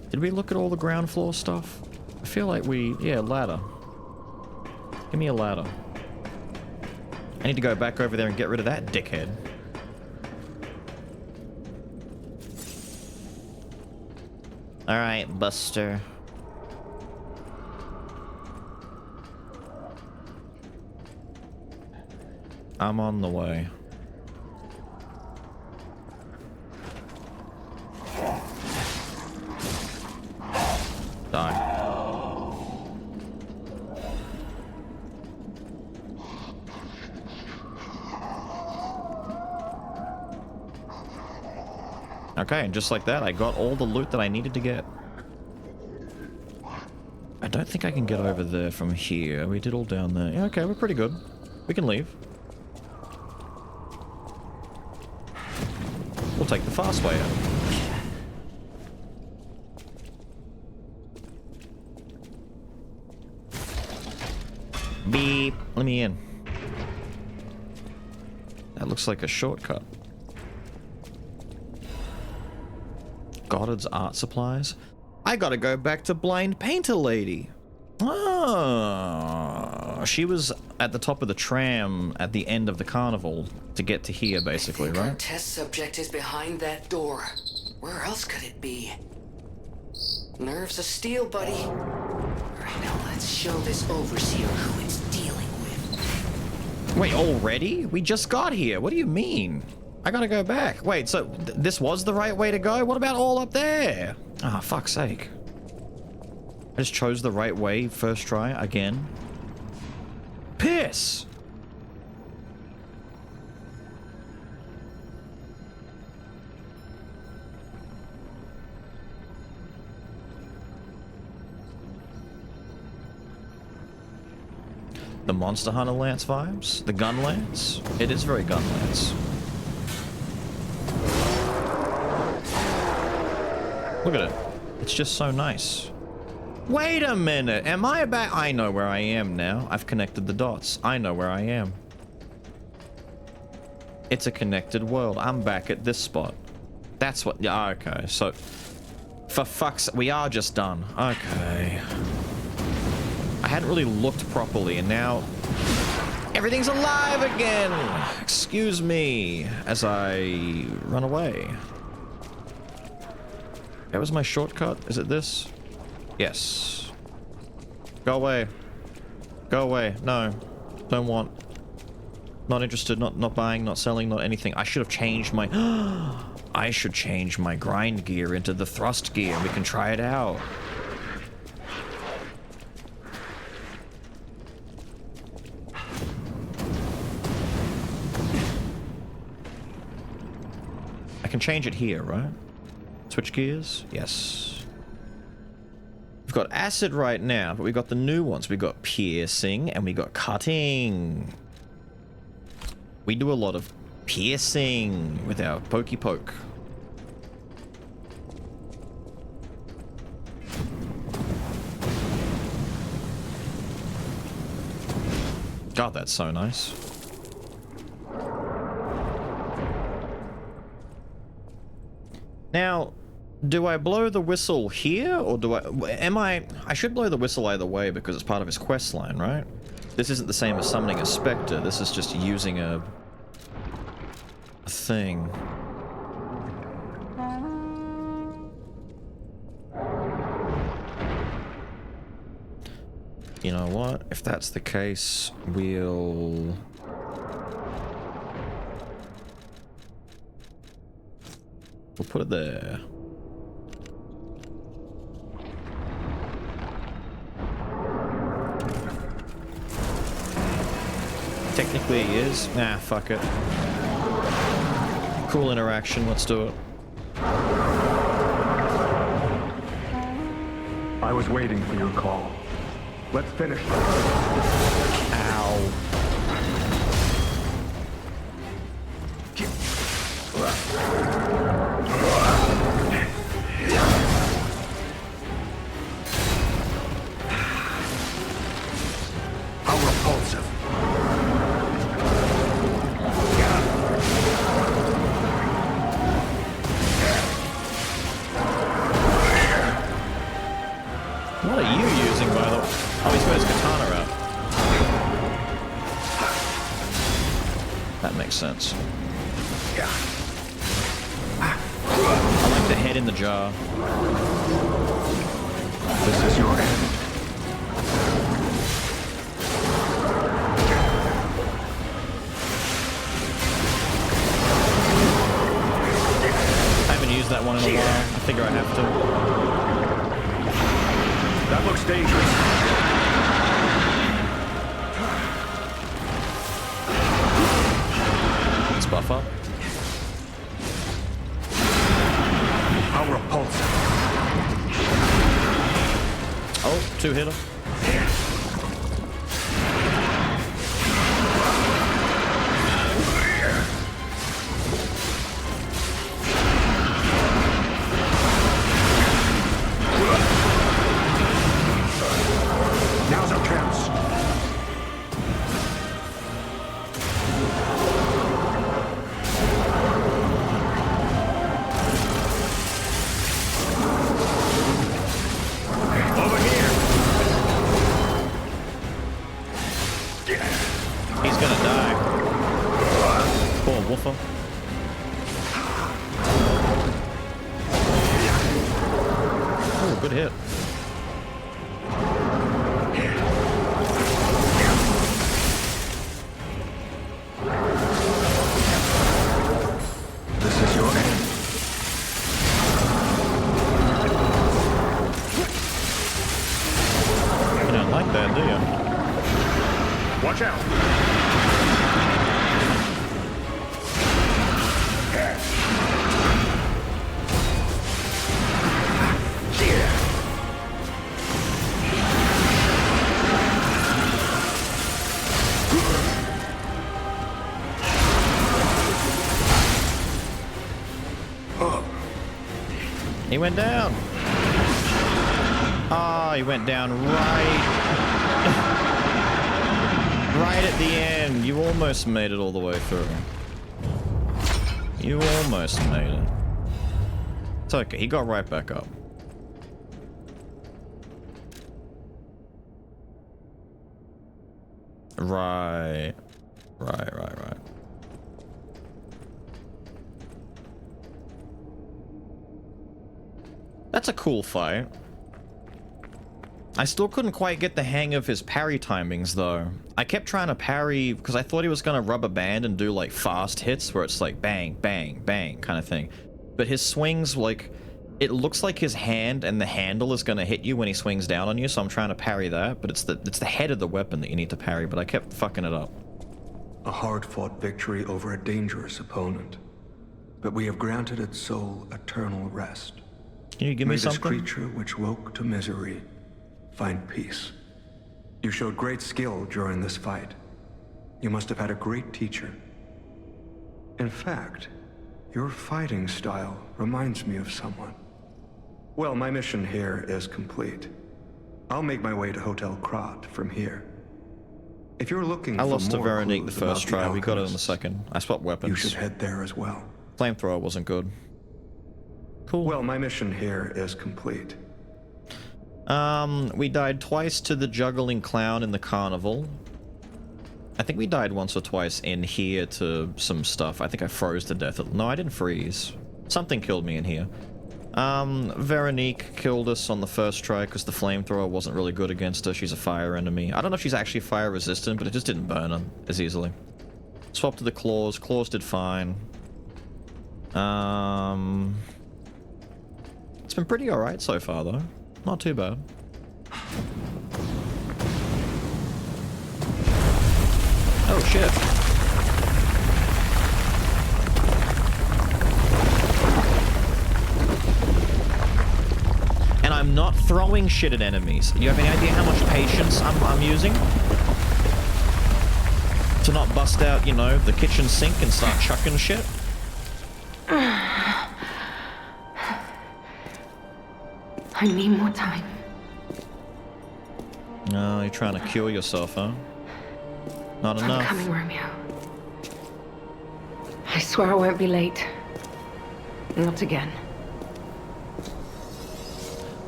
Did we look at all the ground floor stuff? I feel like we... Yeah, ladder. Give me a ladder. I need to go back over there and get rid of that dickhead. Alright, Buster. I'm on the way. Die. Okay, and just like that, I got all the loot that I needed to get. I don't think I can get over there from here. We did all down there. Yeah, okay, we're pretty good. We can leave. We'll take the fast way out. Beep. Let me in. That looks like a shortcut. Goddard's art supplies. I gotta go back to Blind Painter Lady. Oh, she was at the top of the tram at the end of the carnival to get to here, basically, I think our right? test subject is behind that door. Where else could it be? Nerves of steel, buddy. Alright, now let's show this overseer who it's dealing with. Wait, already? We just got here. What do you mean? I gotta go back. Wait, so this was the right way to go? What about all up there? Ah, oh, fuck's sake. I just chose the right way first try again. Piss! The Monster Hunter Lance vibes? The Gun Lance? It is very Gun Lance. Look at it. It's just so nice. Wait a minute. Am I back? I know where I am now. I've connected the dots. I know where I am. It's a connected world. I'm back at this spot. That's what... Yeah, okay. So, for fuck's... We are just done. Okay. I hadn't really looked properly, and now... Everything's alive again! Excuse me as I run away. That was my shortcut. Is it this? Yes. Go away. Go away. No. Don't want. Not interested, not buying, not selling, not anything. I should have changed my... I should change my grind gear into the thrust gear. We can try it out. I can change it here, right? Switch gears? Yes. We've got acid right now, but we've got the new ones. We've got piercing and we got cutting. We do a lot of piercing with our pokey poke. God, that's so nice. Now, do I blow the whistle here, or do I should blow the whistle either way because it's part of his quest line, right? This isn't the same as summoning a specter, this is just using a thing. You know what? If that's the case, we'll... put it there. Technically he is. Nah, fuck it. Cool interaction, let's do it. I was waiting for your call. Let's finish this. Ow. How repulsive. What are you using, by the way? Oh, he's got his katana out. That makes sense. I like the head in the jar. This is your end. I haven't used that one in a while. I figure I have to. That looks dangerous. Let's buff up. How repulsive. Oh, two-hitter. Now's our chance. Over here. He's gonna die. Poor Woofer. Oh, good hit. This is your end. You don't like that, do you? Watch out. He went down. Ah, he went down right... right at the end. You almost made it all the way through. You almost made it. It's okay, he got right back up. Right. Right. That's a cool fight. I still couldn't quite get the hang of his parry timings, though. I kept trying to parry because I thought he was going to rubber band and do, like, fast hits where it's like bang, bang, bang kind of thing. But his swings, like, it looks like his hand and the handle is going to hit you when he swings down on you, so I'm trying to parry that. But it's the head of the weapon that you need to parry, but I kept fucking it up. A hard-fought victory over a dangerous opponent. But we have granted its soul eternal rest. Can you give me something? May this creature which woke to misery find peace. You showed great skill during this fight. You must have had a great teacher. In fact, your fighting style reminds me of someone. Well, my mission here is complete. I'll make my way to Hotel Krat from here. If you're looking for more I lost to Veronique the clues about first try. We got it in the alchemists, second. I swapped weapons. You should head there as well. Flamethrower wasn't good. Cool. Well, my mission here is complete. We died twice to the juggling clown in the carnival. I think we died once or twice in here to some stuff. I think I froze to death. No, I didn't freeze. Something killed me in here. Veronique killed us on the first try because the flamethrower wasn't really good against her. She's a fire enemy. I don't know if she's actually fire resistant, but it just didn't burn her as easily. Swapped to the claws. Claws did fine. It's been pretty alright so far, though. Not too bad. Oh, shit. And I'm not throwing shit at enemies. You have any idea how much patience I'm using? To not bust out, you know, the kitchen sink and start chucking shit? I need more time. No, you're trying to cure yourself, huh? Not I'm enough. coming, Romeo. I swear I won't be late. Not again.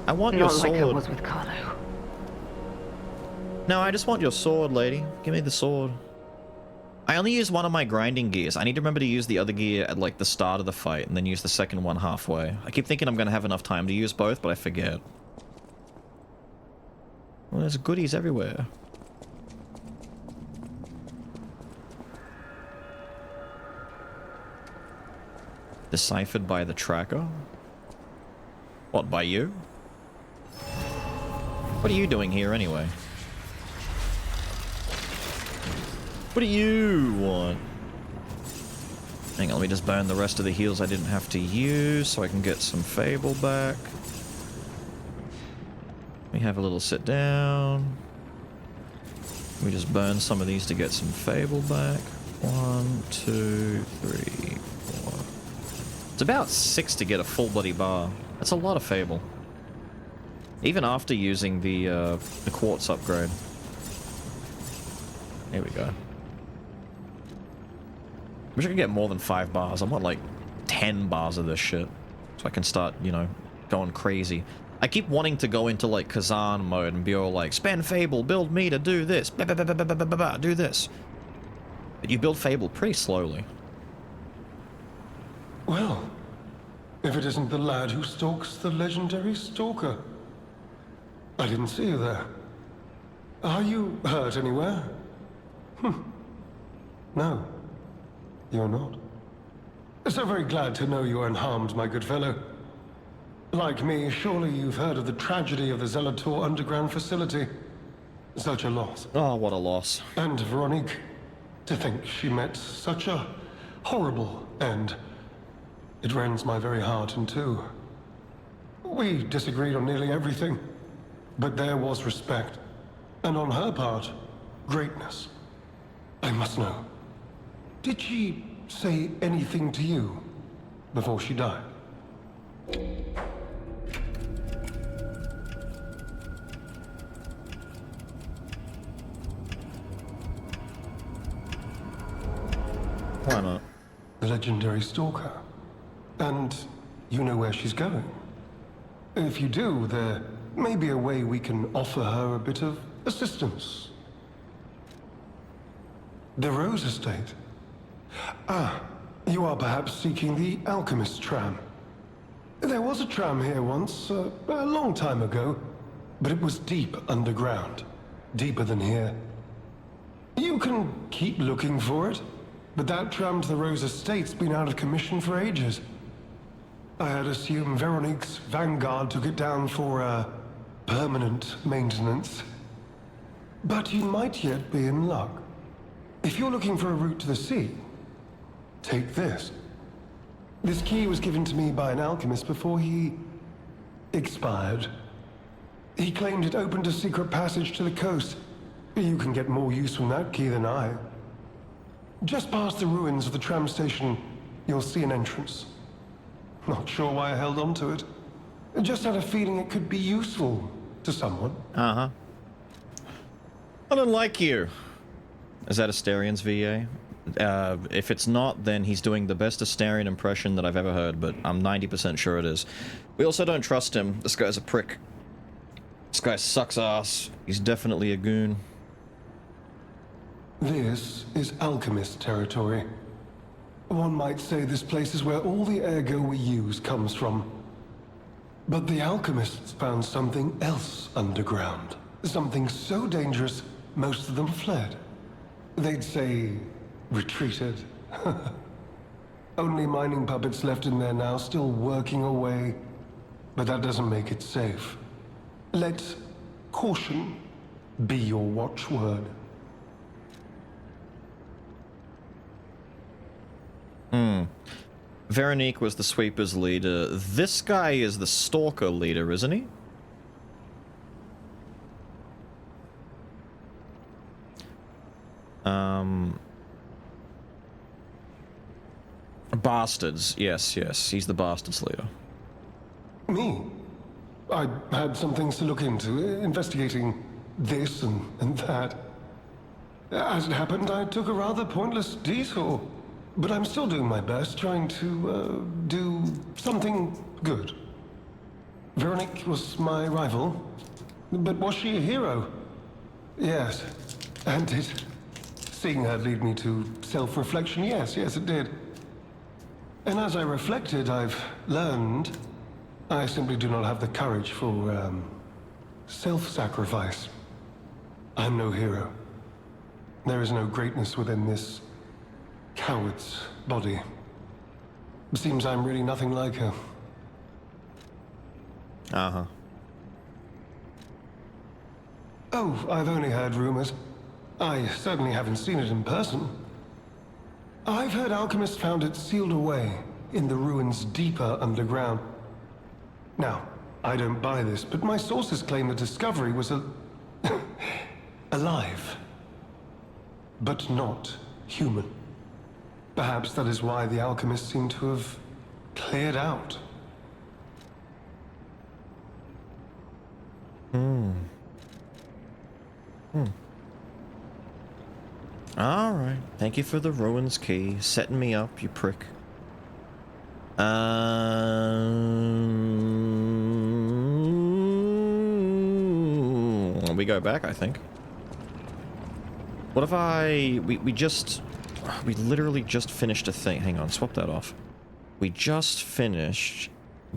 I want your Not sword. like I was with Carlo. No, I just want your sword, lady. Give me the sword. I only use one of my grinding gears. I need to remember to use the other gear at, like, the start of the fight, and then use the second one halfway. I keep thinking I'm going to have enough time to use both, but I forget. Well, there's goodies everywhere. Deciphered by the tracker? What, by you? What are you doing here, anyway? What do you want? Hang on, let me just burn the rest of the heals I didn't have to use so I can get some Fable back. We have a little sit down. We just burn some of these to get some Fable back. 1, 2, 3, 4. It's about 6 to get a full bloody bar. That's a lot of Fable. Even after using the quartz upgrade. There we go. Wish I could get more than 5 bars. I want like 10 bars of this shit. So I can start, you know, going crazy. I keep wanting to go into like Kazan mode and be all like, spend Fable, build me to do this. Do this. But you build Fable pretty slowly. Well, if it isn't the lad who stalks the legendary stalker. I didn't see you there. Are you hurt anywhere? No. You're not. So very glad to know you are unharmed, my good fellow. Like me, surely you've heard of the tragedy of the Zelator underground facility. Such a loss. Oh, what a loss. And Veronique, to think she met such a horrible end. It rends my very heart in two. We disagreed on nearly everything, but there was respect. And on her part, greatness. I must know. Did she say anything to you before she died? Why not? The legendary stalker. And you know where she's going. If you do, there may be a way we can offer her a bit of assistance. The Rose Estate. Ah, you are perhaps seeking the Alchemist tram. There was a tram here once, a long time ago, but it was deep underground. Deeper than here. You can keep looking for it, but that tram to the Rose Estate's been out of commission for ages. I had assumed Veronique's Vanguard took it down for, permanent maintenance. But you might yet be in luck. If you're looking for a route to the sea, take this. This key was given to me by an alchemist before he expired. He claimed it opened a secret passage to the coast. You can get more use from that key than I. Just past the ruins of the tram station, you'll see an entrance. Not sure why I held on to it. I just had a feeling it could be useful to someone. Uh-huh. I don't like you. Is that Astarion's VA? If it's not, then he's doing the best Astarion impression that I've ever heard, but I'm 90% sure it is. We also don't trust him. This guy's a prick. This guy sucks ass. He's definitely a goon. This is alchemist territory. One might say this place is where all the ergo we use comes from. But the alchemists found something else underground. Something so dangerous, most of them fled. They'd say, retreated. Only mining puppets left in there now, still working away. But that doesn't make it safe. Let caution be your watchword. Veronique was the sweeper's leader. This guy is the stalker leader, isn't he? Bastards. Yes, yes. He's the bastards leader. Me? I had some things to look into, investigating this and that. As it happened, I took a rather pointless detour. But I'm still doing my best, trying to, do something good. Veronique was my rival. But was she a hero? Yes. And did seeing her lead me to self-reflection? Yes, it did. And as I reflected, I've learned I simply do not have the courage for, self-sacrifice. I'm no hero. There is no greatness within this coward's body. It seems I'm really nothing like her. Uh-huh. Oh, I've only heard rumors. I certainly haven't seen it in person. I've heard alchemists found it sealed away in the ruins deeper underground. Now, I don't buy this, but my sources claim the discovery was alive. But not human. Perhaps that is why the alchemists seem to have cleared out. Alright. Thank you for the ruins key. Setting me up, you prick. We go back, I think. What if we literally just finished a thing. Hang on, swap that off. We just finished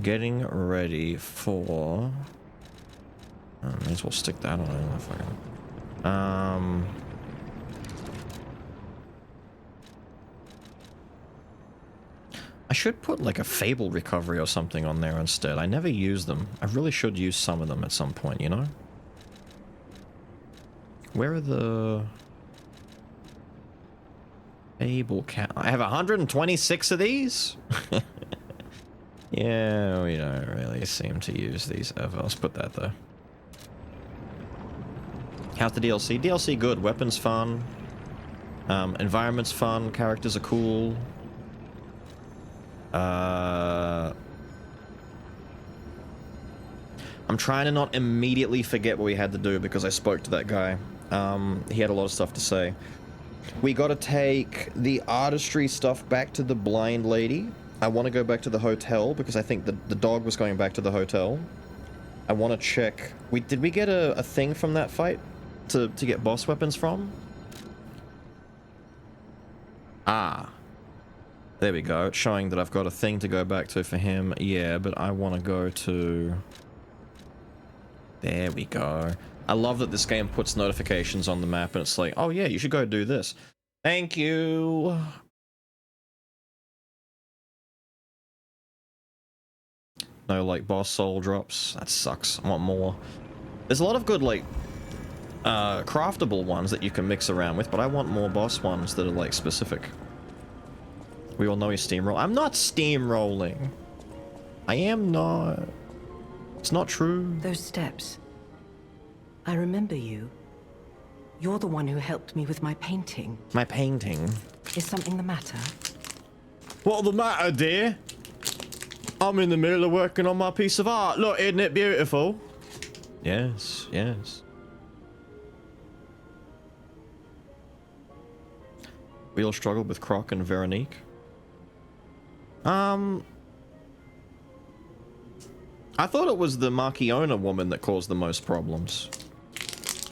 getting ready for... may as well stick that on. I should put like a Fable recovery or something on there instead. I never use them. I really should use some of them at some point, you know? Where are the... Fable cat? I have 126 of these? Yeah, we don't really seem to use these ever. Let's put that there. How's the DLC? DLC good. Weapons fun. Environment's fun. Characters are cool. I'm trying to not immediately forget what we had to do because I spoke to that guy. He had a lot of stuff to say. We gotta take the artistry stuff back to the blind lady. I want to go back to the hotel because I think the dog was going back to the hotel. I want to check... Did we get a thing from that fight to get boss weapons from? Ah. There we go. It's showing that I've got a thing to go back to for him. Yeah, but I want to go to... There we go. I love that this game puts notifications on the map and it's like, oh yeah, you should go do this. Thank you. No, like, boss soul drops. That sucks. I want more. There's a lot of good, like, craftable ones that you can mix around with, but I want more boss ones that are, like, specific. We all know you steamroll. I'm not steamrolling. I am not. It's not true. Those steps. I remember you. You're the one who helped me with my painting. My painting? Is something the matter? What the matter, dear? I'm in the middle of working on my piece of art. Look, isn't it beautiful? Yes, yes. We all struggled with Croc and Veronique. I thought it was the Marchiona woman that caused the most problems.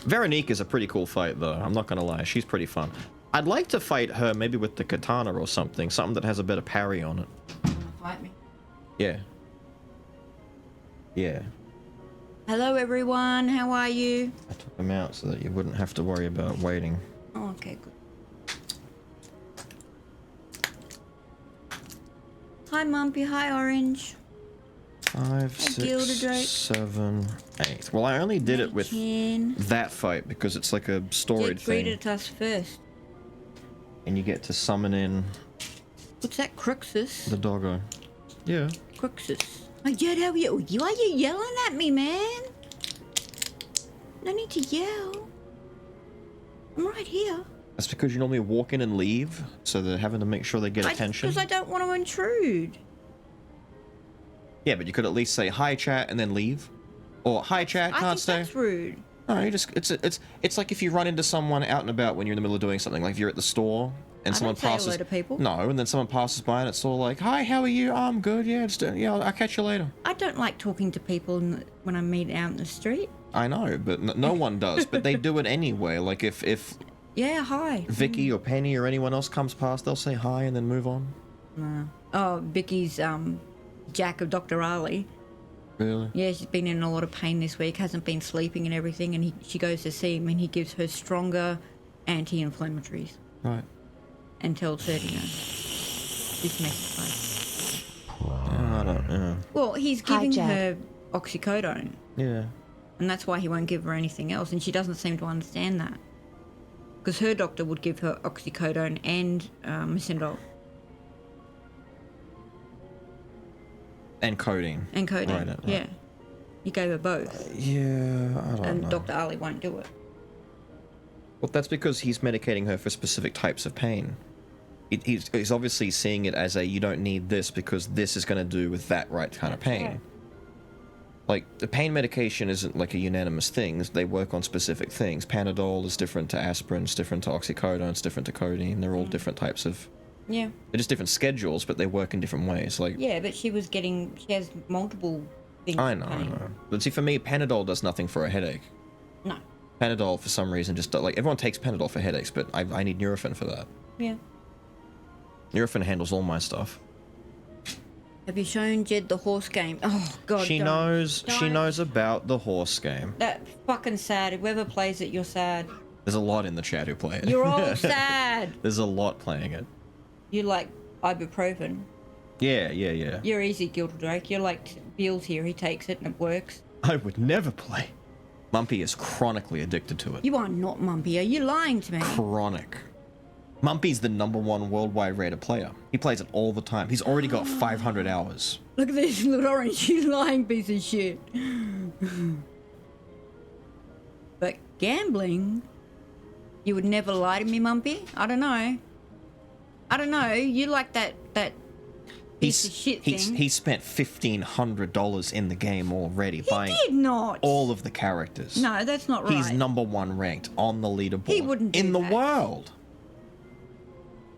Veronique is a pretty cool fight, though. I'm not gonna lie. She's pretty fun. I'd like to fight her maybe with the katana or something. Something that has a bit of parry on it. Fight me. Yeah. Yeah. Hello, everyone. How are you? I took them out so that you wouldn't have to worry about waiting. Oh, okay, good. Hi, Mumpy. Hi, Orange. 5, 6, 7, 8. Well, I only did it with that fight because it's like a storied Jed thing. greeted us first. And you get to summon in What's that, Cruxus? the doggo. Yeah. Cruxus. Oh, Jed, how are you? Why are you yelling at me, man? No need to yell. I'm right here. That's because you normally walk in and leave, so they're having to make sure they get attention. Because I don't want to intrude. Yeah, but you could at least say hi chat and then leave, or hi chat, I can't think stay. that's rude. No, you just it's like if you run into someone out and about when you're in the middle of doing something, like if you're at the store and I someone don't say passes. hello to people. No, and then someone passes by and it's all like, hi, how are you? Oh, I'm good. Yeah, just yeah, I'll catch you later. I don't like talking to people when I meet out in the street. I know, but no one does. But they do it anyway. Like if Yeah, hi. Vicky or Penny or anyone else comes past, they'll say hi and then move on. No. Oh, Vicky's Jack of Dr. Ali. Really? Yeah, she's been in a lot of pain this week, hasn't been sleeping and everything, and she goes to see him and he gives her stronger anti-inflammatories. Right. And tells her to, dismiss I don't know. Well, he's Hi, giving Jack. her oxycodone, Yeah. and that's why he won't give her anything else, and she doesn't seem to understand that. Because her doctor would give her oxycodone and Mesendol. And codeine. And codeine, Right. yeah. He gave her both. Yeah, I don't And know. Dr. Ali won't do it. Well, that's because he's medicating her for specific types of pain. He's obviously seeing it as a, you don't need this because this is going to do with that right kind of pain. right. Like, the pain medication isn't like a unanimous thing. They work on specific things. Panadol is different to aspirin, it's different to oxycodone, it's different to codeine. They're all different types of... Yeah. They're just different schedules, but they work in different ways. Like, Yeah, but she has multiple things. I of know, pain. But see, for me, Panadol does nothing for a headache. No. Panadol, for some reason, just... Like, everyone takes Panadol for headaches, but I need Nurofen for that. Yeah. Nurofen handles all my stuff. Have you shown Jed the horse game? Oh, God. She don't. knows. She Don't. knows about the horse game. That fucking sad. Whoever plays it, you're sad. There's a lot in the chat who play it. You're all sad. There's a lot playing it. You like ibuprofen. Yeah. You're easy, Gildrake. You're like Beals here. He takes it and it works. I would never play. Mumpy is chronically addicted to it. You are not Mumpy. Are you lying to me? Chronic. Mumpy's the #1 worldwide rated player. He plays it all the time. He's already got 500 hours. Look at this little orange. You lying piece of shit. But gambling? You would never lie to me, Mumpy? I don't know. You like that piece of shit thing. He spent $1,500 in the game already buying did not. all of the characters. No, that's not right. He's #1 ranked on the leaderboard. He wouldn't do in the that. world.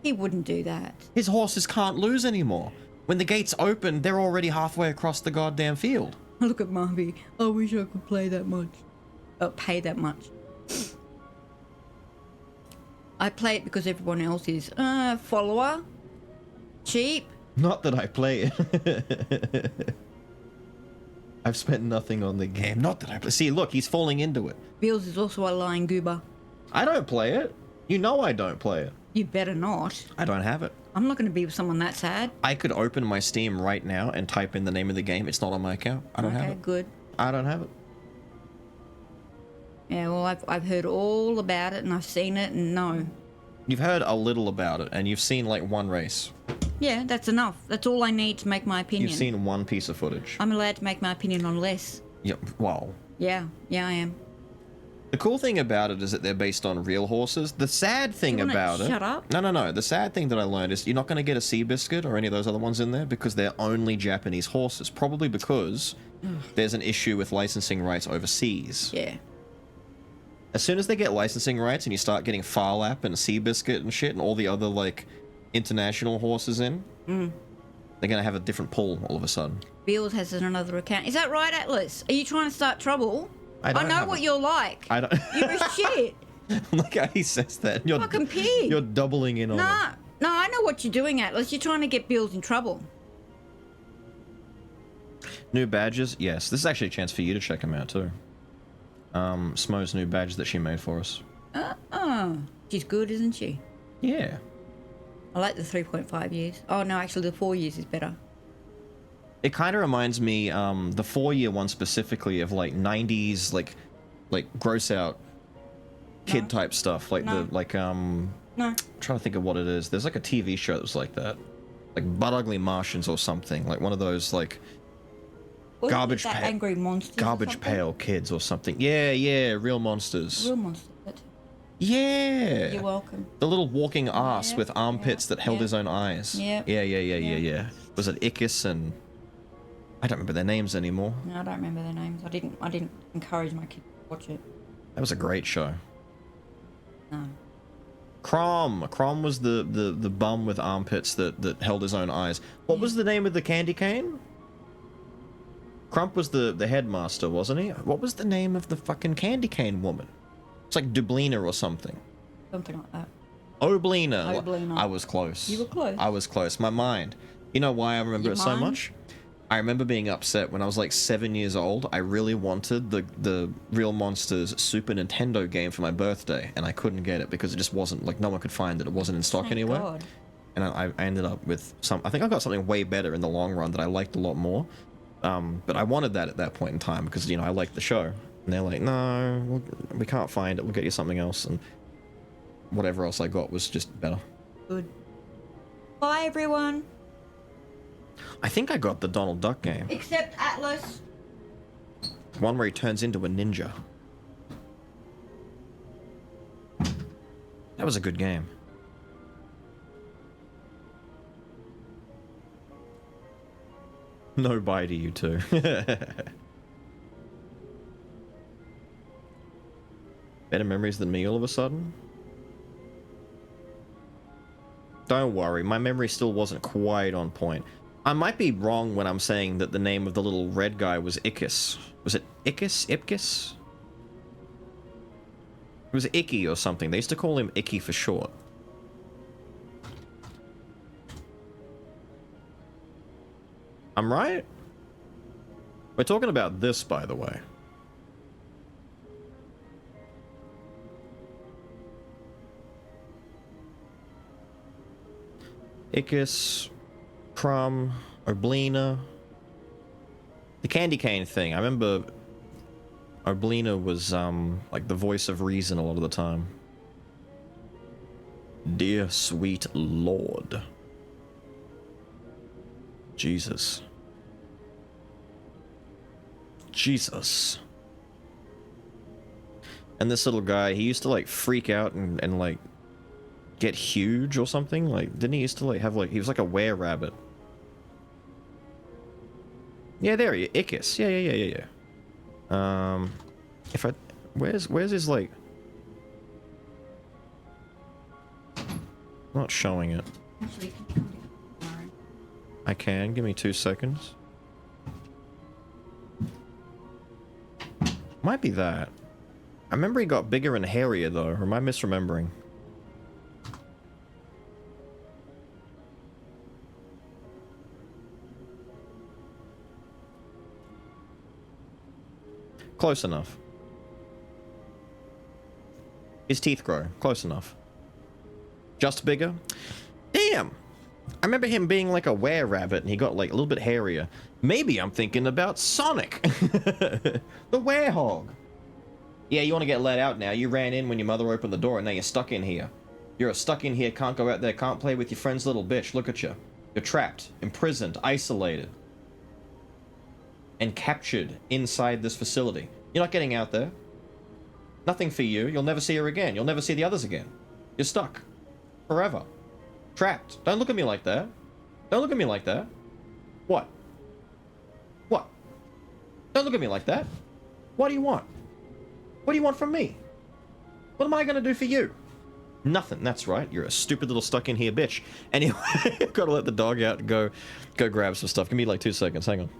He wouldn't do that. His horses can't lose anymore. When the gates open, they're already halfway across the goddamn field. Look at Mumpy. I wish I could play that much. Pay that much. I play it because everyone else is follower, cheap. Not that I play it. I've spent nothing on the game. Not that I play. See, look, he's falling into it. Bills is also a lying goober. I don't play it. You know I don't play it. You better not. I don't have it. I'm not going to be with someone that sad. I could open my Steam right now and type in the name of the game. It's not on my account. I don't have Okay, it. good. I don't have it. Yeah, well, I've heard all about it and I've seen it and no. You've heard a little about it and you've seen like one race. Yeah, that's enough. That's all I need to make my opinion. You've seen one piece of footage. I'm allowed to make my opinion on less. Yeah, well. Yeah, I am. The cool thing about it is that they're based on real horses. The sad thing about it... Shut up. No. The sad thing that I learned is you're not going to get a Seabiscuit or any of those other ones in there because they're only Japanese horses. Probably because there's an issue with licensing rights overseas. Yeah. As soon as they get licensing rights and you start getting Farlap and Seabiscuit and shit and all the other, like, international horses in, they're going to have a different pull all of a sudden. Beals has another account. Is that right, Atlas? Are you trying to start trouble? I know what you're like. I don't... You're a shit. Look how he says that. You're, Fucking pig. You're doubling in on it. No, I know what you're doing, Atlas. You're trying to get Bills in trouble. New badges? Yes. This is actually a chance for you to check them out, too. Smo's new badge that she made for us. She's good, isn't she? Yeah. I like the 3.5 years. Oh, no, actually, the 4 years is better. It kind of reminds me, the 4-year one specifically, of like 90s, like gross out kid type stuff. Like No. I'm trying to think of what it is. There's like a TV show that was like that. Like Butt Ugly Martians or something. Like one of those like Wasn't it that Angry Monsters or Garbage something? Pail Kids or something. Yeah, Real Monsters. Real monsters. Yeah. You're welcome. The little walking ass Yeah, with armpits that held yeah. his own eyes. Yeah. Yeah. Was it Ickis and... I don't remember their names anymore. No, I don't remember their names. I didn't encourage my kid to watch it. That was a great show. No. Crom was the bum with armpits that held his own eyes. What was the name of the candy cane? Crump was the headmaster, wasn't he? What was the name of the fucking candy cane woman? It's like Dublina or something. Something like that. Oblina. Oblina. I was close. You were close. I was close. My mind. You know why I remember Your it so mind? much? I remember being upset when I was like 7 years old. I really wanted the Real Monsters Super Nintendo game for my birthday, and I couldn't get it because it just wasn't, like, no one could find it. It wasn't in stock Thank anywhere. God. And I ended up with I think I got something way better in the long run that I liked a lot more. But I wanted that at that point in time because, you know, I liked the show. And they're like, no, we can't find it. We'll get you something else. And whatever else I got was just better. Good. Bye, everyone. I think I got the Donald Duck game. Except Atlas. One where he turns into a ninja. That was a good game. No bye to you two. Better memories than me all of a sudden? Don't worry, my memory still wasn't quite on point. I might be wrong when I'm saying that the name of the little red guy was Ickis. Was it Ickis? Ipkiss? It was Icky or something. They used to call him Icky for short. I'm right? We're talking about this, by the way. Ickis, Crumb, Oblina. The candy cane thing. I remember Oblina was, like the voice of reason a lot of the time. Dear sweet Lord. Jesus. Jesus. And this little guy, he used to like freak out and like get huge or something. Like, didn't he used to like have like, he was like a were-rabbit. Yeah, there he is. Ickis. Yeah. If I, where's his like, not showing it. Actually, I can, give me 2 seconds. Might be that. I remember he got bigger and hairier though, or am I misremembering? Close enough. His teeth grow. Close enough. Just bigger? Damn! I remember him being like a were-rabbit and he got like a little bit hairier. Maybe I'm thinking about Sonic! The werehog! Yeah, you want to get let out now. You ran in when your mother opened the door and now you're stuck in here. You're stuck in here, can't go out there, can't play with your friend's little bitch. Look at you. You're trapped, imprisoned, isolated. And captured inside this facility. You're not getting out there. Nothing for you. You'll never see her again. You'll never see the others again. You're stuck. Forever. Trapped. Don't look at me like that. Don't look at me like that. What? What? Don't look at me like that. What do you want? What do you want from me? What am I gonna do for you? Nothing. That's right. You're a stupid little stuck in here bitch. Anyway, I've got to let the dog out and go grab some stuff. Give me like 2 seconds. Hang on.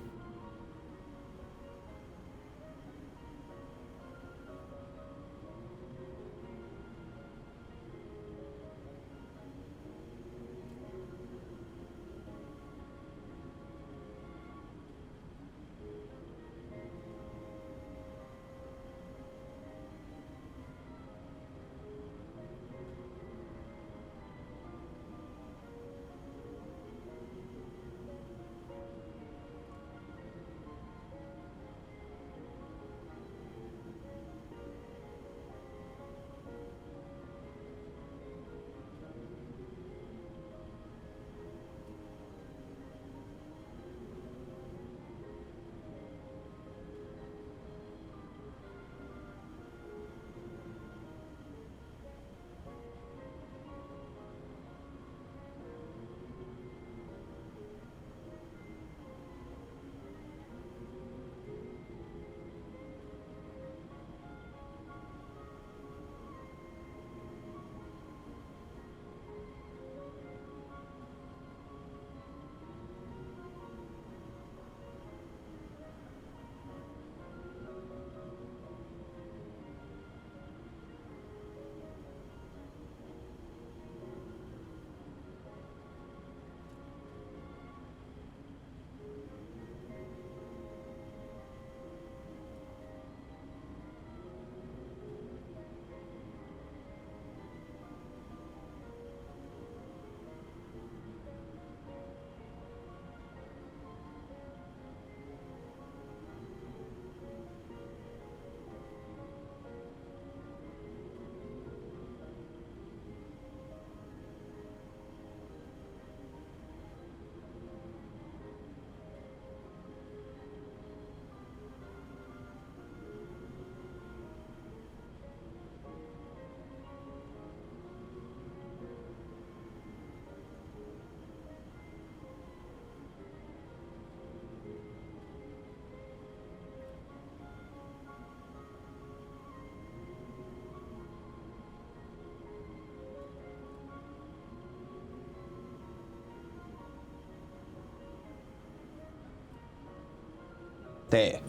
There.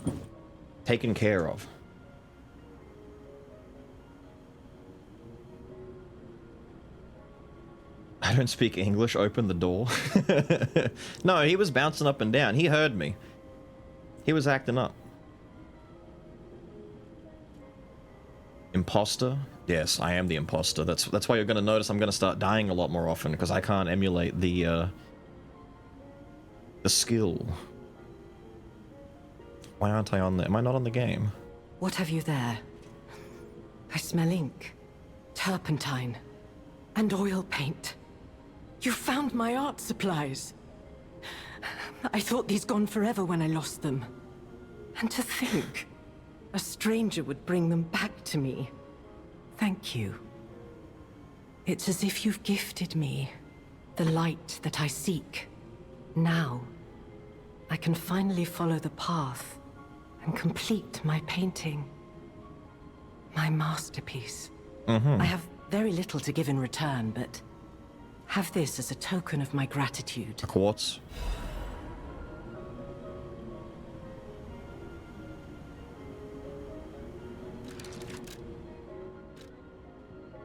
Taken care of. I don't speak English, open the door. No, he was bouncing up and down. He heard me. He was acting up. Imposter? Yes, I am the imposter. That's why you're going to notice I'm going to start dying a lot more often, because I can't emulate the skill. Why aren't I on there? Am I not on the game? What have you there? I smell ink, turpentine, and oil paint. You found my art supplies. I thought these gone forever when I lost them. And to think, a stranger would bring them back to me. Thank you. It's as if you've gifted me the light that I seek. Now, I can finally follow the path and complete my painting. My masterpiece. I have very little to give in return, but have this as a token of my gratitude. A quartz.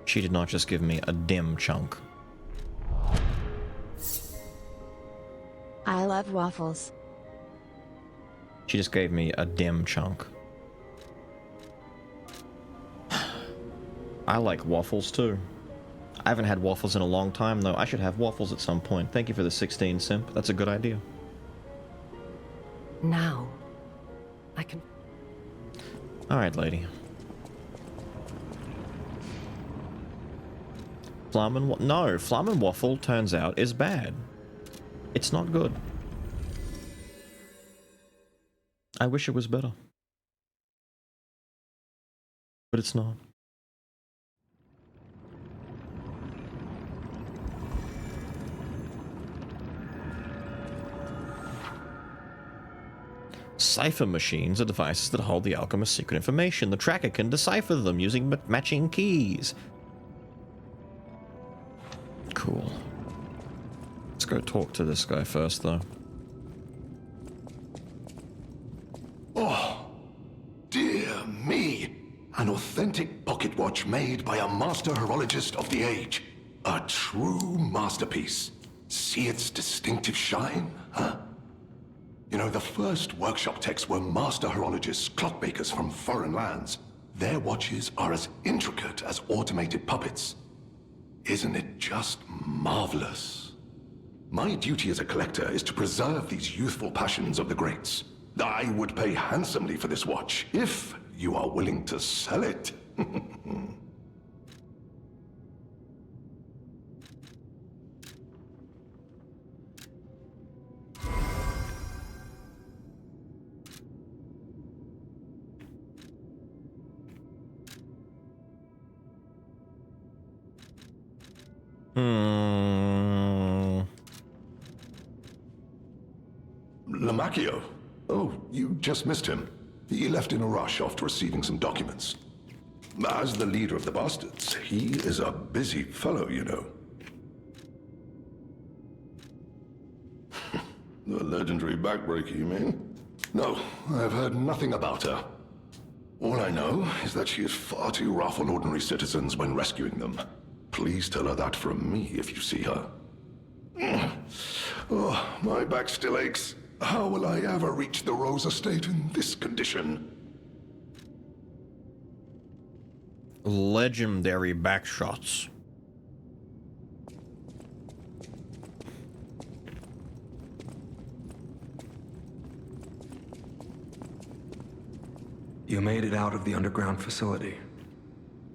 She did not just give me a dim chunk. I love waffles. She just gave me a dim chunk. I like waffles too. I haven't had waffles in a long time though. I should have waffles at some point. Thank you for the 16, Simp. That's a good idea. Now, I can... Alright, lady. No, Flamen Waffle, turns out, is bad. It's not good. I wish it was better. But it's not. Cipher machines are devices that hold the alchemist's secret information. The tracker can decipher them using matching keys. Cool. Let's go talk to this guy first, though. Oh, dear me. An authentic pocket watch made by a master horologist of the age. A true masterpiece. See its distinctive shine, huh? You know, the first workshop techs were master horologists, clockmakers from foreign lands. Their watches are as intricate as automated puppets. Isn't it just marvelous? My duty as a collector is to preserve these youthful passions of the greats. I would pay handsomely for this watch, if you are willing to sell it. Lamacchio? Oh, you just missed him. He left in a rush after receiving some documents. As the leader of the bastards, he is a busy fellow, you know. The legendary backbreaker, you mean? No, I've heard nothing about her. All I know is that she is far too rough on ordinary citizens when rescuing them. Please tell her that from me if you see her. Oh, my back still aches. How will I ever reach the Rose Estate in this condition? Legendary backshots. You made it out of the underground facility.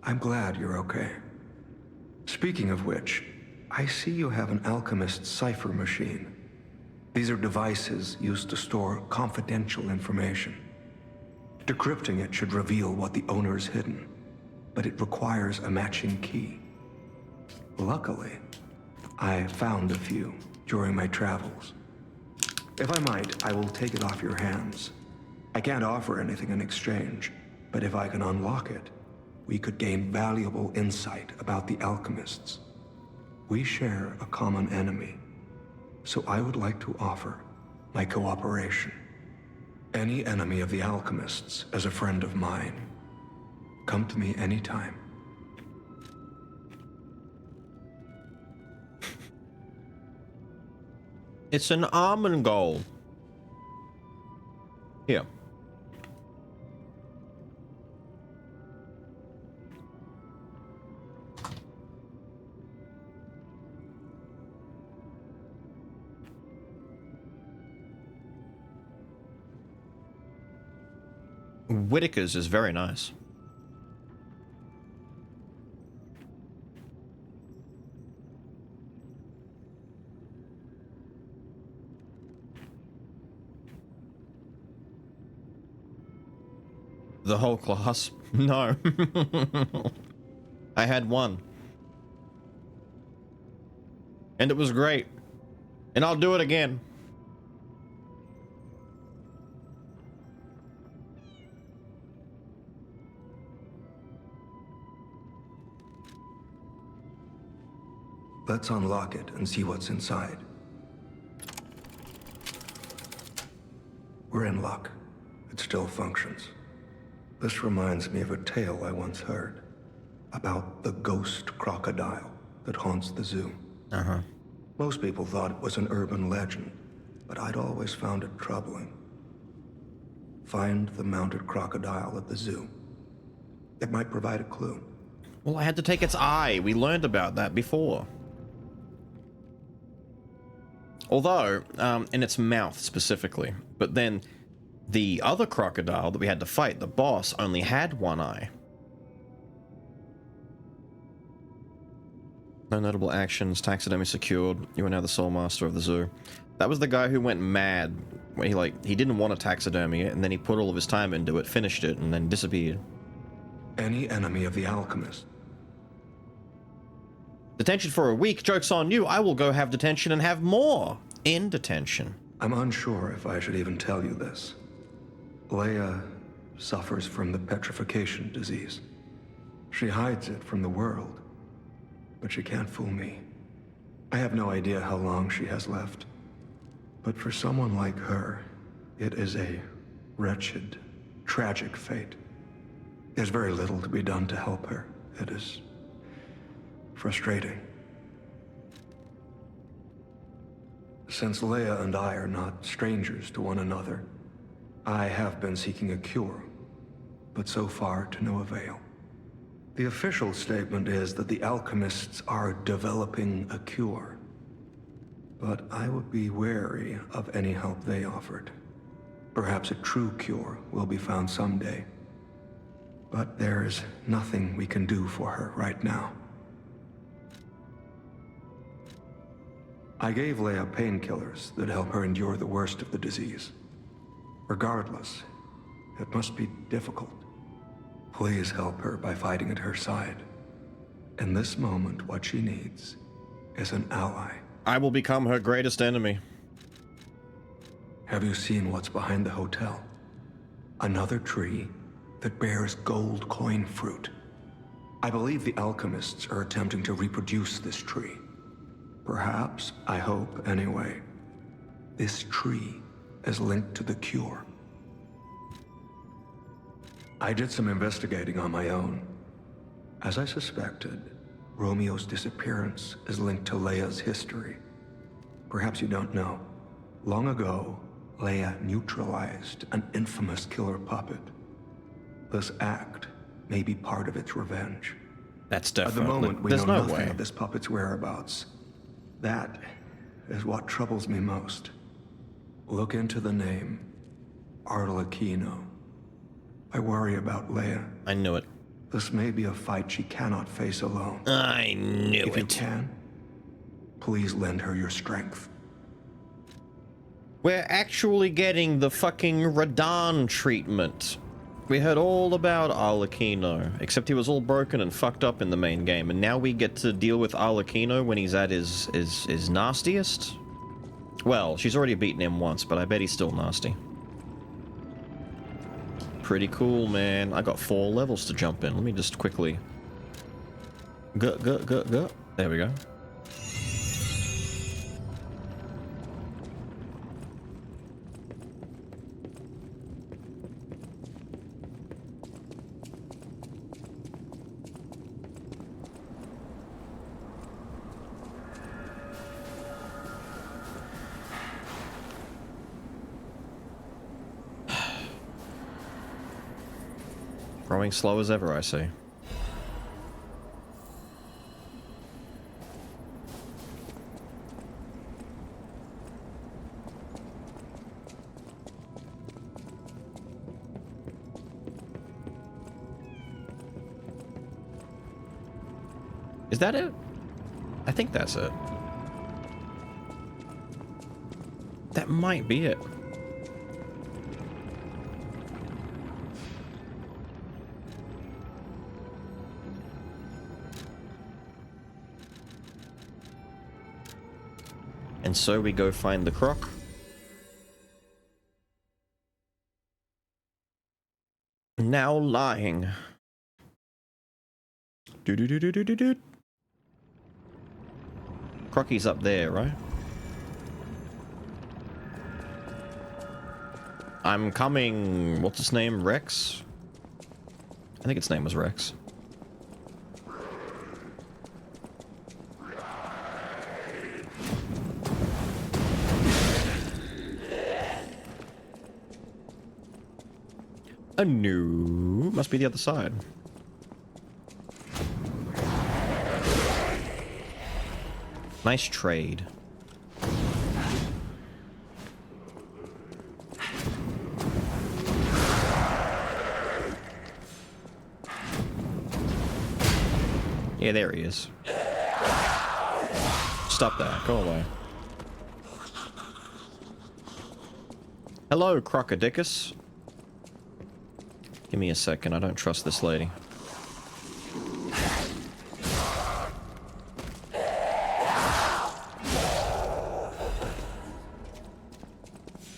I'm glad you're okay. Speaking of which, I see you have an alchemist's cipher machine. These are devices used to store confidential information. Decrypting it should reveal what the owner is hidden, but it requires a matching key. Luckily, I found a few during my travels. If I might, I will take it off your hands. I can't offer anything in exchange, but if I can unlock it, we could gain valuable insight about the alchemists. We share a common enemy, so I would like to offer my cooperation. Any enemy of the alchemists is a friend of mine. Come to me anytime. It's an almond gold. Here. Whitaker's is very nice. The whole class? No. I had one. And it was great. And I'll do it again. Let's unlock it and see what's inside. We're in luck. It still functions. This reminds me of a tale I once heard about the ghost crocodile that haunts the zoo. Uh-huh. Most people thought it was an urban legend, but I'd always found it troubling. Find the mounted crocodile at the zoo. It might provide a clue. Well, I had to take its eye. We learned about that before. Although, in its mouth specifically. But then, the other crocodile that we had to fight, the boss, only had one eye. No notable actions, taxidermy secured. You are now the sole master of the zoo. That was the guy who went mad. Where he didn't want to taxidermy it, and then he put all of his time into it, finished it, and then disappeared. Any enemy of the alchemist. Detention for a week? Joke's on you. I will go have detention and have more in detention. I'm unsure if I should even tell you this. Leia suffers from the petrification disease. She hides it from the world, but she can't fool me. I have no idea how long she has left. But for someone like her, it is a wretched, tragic fate. There's very little to be done to help her. It is frustrating. Since Leia and I are not strangers to one another, I have been seeking a cure, but so far to no avail. The official statement is that the alchemists are developing a cure, but I would be wary of any help they offered. Perhaps a true cure will be found someday, but there is nothing we can do for her right now. I gave Leia painkillers that help her endure the worst of the disease. Regardless, it must be difficult. Please help her by fighting at her side. In this moment, what she needs is an ally. I will become her greatest enemy. Have you seen what's behind the hotel? Another tree that bears gold coin fruit. I believe the alchemists are attempting to reproduce this tree. Perhaps, I hope anyway, this tree is linked to the cure. I did some investigating on my own. As I suspected, Romeo's disappearance is linked to Leia's history. Perhaps you don't know. Long ago, Leia neutralized an infamous killer puppet. This act may be part of its revenge. That's definitely... At the moment, we There's know no nothing way. of this puppet's whereabouts. That is what troubles me most. Look into the name, Arlecchino. I worry about Leia. I knew it. This may be a fight she cannot face alone. I knew it. If you can, please lend her your strength. We're actually getting the fucking Radahn treatment. We heard all about Arlecchino, except he was all broken and fucked up in the main game, and now we get to deal with Arlecchino when he's at his nastiest? Well, she's already beaten him once, but I bet he's still nasty. Pretty cool, man. I got 4 levels to jump in. Let me just quickly... Go. There we go. Growing slow as ever, I say. Is that it? I think that's it. That might be it. And so we go find the croc. Now lying. Do. Crocky's up there, right? I'm coming. What's his name? Rex? I think its name was Rex. A new... Must be the other side. Nice trade. Yeah, there he is. Stop that. Go away. Hello, Crocodicus. Give me a second. I don't trust this lady.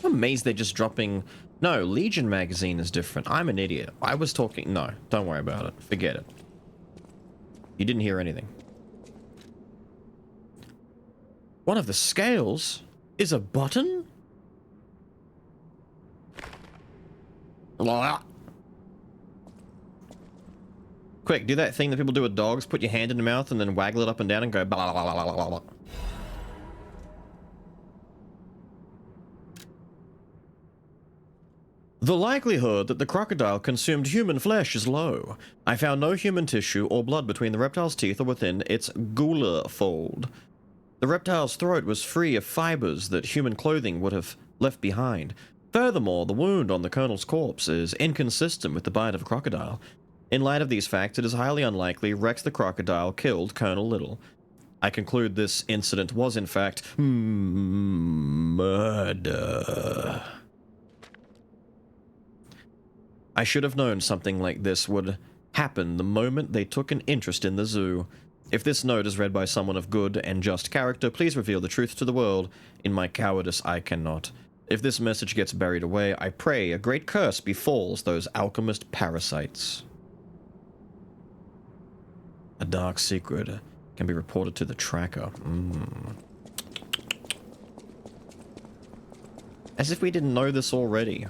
I'm amazed they're just dropping... No, Legion magazine is different. I'm an idiot. I was talking... No, don't worry about it. Forget it. You didn't hear anything. One of the scales is a button? Blah. Quick, do that thing that people do with dogs. Put your hand in the mouth and then waggle it up and down and go blah, blah, blah, blah, blah, blah. The likelihood that the crocodile consumed human flesh is low. I found no human tissue or blood between the reptile's teeth or within its gular fold. The reptile's throat was free of fibers that human clothing would have left behind. Furthermore, the wound on the Colonel's corpse is inconsistent with the bite of a crocodile. In light of these facts, it is highly unlikely Rex the crocodile killed Colonel Little. I conclude this incident was in fact murder. I should have known something like this would happen the moment they took an interest in the zoo. If this note is read by someone of good and just character, please reveal the truth to the world. In my cowardice, I cannot. If this message gets buried away, I pray a great curse befalls those alchemist parasites. A dark secret can be reported to the tracker. As if we didn't know this already.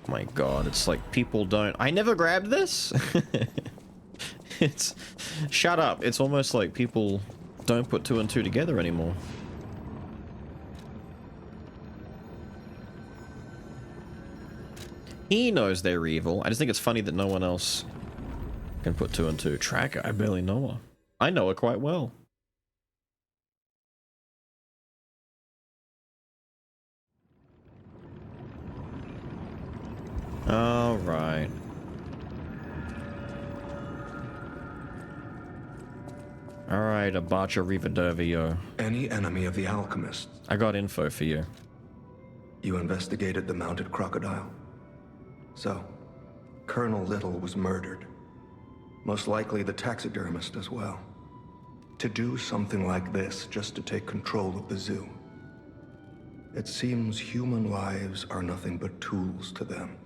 My god, it's like people don't... I never grabbed this? It's... Shut up. It's almost like people don't put two and two together anymore. He knows they're evil. I just think it's funny that no one else can put two and two. Tracker, I barely know her. I know her quite well. Alright. Alright, Abacha Rivadavio. Any enemy of the alchemists. I got info for you. You investigated the mounted crocodile. So, Colonel Little was murdered. Most likely the taxidermist as well. To do something like this just to take control of the zoo. It seems human lives are nothing but tools to them.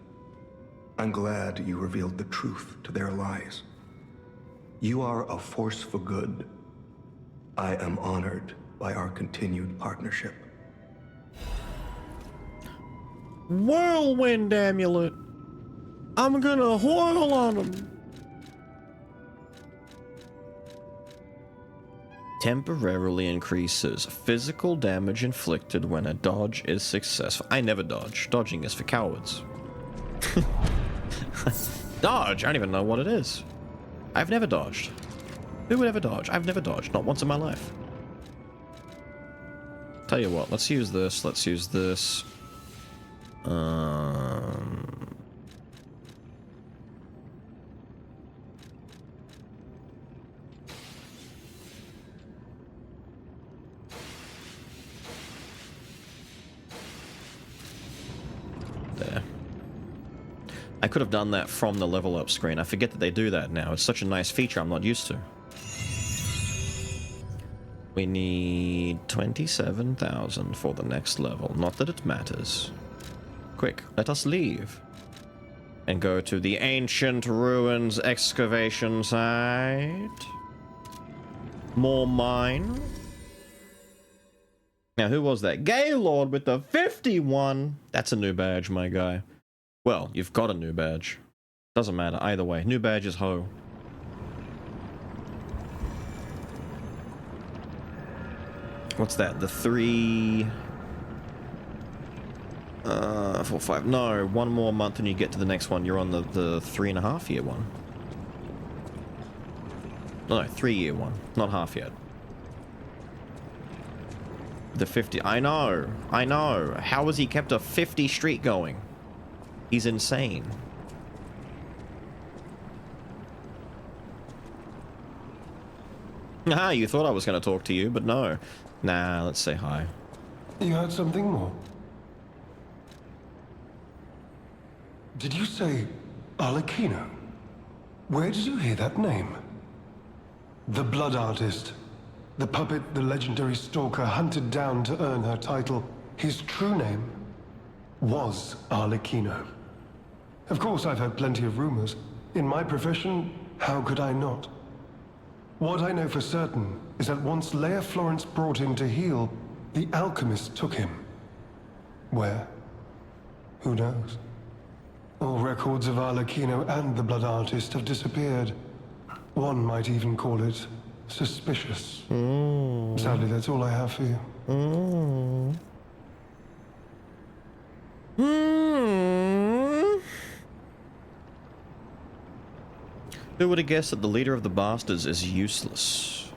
I'm glad you revealed the truth to their lies. You are a force for good. I am honored by our continued partnership. Whirlwind amulet. I'm gonna whirl on him. Temporarily increases physical damage inflicted when a dodge is successful. I never dodge. Dodging is for cowards. Dodge? I don't even know what it is. I've never dodged. Who would ever dodge? I've never dodged. Not once in my life. Tell you what, let's use this. Let's use this. There. I could have done that from the level up screen. I forget that they do that now. It's such a nice feature I'm not used to. We need 27,000 for the next level. Not that it matters. Quick, let us leave. And go to the Ancient Ruins excavation site. More mine. Now, who was that? Gaylord with the 51. That's a new badge, my guy. Well, you've got a new badge. Doesn't matter, either way. New badge is ho. What's that? The 3... 4, 5... No, one more month and you get to the next one. You're on the 3.5 year one. No, 3-year one. Not half yet. The 50... I know. How has he kept a 50 streak going? He's insane. Ah, you thought I was going to talk to you, but no. Nah, let's say hi. You had something more? Did you say Arlecchino? Where did you hear that name? The Blood Artist. The puppet the legendary stalker hunted down to earn her title. His true name was Arlecchino. Of course, I've heard plenty of rumors. In my profession, how could I not? What I know for certain is that once Leia Florence brought him to heal, the alchemist took him. Where? Who knows? All records of Arlecchino and the Blood Artist have disappeared. One might even call it suspicious. Sadly, that's all I have for you. Who would have guessed that the leader of the bastards is useless?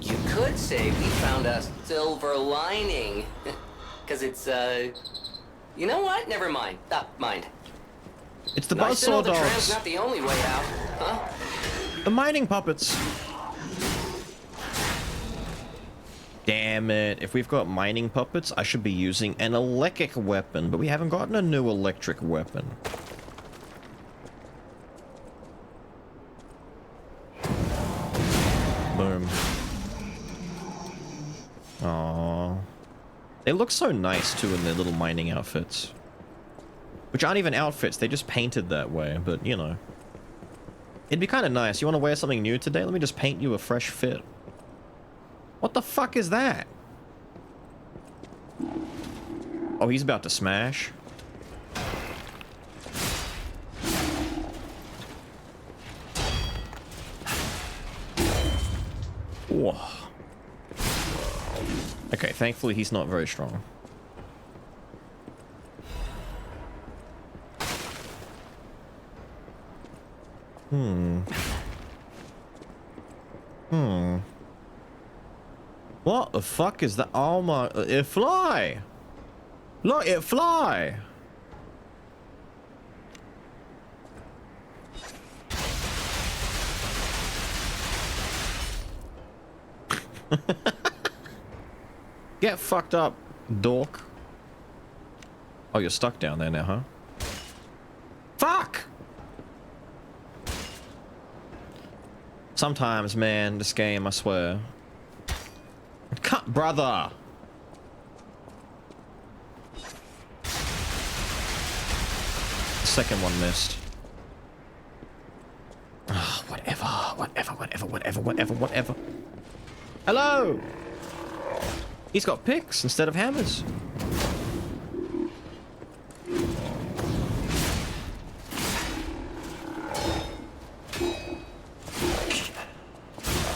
You could say we found a silver lining. Because it's, you know what? Never mind. Mind. It's the Nice to know buzzsaw the tram's dogs. not the only way out, huh? The mining puppets. Damn it. If we've got mining puppets, I should be using an electric weapon, but we haven't gotten a new electric weapon. Boom. Aww. They look so nice too in their little mining outfits. Which aren't even outfits, they just painted that way, but you know. It'd be kind of nice. You want to wear something new today? Let me just paint you a fresh fit. What the fuck is that? Oh, he's about to smash. Whoa. Okay, thankfully he's not very strong. What the fuck is that? Oh my... It fly! Look, it fly! Get fucked up, dork. Oh, you're stuck down there now, huh? Fuck! Sometimes, man, this game, I swear. Cut, brother! Second one missed. Oh, whatever. Hello! He's got picks instead of hammers.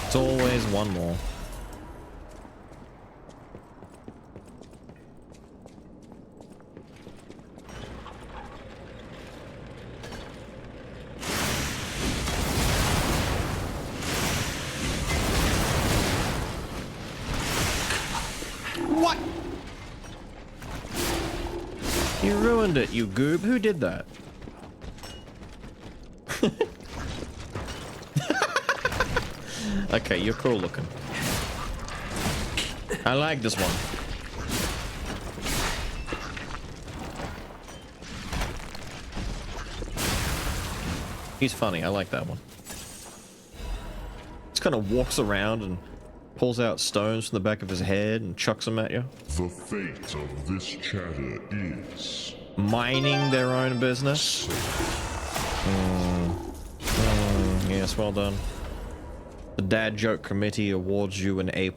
It's always one more. What? You ruined it, you goob. Who did that? Okay, you're cool looking. I like this one. He's funny. I like that one. Just kind of walks around and pulls out stones from the back of his head and chucks them at you. The fate of this chatter is... Minding their own business. Yes, well done. The Dad Joke Committee awards you an A+.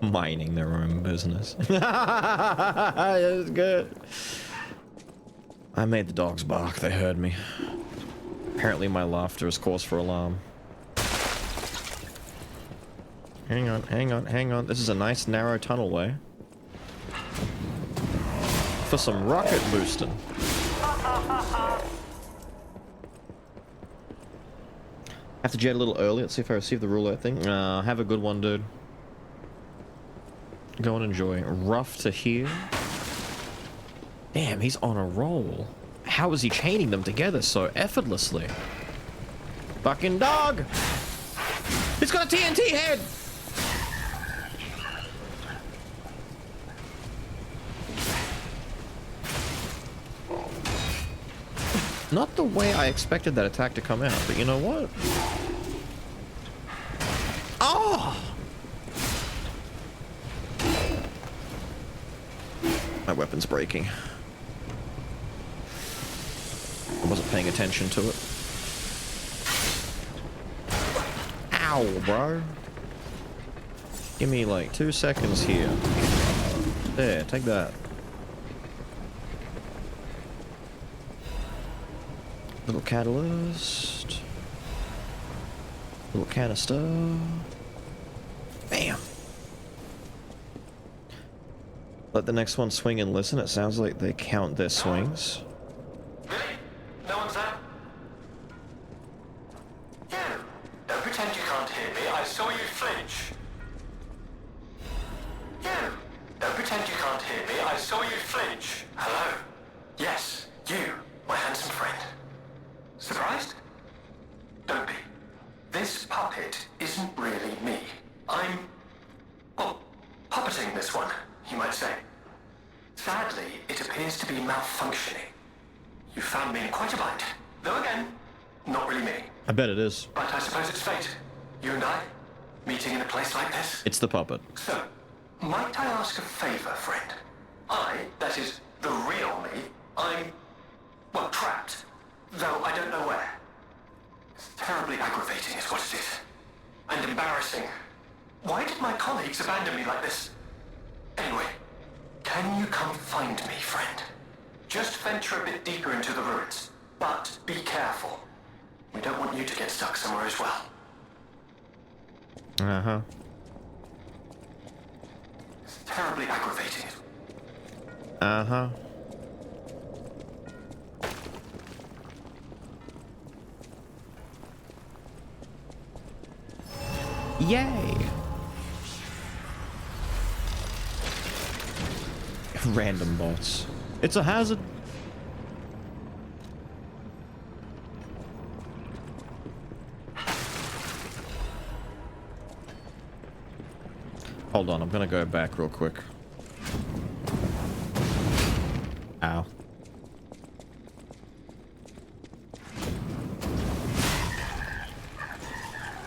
Minding their own business. That's good. I made the dogs bark. They heard me. Apparently my laughter is cause for alarm. Hang on. This is a nice narrow tunnel way. for some rocket boosting. Have to jet a little early. Let's see if I receive the roulette thing. Have a good one, dude. Go and enjoy. Rough to hear. Damn, he's on a roll. How is he chaining them together so effortlessly? Fucking dog! It's got a TNT head! Not the way I expected that attack to come out, but you know what? Oh! My weapon's breaking. I wasn't paying attention to it. Ow, bro. Give me like 2 seconds here. There, take that. Little catalyst. Little canister. Bam. Let the next one swing and listen. It sounds like they count their swings. Really? No one's there? You! Don't pretend you can't hear me. I saw you flinch. You! Don't pretend you can't hear me. I saw you flinch. Hello? Yes, you, my handsome friend. Surprised? Don't be. This puppet isn't really me. I'm, well, puppeting this one, you might say. Sadly, it appears to be malfunctioning. You found me in quite a bind. Though again, not really me. I bet it is. But I suppose it's fate. You and I, meeting in a place like this. It's the puppet. So, might I ask a favor, friend? I, that is, the real me, I'm, well, trapped. Though I don't know where. It's terribly aggravating is what it is. And embarrassing. Why did my colleagues abandon me like this? Anyway, can you come find me, friend? Just venture a bit deeper into the ruins. But be careful. We don't want you to get stuck somewhere as well. Uh-huh. It's terribly aggravating. Uh-huh. Yay! Random bots. It's a hazard. Hold on, I'm gonna go back real quick. Ow.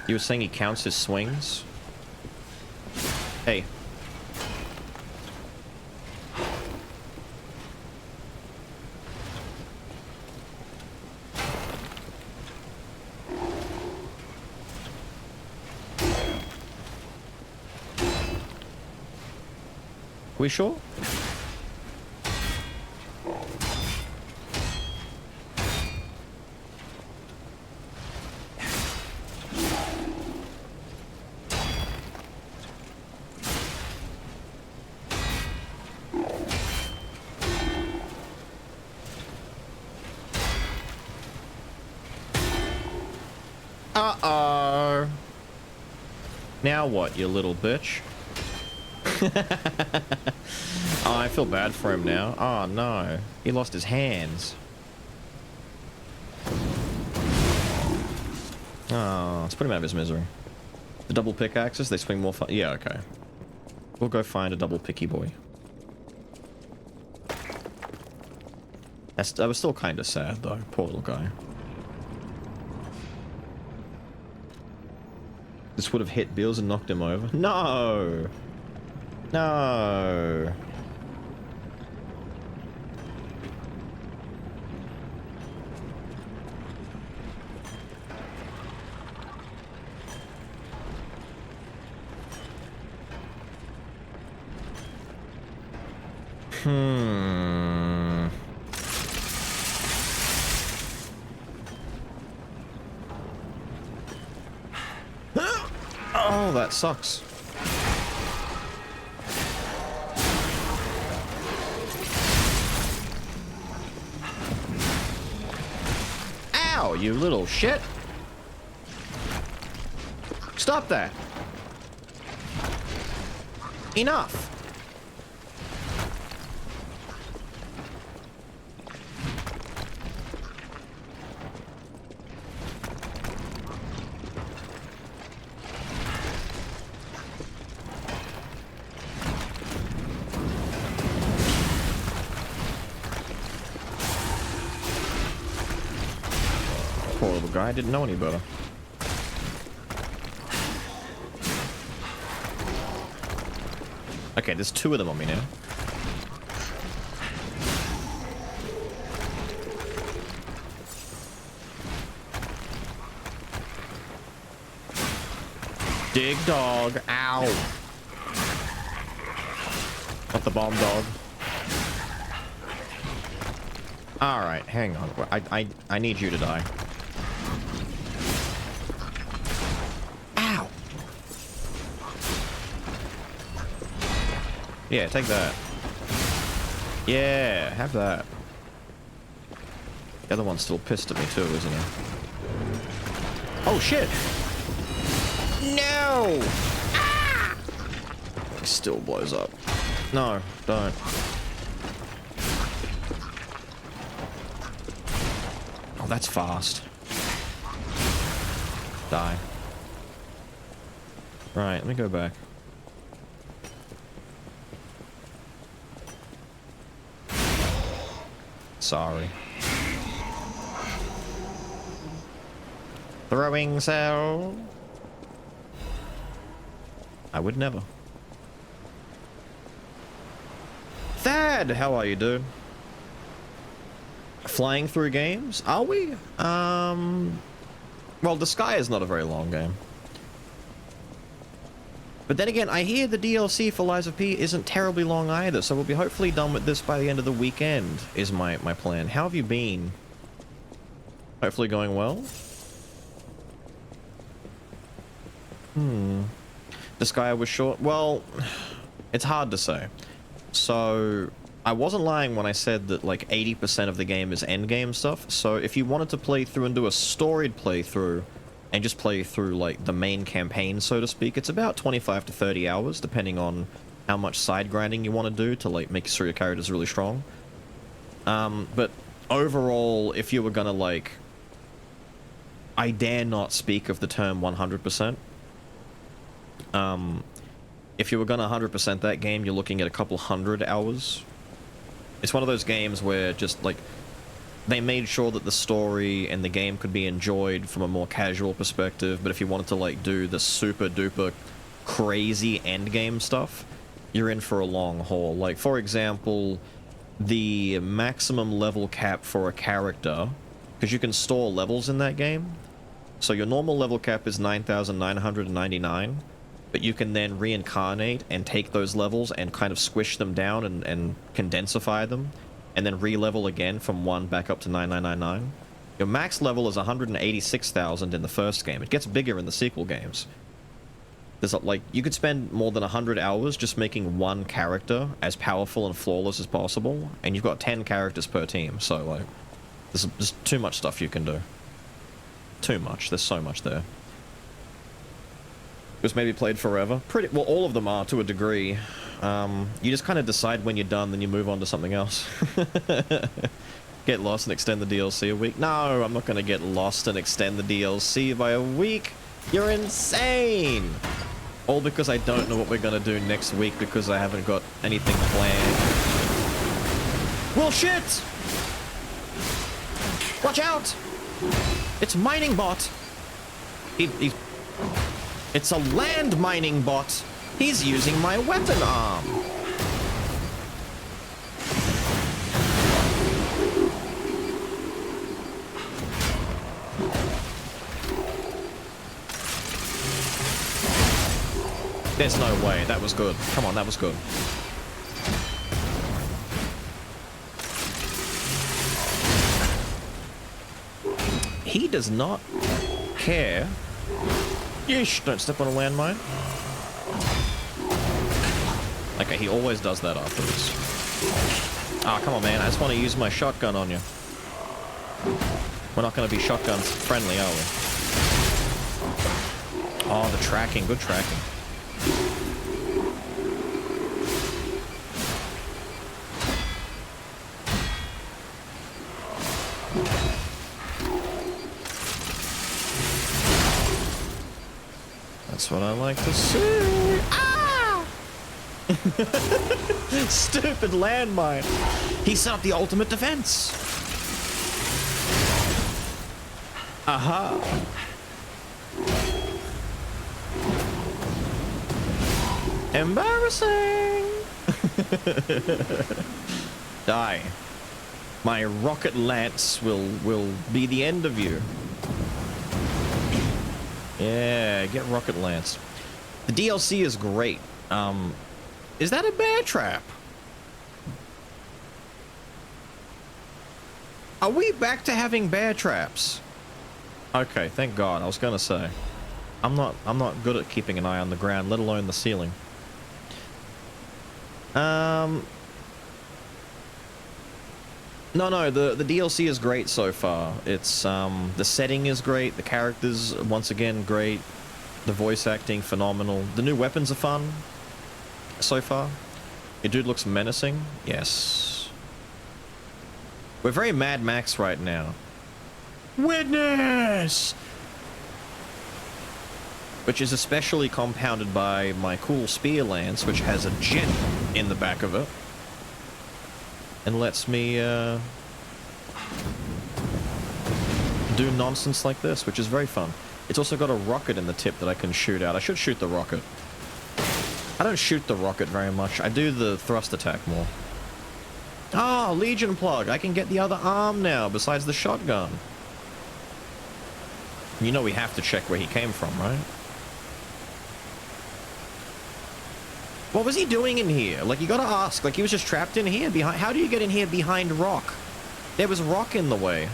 You were saying he counts his swings? Hey. We sure? Uh-oh. Now what, you little bitch? Oh, I feel bad for him now. Oh, no. He lost his hands. Oh, let's put him out of his misery. The double pickaxes, they swing more fun. Yeah, okay. We'll go find a double picky boy. I was still kind of sad, though. Poor little guy. This would have hit Beals and knocked him over. No! No! Oh, that sucks. Oh, you little shit. Stop that. Enough. Poor little guy, didn't know any better. Okay, there's two of them on me now. Dig dog. Ow. Not the bomb dog. Alright, hang on. I need you to die. Ow. Yeah, take that. Yeah, have that. The other one's still pissed at me too, isn't he? Oh shit! No! Ah! He still blows up. No, don't. Oh, that's fast. Die. Right, let me go back. Sorry. Throwing cell. I would never. Thad, how are you, dude? Flying through games? Are we? Well, the Sky is not a very long game. But then again, I hear the DLC for Lies of P isn't terribly long either, so we'll be hopefully done with this by the end of the weekend, is my plan. How have you been? Hopefully going well? The Sky was short? Well, it's hard to say. So, I wasn't lying when I said that like 80% of the game is endgame stuff, so if you wanted to play through and do a storied playthrough, and just play through like the main campaign, so to speak, it's about 25 to 30 hours, depending on how much side grinding you want to do to like make sure your character's really strong. But overall, if you were gonna like, I dare not speak of the term 100%. If you were gonna 100% that game, you're looking at a couple hundred hours. It's one of those games where just like, they made sure that the story and the game could be enjoyed from a more casual perspective, but if you wanted to like do the super duper crazy endgame stuff, you're in for a long haul. Like, for example, the maximum level cap for a character, because you can store levels in that game, so your normal level cap is 9,999, but you can then reincarnate and take those levels and kind of squish them down and condensify them, and then re-level again from 1 back up to 9999. Your max level is 186,000 in the first game. It gets bigger in the sequel games. There's like, you could spend more than 100 hours just making one character as powerful and flawless as possible, and you've got 10 characters per team, so like, there's too much stuff you can do. Too much. There's so much there. It was maybe played forever. Pretty well, all of them are to a degree. You just kind of decide when you're done, then you move on to something else. Get lost and extend the DLC a week. No, I'm not going to get lost and extend the DLC by a week. You're insane. All because I don't know what we're going to do next week because I haven't got anything planned. Well, shit! Watch out! It's mining bot. It's a land mining bot. He's using my weapon arm. There's no way. That was good. Come on, that was good. He does not care. Yeesh, don't step on a landmine. Okay, he always does that afterwards. Ah, come on, man. I just want to use my shotgun on you. We're not going to be shotguns friendly, are we? Oh, the tracking. Good tracking. That's what I like to see. Ah! Stupid landmine. He set up the ultimate defense. Aha. Embarrassing. Die. My rocket lance will be the end of you. Yeah, get rocket lance. The DLC is great. Is that a bear trap? Are we back to having bear traps? Okay, thank God. I was gonna say, I'm not good at keeping an eye on the ground, let alone the ceiling. No, the DLC is great so far. It's, the setting is great, the characters, once again, great. The voice acting, phenomenal. The new weapons are fun so far. Your dude looks menacing. Yes. We're very Mad Max right now. Witness! Which is especially compounded by my cool spear lance, which has a jet in the back of it. And lets me, do nonsense like this, which is very fun. It's also got a rocket in the tip that I can shoot out. I should shoot the rocket. I don't shoot the rocket very much. I do the thrust attack more. Oh, Legion plug. I can get the other arm now, besides the shotgun. You know we have to check where he came from, right? What was he doing in here? Like, you gotta ask. Like, he was just trapped in here behind... How do you get in here behind rock? There was rock in the way.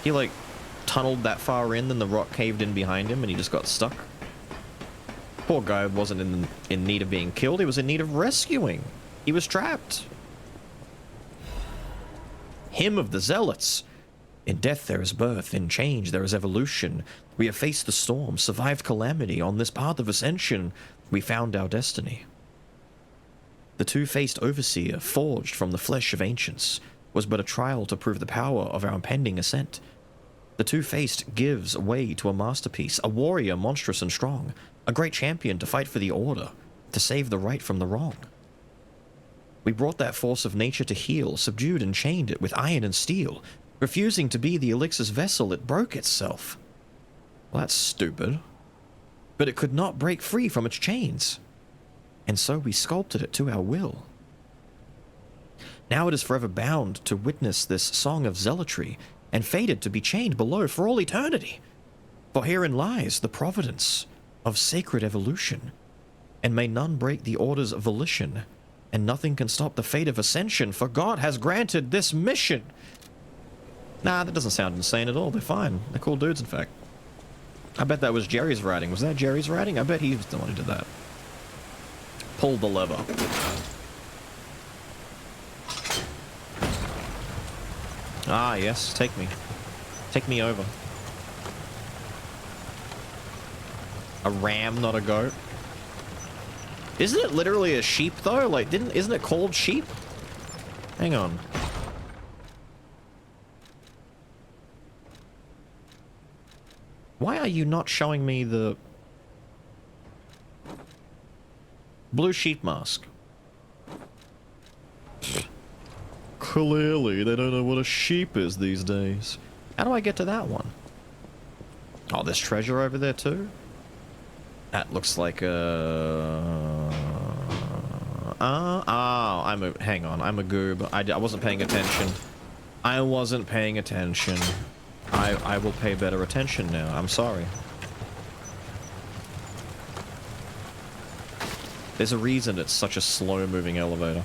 He, like, tunneled that far in, then the rock caved in behind him, and he just got stuck. Poor guy wasn't in need of being killed. He was in need of rescuing. He was trapped. Hymn of the Zealots. In death there is birth, in change there is evolution. We have faced the storm, survived calamity. On this path of ascension, we found our destiny. The two-faced overseer, forged from the flesh of ancients, was but a trial to prove the power of our impending ascent. The two-faced gives way to a masterpiece, a warrior monstrous and strong, a great champion to fight for the order, to save the right from the wrong. We brought that force of nature to heal, subdued and chained it with iron and steel. Refusing to be the elixir's vessel, it broke itself. Well, that's stupid. But it could not break free from its chains. And so we sculpted it to our will. Now it is forever bound to witness this song of zealotry, and fated to be chained below for all eternity. For herein lies the providence of sacred evolution, and may none break the order's volition, and nothing can stop the fate of ascension, for God has granted this mission. Nah, that doesn't sound insane at all. They're fine. They're cool dudes, in fact. I bet that was Jerry's writing. Was that Jerry's writing? I bet he was the one who did that. Pull the lever. Ah, yes. Take me. Take me over. A ram, not a goat. Isn't it literally a sheep, though? Like, isn't it called sheep? Hang on. Why are you not showing me the blue sheep mask? Clearly, they don't know what a sheep is these days. How do I get to that one? Oh, there's treasure over there too? That looks like a... hang on, I'm a goob. I wasn't paying attention. I wasn't paying attention. I will pay better attention now. I'm sorry. There's a reason it's such a slow-moving elevator.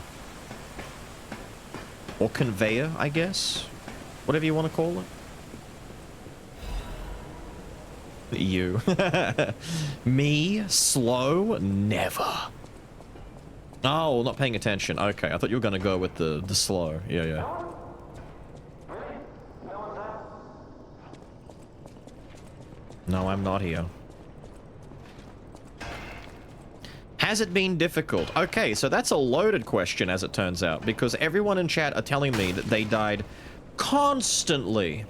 Or conveyor, I guess? Whatever you want to call it. You. Me? Slow? Never. Oh, not paying attention. Okay, I thought you were going to go with the slow. Yeah, yeah. No, I'm not here. Has it been difficult? Okay, so that's a loaded question, as it turns out, because everyone in chat are telling me that they died constantly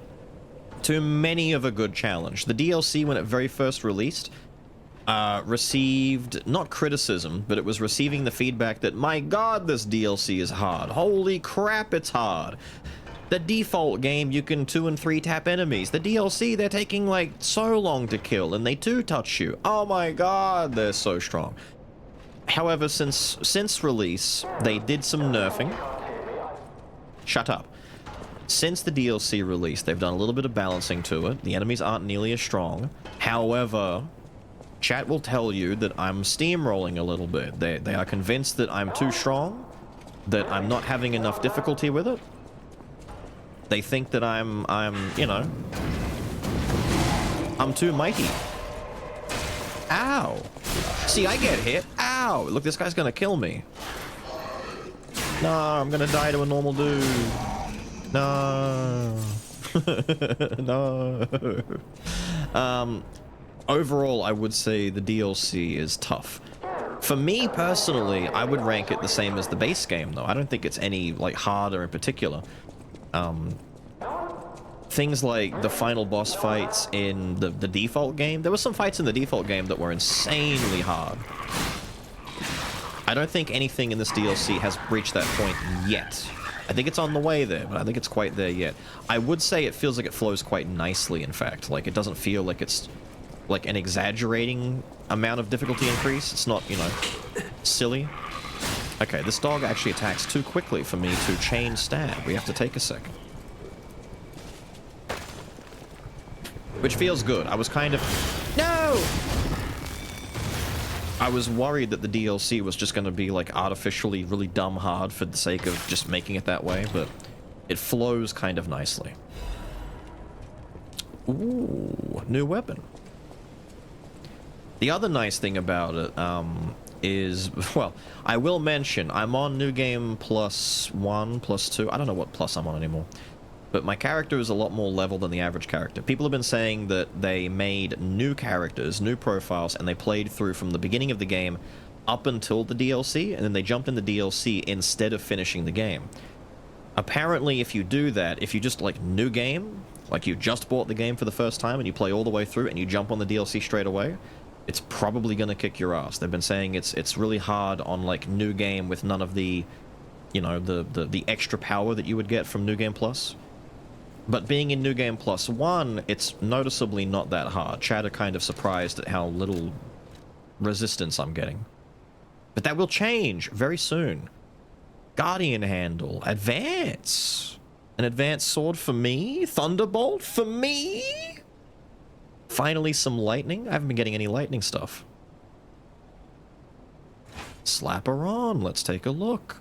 to many of a good challenge. The DLC, when it very first released, received, not criticism, but it was receiving the feedback that, my god, this DLC is hard. Holy crap, it's hard. The default game, you can 2 and 3 tap enemies. The DLC, they're taking, like, so long to kill, and they 2-touch you. Oh my god, they're so strong. However, since release, they did some nerfing. Shut up. Since the DLC release, they've done a little bit of balancing to it. The enemies aren't nearly as strong. However, chat will tell you that I'm steamrolling a little bit. They are convinced that I'm too strong, that I'm not having enough difficulty with it. They think that I'm, you know, I'm too mighty. Ow. See, I get hit. Ow. Look, this guy's gonna kill me. No, I'm gonna die to a normal dude. No. No. Overall, I would say the DLC is tough. For me, personally, I would rank it the same as the base game, though. I don't think it's any, like, harder in particular. Things like the final boss fights in the default game. There were some fights in the default game that were insanely hard. I don't think anything in this DLC has reached that point yet. I think it's on the way there, but I don't think it's quite there yet. I would say it feels like it flows quite nicely, in fact. Like, it doesn't feel like it's, like, an exaggerating amount of difficulty increase. It's not, you know, silly. Okay, this dog actually attacks too quickly for me to chain stab. We have to take a second. Which feels good. I was kind of... No! I was worried that the DLC was just going to be, like, artificially really dumb hard for the sake of just making it that way, but it flows kind of nicely. Ooh, new weapon. The other nice thing about it, is, well, I will mention, I'm on New Game +1, +2, I don't know what plus I'm on anymore. But my character is a lot more level than the average character. People have been saying that they made new characters, new profiles, and they played through from the beginning of the game up until the DLC, and then they jumped in the DLC instead of finishing the game. Apparently, if you do that, if you just, like, new game, like you just bought the game for the first time and you play all the way through and you jump on the DLC straight away, it's probably gonna kick your ass. They've been saying it's really hard on, like, new game with none of the, you know, the extra power that you would get from New Game Plus. But being in New Game +1, it's noticeably not that hard. Chat are kind of surprised at how little resistance I'm getting. But that will change very soon. Guardian Handle. Advance. An advanced sword for me? Thunderbolt for me? Finally some lightning? I haven't been getting any lightning stuff. Slap her on. Let's take a look.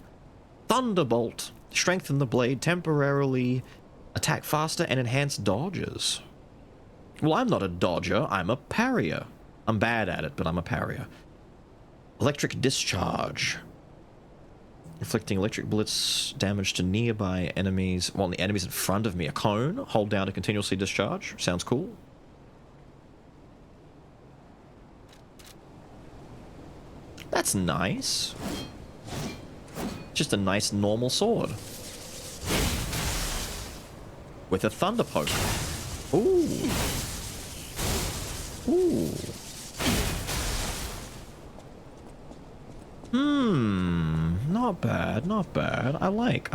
Thunderbolt. Strengthen the blade temporarily. Attack faster and enhance dodges. Well, I'm not a dodger, I'm a parrier. I'm bad at it, but I'm a parrier. Electric discharge. Inflicting electric blitz damage to nearby enemies. Well, the enemies in front of me. A cone. Hold down to continuously discharge. Sounds cool. That's nice. Just a nice normal sword. With a thunder poke. Ooh. Ooh. Not bad, not bad. I like.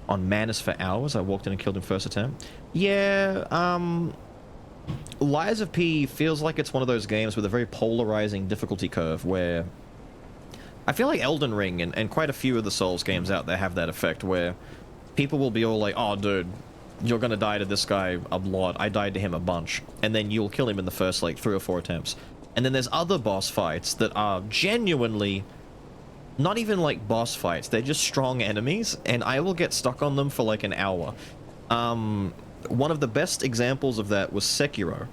On Manus for hours, I walked in and killed him first attempt. Yeah, Lies of P feels like it's one of those games with a very polarizing difficulty curve where I feel like Elden Ring and quite a few of the Souls games out there have that effect where people will be all like, oh, dude, you're gonna die to this guy a lot. I died to him a bunch. And then you'll kill him in the first, like, 3 or 4 attempts. And then there's other boss fights that are genuinely not even, like, boss fights. They're just strong enemies, and I will get stuck on them for, like, an hour. One of the best examples of that was Sekiro.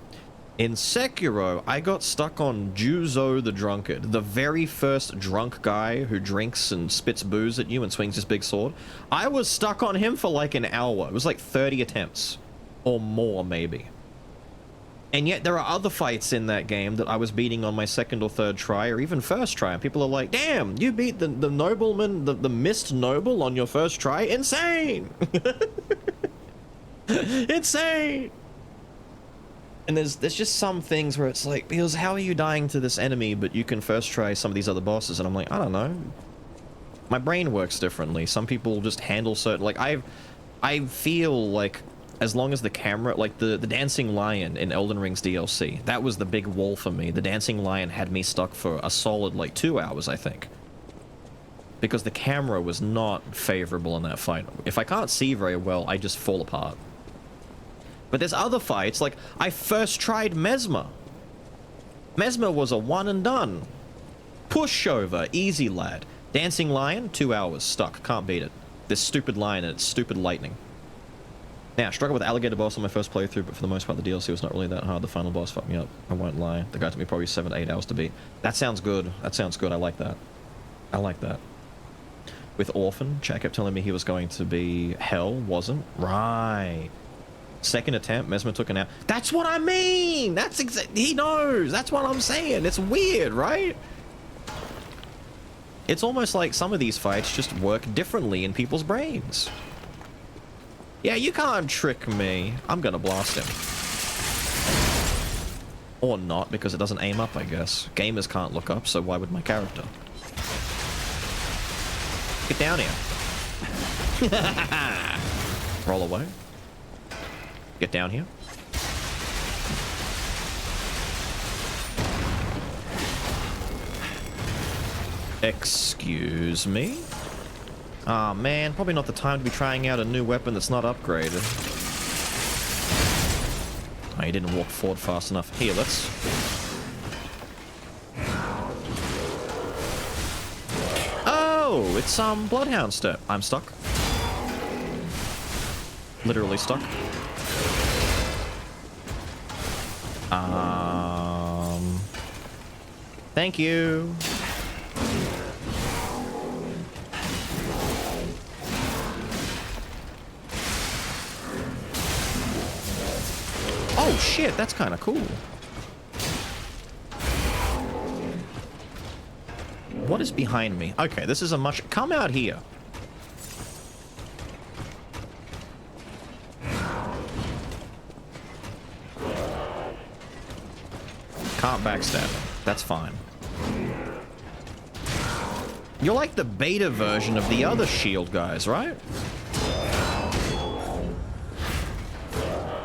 In Sekiro, I got stuck on Juzo the Drunkard, the very first drunk guy who drinks and spits booze at you and swings his big sword. I was stuck on him for like an hour. It was like 30 attempts. Or more, maybe. And yet there are other fights in that game that I was beating on my second or third try, or even first try, and people are like, damn, you beat the nobleman, the mist noble on your first try? Insane! Insane! And there's just some things where it's like, because how are you dying to this enemy, but you can first try some of these other bosses? And I'm like, I don't know. My brain works differently. Some people just handle certain, like, I feel like, as long as the camera, like the Dancing Lion in Elden Ring's DLC, that was the big wall for me. The Dancing Lion had me stuck for a solid, like, 2 hours, I think. Because the camera was not favorable in that fight. If I can't see very well, I just fall apart. But there's other fights, like, I first tried Mesmer. Mesmer was a one and done. Pushover, easy lad. Dancing Lion, 2 hours, stuck, can't beat it. This stupid lion and its stupid lightning. Now, struggled with Alligator Boss on my first playthrough, but for the most part the DLC was not really that hard. The final boss fucked me up, I won't lie. The guy took me probably 7 to 8 hours to beat. That sounds good. That sounds good. I like that. I like that. With Orphan, Chad kept telling me he was going to be hell, wasn't? Right. Second attempt, Mesmer took an out. That's what I mean! That's he knows! That's what I'm saying! It's weird, right? It's almost like some of these fights just work differently in people's brains. Yeah, you can't trick me. I'm gonna blast him. Or not, because it doesn't aim up, I guess. Gamers can't look up, so why would my character? Get down here. Roll away. Get down here. Excuse me? Aw, man, probably not the time to be trying out a new weapon that's not upgraded. Oh, you didn't walk forward fast enough. Here, let's... Oh, it's Bloodhound Step. I'm stuck. Literally stuck. Thank you. Oh shit, that's kind of cool. What is behind me? Okay, this is a much... Come out here. Can't backstab him. That's fine. You're like the beta version of the other shield guys, right?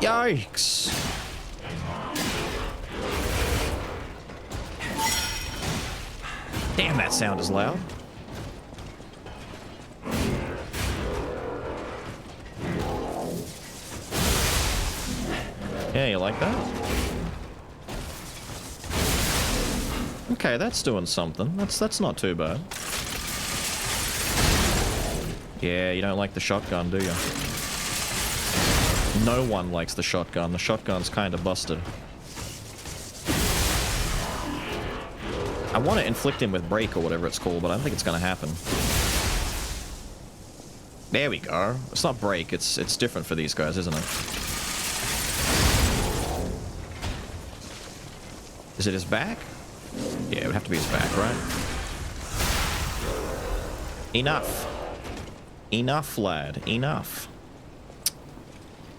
Yikes. Damn, that sound is loud. Yeah, you like that? Okay, that's doing something. That's not too bad. Yeah, you don't like the shotgun, do you? No one likes the shotgun. The shotgun's kind of busted. I want to inflict him with break or whatever it's called, but I don't think it's going to happen. There we go. It's not break. It's different for these guys, isn't it? Is it his back? Yeah, it would have to be his back, right? Enough. Enough, lad. Enough.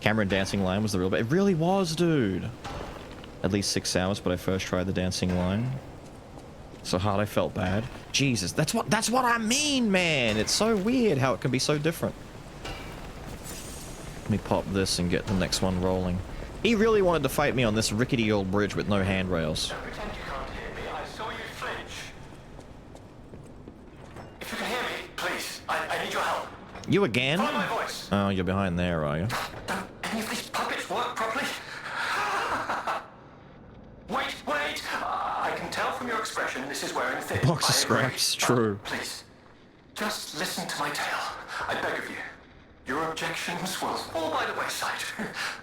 Cameron Dancing Lion was the real... It really was, dude. At least 6 hours, but I first tried the Dancing Lion. So hard I felt bad. Jesus, that's what I mean, man. It's so weird how it can be so different. Let me pop this and get the next one rolling. He really wanted to fight me on this rickety old bridge with no handrails. Don't pretend you can't hear me. I saw you flinch. If you can hear me, please, I need your help. You again? Follow my voice. Oh, you're behind there, are you? Don't any of these puppets work properly? Wait! I can tell from your expression this is wearing thin. Box of scraps, true. Please, just listen to my tale. I beg of you. Your objections will fall by the wayside.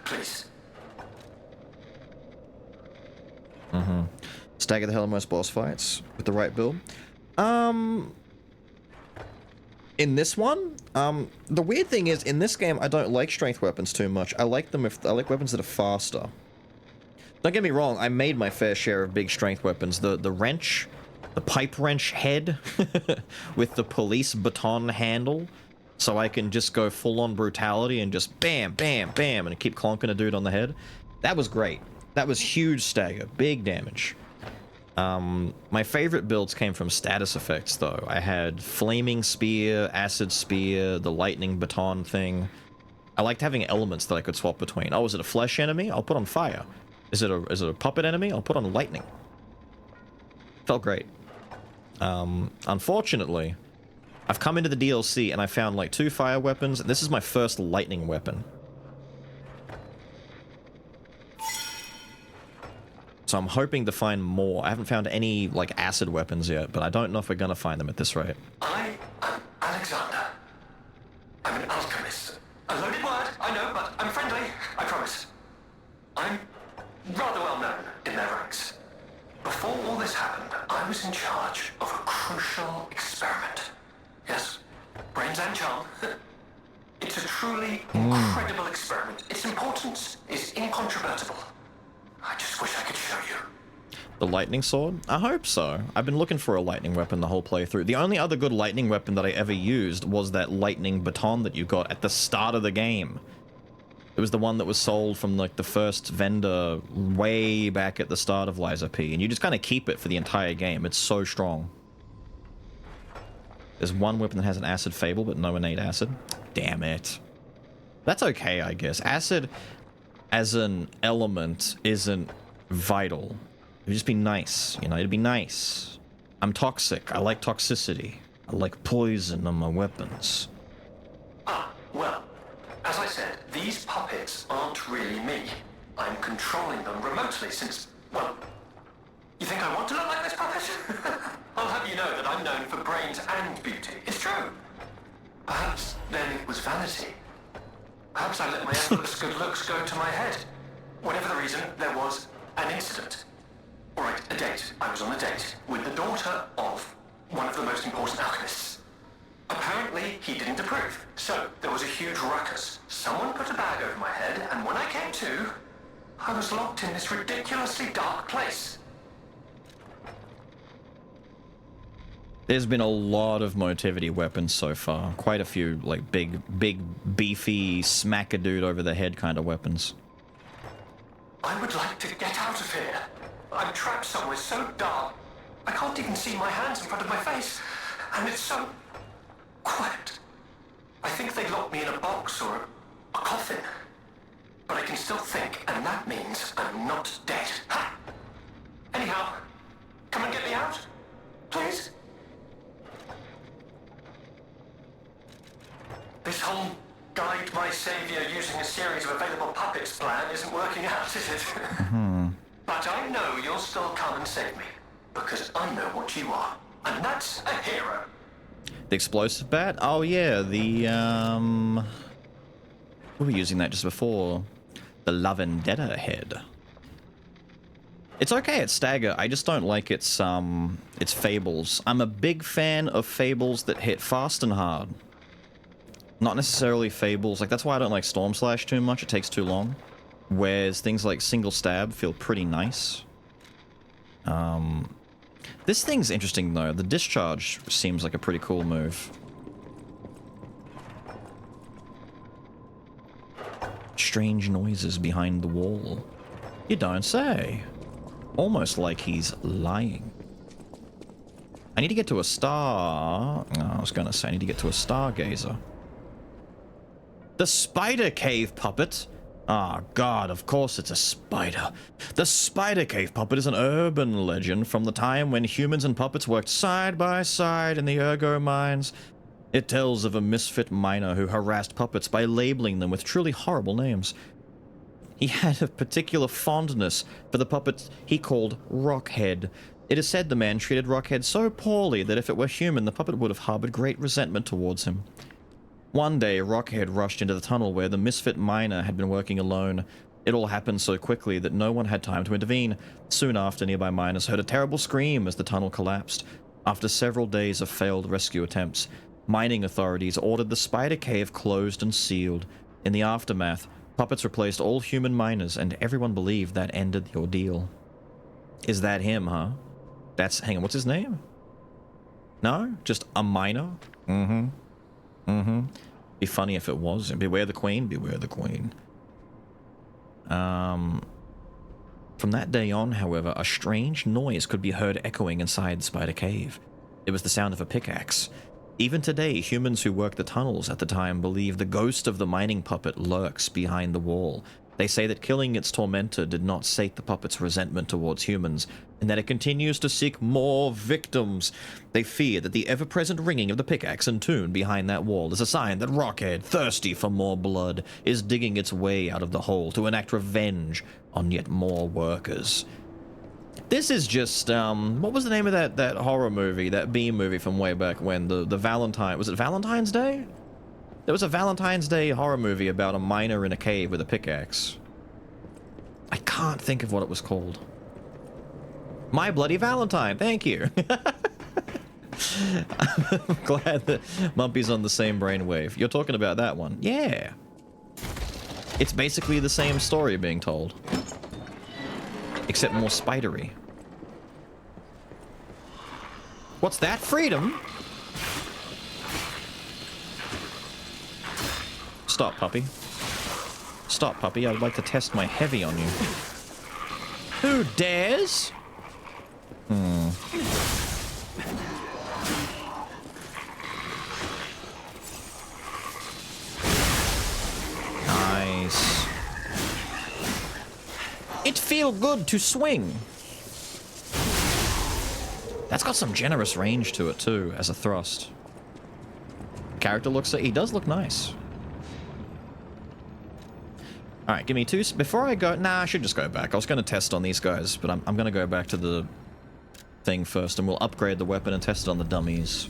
Please. Stagger the hell in most boss fights with the right build. In this one, the weird thing is, in this game, I don't like strength weapons too much. I like them I like weapons that are faster. Don't get me wrong, I made my fair share of big strength weapons. The wrench, the pipe wrench head with the police baton handle, so I can just go full-on brutality and just bam, bam, bam, and keep clonking a dude on the head. That was great. That was huge stagger, big damage. My favorite builds came from status effects, though. I had Flaming Spear, Acid Spear, the Lightning Baton thing. I liked having elements that I could swap between. Oh, is it a flesh enemy? I'll put on fire. Is it a puppet enemy? I'll put on lightning. Felt great. Unfortunately, I've come into the DLC and I found like 2 fire weapons, and this is my first lightning weapon. So I'm hoping to find more. I haven't found any, like, acid weapons yet, but I don't know if we're gonna find them at this rate. I am Alexander. I'm an alchemist. A loaded word, I know, but I'm friendly, I promise. I'm rather well known in their ranks. Before all this happened, I was in charge of a crucial experiment. Yes, brains and charm. It's a truly incredible experiment. Its importance is incontrovertible. I just wish I could show you. The lightning sword? I hope so. I've been looking for a lightning weapon the whole playthrough. The only other good lightning weapon that I ever used was that lightning baton that you got at the start of the game. It was the one that was sold from like the first vendor way back at the start of Lies of P, and you just kind of keep it for the entire game. It's so strong. There's one weapon that has an acid fable, but no innate acid. Damn it. That's okay, I guess. Acid as an element isn't vital. It would just be nice, you know, it'd be nice. I'm toxic. I like toxicity. I like poison on my weapons. Well, as I said, these puppets aren't really me. I'm controlling them remotely since, well, you think I want to look like this puppet? I'll have you know that I'm known for brains and beauty. It's true. Perhaps then it was vanity. Perhaps I let my effortless good looks go to my head. Whatever the reason, there was an incident. All right, a date. I was on a date with the daughter of one of the most important alchemists. Apparently, he didn't approve, so there was a huge ruckus. Someone put a bag over my head, and when I came to, I was locked in this ridiculously dark place. There's been a lot of motivity weapons so far. Quite a few, like, big, beefy, smack a dude over the head kind of weapons. I would like to get out of here. I'm trapped somewhere so dark, I can't even see my hands in front of my face. And it's so quiet. I think they locked me in a box or a coffin. But I can still think, and that means I'm not dead. Ha! Anyhow, come and get me out, please. This whole guide my savior using a series of available puppets plan isn't working out, is it? But I know you'll still come and save me, because I know what you are, and that's a hero. The explosive bat? Oh yeah, the we were using that just before. The La Vendetta head. It's okay at stagger, I just don't like its fables. I'm a big fan of fables that hit fast and hard. Not necessarily fables, like that's why I don't like Storm Slash too much, it takes too long. Whereas things like Single Stab feel pretty nice. This thing's interesting though, the Discharge seems like a pretty cool move. Strange noises behind the wall. You don't say. Almost like he's lying. I need to get to a star... Oh, I was gonna say I need to get to a stargazer. The Spider Cave Puppet? Ah, God, of course it's a spider. The Spider Cave Puppet is an urban legend from the time when humans and puppets worked side by side in the Ergo mines. It tells of a misfit miner who harassed puppets by labeling them with truly horrible names. He had a particular fondness for the puppet he called Rockhead. It is said the man treated Rockhead so poorly that if it were human, the puppet would have harbored great resentment towards him. One day, Rockhead rushed into the tunnel where the misfit miner had been working alone. It all happened so quickly that no one had time to intervene. Soon after, nearby miners heard a terrible scream as the tunnel collapsed. After several days of failed rescue attempts, mining authorities ordered the Spider Cave closed and sealed. In the aftermath, Puppets replaced all human miners, and everyone believed that ended the ordeal. Is that him, huh? That's... hang on, what's his name? No? Just a miner? Mm-hmm. Mm-hmm. Be funny if it was. Beware the Queen, beware the Queen. From that day on, however, a strange noise could be heard echoing inside Spider Cave. It was the sound of a pickaxe. Even today, humans who worked the tunnels at the time believe the ghost of the mining puppet lurks behind the wall. They say that killing its tormentor did not sate the puppet's resentment towards humans, and that it continues to seek more victims. They fear that the ever-present ringing of the pickaxe and tune behind that wall is a sign that Rockhead, thirsty for more blood, is digging its way out of the hole to enact revenge on yet more workers. This is just, what was the name of that horror movie, that B movie from way back when, the Valentine, was it Valentine's Day? There was a Valentine's Day horror movie about a miner in a cave with a pickaxe. I can't think of what it was called. My Bloody Valentine, thank you. I'm glad that Mumpy's on the same brainwave. You're talking about that one? Yeah. It's basically the same story being told. Except more spidery. What's that? Freedom? Stop, puppy. Stop, puppy. I would like to test my heavy on you. Who dares? Nice. It feel good to swing. That's got some generous range to it too, as a thrust. Character looks... he does look nice. Alright, give me two... before I go... nah, I should just go back. I was going to test on these guys, but I'm going to go back to the thing first, and we'll upgrade the weapon and test it on the dummies.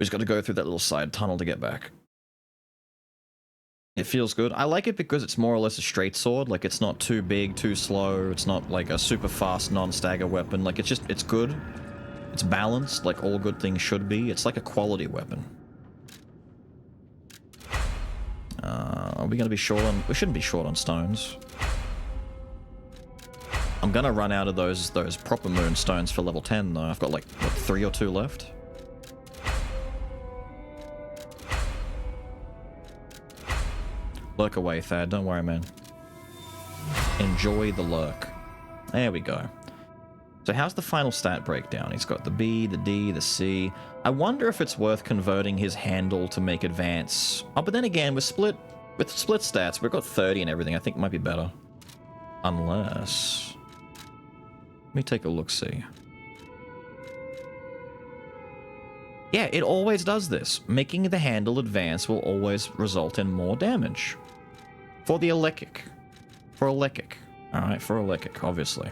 We just got to go through that little side tunnel to get back. It feels good. I like it because it's more or less a straight sword. Like, it's not too big, too slow. It's not like a super fast, non-stagger weapon. Like, it's just... it's good. It's balanced, like all good things should be. It's like a quality weapon. Are we gonna be short on... we shouldn't be short on stones. I'm gonna run out of those proper moon stones for level 10 though. I've got like, what, 3 or 2 left? Lurk away, Thad. Don't worry, man. Enjoy the lurk. There we go. So how's the final stat breakdown? He's got the B, the D, the C. I wonder if it's worth converting his handle to make advance. Oh, but then again, with split stats, we've got 30 and everything. I think it might be better. Unless... let me take a look-see. Yeah, it always does this. Making the handle advance will always result in more damage. For the Elekik. For Elekik. Alright, for Elekik, obviously.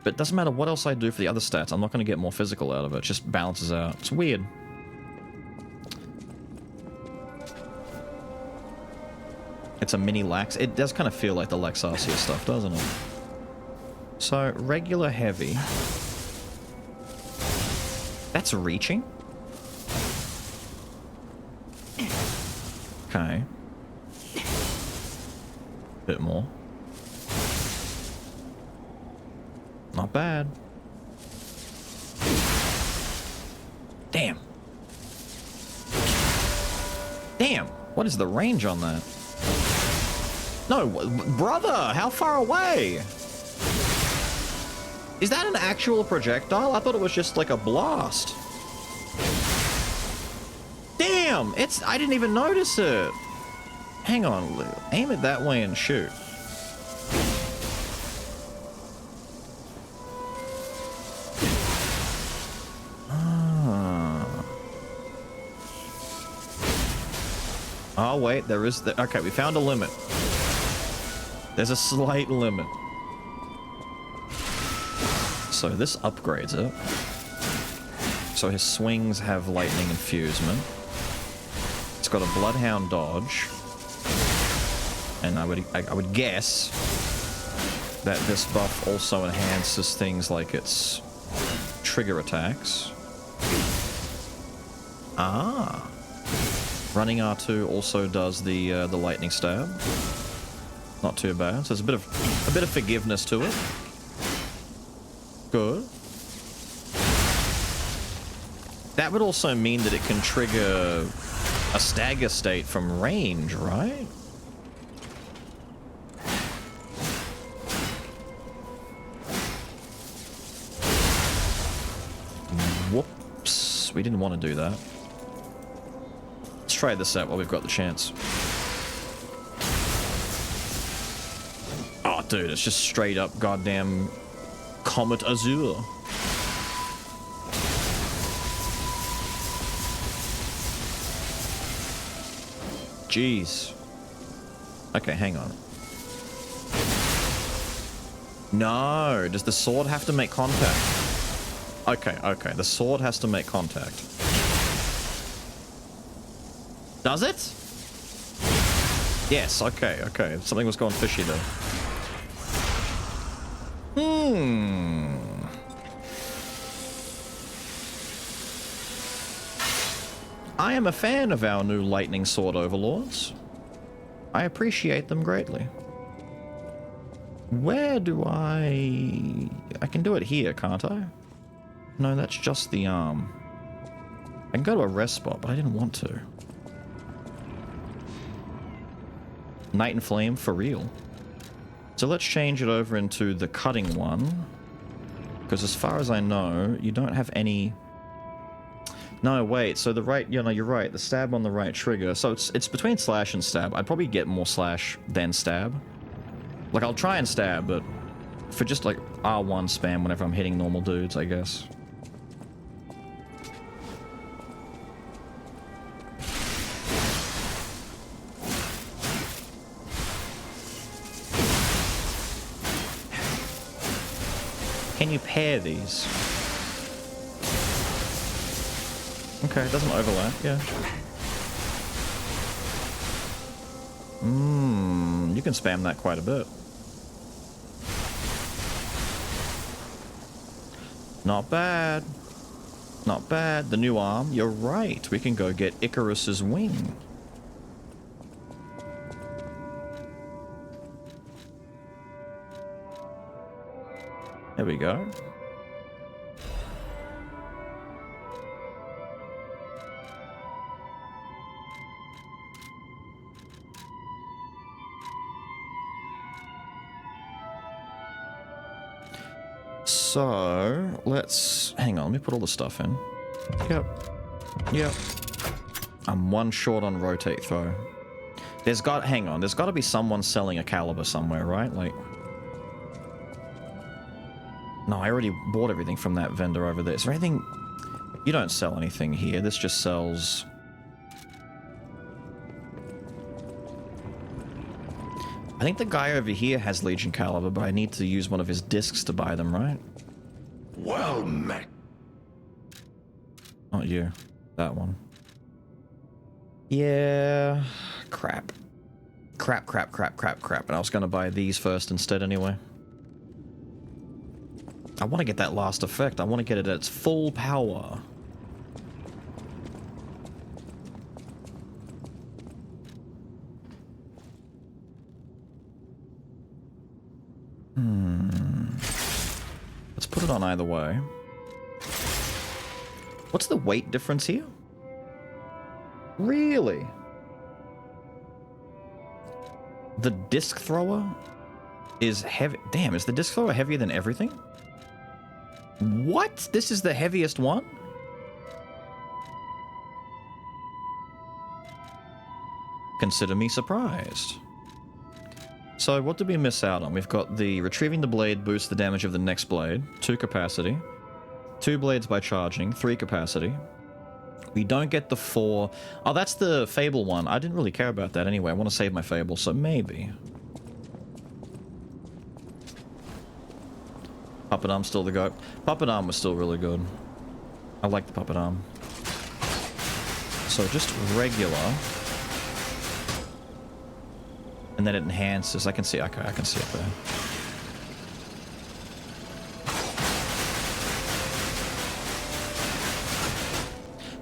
But it doesn't matter what else I do for the other stats. I'm not going to get more physical out of it. It just balances out. It's weird. It's a mini lax. It does kind of feel like the Laxasia stuff, doesn't it? So, regular heavy. That's reaching? Okay. Bit more. Not bad. Damn. Damn. What is the range on that? No, brother, how far away? Is that an actual projectile? I thought it was just like a blast. Damn, I didn't even notice it. Hang on, Lou. Aim it that way and shoot. Oh, wait, there is the... okay, we found a limit. There's a slight limit. So this upgrades it. So his swings have lightning infusement. It's got a Bloodhound dodge. And I would guess that this buff also enhances things like its trigger attacks. Ah. Running R2 also does the lightning stab. Not too bad. So there's a bit of forgiveness to it. Good. That would also mean that it can trigger a stagger state from range, right? Whoops. We didn't want to do that. Let's try this out while we've got the chance. Oh, dude, it's just straight up goddamn Comet Azure. Jeez. Okay, hang on. No, does the sword have to make contact? Okay, the sword has to make contact. Does it? Yes, okay. Something was going fishy there. I am a fan of our new lightning sword overlords. I appreciate them greatly. Where do I can do it here, can't I? No, that's just the arm. I can go to a rest spot, but I didn't want to. Night and Flame for real. So let's change it over into the cutting one. Because as far as I know, you don't have any... No, wait, so the right... You know, you're right. The stab on the right trigger. So it's between slash and stab. I'd probably get more slash than stab. Like, I'll try and stab, but for just, like, R1 spam whenever I'm hitting normal dudes, I guess. Can you pair these? Okay, it doesn't overlap, yeah. You can spam that quite a bit. Not bad. Not bad. The new arm, you're right. We can go get Icarus's wing. There we go. So, let's... Hang on, let me put all the stuff in. Yep. I'm one short on rotate throw. There's got to be someone selling a caliber somewhere, right? Like... No, I already bought everything from that vendor over there. Is there anything... You don't sell anything here. This just sells... I think the guy over here has Legion Caliber, but I need to use one of his discs to buy them, right? Well met. Not you. That one. Yeah... Crap. And I was going to buy these first instead anyway. I want to get that last effect. I want to get it at its full power. Let's put it on either way. What's the weight difference here? Really? The disc thrower is heavy. Damn, is the disc thrower heavier than everything? What? This is the heaviest one? Consider me surprised. So what did we miss out on? We've got the retrieving the blade boosts the damage of the next blade, 2 capacity, 2 blades by charging, 3 capacity. We don't get the 4. Oh, that's the Fable one. I didn't really care about that anyway. I want to save my Fable, so maybe. Puppet Arm's still the goat. Puppet Arm was still really good. I like the Puppet Arm. So just regular. And then it enhances. I can see. Okay, I can see it there.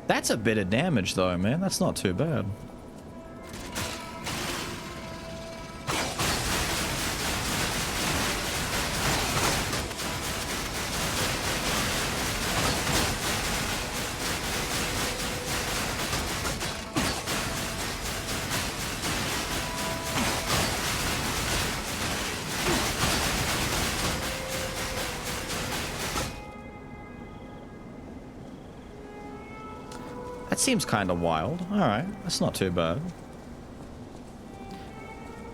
That's a bit of damage though, man. That's not too bad. That seems kind of wild. Alright, that's not too bad.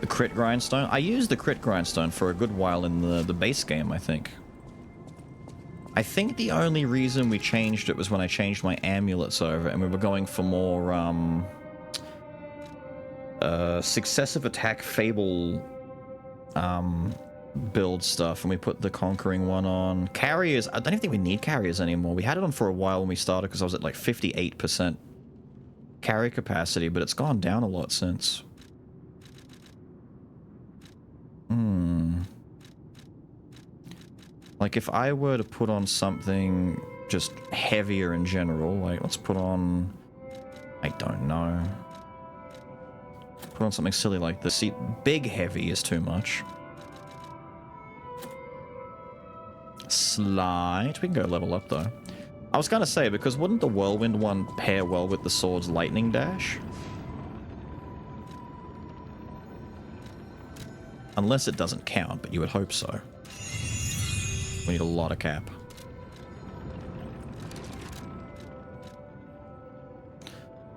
The crit grindstone. I used the crit grindstone for a good while in the base game, I think. I think the only reason we changed it was when I changed my amulets over and we were going for more successive attack fable build stuff, and we put the conquering one on. Carriers, I don't even think we need carriers anymore. We had it on for a while when we started because I was at like 58% carry capacity, but it's gone down a lot since. Like if I were to put on something just heavier in general, like let's put on, I don't know, put on something silly like this. See, big heavy is too much. Slight. We can go level up though. I was gonna say, because wouldn't the whirlwind one pair well with the sword's lightning dash? Unless it doesn't count, but you would hope so. We need a lot of cap.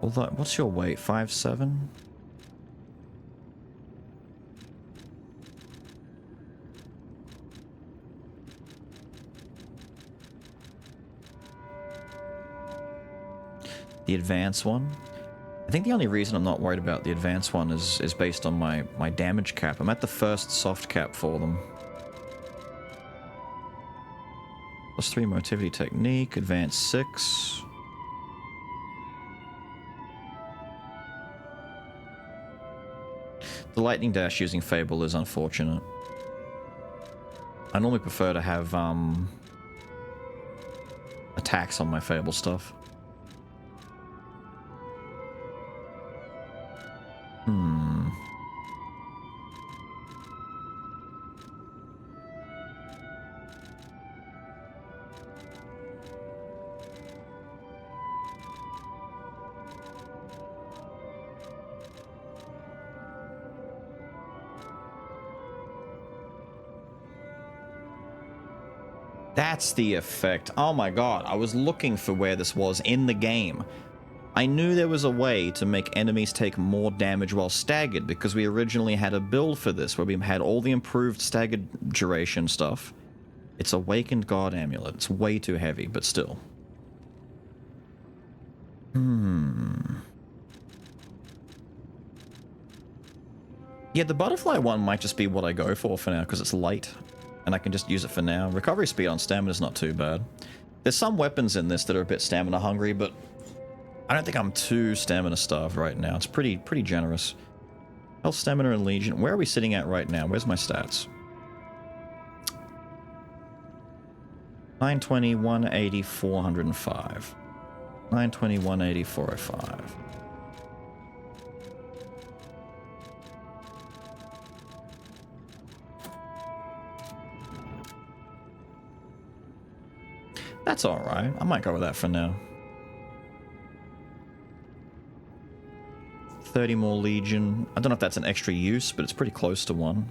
Although, what's your weight? 5'7"? The advanced one? I think the only reason I'm not worried about the advanced one is based on my damage cap. I'm at the first soft cap for them. +3 motivity technique, advanced 6. The lightning dash using Fable is unfortunate. I normally prefer to have attacks on my Fable stuff. That's the effect. Oh my god, I was looking for where this was in the game. I knew there was a way to make enemies take more damage while staggered, because we originally had a build for this where we had all the improved staggered duration stuff. It's Awakened God Amulet. It's way too heavy, but still. Yeah, the butterfly one might just be what I go for now, because it's light. And I can just use it for now. Recovery speed on stamina is not too bad. There's some weapons in this that are a bit stamina hungry, but I don't think I'm too stamina starved right now. It's pretty generous. Health, stamina, and legion. Where are we sitting at right now? Where's my stats? 920, 180, 405. 920, 180, 405. That's alright. I might go with that for now. 30 more Legion. I don't know if that's an extra use, but it's pretty close to one.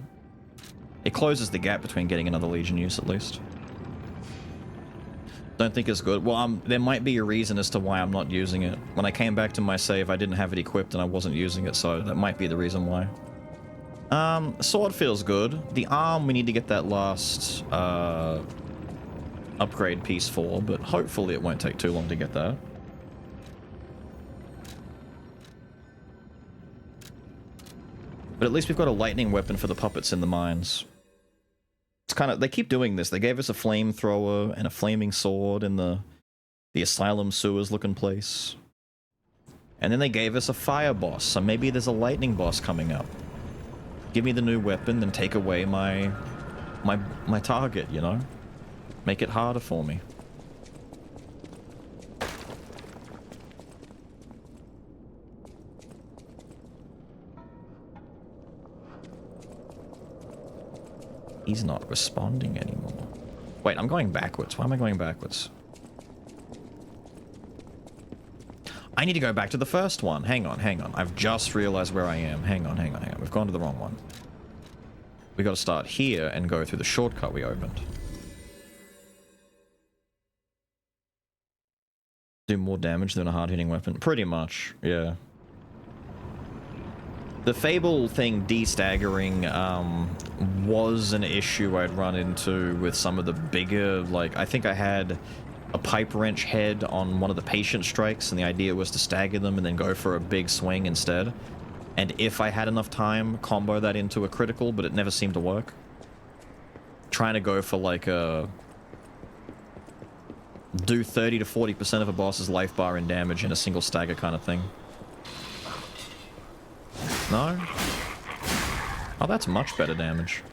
It closes the gap between getting another Legion use, at least. Don't think it's good. Well, there might be a reason as to why I'm not using it. When I came back to my save, I didn't have it equipped and I wasn't using it, so that might be the reason why. Sword feels good. The arm, we need to get that last, upgrade piece for, but hopefully it won't take too long to get that. But at least we've got a lightning weapon for the puppets in the mines. It's kind of, they keep doing this. They gave us a flamethrower and a flaming sword in the asylum sewers looking place. And then they gave us a fire boss, so maybe there's a lightning boss coming up. Give me the new weapon, then take away my target, you know? Make it harder for me. He's not responding anymore. Wait, I'm going backwards. Why am I going backwards? I need to go back to the first one. Hang on, hang on. I've just realized where I am. Hang on, hang on, hang on. We've gone to the wrong one. We got to start here and go through the shortcut we opened. Do more damage than a hard-hitting weapon? Pretty much, yeah. The Fable thing de-staggering was an issue I'd run into with some of the bigger, like, I think I had a pipe wrench head on one of the patient strikes, and the idea was to stagger them and then go for a big swing instead. And if I had enough time, combo that into a critical, but it never seemed to work. Trying to go for like a... do 30 to 40% of a boss's life bar in damage in a single stagger kind of thing. No? Oh, that's much better damage.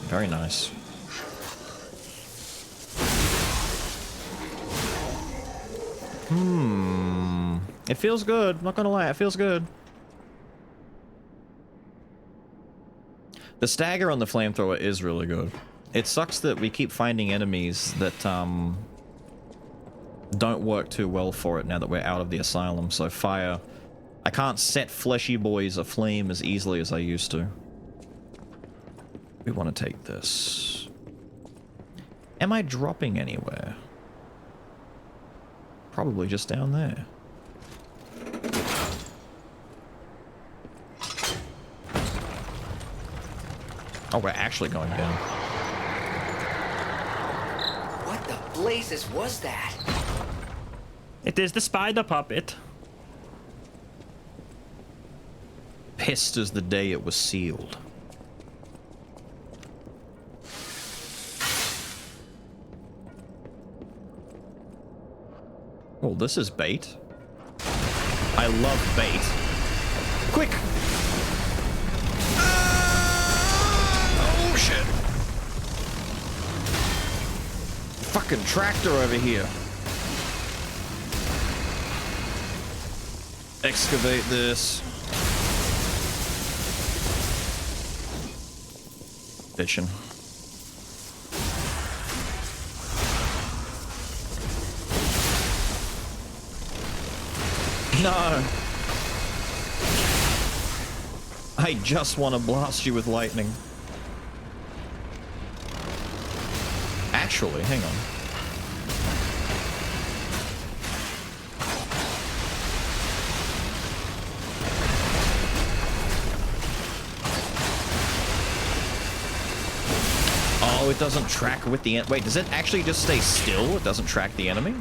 Very nice. It feels good. Not gonna lie, it feels good. The stagger on the flamethrower is really good. It sucks that we keep finding enemies that don't work too well for it now that we're out of the asylum. So fire, I can't set fleshy boys aflame as easily as I used to. We want to take this. Am I dropping anywhere? Probably just down there. Oh, we're actually going down. What the blazes was that? It is the spider puppet. Pissed as the day it was sealed. Well, this is bait. I love bait. Quick! Oh, shit. Fucking tractor over here. Excavate this. Bitchin'. No! I just want to blast you with lightning. Actually, hang on. Oh, it doesn't track with the wait, does it actually just stay still? It doesn't track the enemy?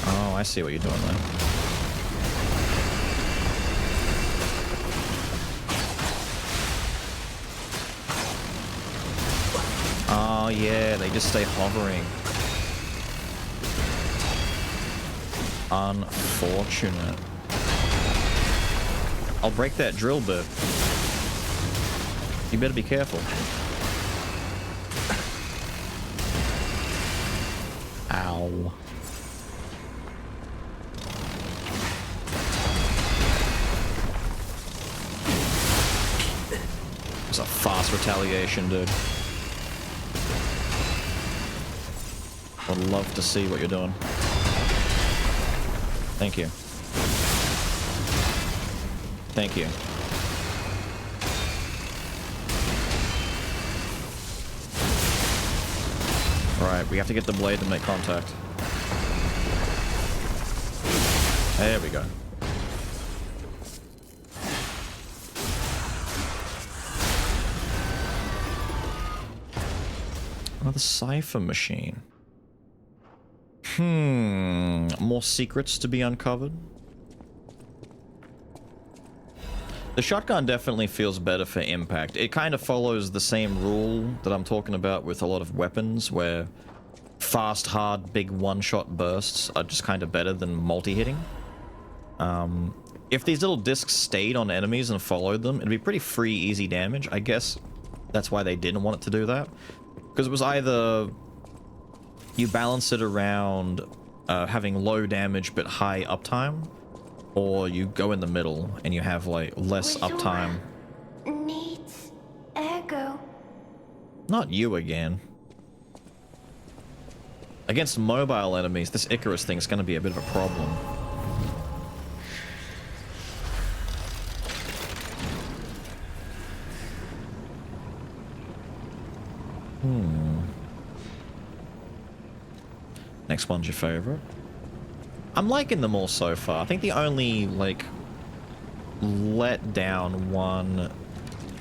Oh, I see what you're doing there. Oh yeah, they just stay hovering. Unfortunate. I'll break that drill bit. You better be careful. Ow. It's a fast retaliation, dude. Would love to see what you're doing. Thank you. Thank you. Alright, we have to get the blade to make contact. There we go. Oh, the cipher machine. More secrets to be uncovered. The shotgun definitely feels better for impact. It kind of follows the same rule that I'm talking about with a lot of weapons, where fast, hard, big one-shot bursts are just kind of better than multi-hitting. If these little discs stayed on enemies and followed them, it'd be pretty free, easy damage. I guess that's why they didn't want it to do that. Because it was either you balance it around having low damage but high uptime, or you go in the middle and you have like less uptime. Needs ergo. Not you again. Against mobile enemies, this Icarus thing's going to be a bit of a problem. Next one's your favorite. I'm liking them all so far. I think the only, like, let down one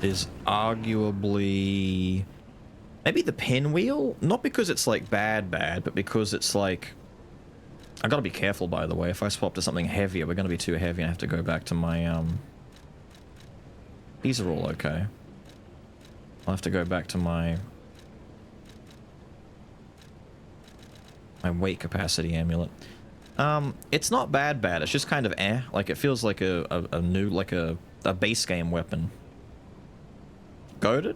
is arguably maybe the pinwheel. Not because it's, like, bad, but because it's, like... I gotta be careful, by the way. If I swap to something heavier, we're gonna be too heavy and I have to go back to my, These are all okay. I'll have to go back to my weight capacity amulet. It's not bad, it's just kind of like it feels like a new, like a base game weapon. Goated?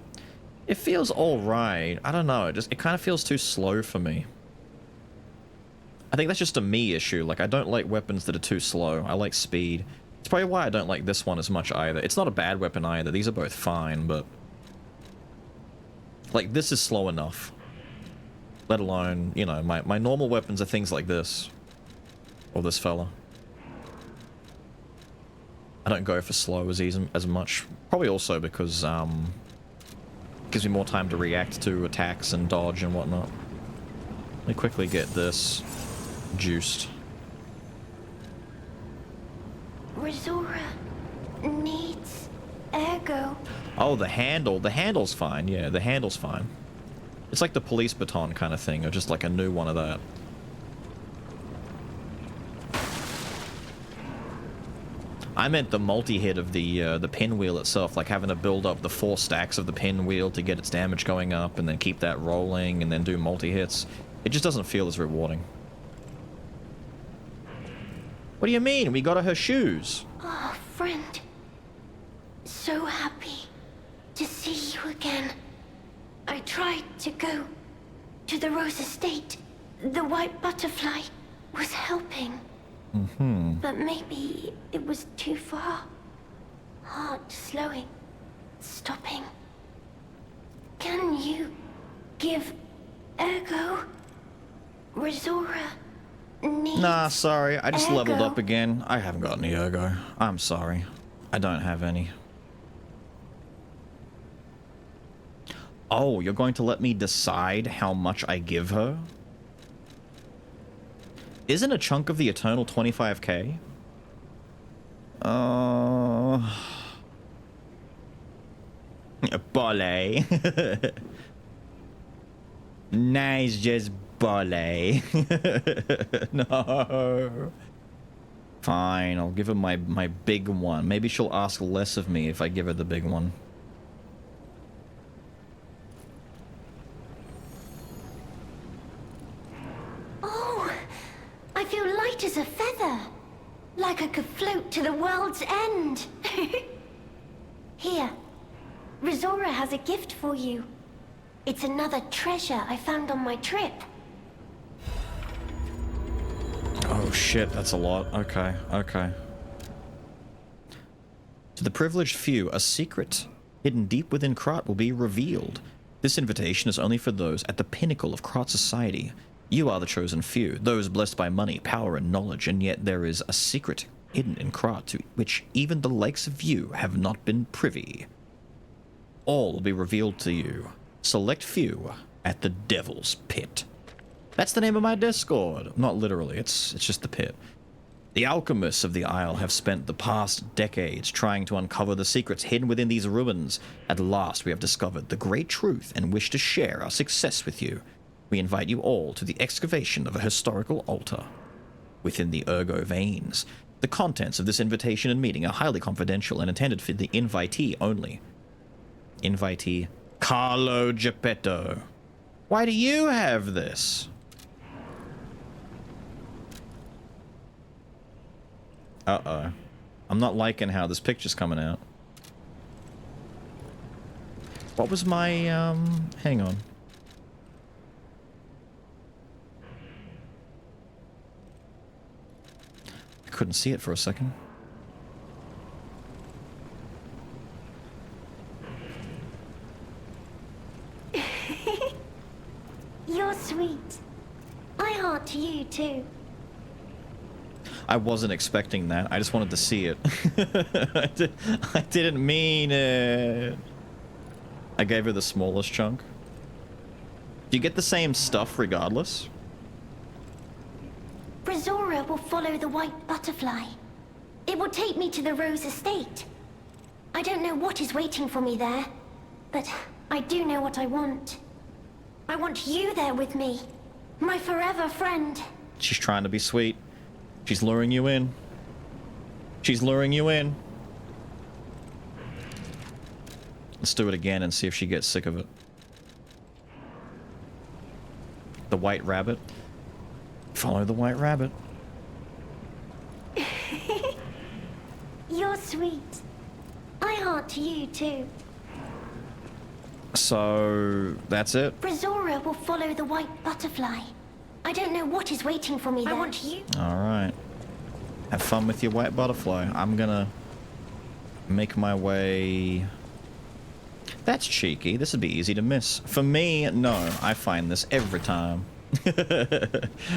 It feels alright. I don't know, it kind of feels too slow for me. I think that's just a me issue. Like, I don't like weapons that are too slow. I like speed. It's probably why I don't like this one as much either. It's not a bad weapon either. These are both fine, but... like, this is slow enough. Let alone, you know, my normal weapons are things like this. Or this fella. I don't go for slow as much. Probably also because, gives me more time to react to attacks and dodge and whatnot. Let me quickly get this juiced. Rizora needs ergo. Oh, the handle. The handle's fine. Yeah, the handle's fine. It's like the police baton kind of thing, or just like a new one of that. I meant the multi-hit of the pinwheel itself, like having to build up the 4 stacks of the pinwheel to get its damage going up, and then keep that rolling, and then do multi-hits. It just doesn't feel as rewarding. What do you mean? We got her shoes. Oh, friend. So happy to see you again. I tried to go to the Rose Estate. The white butterfly was helping. But maybe it was too far. Heart slowing, stopping. Can you give ergo? Rizora needs Nah, sorry. I just leveled ergo. up again. I haven't got any ergo. I'm sorry. I don't have any. Oh, you're going to let me decide how much I give her? Isn't a chunk of the Eternal 25k? Ballet. Nice, just ballet. No. Fine, I'll give her my big one. Maybe she'll ask less of me if I give her the big one. Oh, I feel light as a feather. Like I could float to the world's end. Here, Rizora has a gift for you. It's another treasure I found on my trip. Oh shit, that's a lot. Okay, okay. To the privileged few, a secret hidden deep within Krat will be revealed. This invitation is only for those at the pinnacle of Krat society. You are the chosen few, those blessed by money, power, and knowledge, and yet there is a secret hidden in Krat to which even the likes of you have not been privy. All will be revealed to you. Select few at the Devil's Pit. That's the name of my Discord. Not literally, it's just the pit. The alchemists of the Isle have spent the past decades trying to uncover the secrets hidden within these ruins. At last we have discovered the great truth and wish to share our success with you. We invite you all to the excavation of a historical altar within the Ergo veins. The contents of this invitation and meeting are highly confidential and intended for the invitee only. Invitee Carlo Geppetto. Why do you have this? Uh-oh. I'm not liking how this picture's coming out. What was my, hang on. couldn't see it for a second. You're sweet. I heart to you too. I wasn't expecting that. I just wanted to see it. I didn't mean it. I gave her the smallest chunk. Do you get the same stuff regardless? Brazora will follow the white butterfly. It will take me to the Rose Estate. I don't know what is waiting for me there, but I do know what I want. I want you there with me, my forever friend. She's trying to be sweet. She's luring you in. She's luring you in. Let's do it again and see if she gets sick of it. The white rabbit. Follow the white rabbit. You're sweet. I heart to you too. So, that's it? Brazora will follow the white butterfly. I don't know what is waiting for me there. I want you. Alright. Have fun with your white butterfly. I'm gonna make my way... That's cheeky. This would be easy to miss. For me, no. I find this every time.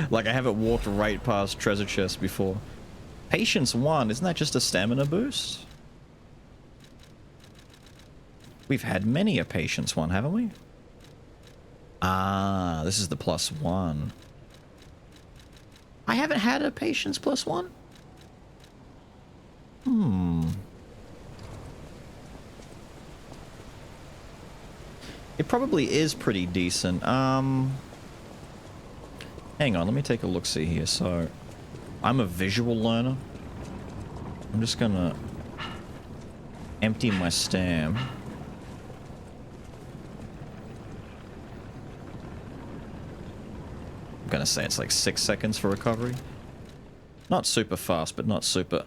Like I haven't walked right past treasure chests before. Patience 1, isn't that just a stamina boost? We've had many a patience 1, haven't we? Ah, this is the +1. I haven't had a patience +1? It probably is pretty decent. Hang on, let me take a look-see here. So, I'm a visual learner. I'm just gonna empty my stam. I'm gonna say it's like 6 seconds for recovery. Not super fast, but not super...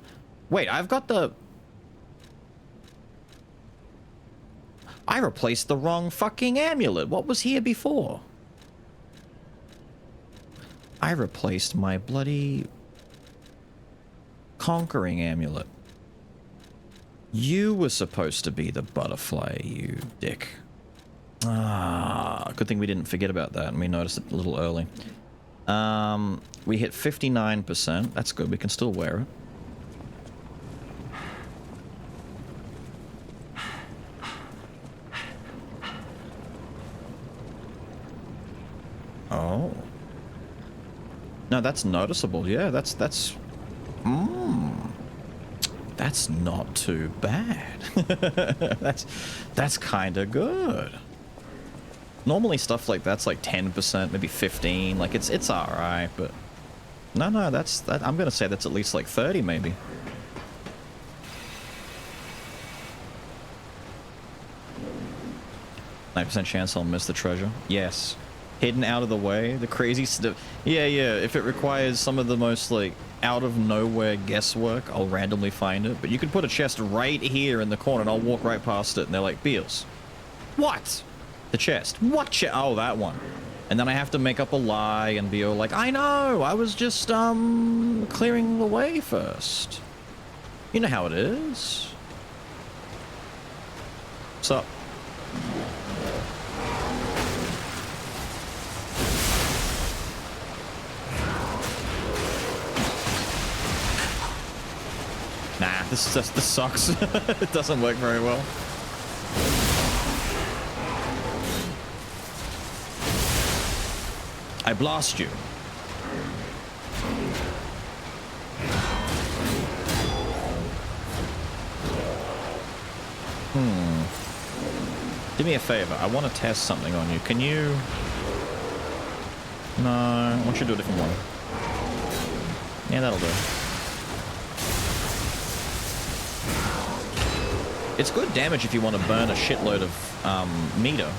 Wait, I've got the... I replaced the wrong fucking amulet. What was here before? I replaced my bloody conquering amulet. You were supposed to be the butterfly, you dick. Ah, good thing we didn't forget about that and we noticed it a little early. We hit 59%. That's good. We can still wear it. Oh. No, that's noticeable. Yeah, that's not too bad. that's kind of good. Normally stuff like that's like 10%, maybe 15. Like it's all right, but no, I'm gonna say that's at least like 30, maybe. %, chance I'll miss the treasure. Yes. Hidden out of the way, the crazy stuff. Yeah, if it requires some of the most, like, out-of-nowhere guesswork, I'll randomly find it. But you could put a chest right here in the corner and I'll walk right past it and they're like, Beals. What? The chest. What chest? Oh, that one. And then I have to make up a lie and be all like, I know, I was just, clearing the way first. You know how it is. What's up? Nah, this sucks. It doesn't work very well. I blast you. Do me a favor. I want to test something on you. Can you... No, I want you to do a different one. Yeah, that'll do. It's good damage if you want to burn a shitload of meter.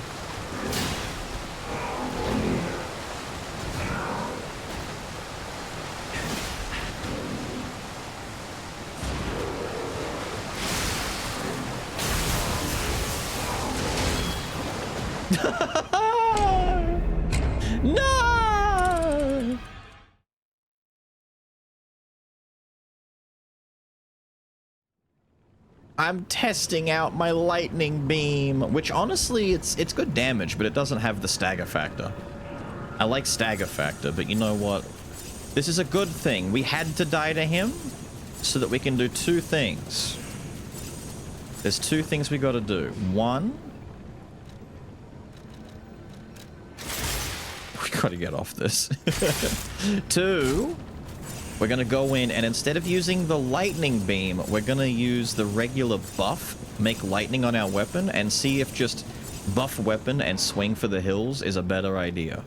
No! I'm testing out my lightning beam, which honestly, it's good damage, but it doesn't have the stagger factor. I like stagger factor, but you know what? This is a good thing. We had to die to him so that we can do two things. There's two things we gotta do. One, we gotta get off this. Two, we're gonna go in and instead of using the lightning beam, we're gonna use the regular buff, make lightning on our weapon, and see if just buff weapon and swing for the hills is a better idea.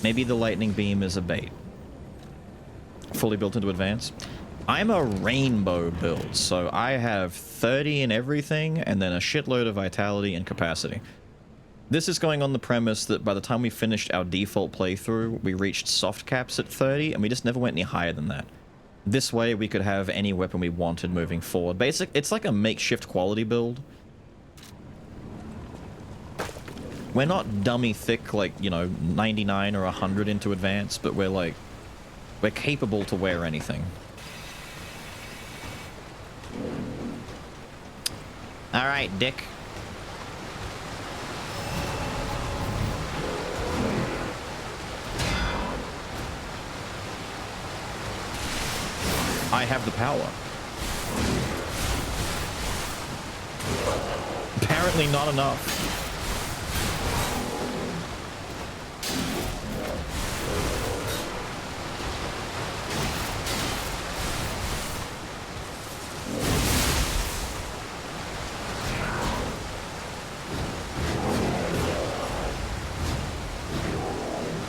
Maybe the lightning beam is a bait. Fully built into advance. I'm a rainbow build, so I have 30 in everything, and then a shitload of vitality and capacity. This is going on the premise that by the time we finished our default playthrough, we reached soft caps at 30, and we just never went any higher than that. This way, we could have any weapon we wanted moving forward. It's like a makeshift quality build. We're not dummy thick, like, you know, 99 or 100 into advance, but we're capable to wear anything. Alright, Dick. I have the power. Apparently not enough.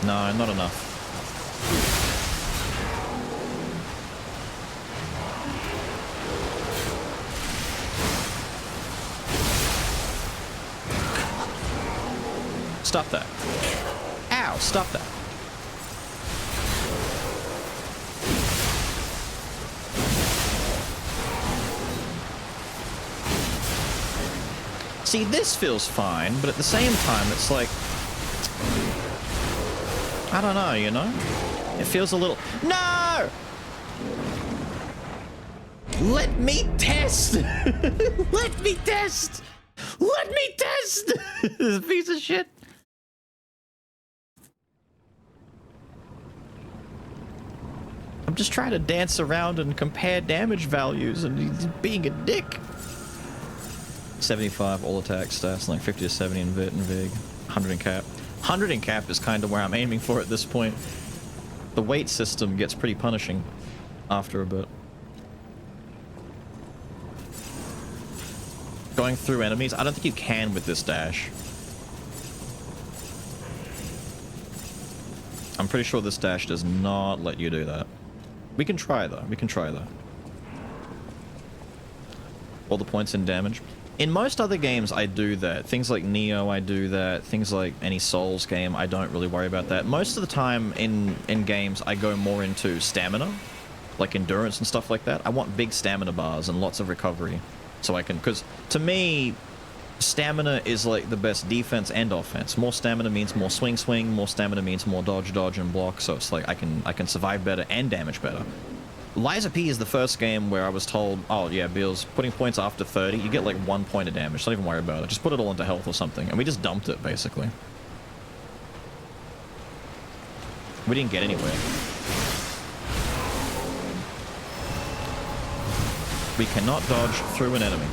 No, not enough. Stop that. Ow, stop that. See, this feels fine, but at the same time, it's like... I don't know, you know? It feels a little... No! Let me test! Let me test! Let me test! This piece of shit. I'm just trying to dance around and compare damage values and he's being a dick. 75 all attack stats, like 50 to 70 in Vit and Vig. 100 in cap. 100 in cap is kind of where I'm aiming for at this point. The weight system gets pretty punishing after a bit. Going through enemies, I don't think you can with this dash. I'm pretty sure this dash does not let you do that. We can try though, we can try though. All the points in damage. In most other games, I do that. Things like Neo, I do that. Things like any Souls game, I don't really worry about that. Most of the time in games, I go more into stamina, like endurance and stuff like that. I want big stamina bars and lots of recovery. So I can, because to me, stamina is like the best defense and offense. More stamina means more swing, more stamina means more dodge, and block. So it's like I can survive better and damage better. Liza P is the first game where I was told, oh yeah, Beals, putting points after 30, you get like 1 point of damage. Don't even worry about it. Just put it all into health or something. And we just dumped it, basically. We didn't get anywhere. We cannot dodge through an enemy.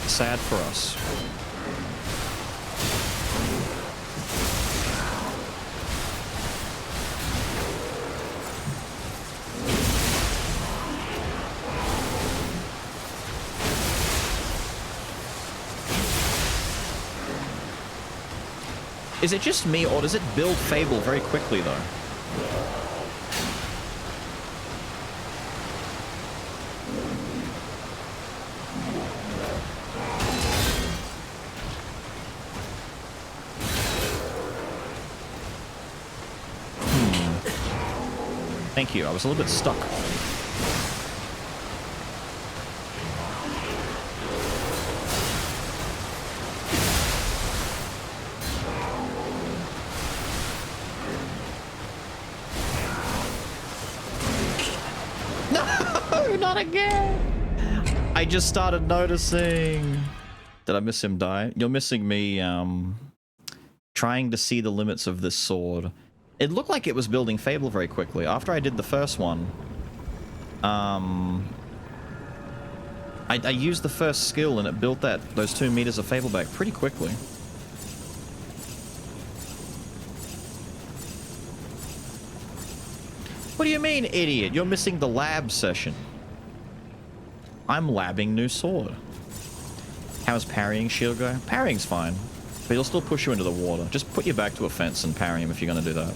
Sad for us. Is it just me, or does it build Fable very quickly, though? Thank you, I was a little bit stuck. No! Not again! I just started noticing. Did I miss him die? You're missing me, trying to see the limits of this sword. It looked like it was building Fable very quickly. After I did the first one, I used the first skill and it built those 2 meters of Fable back pretty quickly. What do you mean, idiot? You're missing the lab session. I'm labbing new sword. How's parrying shield go? Parrying's fine, but he'll still push you into the water. Just put your back to a fence and parry him if you're gonna do that.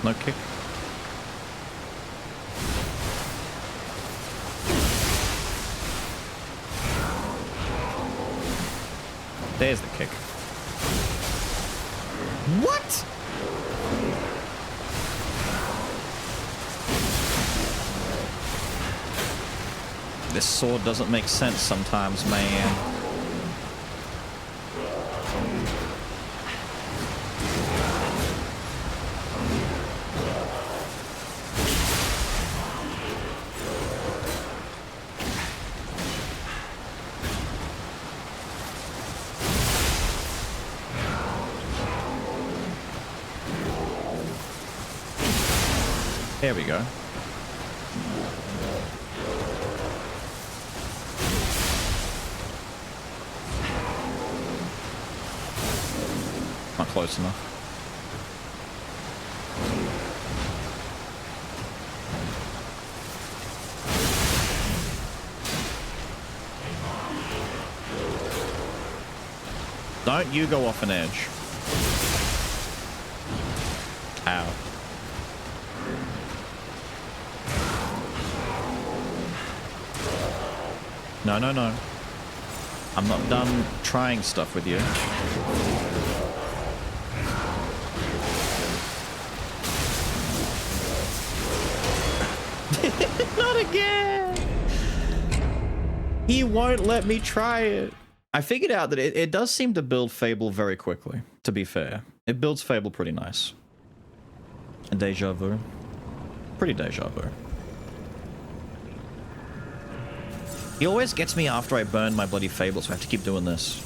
No kick. There's the kick. What? This sword doesn't make sense sometimes, man. There we go. Not close enough. Don't you go off an edge. Ow. No, no, no. I'm not done trying stuff with you. Not again! He won't let me try it. I figured out that it does seem to build Fable very quickly, to be fair. It builds Fable pretty nice. A deja vu. Pretty deja vu. He always gets me after I burn my bloody Fable, so I have to keep doing this.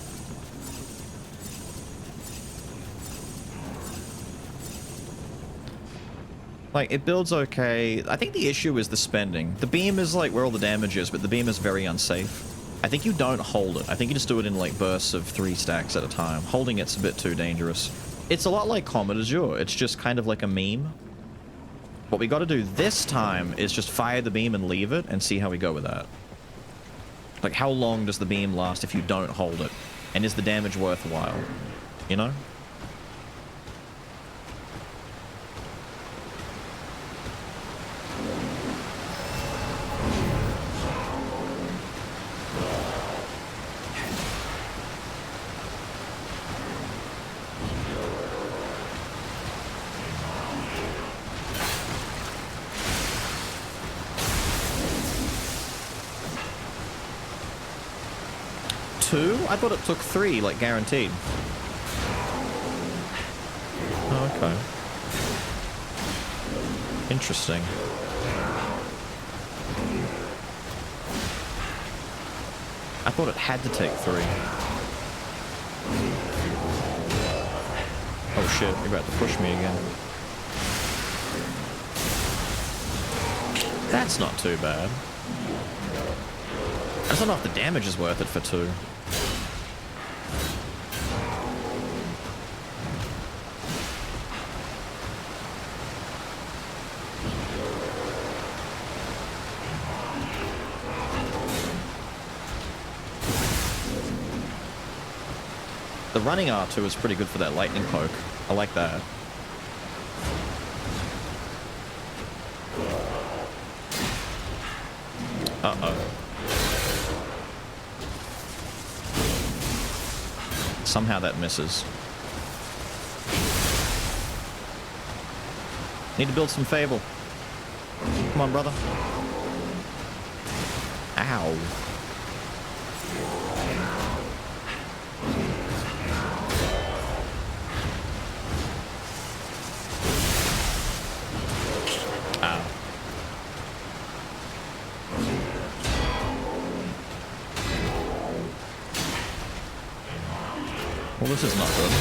Like, it builds okay. I think the issue is the spending. The beam is like where all the damage is, but the beam is very unsafe. I think you don't hold it. I think you just do it in like bursts of 3 stacks at a time. Holding it's a bit too dangerous. It's a lot like Comet Azure. It's just kind of like a meme. What we got to do this time is just fire the beam and leave it and see how we go with that. Like, how long does the beam last if you don't hold it? And is the damage worthwhile? You know? I thought it took 3, like guaranteed. Oh, okay. Interesting. I thought it had to take 3. Oh shit, you're about to push me again. That's not too bad. I don't know if the damage is worth it for 2. The running R2 is pretty good for that lightning poke. I like that. Uh-oh. Somehow that misses. Need to build some Fable. Come on, brother. Ow. Ow. Well, this is not good.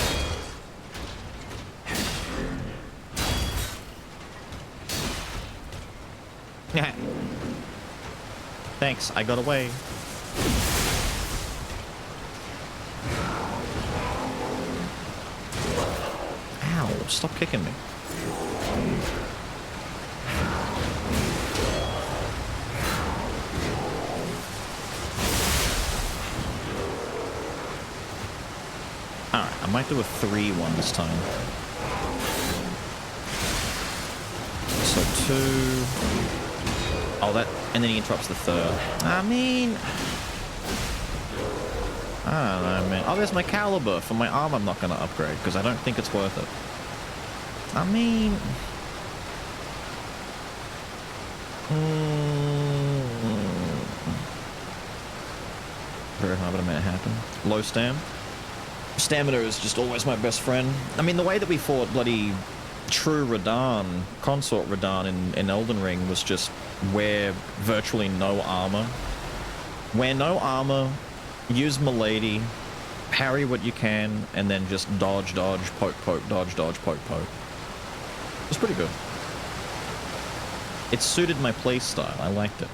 Yeah. Thanks, I got away. Ow, stop kicking me. Alright, I might do a 3-1 this time. So 2... Oh, that... And then he interrupts the third. I mean... I don't know, man. Oh, there's my caliber. For my arm, I'm not going to upgrade, because I don't think it's worth it. I mean... Very hard, but I made it happen. Low stam. Stamina is just always my best friend. I mean, the way that we fought bloody true Radahn, Consort Radahn in Elden Ring was just wear virtually no armor. Wear no armor, use Milady, parry what you can, and then just dodge, dodge, poke, poke, dodge, dodge, poke, poke. It's pretty good. It suited my playstyle. I liked it.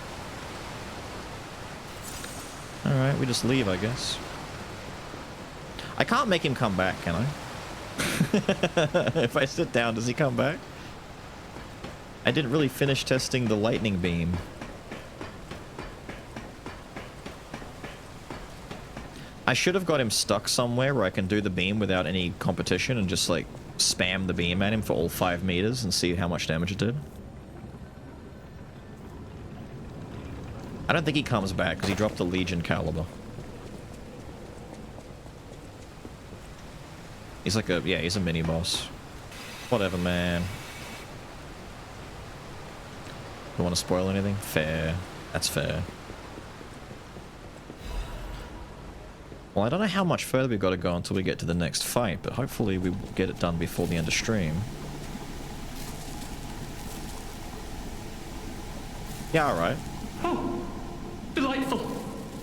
Alright, we just leave, I guess. I can't make him come back, can I? If I sit down, does he come back? I didn't really finish testing the lightning beam. I should have got him stuck somewhere where I can do the beam without any competition and just like spam the beam at him for all 5 meters and see how much damage it did. I don't think he comes back because he dropped the Legion caliber. He's like a, yeah, he's a mini-boss. Whatever, man. Don't want to spoil anything? Fair. That's fair. Well, I don't know how much further we've got to go until we get to the next fight, but hopefully we get it done before the end of stream. Yeah, alright. Oh, delightful.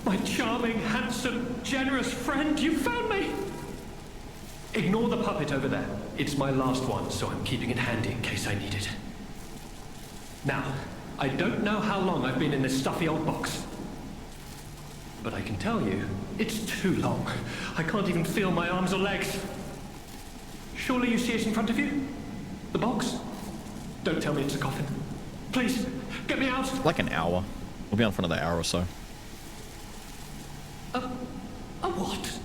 My charming, handsome, generous friend, you found me! Ignore the puppet over there. It's my last one, so I'm keeping it handy in case I need it. Now, I don't know how long I've been in this stuffy old box. But I can tell you, it's too long. I can't even feel my arms or legs. Surely you see it in front of you? The box? Don't tell me it's a coffin. Please, get me out! Like an hour. We'll be on for another hour or so. A what?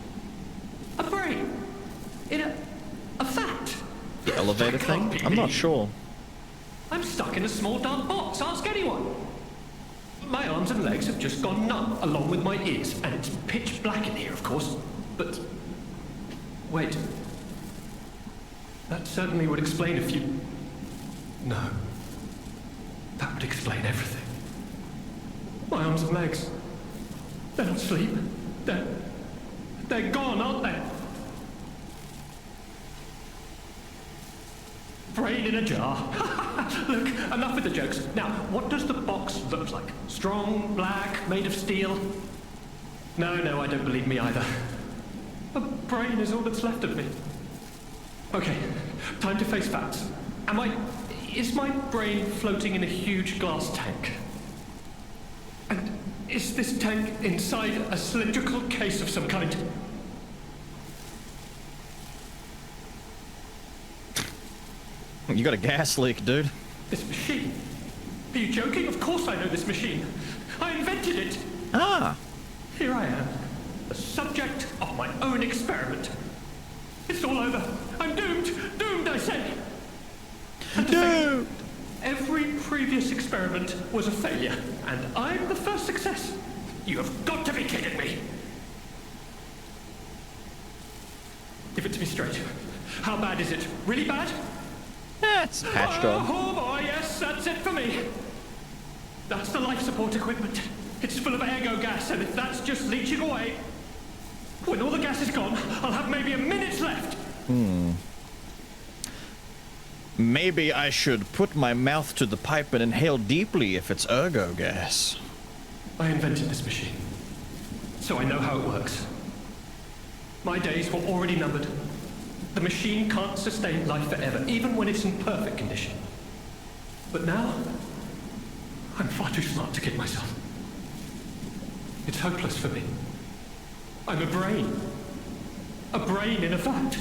A brain? In a fat? The elevator thing? I'm not sure. I'm stuck in a small dark box. Ask anyone. My arms and legs have just gone numb, along with my ears, and it's pitch black in here, of course. But wait, that certainly would explain a few. No, that would explain everything. My arms and legs, they're not asleep. They're gone, aren't they? Brain in a jar. Look, enough with the jokes. Now, what does the box look like? Strong, black, made of steel? No, I don't believe me either. A brain is all that's left of me. Okay, time to face facts. Is my brain floating in a huge glass tank? And is this tank inside a cylindrical case of some kind? You got a gas leak, dude. This machine? Are you joking? Of course I know this machine. I invented it. Ah. Here I am, the subject of my own experiment. It's all over. I'm doomed. Doomed, I say. And doomed. Every previous experiment was a failure, and I'm the first success. You have got to be kidding me. Give it to me straight. How bad is it? Really bad? It's patch job. Oh boy, yes, that's it for me. That's the life support equipment. It's full of ergo gas, and if that's just leaching away, when all the gas is gone, I'll have maybe a minute left. Maybe I should put my mouth to the pipe and inhale deeply if it's ergo gas. I invented this machine, so I know how it works. My days were already numbered. The machine can't sustain life forever, even when it's in perfect condition. But now, I'm far too smart to kid myself. It's hopeless for me. I'm a brain. A brain in a vat.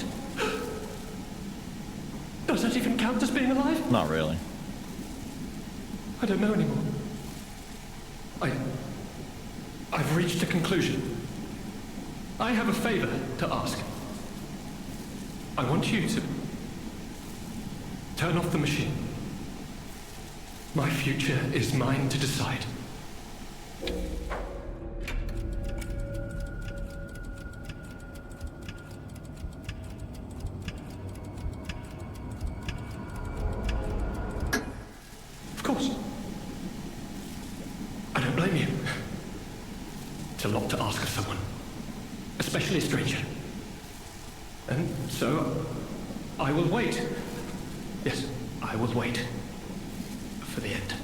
Does that even count as being alive? Not really. I don't know anymore. I've reached a conclusion. I have a favor to ask. I want you to turn off the machine. My future is mine to decide. Of course. I don't blame you. It's a lot to ask of someone, especially a stranger. And so, I will wait. Yes, I will wait. For the end.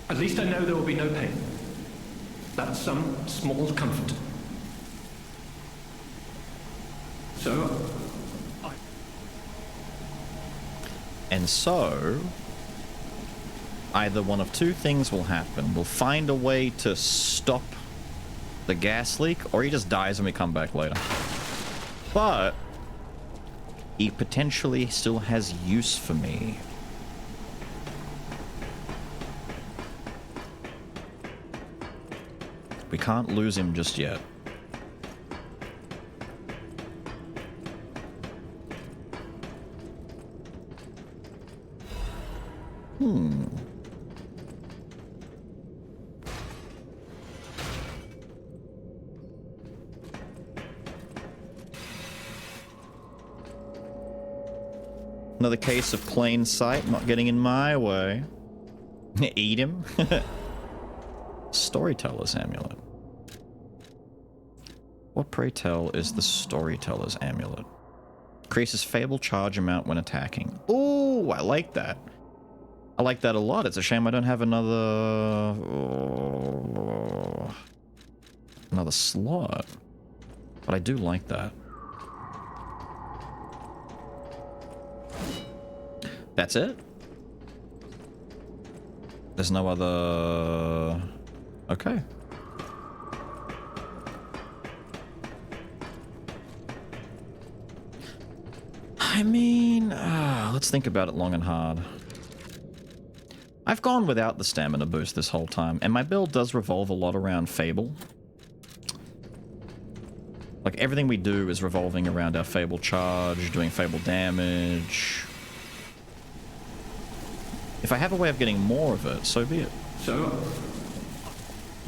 At least I know there will be no pain. That's some small comfort. So, And so, either one of two things will happen. We'll find a way to stop the gas leak, or he just dies and we come back later. But he potentially still has use for me. We can't lose him just yet. Another case of plain sight not getting in my way. Eat him. Storyteller's amulet. What, pray tell, is the Storyteller's amulet? Increases Fable charge amount when attacking. Ooh, I like that. I like that a lot. It's a shame I don't have another slot. But I do like that. That's it? There's no other... Okay. I mean, let's think about it long and hard. I've gone without the stamina boost this whole time, and my build does revolve a lot around Fable. Like, everything we do is revolving around our Fable charge, doing Fable damage. If I have a way of getting more of it, so be it. So?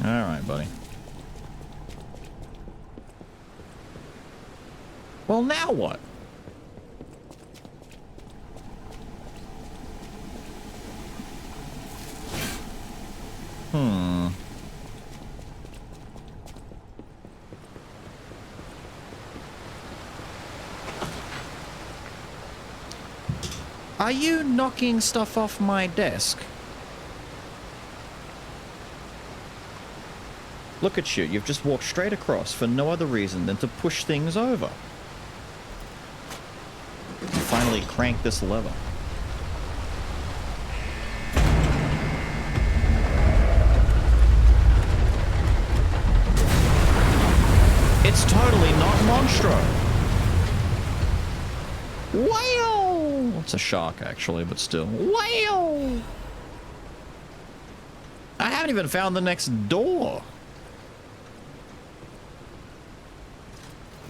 Alright, buddy. Well, now what? Are you knocking stuff off my desk? Look at you, you've just walked straight across for no other reason than to push things over. Finally crank this lever. It's totally not Monstro. Whale! It's a shark, actually, but still. Whale! I haven't even found the next door.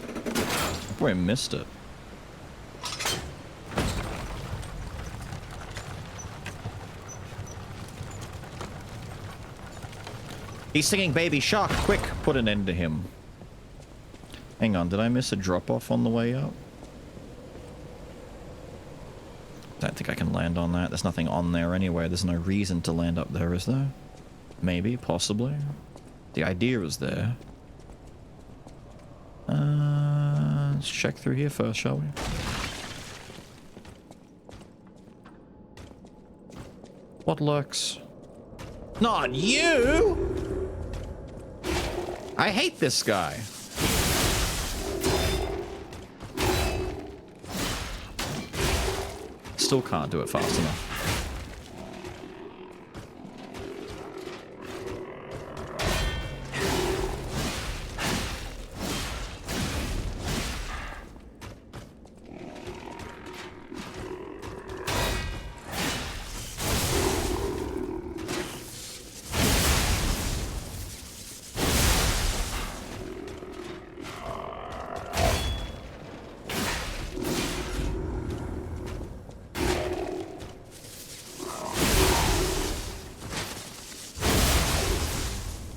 I probably missed it. He's singing Baby Shark. Quick, put an end to him. Hang on, did I miss a drop-off on the way up? Don't think I can land on that. There's nothing on there anyway. There's no reason to land up there, is there? Maybe, possibly. The idea is there. Let's check through here first, shall we? What lurks? Not you! I hate this guy. Still can't do it fast enough.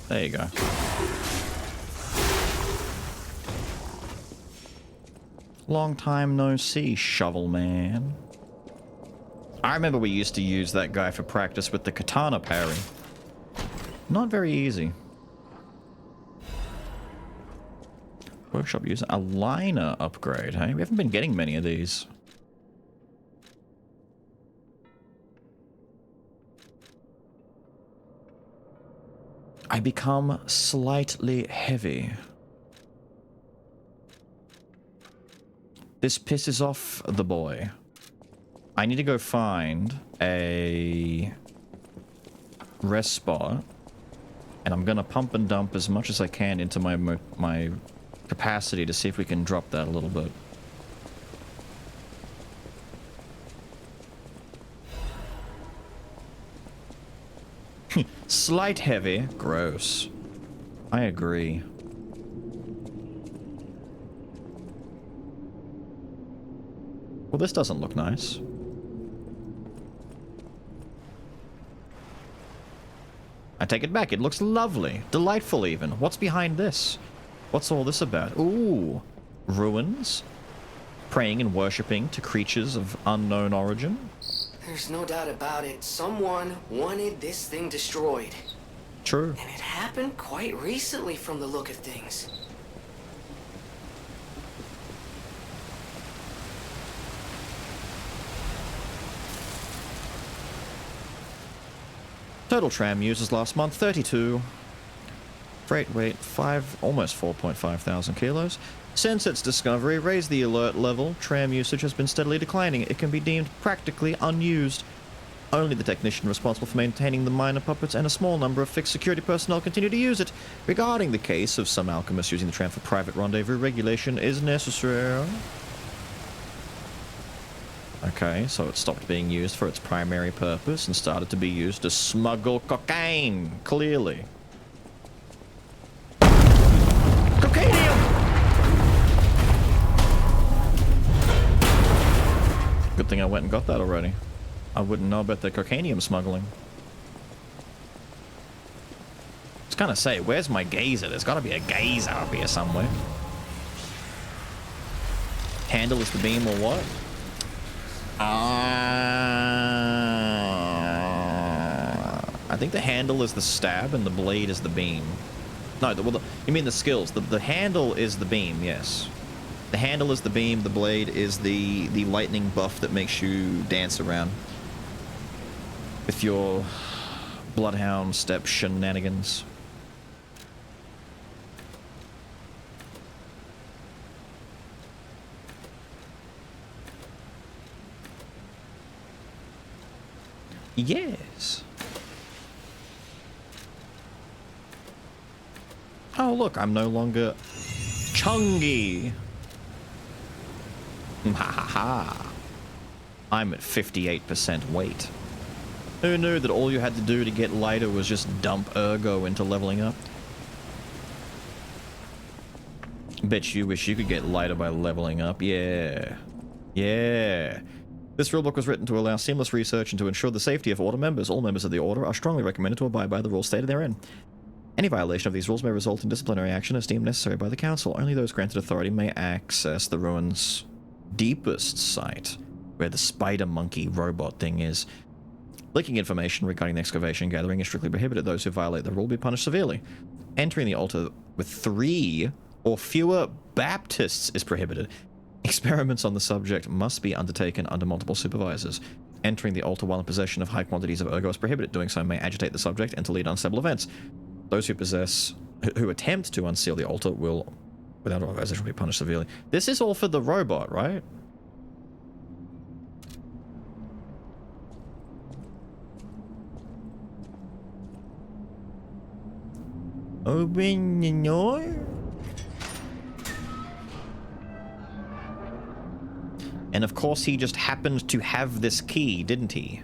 There you go. Long time no see, Shovel Man. I remember we used to use that guy for practice with the katana parry. Not very easy. Workshop user. A liner upgrade, hey? We haven't been getting many of these. I become slightly heavy. This pisses off the boy. I need to go find a rest spot, and I'm gonna pump and dump as much as I can into my capacity to see if we can drop that a little bit. Slight heavy. Gross. I agree. Well, this doesn't look nice. I take it back. It looks lovely. Delightful even. What's behind this? What's all this about? Ooh. Ruins? Praying and worshipping to creatures of unknown origin? There's no doubt about it. Someone wanted this thing destroyed. True. And it happened quite recently from the look of things. Total tram users last month, 32. Freight weight, almost 4.5 thousand kilos. Since its discovery, raised the alert level, tram usage has been steadily declining. It can be deemed practically unused. Only the technician responsible for maintaining the miner puppets and a small number of fixed security personnel continue to use it. Regarding the case of some alchemists using the tram for private rendezvous, regulation is necessary. Okay, so it stopped being used for its primary purpose and started to be used to smuggle cocaine, clearly. Cocainium! Good thing I went and got that already. I wouldn't know about the cocainium smuggling. I was gonna say, where's my gazer? There's gotta be a gazer up here somewhere. Handle is the beam or what? I think the handle is the stab and the blade is the beam. No, you mean the skills. The handle is the beam, yes. The handle is the beam, the blade is the lightning buff that makes you dance around with your bloodhound step shenanigans. Yes. Oh, look, I'm no longer Chungy. Ha ha ha. I'm at 58% weight. Who knew that all you had to do to get lighter was just dump Ergo into leveling up? Bet you wish you could get lighter by leveling up. Yeah. Yeah. This rulebook was written to allow seamless research and to ensure the safety of Order members. All members of the Order are strongly recommended to abide by the rules stated therein. Any violation of these rules may result in disciplinary action as deemed necessary by the Council. Only those granted authority may access the ruins' deepest site, where the spider monkey robot thing is. Leaking information regarding the excavation and gathering is strictly prohibited. Those who violate the rule will be punished severely. Entering the altar with 3 or fewer Baptists is prohibited. Experiments on the subject must be undertaken under multiple supervisors. Entering the altar while in possession of high quantities of ergo is prohibited. Doing so may agitate the subject and to lead unstable events. Those who attempt to unseal the altar will, without authorization, will be punished severely. This is all for the robot, right? Open the door. And of course he just happened to have this key, didn't he?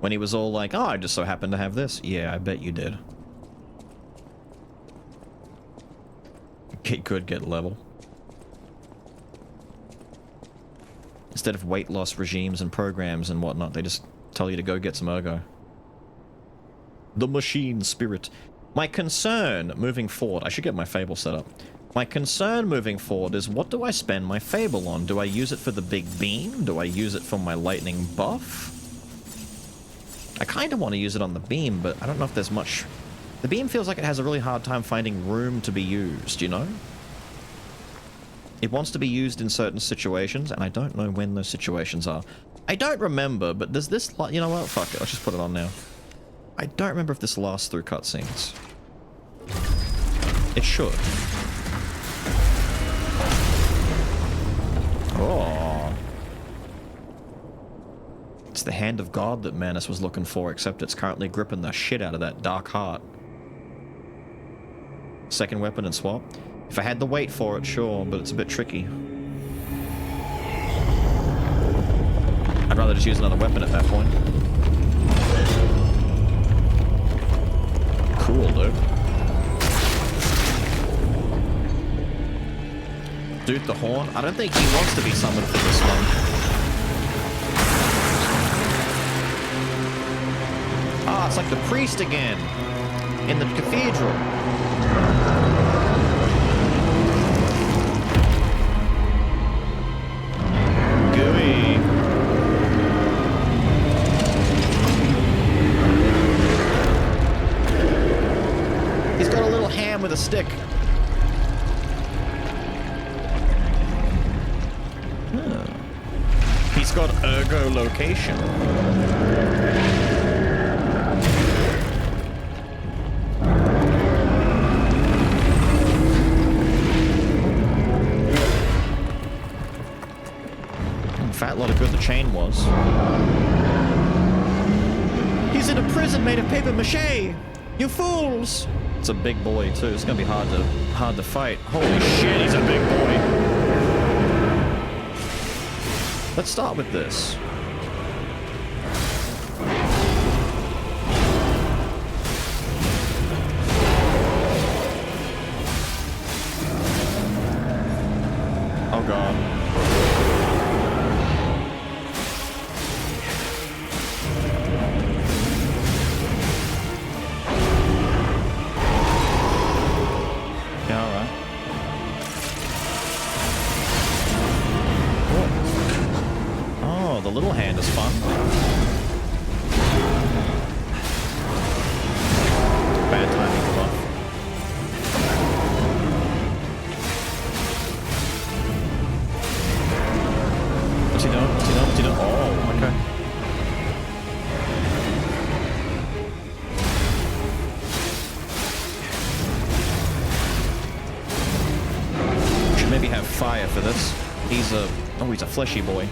When he was all like, oh, I just so happened to have this. Yeah, I bet you did. It could get level. Instead of weight loss regimes and programs and whatnot, they just tell you to go get some ergo. The machine spirit. My concern moving forward, I should get my Fable set up. My concern moving forward is, what do I spend my Fable on? Do I use it for the big beam? Do I use it for my lightning buff? I kind of want to use it on the beam, but I don't know if there's much... The beam feels like it has a really hard time finding room to be used, you know? It wants to be used in certain situations, and I don't know when those situations are. I don't remember, but there's this... You know what? Fuck it. Let's just put it on now. I don't remember if this lasts through cutscenes. It should. Oh. It's the hand of God that Manus was looking for, except it's currently gripping the shit out of that dark heart. Second weapon and swap. If I had to wait for it, sure, but it's a bit tricky. I'd rather just use another weapon at that point. Cool, dude. Dude, the horn? I don't think he wants to be summoned for this one. Ah, it's like the priest again. In the cathedral. Gooey. He's got a little hand with a stick. He's got ergo location. Fat lot of good the chain was. He's in a prison made of paper mache! You fools! It's a big boy too. It's gonna be hard to fight. Holy shit, he's a big boy. Let's start with this. Oh god. Little hand is fun. Bad timing for buff. What's he doing? What's he doing? What's he doing? Oh, okay. Should maybe have fire for this. He's a fleshy boy.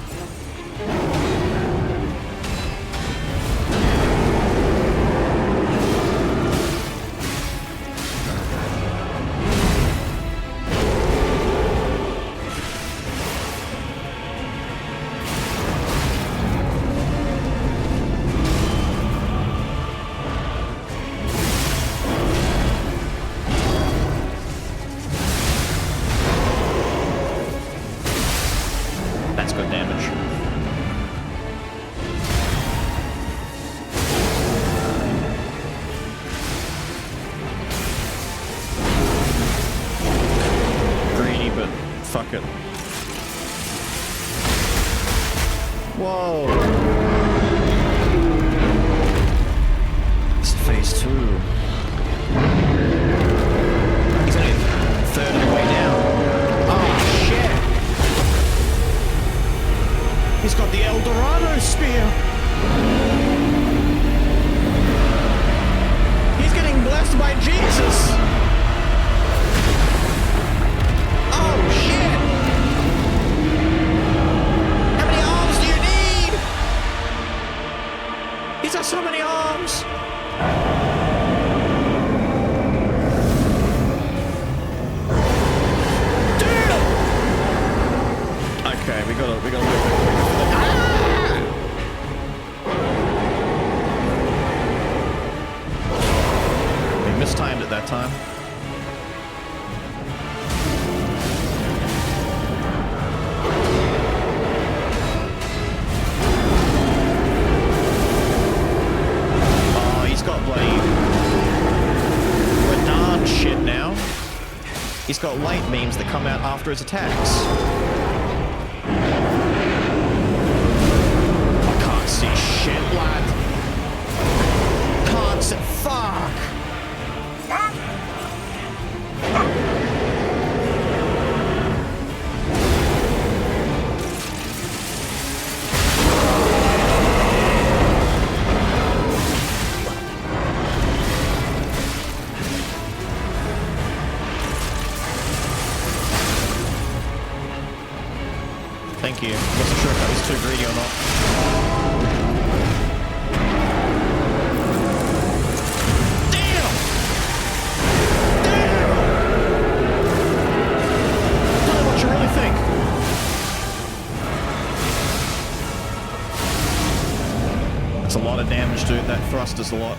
Fuck it. Whoa. It's phase 2. He's only a third of the way down. Oh, shit. He's got the El Dorado spear. He's getting blessed by Jesus. Oh, shit. How many arms do you need? He's got so many arms. Damn. Okay, we gotta move. Mistimed at that time. Oh, he's got bloody Renan shit now. He's got light beams that come out after his attacks. I can't see shit, lad. Can't see. Fuck. Thank you. Wasn't sure if that was too greedy or not. Damn! Damn! Tell me what you really think. That's a lot of damage, dude. That thrust is a lot.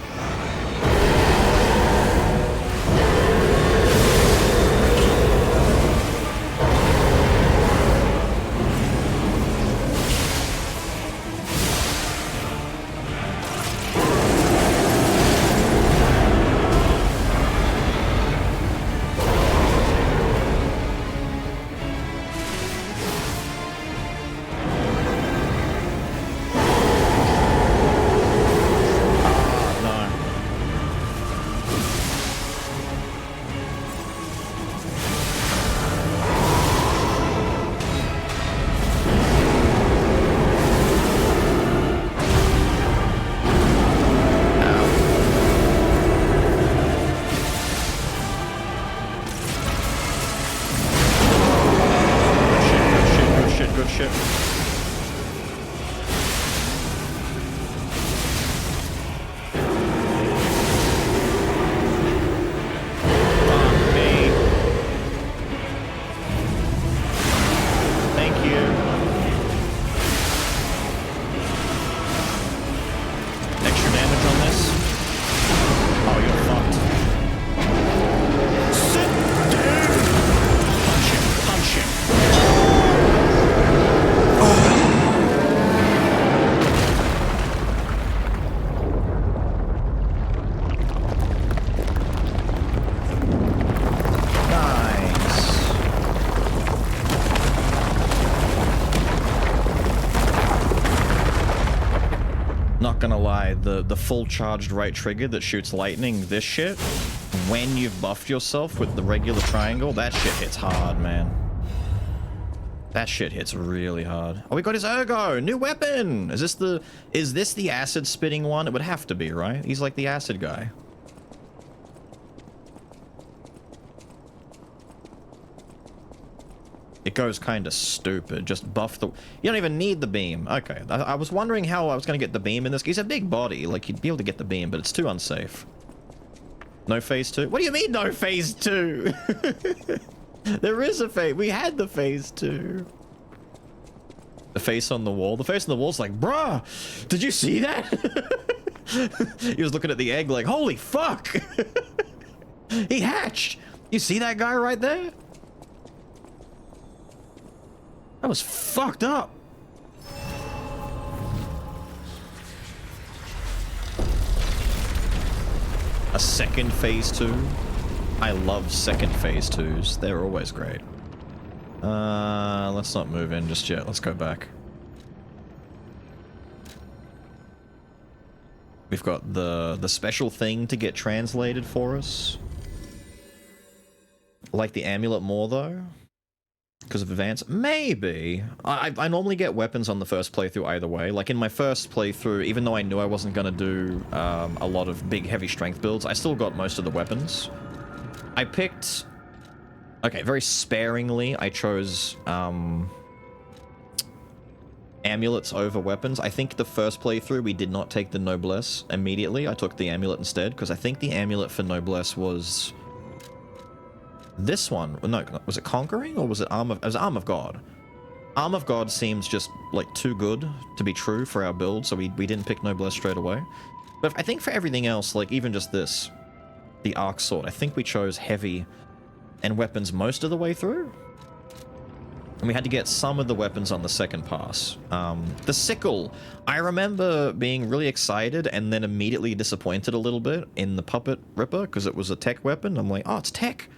Not gonna lie, the full charged right trigger that shoots lightning, this shit, when you've buffed yourself with the regular triangle, that shit hits hard, man. That shit hits really hard. Oh, we got his Ergo! New weapon! Is this the acid spitting one? It would have to be, right? He's like the acid guy. It goes kind of stupid. Just buff the... You don't even need the beam. Okay. I was wondering how I was going to get the beam in this. He's a big body. Like, you'd be able to get the beam, but it's too unsafe. No phase 2? What do you mean no phase 2? There is a phase. We had the phase 2. The face on the wall. The face on the wall's like, bruh, did you see that? He was looking at the egg like, holy fuck. He hatched. You see that guy right there? That was fucked up. A second phase 2? I love second phase 2s. They're always great. Let's not move in just yet. Let's go back. We've got the special thing to get translated for us. Like the amulet more though, because of advance. Maybe. I normally get weapons on the first playthrough either way. Like in my first playthrough, even though I knew I wasn't gonna do a lot of big heavy strength builds, I still got most of the weapons. I picked. Okay, very sparingly, I chose amulets over weapons. I think the first playthrough we did not take the Noblesse immediately. I took the amulet instead, because I think the amulet for Noblesse was this one. No, was it Conquering or was it Arm of? It was Arm of God. Arm of God seems just like too good to be true for our build, so we didn't pick Noblesse straight away. But I think for everything else, like even just this, the Arc Sword, I think we chose heavy and weapons most of the way through. And we had to get some of the weapons on the second pass. The sickle, I remember being really excited and then immediately disappointed a little bit in the Puppet Ripper because it was a tech weapon. I'm like, oh, it's tech.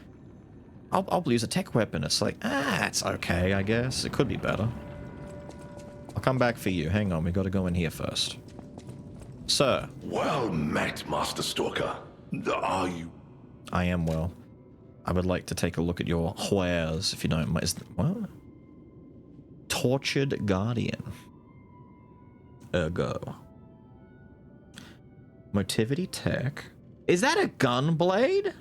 I'll use a tech weapon. It's like, it's okay, I guess. It could be better. I'll come back for you. Hang on, we got to go in here first. Sir. Well met, Master Stalker. Are you? I am well. I would like to take a look at your wares, if you don't mind. What? Tortured Guardian. Ergo. Motivity Tech. Is that a gun blade?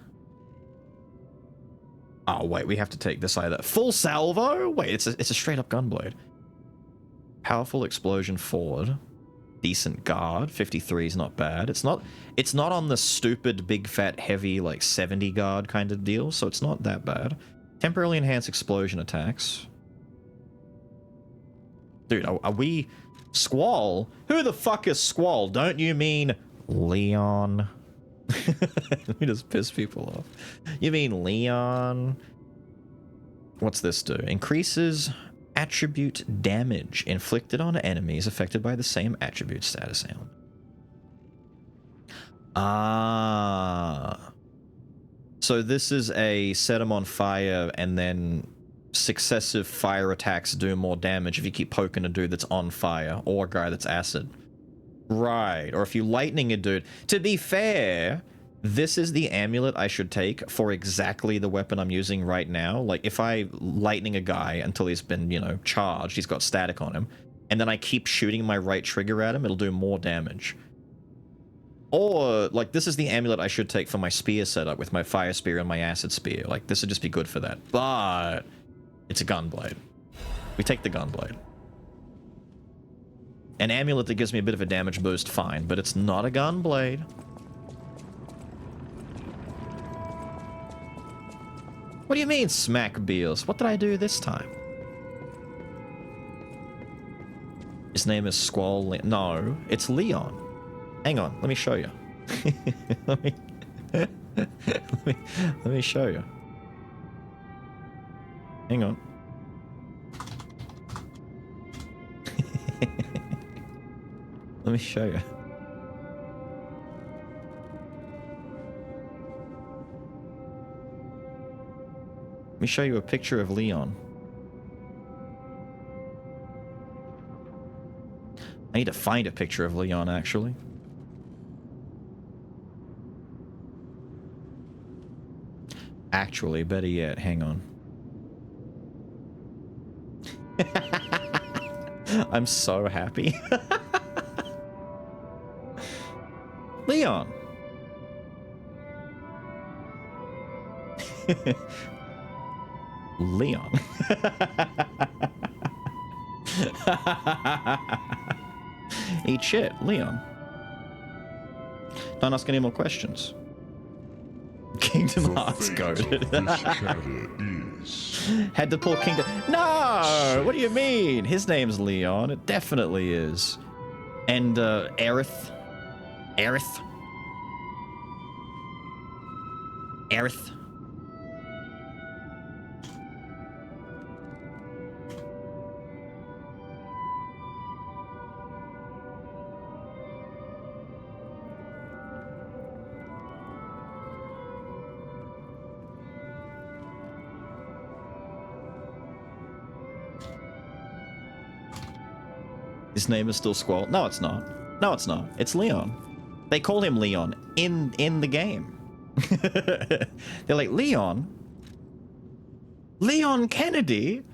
Oh, wait, we have to take this either. Full salvo? Wait, it's a straight up gun blade. Powerful explosion forward. Decent guard. 53 is not bad. It's not on the stupid big fat heavy like 70 guard kind of deal, so it's not that bad. Temporarily enhanced explosion attacks. Dude, are we Squall? Who the fuck is Squall? Don't you mean Leon? We just piss people off. You mean Leon? What's this do? Increases attribute damage inflicted on enemies affected by the same attribute status element. So this is a set them on fire and then successive fire attacks do more damage if you keep poking a dude that's on fire or a guy that's acid. Right, or if you lightning a dude. To be fair, this is the amulet I should take for exactly the weapon I'm using right now. Like, if I lightning a guy until he's been, you know, charged, he's got static on him, and then I keep shooting my right trigger at him, it'll do more damage. Or, like, this is the amulet I should take for my spear setup with my fire spear and my acid spear. Like, this would just be good for that. But it's a gunblade. We take the gunblade. An amulet that gives me a bit of a damage boost, fine, but it's not a gunblade. What do you mean, smack Beals? What did I do this time? His name is Squall. No, it's Leon. Hang on, let me show you. let me show you. Hang on. Let me show you. Let me show you a picture of Leon. I need to find a picture of Leon, actually. Actually, better yet, hang on. I'm so happy. Leon. Leon. Eat shit, Leon. Don't ask any more questions. Kingdom Hearts goaded. Had to pull Kingdom. No! What do you mean? His name's Leon. It definitely is. And Aerith. Aerith. Aerith. His name is still Squall. No, it's not. No, it's not. It's Leon. They call him Leon in the game. They're like, Leon Kennedy,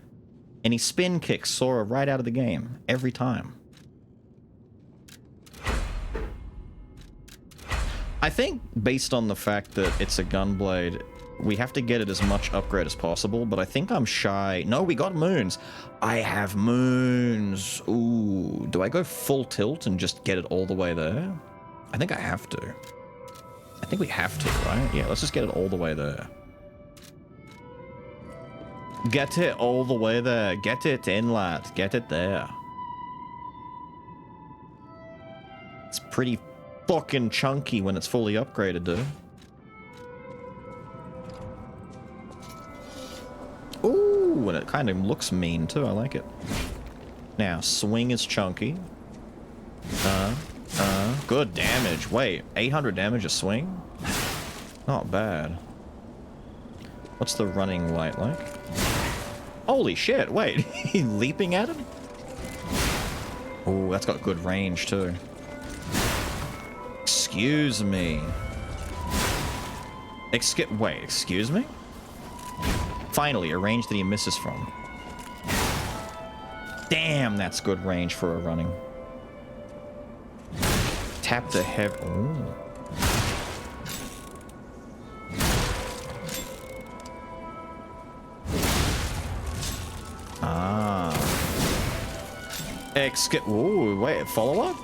and he spin kicks Sora right out of the game every time. I think based on the fact that it's a Gunblade, we have to get it as much upgrade as possible, but I think I'm shy. No, we got moons. I have moons. Ooh, do I go full tilt and just get it all the way there? I think I have to. I think we have to, right? Yeah, let's just get it all the way there. Get it all the way there. Get it in, lad. Get it there. It's pretty fucking chunky when it's fully upgraded, dude. Ooh, and it kind of looks mean too. I like it. Now, swing is chunky. Good damage. Wait, 800 damage a swing? Not bad. What's the running light like? Holy shit, wait. He leaping at him? Ooh, that's got good range too. Excuse me. Wait, excuse me? Finally, a range that he misses from. Damn, that's good range for a running. Tap the head. Ooh. Ah. Ooh, wait, follow-up?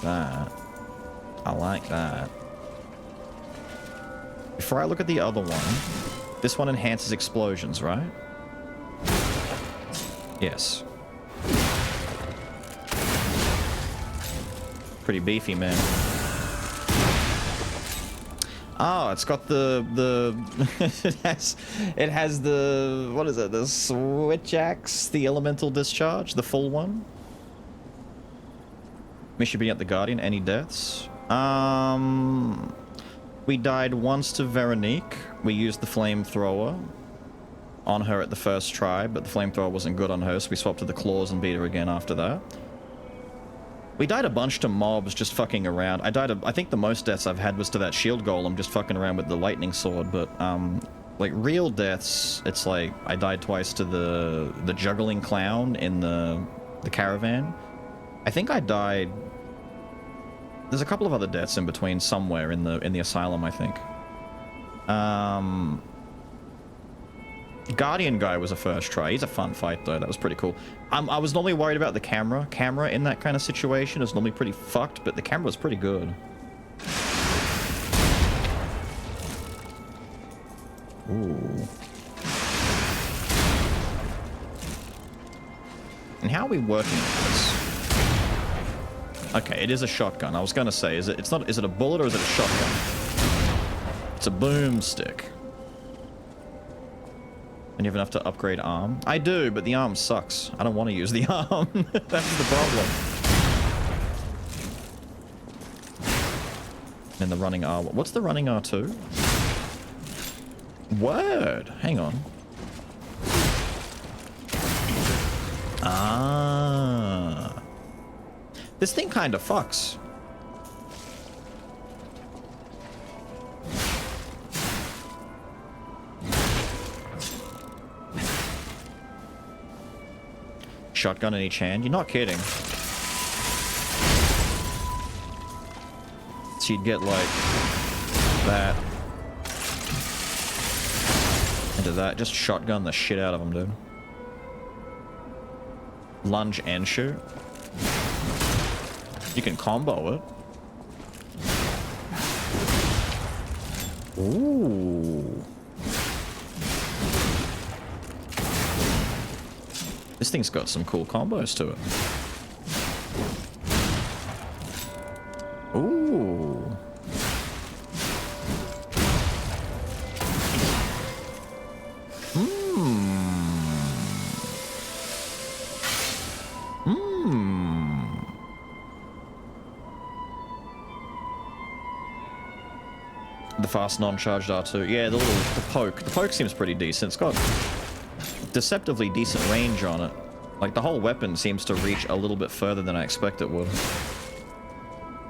That. I like that. Before I look at the other one, this one enhances explosions, right? Yes. Pretty beefy, man. Oh, it's got the it has the, what is it? The switch axe, the elemental discharge, the full one. Mission being at the Guardian. Any deaths? We died once to Veronique. We used the flamethrower on her at the first try, but the flamethrower wasn't good on her, so we swapped to the claws and beat her again after that. We died a bunch to mobs just fucking around. I think the most deaths I've had was to that shield golem just fucking around with the lightning sword, but like real deaths, it's like I died twice to the juggling clown in the caravan. I think I died. There's a couple of other deaths in between somewhere in the asylum, I think. Guardian guy was a first try. He's a fun fight though. That was pretty cool. I was normally worried about the camera. Camera in that kind of situation is normally pretty fucked, but the camera was pretty good. Ooh. And how are we working with this? Okay, it is a shotgun. I was gonna say, is it a bullet or is it a shotgun? It's a boomstick. And you have enough to upgrade arm? I do, but the arm sucks. I don't want to use the arm. That's the problem. And the running R. What's the running R2? Word. Hang on. Ah. This thing kind of fucks. Shotgun in each hand? You're not kidding. So you'd get like that. Into that. Just shotgun the shit out of them, dude. Lunge and shoot. You can combo it. Ooh. This thing's got some cool combos to it. Ooh. The fast non-charged R2. Yeah, the poke. The poke seems pretty decent. It's got deceptively decent range on it. Like, the whole weapon seems to reach a little bit further than I expect it would.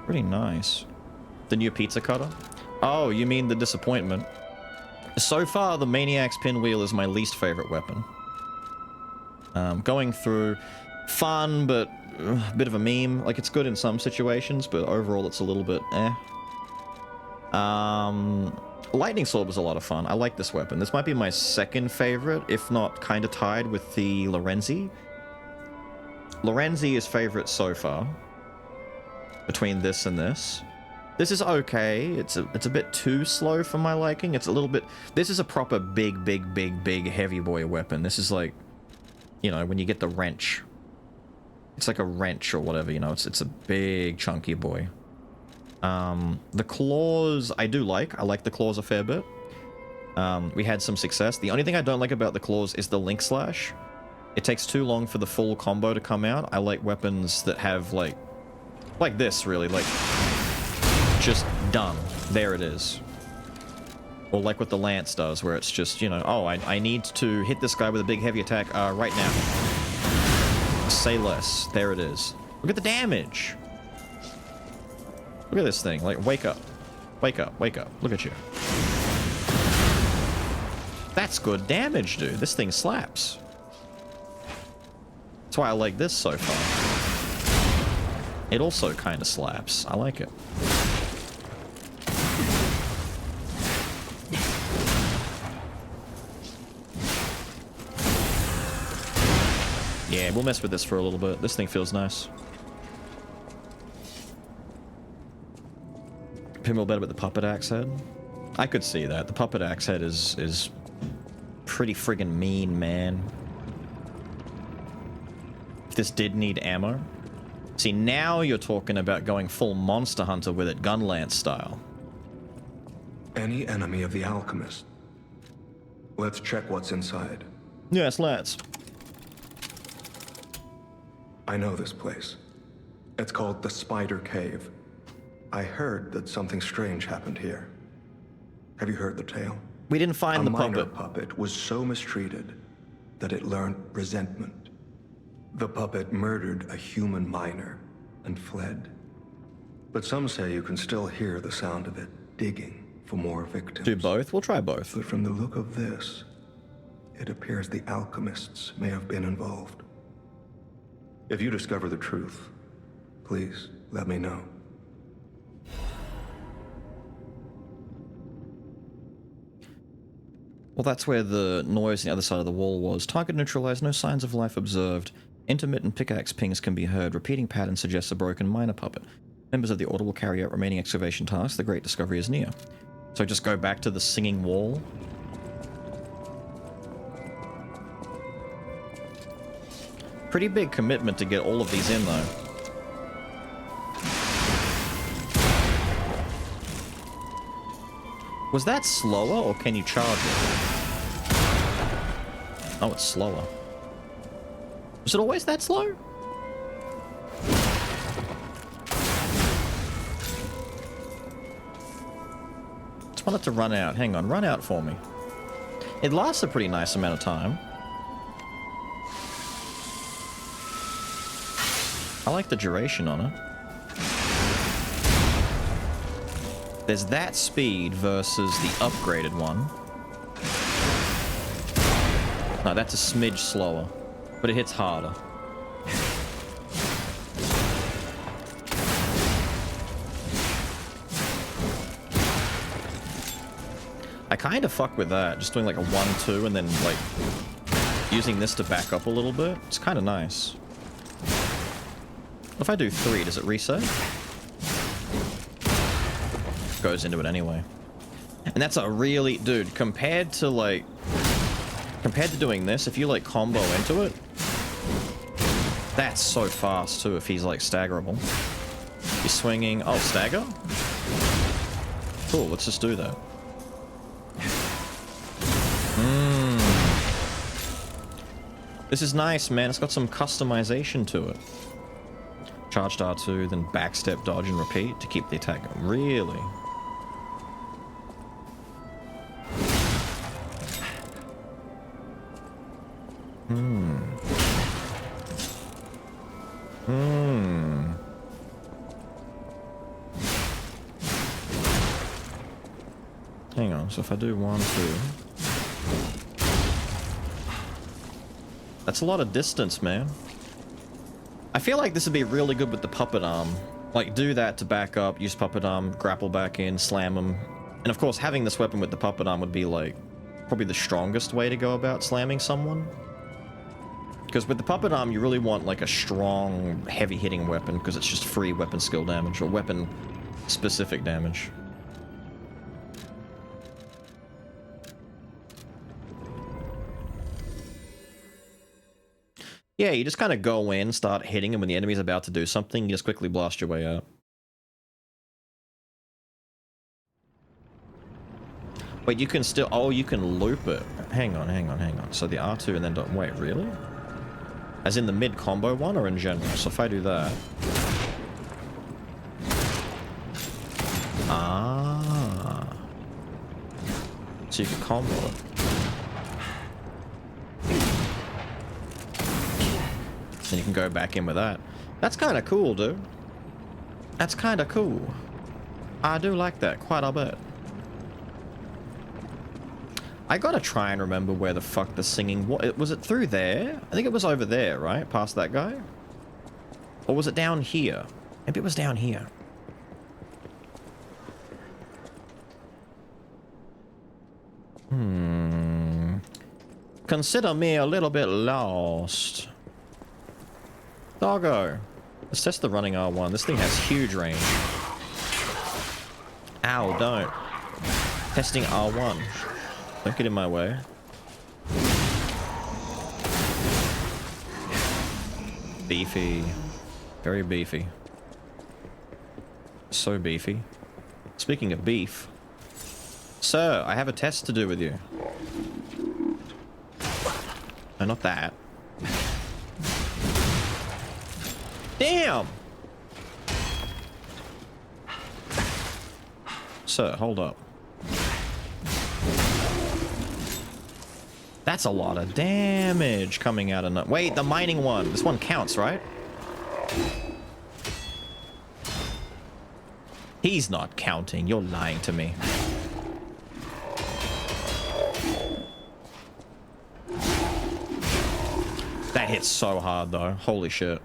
Pretty nice. The new pizza cutter? Oh, you mean the disappointment. So far, the Maniac's Pinwheel is my least favorite weapon. Going through, fun, but a bit of a meme. Like, it's good in some situations, but overall it's a little bit eh. Lightning Sword was a lot of fun. I like this weapon. This might be my second favorite, if not kind of tied with the Lorenzi. Lorenzi is favorite so far. Between this and this. This is okay. It's a bit too slow for my liking. It's a little bit... This is a proper big heavy boy weapon. This is like, you know, when you get the wrench. It's like a wrench or whatever, you know. It's a big chunky boy. The claws I do like. I like the claws a fair bit. We had some success. The only thing I don't like about the claws is the link slash. It takes too long for the full combo to come out. I like weapons that have like this really, like just done. There it is. Or like what the lance does, where it's just, you know, oh, I need to hit this guy with a big heavy attack right now. Say less. There it is. Look at the damage. Look at this thing. Like, wake up. Wake up. Wake up. Look at you. That's good damage, dude. This thing slaps. That's why I like this so far. It also kind of slaps. I like it. Yeah, we'll mess with this for a little bit. This thing feels nice. Pinwheel better with the puppet axe head? I could see that. The puppet axe head is pretty friggin' mean, man. If this did need ammo. See, now you're talking about going full Monster Hunter with it, Gunlance style. Any enemy of the alchemist. Let's check what's inside. Yes, let's. I know this place. It's called the Spider Cave. I heard that something strange happened here. Have you heard the tale? We didn't find the puppet. A minor puppet was so mistreated that it learned resentment. The puppet murdered a human miner and fled. But some say you can still hear the sound of it digging for more victims. Do both? We'll try both. But from the look of this, it appears the alchemists may have been involved. If you discover the truth, please let me know. Well, that's where the noise on the other side of the wall was. Target neutralized, no signs of life observed. Intermittent pickaxe pings can be heard. Repeating pattern suggests a broken miner puppet. Members of the Order will carry out remaining excavation tasks. The great discovery is near. So just go back to the singing wall. Pretty big commitment to get all of these in, though. Was that slower, or can you charge it? Oh, it's slower. Was it always that slow? Just want it to run out. Hang on, run out for me. It lasts a pretty nice amount of time. I like the duration on it. There's that speed versus the upgraded one. No, that's a smidge slower, but it hits harder. I kind of fuck with that, just doing like a 1-2 and then like using this to back up a little bit. It's kind of nice. If I do 3, does it reset? Goes into it anyway. And that's a really... Dude, compared to doing this, if you like combo into it, that's so fast too if he's like staggerable. He's swinging... Oh, stagger? Cool, let's just do that. This is nice, man. It's got some customization to it. Charged R2, then backstep, dodge, and repeat to keep the attack going. Really? Hang on, so if I do 1, 2... That's a lot of distance, man. I feel like this would be really good with the puppet arm. Like, do that to back up, use puppet arm, grapple back in, slam them. And of course, having this weapon with the puppet arm would be, like, probably the strongest way to go about slamming someone. Because with the puppet arm, you really want, like, a strong, heavy-hitting weapon, because it's just free weapon skill damage, or weapon-specific damage. Yeah, you just kind of go in, start hitting, and when the enemy's about to do something, you just quickly blast your way out. Wait, you can still... Oh, you can loop it. Hang on. So the R2 and then... Wait, really? As in the mid-combo one, or in general? So if I do that... Ah. So you can combo it. And you can go back in with that. That's kind of cool, dude. That's kind of cool. I do like that quite a bit. I gotta try and remember where the fuck the singing was. Was it through there? I think it was over there, right? Past that guy? Or was it down here? Maybe it was down here. Consider me a little bit lost. Doggo. Let's test the running R1. This thing has huge range. Ow, don't. Testing R1. Don't get in my way. Beefy. Very beefy. So beefy. Speaking of beef. Sir, I have a test to do with you. No, not that. Damn! Sir, hold up. That's a lot of damage coming out of... Wait, the mining one. This one counts, right? He's not counting. You're lying to me. That hits so hard, though. Holy shit.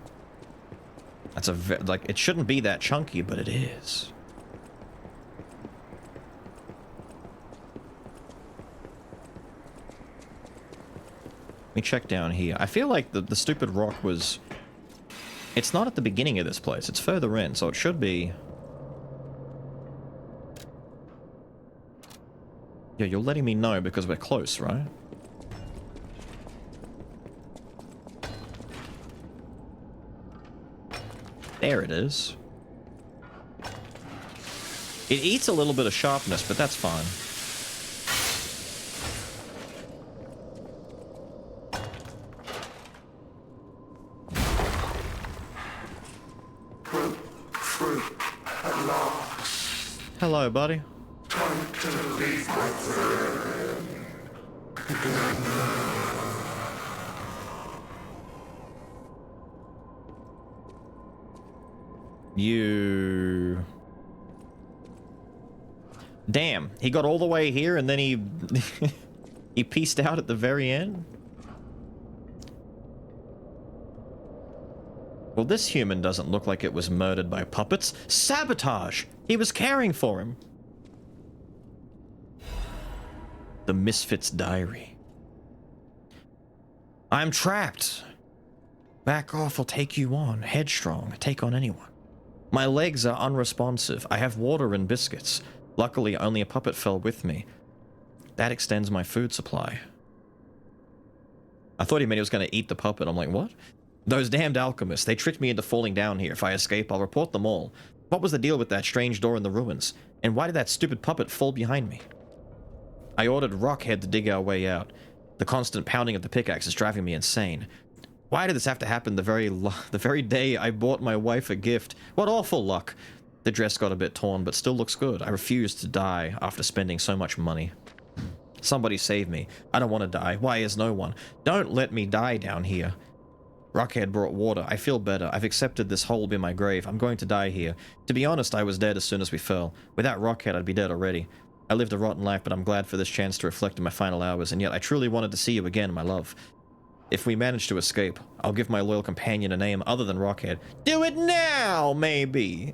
That's like, it shouldn't be that chunky, but it is. Let me check down here. I feel like the stupid rock was... It's not at the beginning of this place. It's further in, so it should be... Yeah, you're letting me know because we're close, right? There it is. It eats a little bit of sharpness, but that's fine. Hello, buddy. Time to leave, my friend. You... Damn, he got all the way here and then he... he pieced out at the very end? Well, this human doesn't look like it was murdered by puppets. Sabotage! He was caring for him. The Misfit's Diary. I'm trapped. Back off, I'll take you on. Headstrong, take on anyone. My legs are unresponsive. I have water and biscuits. Luckily, only a puppet fell with me. That extends my food supply. I thought he meant he was going to eat the puppet. I'm like, what? Those damned alchemists, they tricked me into falling down here. If I escape, I'll report them all. What was the deal with that strange door in the ruins? And why did that stupid puppet fall behind me? I ordered Rockhead to dig our way out. The constant pounding of the pickaxe is driving me insane. Why did this have to happen the very day I bought my wife a gift? What awful luck. The dress got a bit torn, but still looks good. I refuse to die after spending so much money. Somebody save me. I don't want to die. Why is no one? Don't let me die down here. Rockhead brought water. I feel better. I've accepted this hole be my grave. I'm going to die here. To be honest, I was dead as soon as we fell. Without Rockhead, I'd be dead already. I lived a rotten life, but I'm glad for this chance to reflect in my final hours, and yet I truly wanted to see you again, my love. If we manage to escape, I'll give my loyal companion a name other than Rockhead. Do it now, maybe!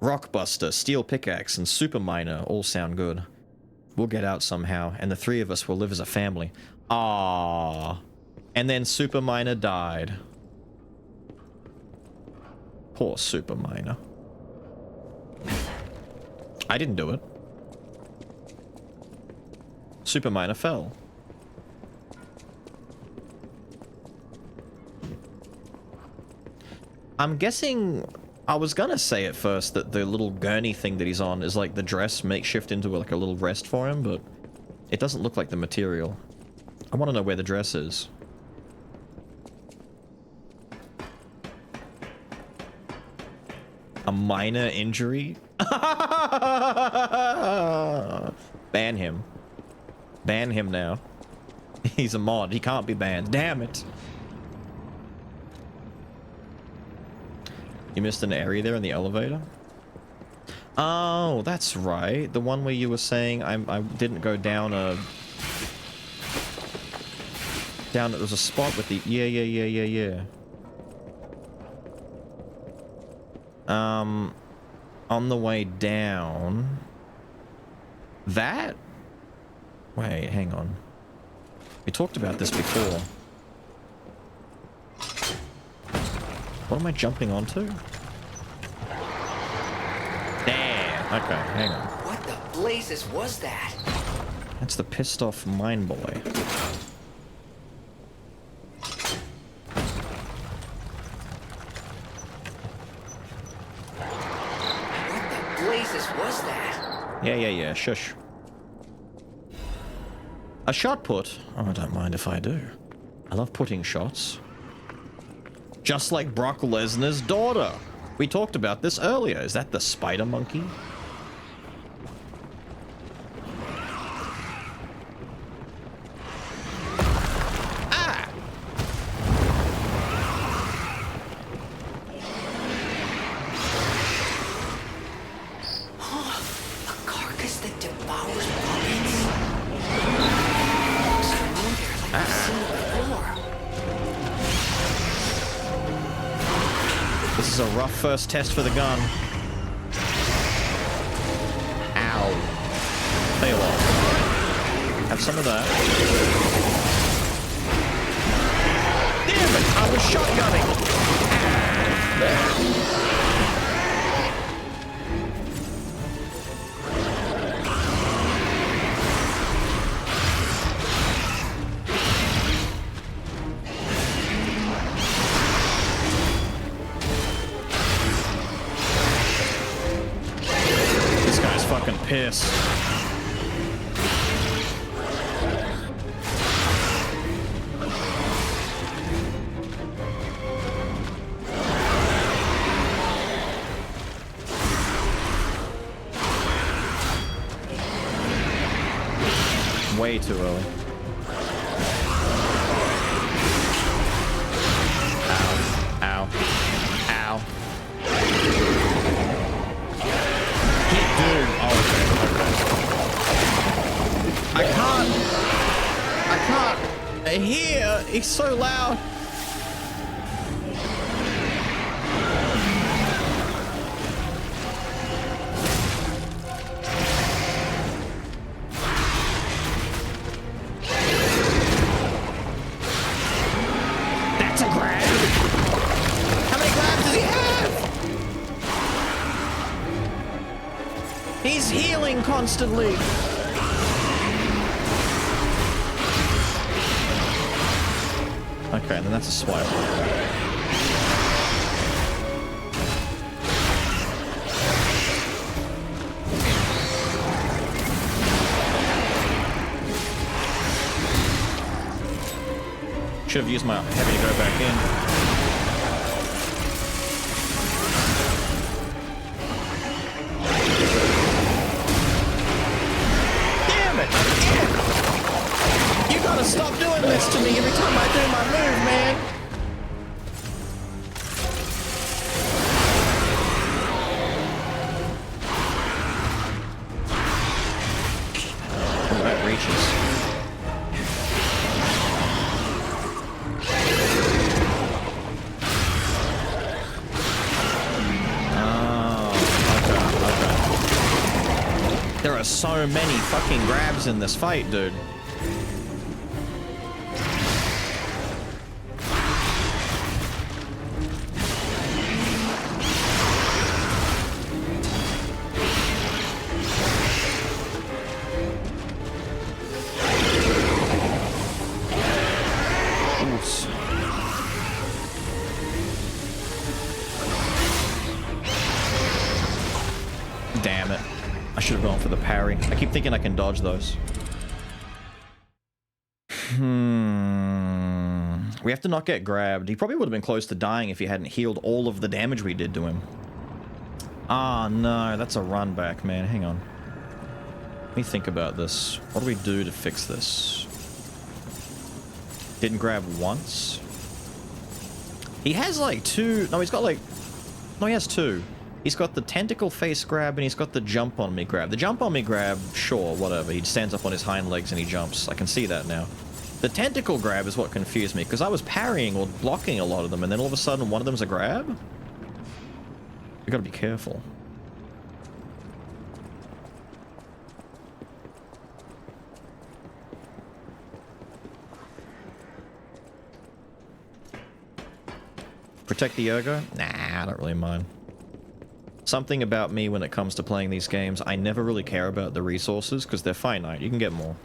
Rockbuster, Steel Pickaxe, and Super Miner all sound good. We'll get out somehow, and the three of us will live as a family. Ah. And then Super Miner died. Poor Super Miner. I didn't do it. Super Miner fell. I'm guessing... I was gonna say at first that the little gurney thing that he's on is like the dress makeshift into like a little rest for him, but it doesn't look like the material. I want to know where the dress is. A minor injury? Ban him. Ban him now. He's a mod. He can't be banned. Damn it. You missed an area there in the elevator? Oh, that's right. The one where you were saying I didn't go down a... Down, there was a spot with the... Yeah. On the way down... That? Wait, hang on. We talked about this before. What am I jumping onto? Damn! Okay, hang on. What the blazes was that? That's the pissed off mine boy. What the blazes was that? Yeah, shush. A shot put? Oh, I don't mind if I do. I love putting shots. Just like Brock Lesnar's daughter. We talked about this earlier. Is that the spider monkey? Ah! A carcass that devours puppets. Looks familiar, like I've seen it before. This is a rough first test for the gun. Ow. Tell you what. Have some of that. Damn it! I was shotgunning! Pissed. Way too early. Ow. Ow. Dude. Oh, okay. I can't hear. He's so loud. That's a grab. How many grabs does he have? He's healing constantly. Okay, then that's a swipe. Should have used my heavy to go back in. Damn it! doing this to me every time I do my move, man. Oh, that reaches. There are so many fucking grabs in this fight, dude. Oops. Damn it. I should have gone for the parry. I keep thinking I can dodge those. We have to not get grabbed. He probably would have been close to dying if he hadn't healed all of the damage we did to him. Ah, no, that's a run back, man. Hang on. Let me think about this. What do we do to fix this? Didn't grab once. He has like two. No, he's got like. No, he has two. He's got the tentacle face grab and he's got the jump on me grab. The jump on me grab, sure, whatever. He stands up on his hind legs and he jumps. I can see that now. The tentacle grab is what confused me because I was parrying or blocking a lot of them and then all of a sudden one of them's a grab? We gotta be careful. Protect the ergo? Nah, I don't really mind. Something about me when it comes to playing these games, I never really care about the resources because they're finite. You can get more.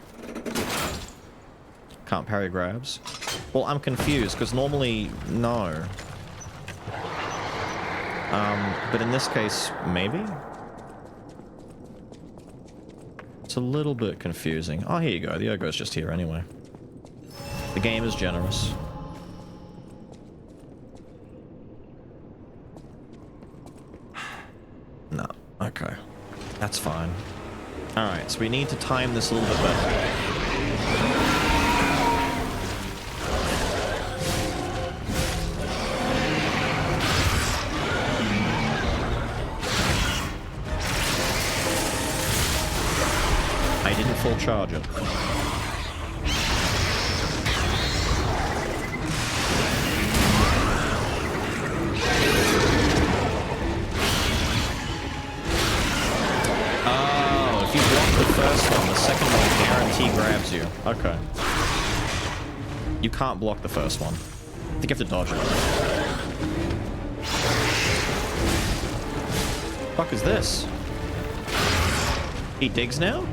Can't parry grabs. Well, I'm confused because normally, no. But in this case, maybe? It's a little bit confusing. Oh, here you go. The ergo's just here anyway. The game is generous. No. Okay. That's fine. Alright, so we need to time this a little bit better. I didn't full charge it. First one, the second one guarantee grabs you. Okay. You can't block the first one. I think you have to dodge it. Fuck is this? He digs now?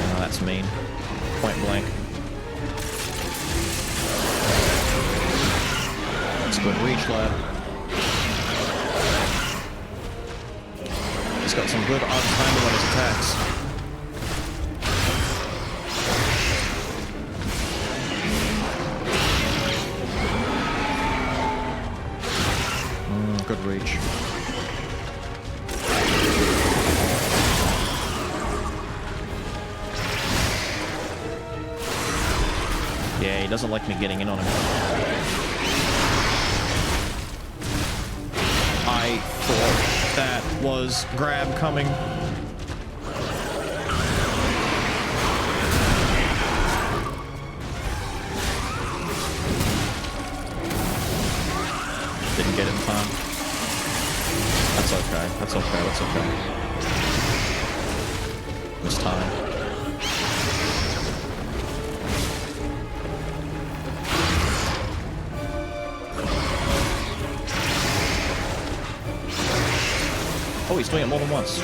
Oh, that's mean. Point blank. It's good reach, lad. He's got some good odd timing on his attacks. Good reach. Yeah, he doesn't like me getting in on him. I thought that was grab coming. Didn't get it in time. That's okay. That's okay. That's okay. This time. Oh, he's doing it more than once.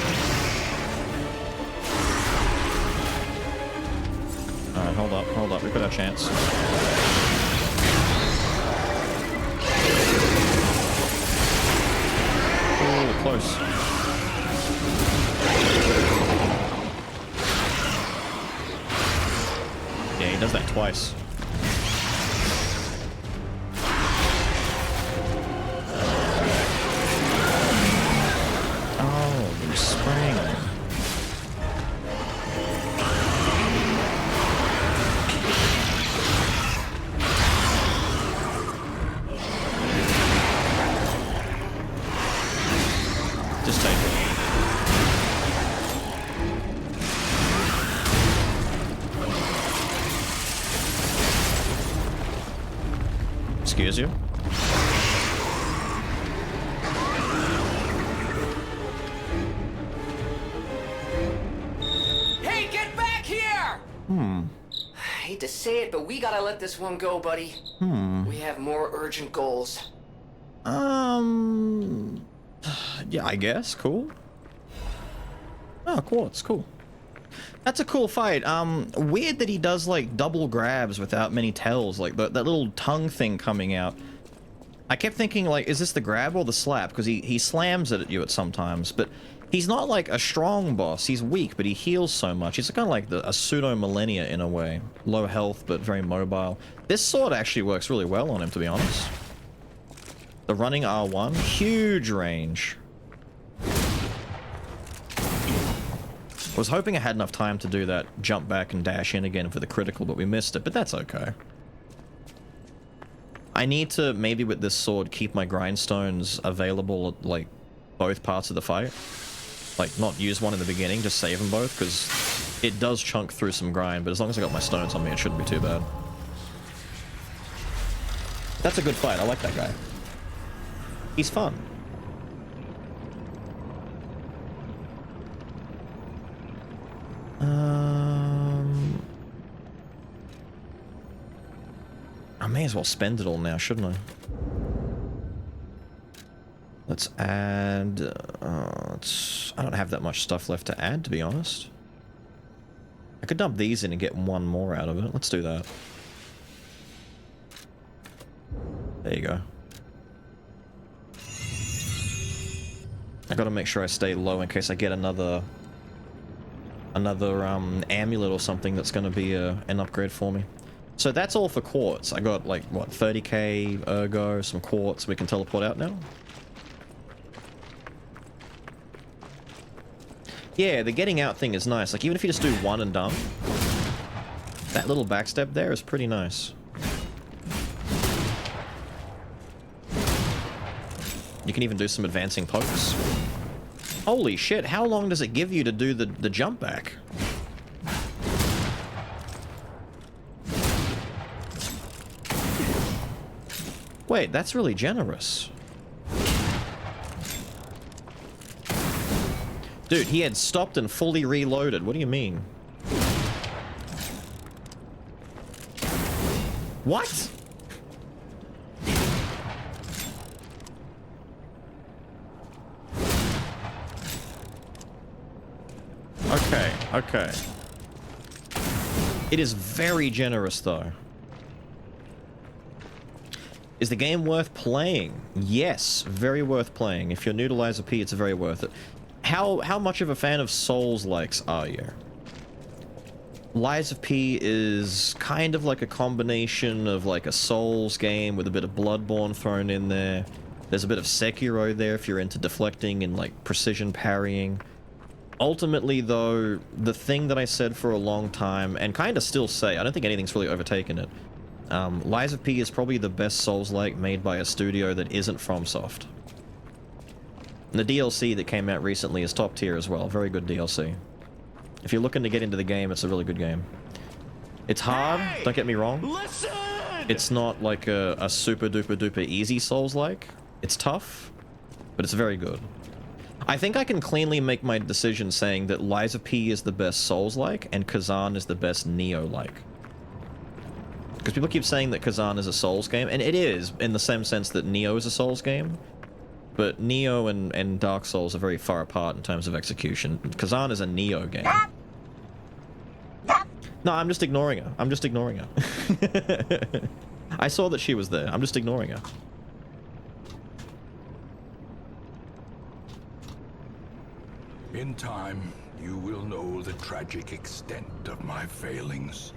Alright, hold up. We've got our chance. Oh, close. Yeah, he does that twice. Just take it. Excuse you? Hey, get back here! I hate to say it, but we gotta let this one go, buddy. We have more urgent goals. Yeah, I guess. Cool. Oh, quartz. Cool. That's a cool fight. Weird that he does, like, double grabs without many tells. Like, that little tongue thing coming out. I kept thinking, like, is this the grab or the slap? Because he slams it at you at sometimes, but he's not, like, a strong boss. He's weak, but he heals so much. He's kind of like a pseudo-millennia in a way. Low health, but very mobile. This sword actually works really well on him, to be honest. The running R1, huge range. I was hoping I had enough time to do that jump back and dash in again for the critical, but we missed it, but that's okay. I need to, maybe with this sword, keep my grindstones available at, like, both parts of the fight. Like, not use one in the beginning, just save them both, because it does chunk through some grind, but as long as I got my stones on me, it shouldn't be too bad. That's a good fight, I like that guy. He's fun. I may as well spend it all now, shouldn't I? Let's add... I don't have that much stuff left to add, to be honest. I could dump these in and get one more out of it. Let's do that. There you go. I gotta make sure I stay low in case I get another amulet or something that's gonna be an upgrade for me. So that's all for quartz. I got, like, what, 30k ergo, some quartz. We can teleport out now? Yeah, the getting out thing is nice. Like, even if you just do one and done, that little backstep there is pretty nice. You can even do some advancing pokes. Holy shit, how long does it give you to do the jump back? Wait, that's really generous. Dude, he had stopped and fully reloaded. What do you mean? What? Okay, okay. It is very generous, though. Is the game worth playing? Yes, very worth playing. If you're new to Lies of P, it's very worth it. How much of a fan of Souls-likes are you? Lies of P is kind of like a combination of like a Souls game with a bit of Bloodborne thrown in there. There's a bit of Sekiro there if you're into deflecting and like precision parrying. Ultimately, though, the thing that I said for a long time, and kind of still say, I don't think anything's really overtaken it. Lies of P is probably the best Souls-like made by a studio that isn't FromSoft. And the DLC that came out recently is top tier as well. Very good DLC. If you're looking to get into the game, it's a really good game. It's hard, don't get me wrong. Listen! It's not like a super duper duper easy Souls-like. It's tough, but it's very good. I think I can cleanly make my decision saying that Lies of P is the best Souls-like and Kazan is the best Neo-like. Because people keep saying that Kazan is a Souls game, and it is, in the same sense that Neo is a Souls game. But Neo and Dark Souls are very far apart in terms of execution. Kazan is a Neo game. No, I'm just ignoring her. I'm just ignoring her. I saw that she was there. I'm just ignoring her. In time, you will know the tragic extent of my failings.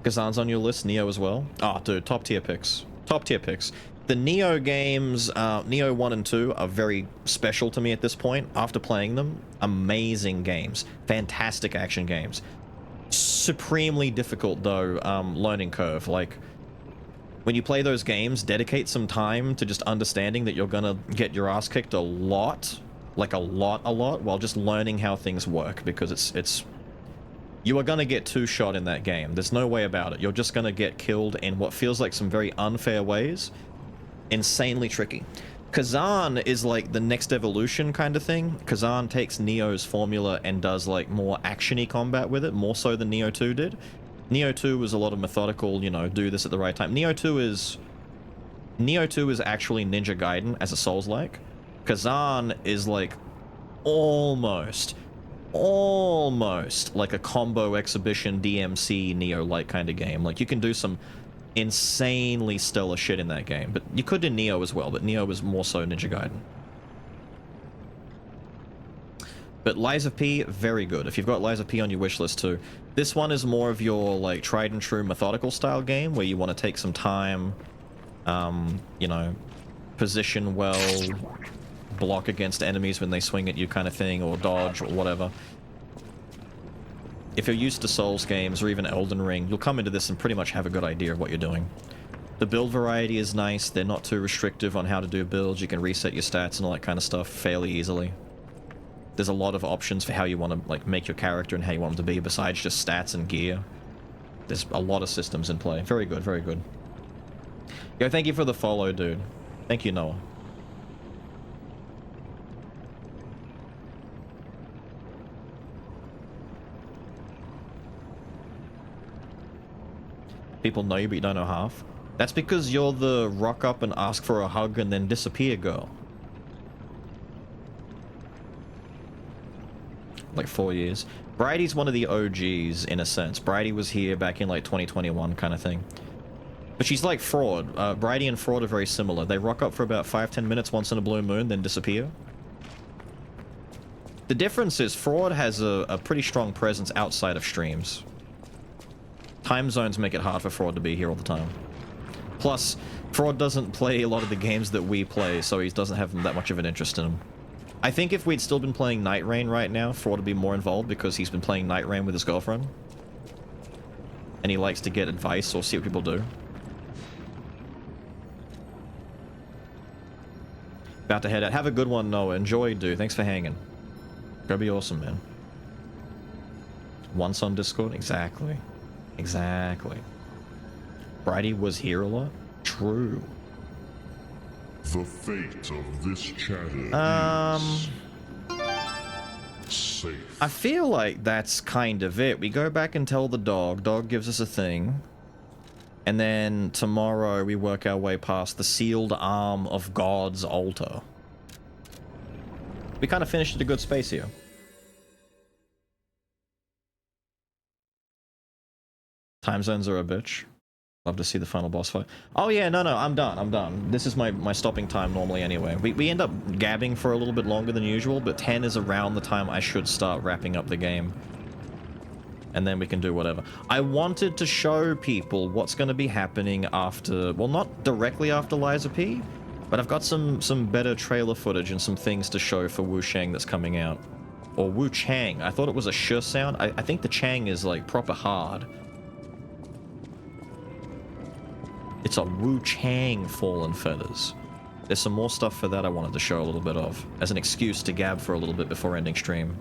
Kazan's on your list, Neo as well. Oh, dude, top tier picks. Top tier picks. The Neo games, Neo 1 and 2, are very special to me at this point. After playing them, amazing games. Fantastic action games. Supremely difficult, though, learning curve. Like, when you play those games, dedicate some time to just understanding that you're gonna get your ass kicked a lot, like a lot, while just learning how things work, because it's you are gonna get two-shot in that game. There's no way about it. You're just gonna get killed in what feels like some very unfair ways. Insanely tricky. Kazan is like the next evolution kind of thing. Kazan takes Neo's formula and does like more actiony combat with it, more so than Neo 2 did. Neo 2 was a lot of methodical, you know, do this at the right time. Neo 2 is actually Ninja Gaiden as a Souls-like. Kazan is like almost like a combo exhibition DMC Neo-like kind of game. Like you can do some insanely stellar shit in that game, but you could in Neo as well, but Neo was more so Ninja Gaiden. But Lies of P, very good. If you've got Lies of P on your wishlist too. This one is more of your like tried and true methodical style game where you want to take some time, you know, position well, block against enemies when they swing at you kind of thing, or dodge or whatever. If you're used to Souls games or even Elden Ring, you'll come into this and pretty much have a good idea of what you're doing. The build variety is nice. They're not too restrictive on how to do builds. You can reset your stats and all that kind of stuff fairly easily. There's a lot of options for how you want to like make your character and how you want them to be besides just stats and gear. There's a lot of systems in play. Very good, very good. Yo, thank you for the follow, dude. Thank you, Noah. People know you, but you don't know half. That's because you're the rock up and ask for a hug and then disappear girl. Like 4 years. Bridie's one of the OGs in a sense. Bridie was here back in like 2021 kind of thing. But she's like Fraud. Bridie and Fraud are very similar. They rock up for about 5-10 minutes once in a blue moon, then disappear. The difference is Fraud has a pretty strong presence outside of streams. Time zones make it hard for Fraud to be here all the time. Plus, Fraud doesn't play a lot of the games that we play, so he doesn't have that much of an interest in them. I think if we'd still been playing Night Rain right now, Fraud would be more involved because he's been playing Night Rain with his girlfriend. And he likes to get advice or see what people do. About to head out. Have a good one, Noah. Enjoy, dude. Thanks for hanging. Go be awesome, man. Once on Discord? Exactly. Exactly. Bridie was here a lot? True. The fate of this chatter is safe. I feel like that's kind of it. We go back and tell the dog. Dog gives us a thing. And then tomorrow we work our way past the sealed arm of God's altar. We kind of finished at a good space here. Time zones are a bitch. Love to see the final boss fight. Oh yeah, no, I'm done. This is my stopping time normally anyway. We end up gabbing for a little bit longer than usual, but 10 is around the time I should start wrapping up the game. And then we can do whatever. I wanted to show people what's going to be happening after, well, not directly after Lies of P, but I've got some better trailer footage and some things to show for Wu Shang that's coming out. Or Wu Chang. I thought it was a sh sound. I think the Chang is like proper hard. It's a Wu Chang Fallen Feathers. There's some more stuff for that I wanted to show a little bit of, as an excuse to gab for a little bit before ending stream.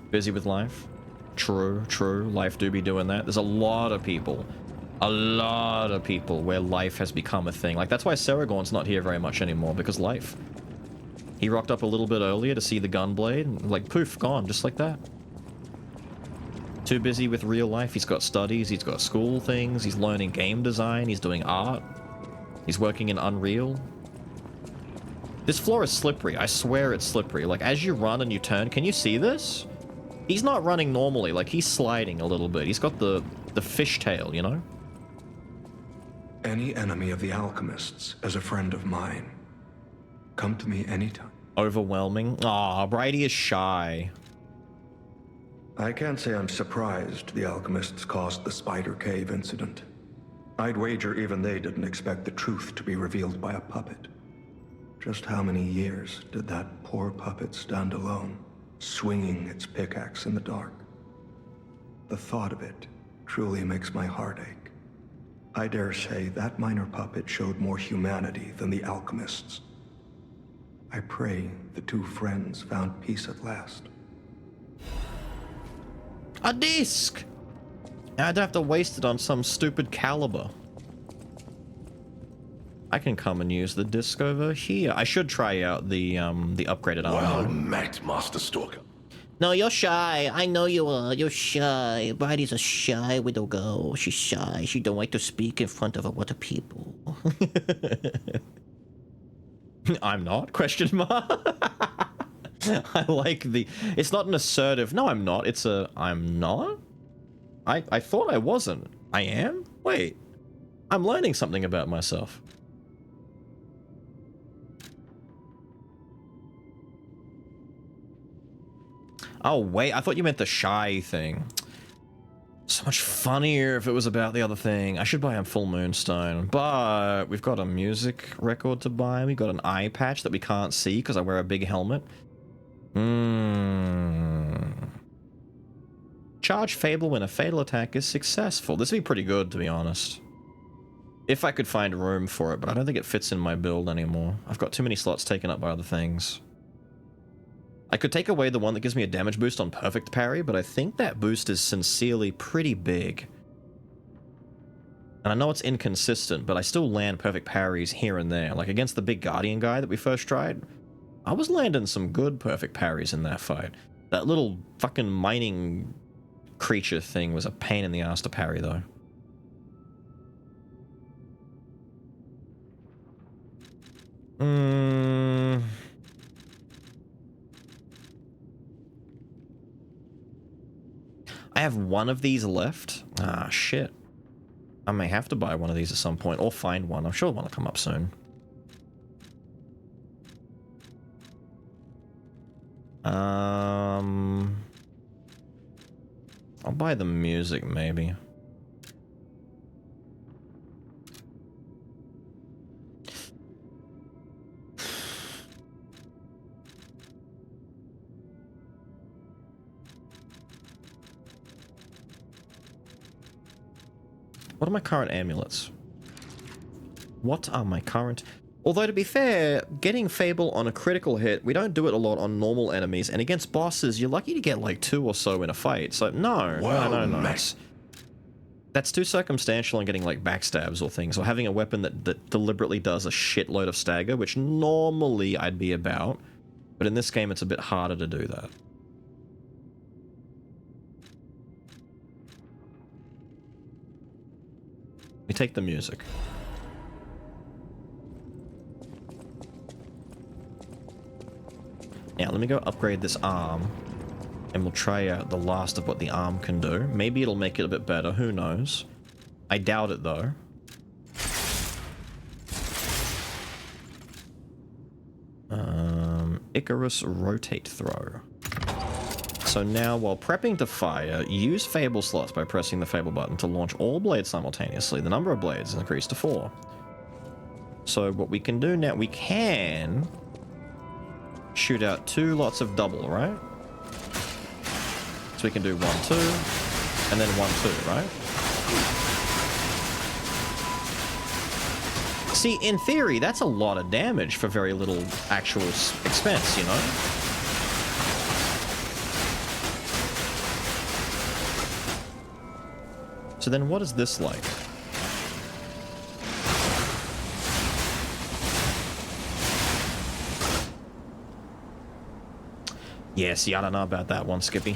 Busy with life? True. Life do be doing that. There's a lot of people where life has become a thing. Like, that's why Saragorn's not here very much anymore, because life. He rocked up a little bit earlier to see the Gunblade, and like, poof, gone, just like that. Too busy with real life. He's got studies, he's got school things, he's learning game design, he's doing art, he's working in Unreal. This floor is slippery. I swear it's slippery. Like, as you run and you turn, can you see this? He's not running normally, like he's sliding a little bit. He's got the fishtail, you know? Any enemy of the alchemists is a friend of mine. Come to me anytime. Overwhelming. Aw, Bridie is shy. I can't say I'm surprised the alchemists caused the Spider Cave incident. I'd wager even they didn't expect the truth to be revealed by a puppet. Just how many years did that poor puppet stand alone, swinging its pickaxe in the dark? The thought of it truly makes my heart ache. I dare say that minor puppet showed more humanity than the alchemists. I pray the two friends found peace at last. A disc! I'd have to waste it on some stupid caliber. I can come and use the disc over here. I should try out the upgraded armor. Well met, Master Stalker. No, you're shy. I know you are. You're shy. Bridie's a shy little girl. She's shy. She don't like to speak in front of a lot of people. I'm not? Question mark. I like the... It's not an assertive... No, I'm not. It's a... I'm not? I thought I wasn't. I am? Wait. I'm learning something about myself. Oh, wait. I thought you meant the shy thing. So much funnier if it was about the other thing. I should buy a full moonstone, but we've got a music record to buy. We've got an eye patch that we can't see because I wear a big helmet. Charge Fable when a fatal attack is successful. This would be pretty good, to be honest. If I could find room for it, but I don't think it fits in my build anymore. I've got too many slots taken up by other things. I could take away the one that gives me a damage boost on perfect parry, but I think that boost is sincerely pretty big. And I know it's inconsistent, but I still land perfect parries here and there. Like against the big Guardian guy that we first tried, I was landing some good perfect parries in that fight. That little fucking mining creature thing was a pain in the ass to parry, though. I have one of these left. Ah, shit. I may have to buy one of these at some point, or find one. I'm sure one will come up soon. I'll buy the music, maybe. What are my current amulets? What are my current... Although, to be fair, getting Fable on a critical hit, we don't do it a lot on normal enemies, and against bosses, you're lucky to get like 2 or so in a fight. So, no. That's too circumstantial in getting like backstabs or things, or having a weapon that deliberately does a shitload of stagger, which normally I'd be about. But in this game, it's a bit harder to do that. We take the music. Now, let me go upgrade this arm, and we'll try out the last of what the arm can do. Maybe it'll make it a bit better, who knows. I doubt it, though. Icarus Rotate Throw. So now, while prepping to fire, use Fable slots by pressing the Fable button to launch all blades simultaneously. The number of blades is increased to 4. So what we can do now, we can shoot out 2 lots of double, right? So we can do 1, 2, and then 1, 2, right? See, in theory, that's a lot of damage for very little actual expense, you know? So then what is this like? Yeah, see, I don't know about that one, Skippy.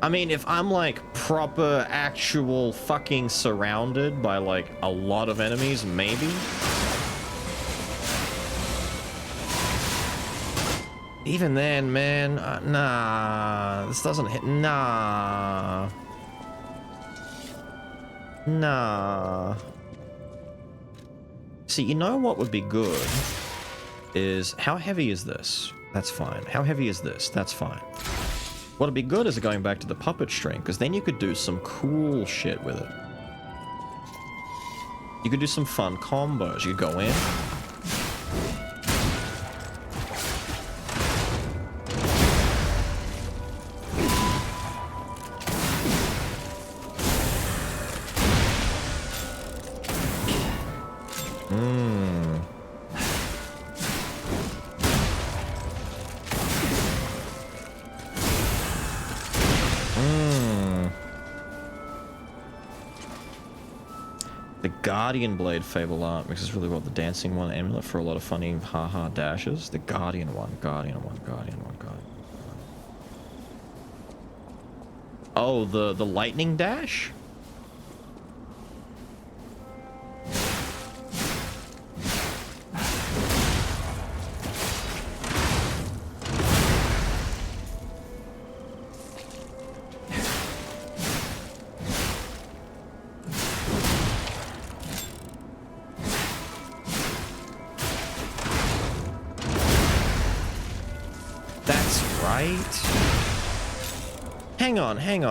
I mean, if I'm like proper, actual fucking surrounded by like a lot of enemies, maybe. Even then, man, nah, this doesn't hit, nah. See, you know what would be good is, how heavy is this? That's fine. How heavy is this? That's fine. What would be good is going back to the puppet string, because then you could do some cool shit with it. You could do some fun combos. You could go in. The Guardian Blade Fable art mixes really well with the dancing one amulet for a lot of funny haha dashes. The Guardian one, Guardian one, Guardian one, Guardian. Oh, the lightning dash?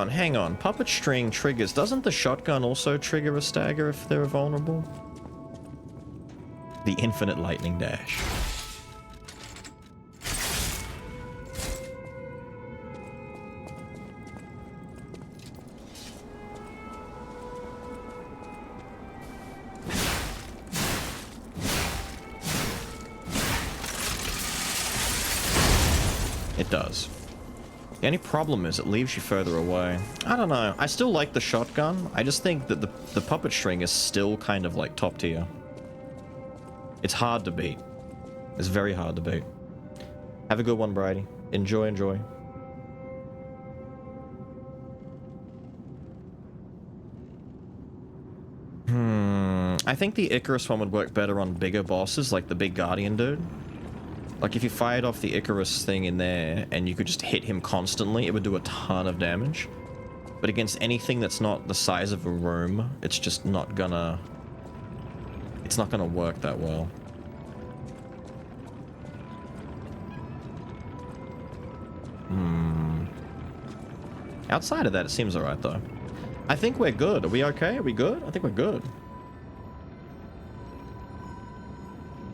Hang on. Puppet string triggers. Doesn't the shotgun also trigger a stagger if they're vulnerable? The infinite lightning dash. It does. The only problem is it leaves you further away. I don't know. I still like the shotgun. I just think that the puppet string is still kind of like top tier. It's hard to beat. It's very hard to beat. Have a good one, Bridie. Enjoy, enjoy. I think the Icarus one would work better on bigger bosses, like the big Guardian dude. Like, if you fired off the Icarus thing in there, and you could just hit him constantly, it would do a ton of damage. But against anything that's not the size of a room, it's just not gonna... It's not gonna work that well. Outside of that, it seems alright, though. I think we're good. Are we okay? Are we good? I think we're good.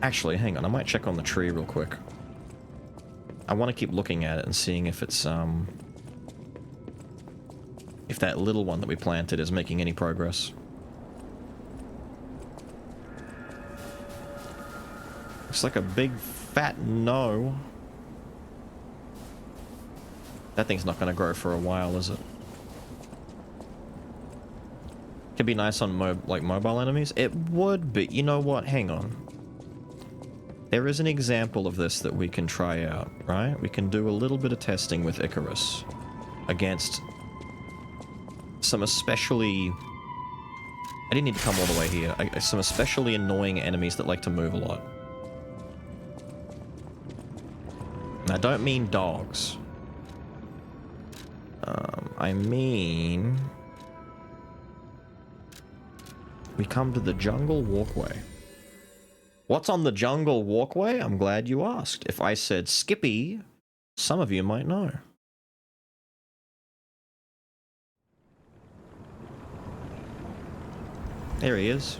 Actually, hang on. I might check on the tree real quick. I want to keep looking at it and seeing if it's, if that little one that we planted is making any progress. Looks like a big fat no. That thing's not going to grow for a while, is it? Could be nice on mobile enemies. It would, but you know what? Hang on. There is an example of this that we can try out, right? We can do a little bit of testing with Icarus against some especially... I didn't need to come all the way here. Some especially annoying enemies that like to move a lot. And I don't mean dogs. I mean... We come to the jungle walkway. What's on the jungle walkway? I'm glad you asked. If I said Skippy, some of you might know. There he is.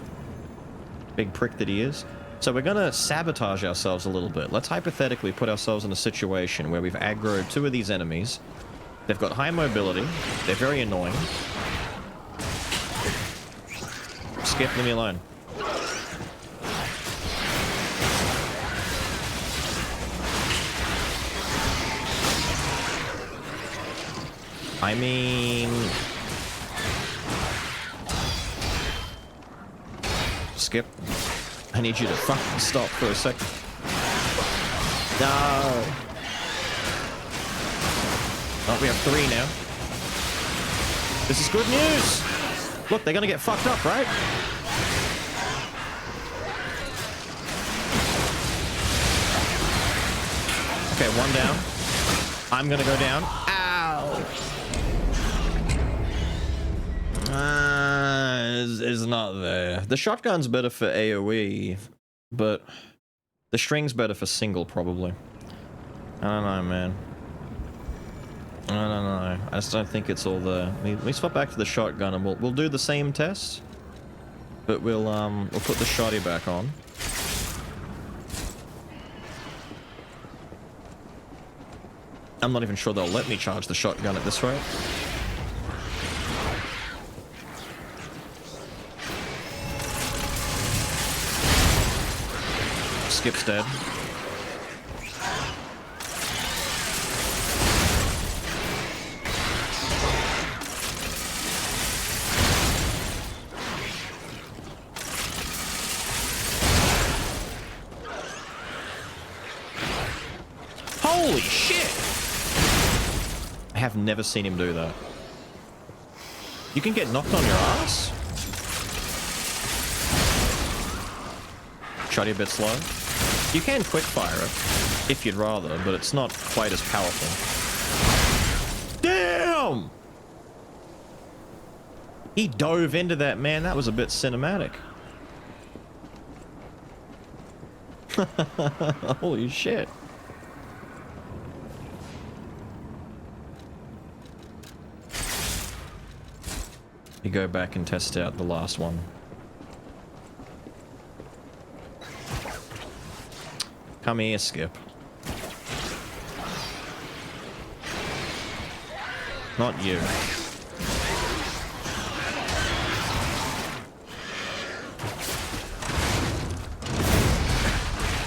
Big prick that he is. So we're gonna sabotage ourselves a little bit. Let's hypothetically put ourselves in a situation where we've aggroed two of these enemies. They've got high mobility. They're very annoying. Skip, leave me alone. I mean... Skip. I need you to fucking stop for a second. No! Oh, we have 3 now. This is good news! Look, they're gonna get fucked up, right? Okay, 1 down. I'm gonna go down. Ow! Is not there. The shotgun's better for AoE, but the string's better for single, probably. I don't know, man. I don't know. I just don't think it's all there. We swap back to the shotgun and we'll do the same test, but we'll put the shotty back on. I'm not even sure they'll let me charge the shotgun at this rate. Skip's dead. Holy shit! I have never seen him do that. You can get knocked on your ass? Shotty a bit slow. You can quick fire it, if you'd rather, but it's not quite as powerful. Damn! He dove into that, man. That was a bit cinematic. Holy shit. You go back and test out the last one. Come here, Skip. Not you.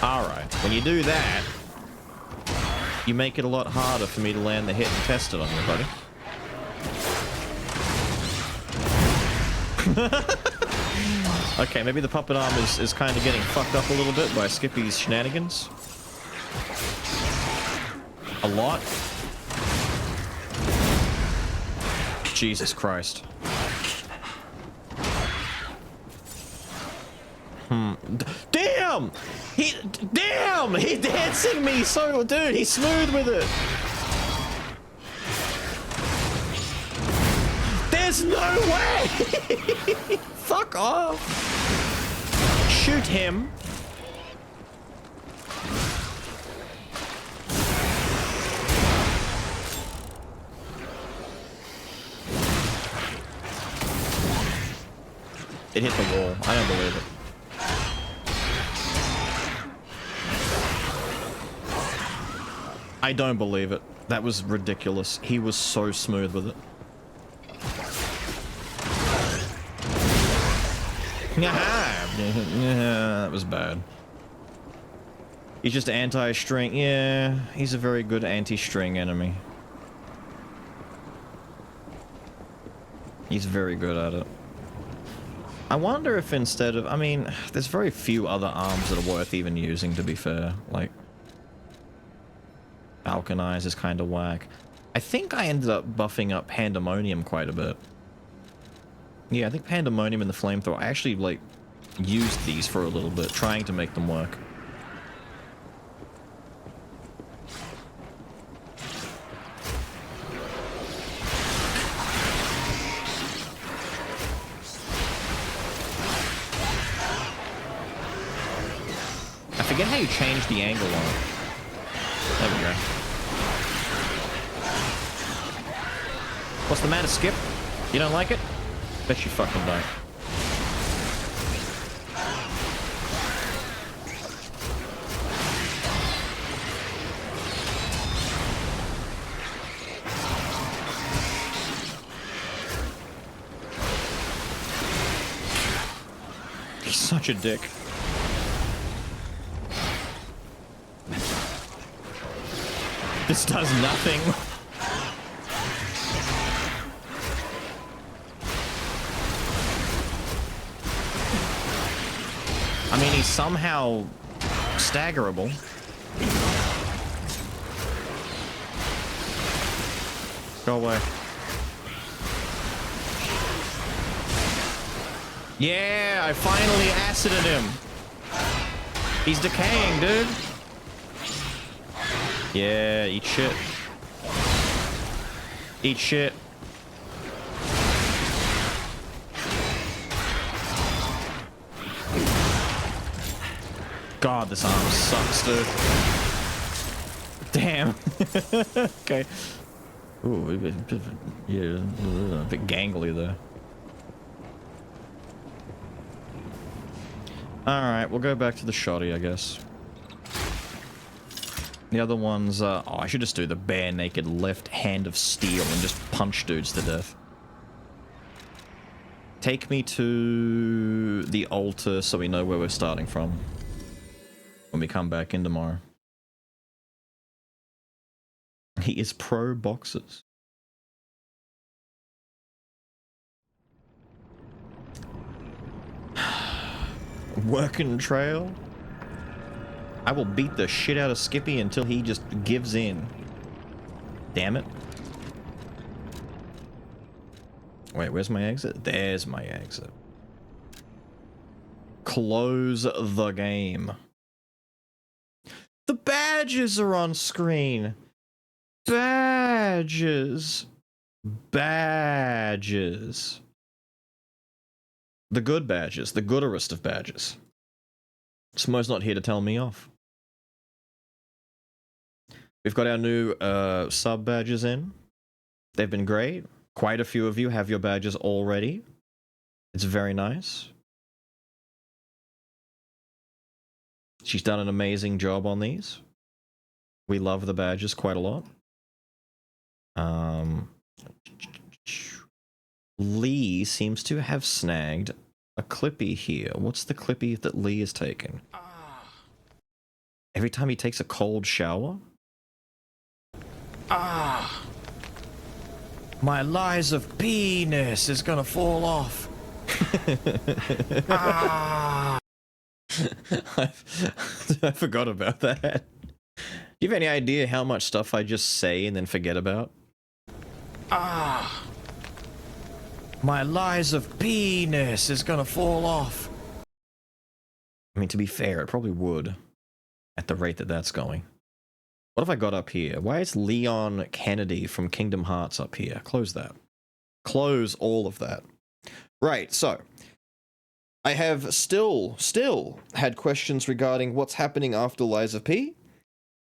Alright, when you do that, you make it a lot harder for me to land the hit and test it on you, buddy. Okay, maybe the puppet arm is kind of getting fucked up a little bit by Skippy's shenanigans. A lot. Jesus Christ. Damn! Damn! He's dancing me so... Dude, he's smooth with it. There's no way! Fuck off! Shoot him. It hit the wall. I don't believe it. I don't believe it. That was ridiculous. He was so smooth with it. Yeah, that was bad. He's just anti-string. Yeah, he's a very good anti-string enemy. He's very good at it. I wonder if instead of... I mean, there's very few other arms that are worth even using, to be fair. Like, Balkanize is kind of whack. I think I ended up buffing up Pandemonium quite a bit. Yeah, I think Pandemonium and the Flamethrower, I actually, like, used these for a little bit, trying to make them work. I forget how you change the angle on it. There we go. What's the matter, Skip? You don't like it? Bet you fucking don't. He's such a dick. This does nothing. I mean, he's somehow staggerable. Go away. Yeah, I finally acided him. He's decaying, dude. Yeah, eat shit. Eat shit. God, this arm sucks, dude. Damn. Okay. Ooh, yeah, a bit gangly there. Alright, we'll go back to the shotty, I guess. The other ones, oh, I should just do the bare naked left hand of steel and just punch dudes to death. Take me to the altar so we know where we're starting from when we come back in tomorrow. He is pro boxers. Working trail? I will beat the shit out of Skippy until he just gives in. Damn it. Wait, where's my exit? There's my exit. Close the game. The badges are on screen. Badges. Badges. The good badges. The gooderest of badges. Smo's not here to tell me off. We've got our new sub badges in. They've been great. Quite a few of you have your badges already. It's very nice. She's done an amazing job on these. We love the badges quite a lot. Lee seems to have snagged a Clippy here. What's the Clippy that Lee is taking? Every time he takes a cold shower? My lies of penis is gonna fall off. I forgot about that. Do you have any idea how much stuff I just say and then forget about? My lies of penis is gonna fall off. I mean, to be fair, it probably would. At the rate that that's going. What have I got up here? Why is Leon Kennedy from Kingdom Hearts up here? Close that. Close all of that. Right, so. I have still had questions regarding what's happening after Lies of P.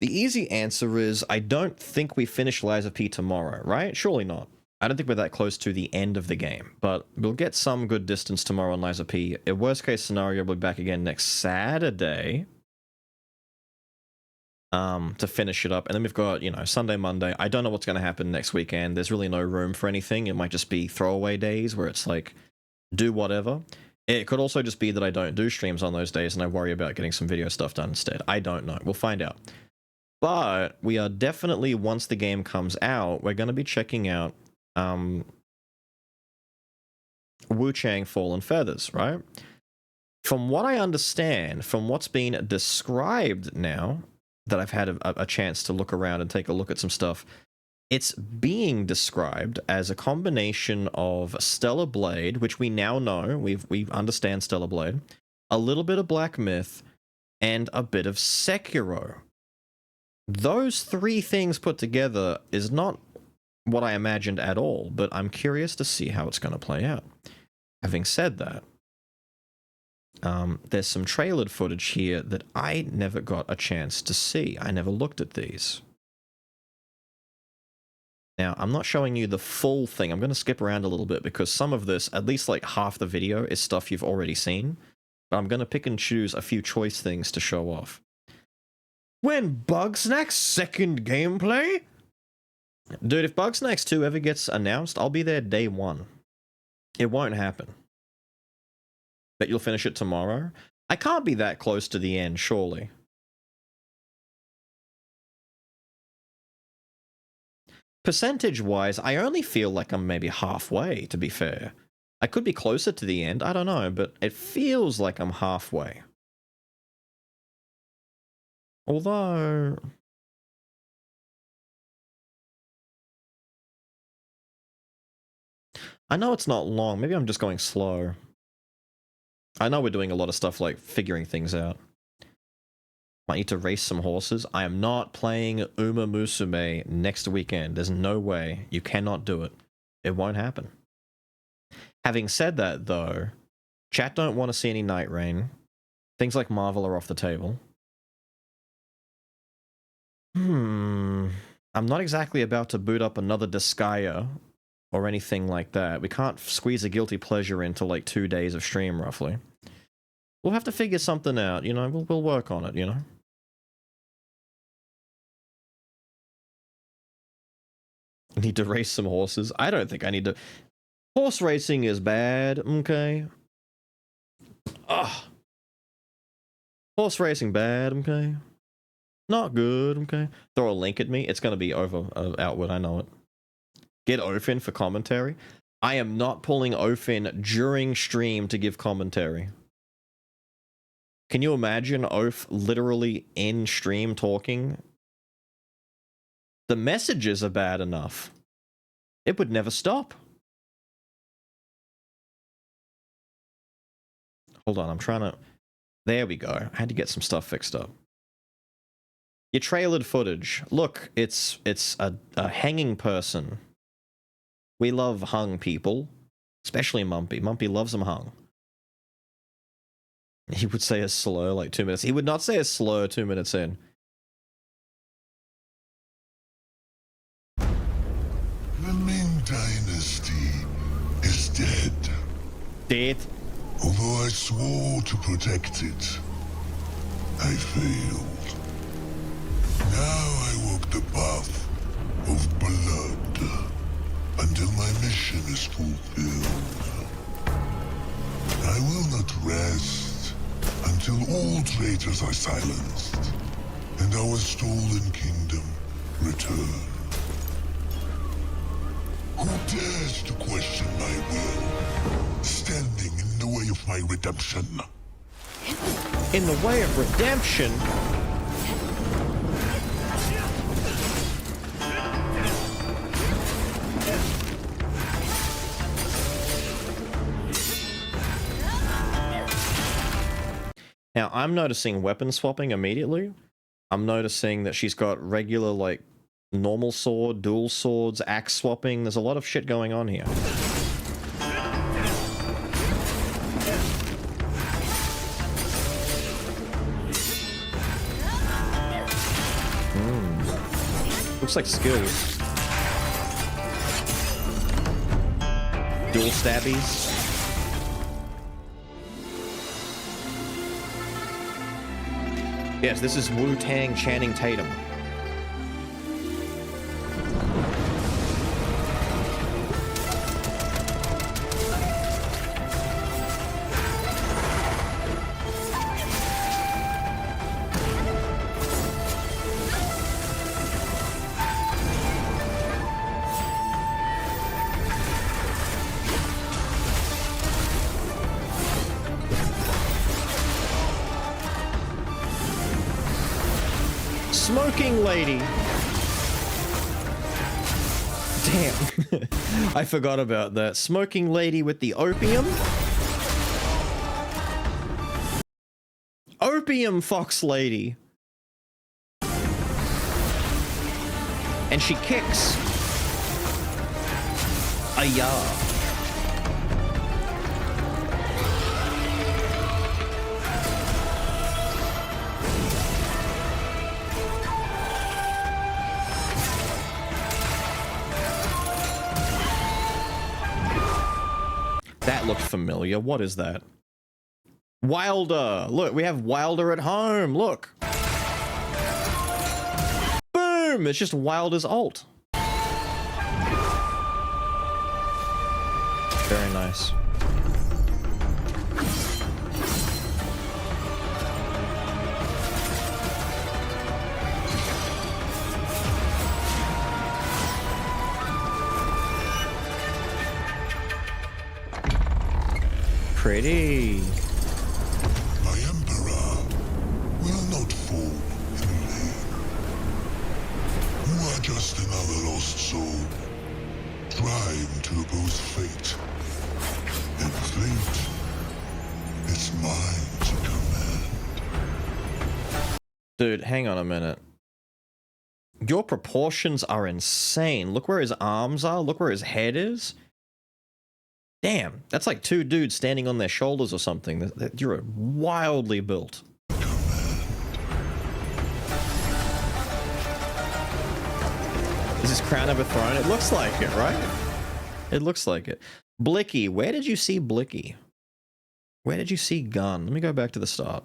The easy answer is I don't think we finish Lies of P tomorrow, right? Surely not. I don't think we're that close to the end of the game, but we'll get some good distance tomorrow on Lies of P. In worst case scenario, we'll be back again next Saturday. To finish it up, and then we've got, you know, Sunday, Monday. I don't know what's going to happen next weekend. There's really no room for anything. It might just be throwaway days where it's like, do whatever. It could also just be that I don't do streams on those days and I worry about getting some video stuff done instead. I don't know. We'll find out. But we are definitely, once the game comes out, we're going to be checking out Wu Chang Fallen Feathers, right? From what I understand, from what's been described now, that I've had a chance to look around and take a look at some stuff, it's being described as a combination of Stellar Blade, which we now know, we understand Stellar Blade, a little bit of Black Myth, and a bit of Sekiro. Those three things put together is not what I imagined at all, but I'm curious to see how it's going to play out. Having said that, there's some trailered footage here that I never got a chance to see. I never looked at these. Now, I'm not showing you the full thing. I'm going to skip around a little bit because some of this, at least like half the video, is stuff you've already seen. But I'm going to pick and choose a few choice things to show off. When Bugsnax second gameplay? Dude, if Bugsnax 2 ever gets announced, I'll be there day one. It won't happen. Bet you'll finish it tomorrow? I can't be that close to the end, surely. Percentage-wise, I only feel like I'm maybe halfway, to be fair. I could be closer to the end, I don't know, but it feels like I'm halfway. Although... I know it's not long, maybe I'm just going slow. I know we're doing a lot of stuff like figuring things out. Might need to race some horses. I am not playing Uma Musume next weekend. There's no way. You cannot do it. It won't happen. Having said that, though, chat don't want to see any Night Rain. Things like Marvel are off the table. I'm not exactly about to boot up another Disgaea or anything like that. We can't squeeze a guilty pleasure into like 2 days of stream, roughly. We'll have to figure something out, you know? We'll work on it, you know? Need to race some horses? I don't think I need to... Horse racing is bad, okay? Ugh. Horse racing bad, okay? Not good, okay? Throw a link at me. It's gonna be over outward, I know it. Get Ofin for commentary. I am not pulling Ofin during stream to give commentary. Can you imagine Oath literally in stream talking? The messages are bad enough. It would never stop. Hold on, I'm trying to... There we go. I had to get some stuff fixed up. Your trailered footage. Look, it's a hanging person. We love hung people. Especially Mumpy. Mumpy loves them hung. He would say a slur like 2 minutes. He would not say a slur 2 minutes in. The Ming Dynasty is dead. Dead? Although I swore to protect it, I failed. Now I walk the path of blood until my mission is fulfilled. I will not rest until all traitors are silenced and our stolen kingdom returned. Who dares to question my will, standing in the way of my redemption? In the way of redemption? Now, I'm noticing weapon swapping immediately. I'm noticing that she's got regular, like, normal sword, dual swords, axe swapping. There's a lot of shit going on here. Looks like skills. Dual stabbies. Yes, this is Wu-Tang Channing Tatum. Smoking lady. Damn. I forgot about that. Smoking lady with the opium. Opium fox lady. And she kicks. Ayah. That looked familiar. What is that? Wilder! Look, we have Wilder at home. Look. Boom! It's just Wilder's ult. Very nice. Pretty. My Emperor will not fall in vain. You are just another lost soul, trying to oppose fate. And fate is mine to command. Dude, hang on a minute. Your proportions are insane. Look where his arms are. Look where his head is. Damn, that's like two dudes standing on their shoulders or something. You're wildly built. Is this crown of a throne? It looks like it, right? It looks like it. Blicky, where did you see Blicky? Where did you see Gun? Let me go back to the start.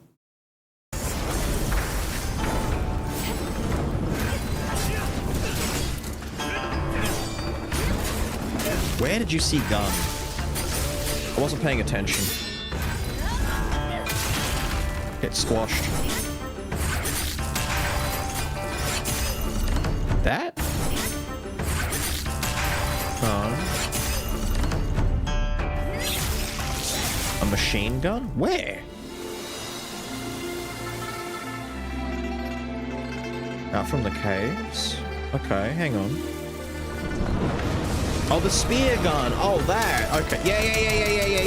Where did you see Gun? I wasn't paying attention. Get squashed. That? A machine gun? Where? Out from the caves? Okay, hang on. Oh, the spear gun. Oh, that. Okay.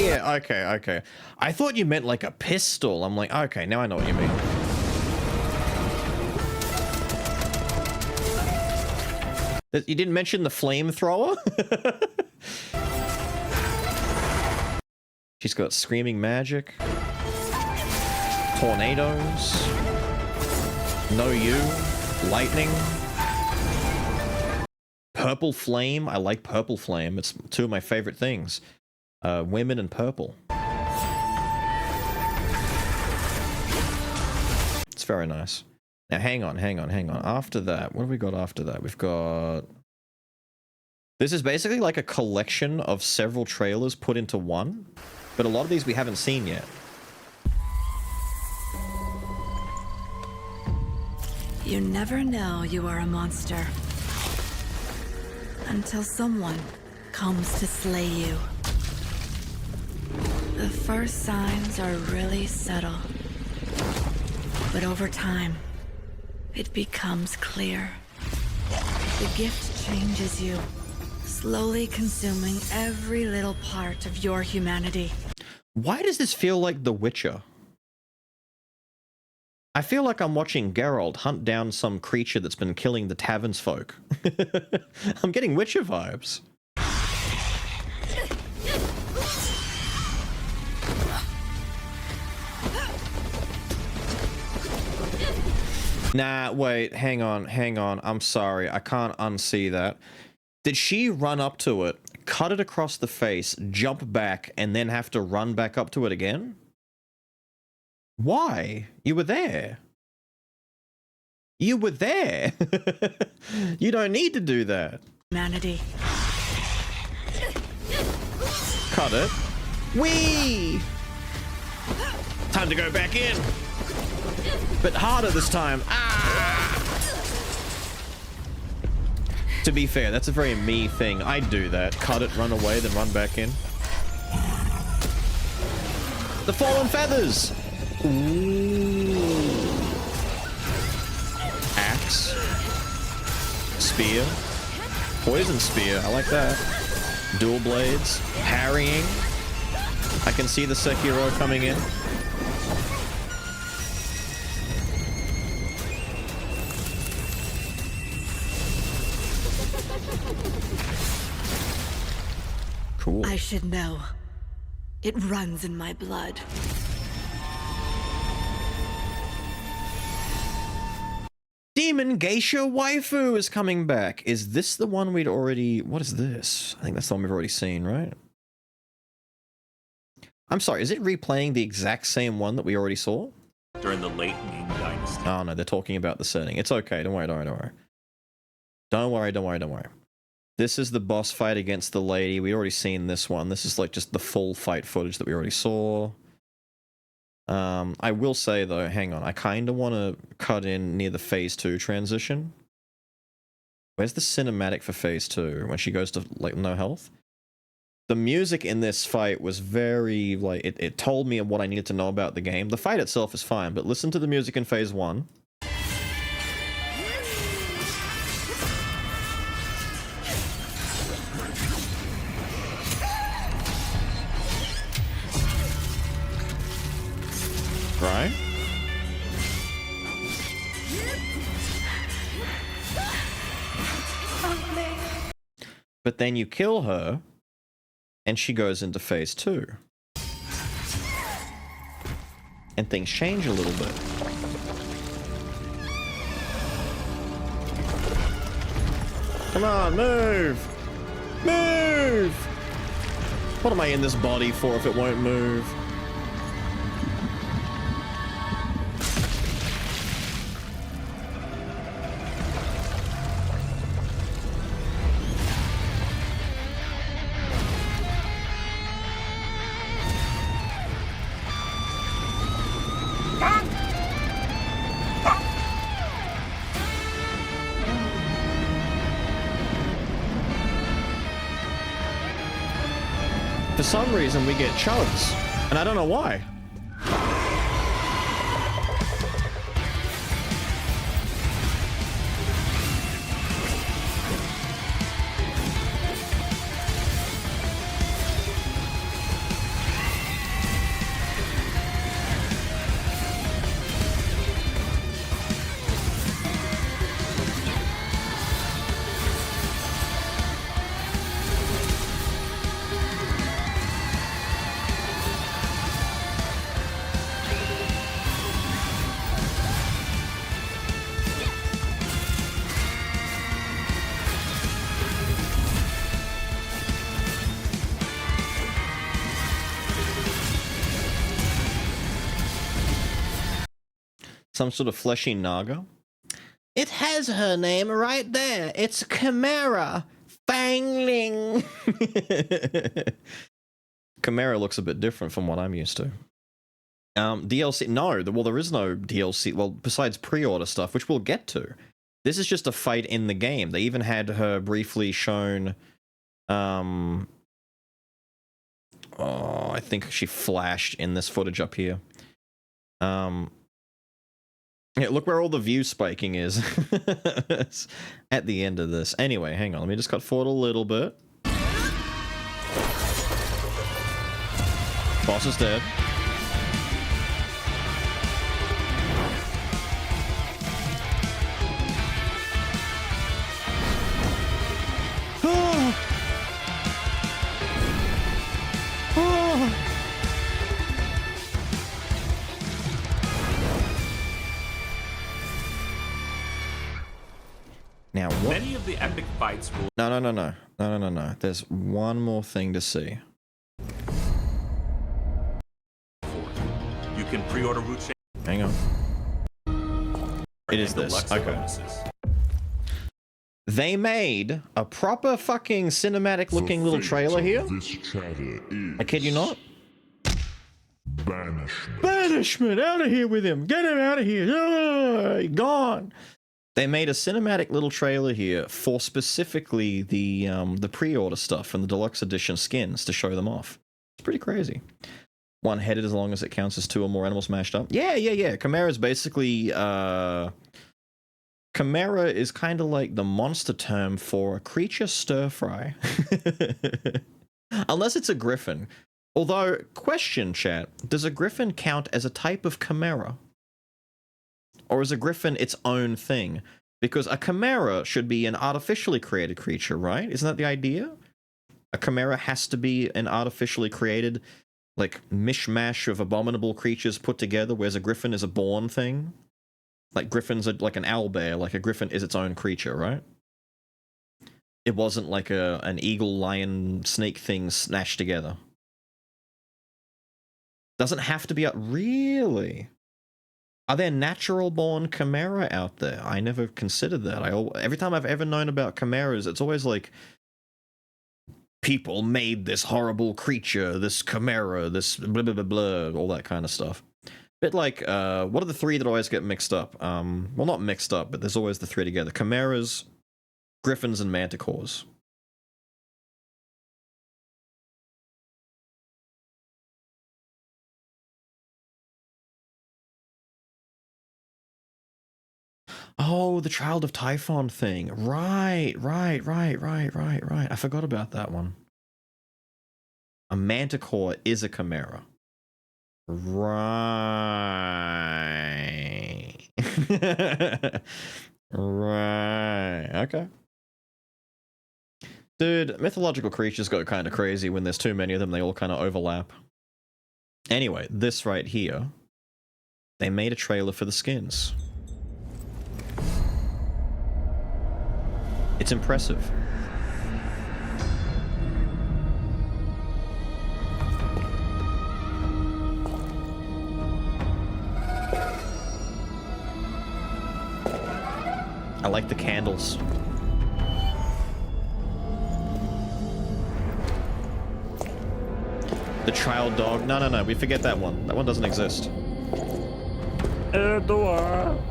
Yeah. Okay. I thought you meant like a pistol. I'm like, okay, now I know what you mean. You didn't mention the flamethrower? She's got screaming magic. Tornadoes. No you. Lightning. Purple flame. I like purple flame. It's two of my favorite things. Women and purple. It's very nice. Now hang on. After that, what have we got after that? We've got... This is basically like a collection of several trailers put into one. But a lot of these we haven't seen yet. You never know you are a monster until someone comes to slay you. The first signs are really subtle, but over time, it becomes clear. The gift changes you, slowly consuming every little part of your humanity. Why does this feel like The Witcher? I feel like I'm watching Geralt hunt down some creature that's been killing the tavern's folk. I'm getting Witcher vibes. Nah, wait, hang on. I'm sorry, I can't unsee that. Did she run up to it, cut it across the face, jump back, and then have to run back up to it again? Why? You were there. You were there. You don't need to do that. Humanity. Cut it. Whee! Time to go back in. But harder this time. Ah! To be fair, that's a very me thing. I do that. Cut it, run away, then run back in. The fallen feathers! Ooh. Axe. Spear. Poison spear. I like that. Dual blades. Parrying. I can see the Sekiro coming in. Cool. I should know. It runs in my blood. Demon Geisha Waifu is coming back. Is this the one we'd already... What is this? I think that's the one we've already seen, right? I'm sorry, is it replaying the exact same one that we already saw? During the late Ming Dynasty. Oh no, they're talking about the setting. It's okay, don't worry. Don't worry. This is the boss fight against the lady. We already seen this one. This is like just the full fight footage that we already saw. I will say though, hang on, I kind of want to cut in near the phase 2 transition. Where's the cinematic for phase 2 when she goes to like no health? The music in this fight was very like it told me what I needed to know about the game. The fight itself is fine, but listen to the music in phase 1. Right? But then you kill her, and she goes into phase 2. And things change a little bit. Come on, move! Move! What am I in this body for if it won't move? For some reason we get chugs, and I don't know why. Some sort of fleshy Naga. It has her name right there. It's Chimera Fangling. Chimera looks a bit different from what I'm used to. DLC? No, well, there is no DLC. Well, besides pre-order stuff, which we'll get to. This is just a fight in the game. They even had her briefly shown. Oh, I think she flashed in this footage up here. Yeah, look where all the view spiking is. It's at the end of this. Anyway, hang on. Let me just cut forward a little bit. Boss is dead. Now what? Many of the epic fights will. No. There's one more thing to see. You can pre-order Root Shape. Hang on. It is this. Okay. Bonuses. They made a proper fucking cinematic looking little trailer here. I kid you not. Banishment! Out of here with him! Get him out of here! Oh, gone! They made a cinematic little trailer here for specifically the pre-order stuff and the deluxe edition skins to show them off. It's pretty crazy. One-headed as long as it counts as two or more animals mashed up. Yeah. Chimera's basically Chimera is kind of like the monster term for a creature stir-fry. Unless it's a griffin. Although, question chat, does a griffin count as a type of chimera? Or is a griffin its own thing? Because a chimera should be an artificially created creature, right? Isn't that the idea? A chimera has to be an artificially created, like, mishmash of abominable creatures put together, whereas a griffin is a born thing. Like, griffins are like an owlbear, like a griffin is its own creature, right? It wasn't like an eagle, lion, snake thing snatched together. Doesn't have to be really. Are there natural-born chimera out there? I never considered that. Every time I've ever known about chimeras, it's always like, people made this horrible creature, this chimera, this blah, blah, blah, blah, all that kind of stuff. Bit like, what are the three that always get mixed up? Well, not mixed up, but there's always the three together. Chimeras, griffins, and manticores. Oh, the Child of Typhon thing. Right. I forgot about that one. A manticore is a chimera. Right. Right. Okay. Dude, mythological creatures go kind of crazy when there's too many of them. They all kind of overlap. Anyway, this right here. They made a trailer for the skins. It's impressive. I like the candles. The child dog. No. We forget that one. That one doesn't exist. Edward.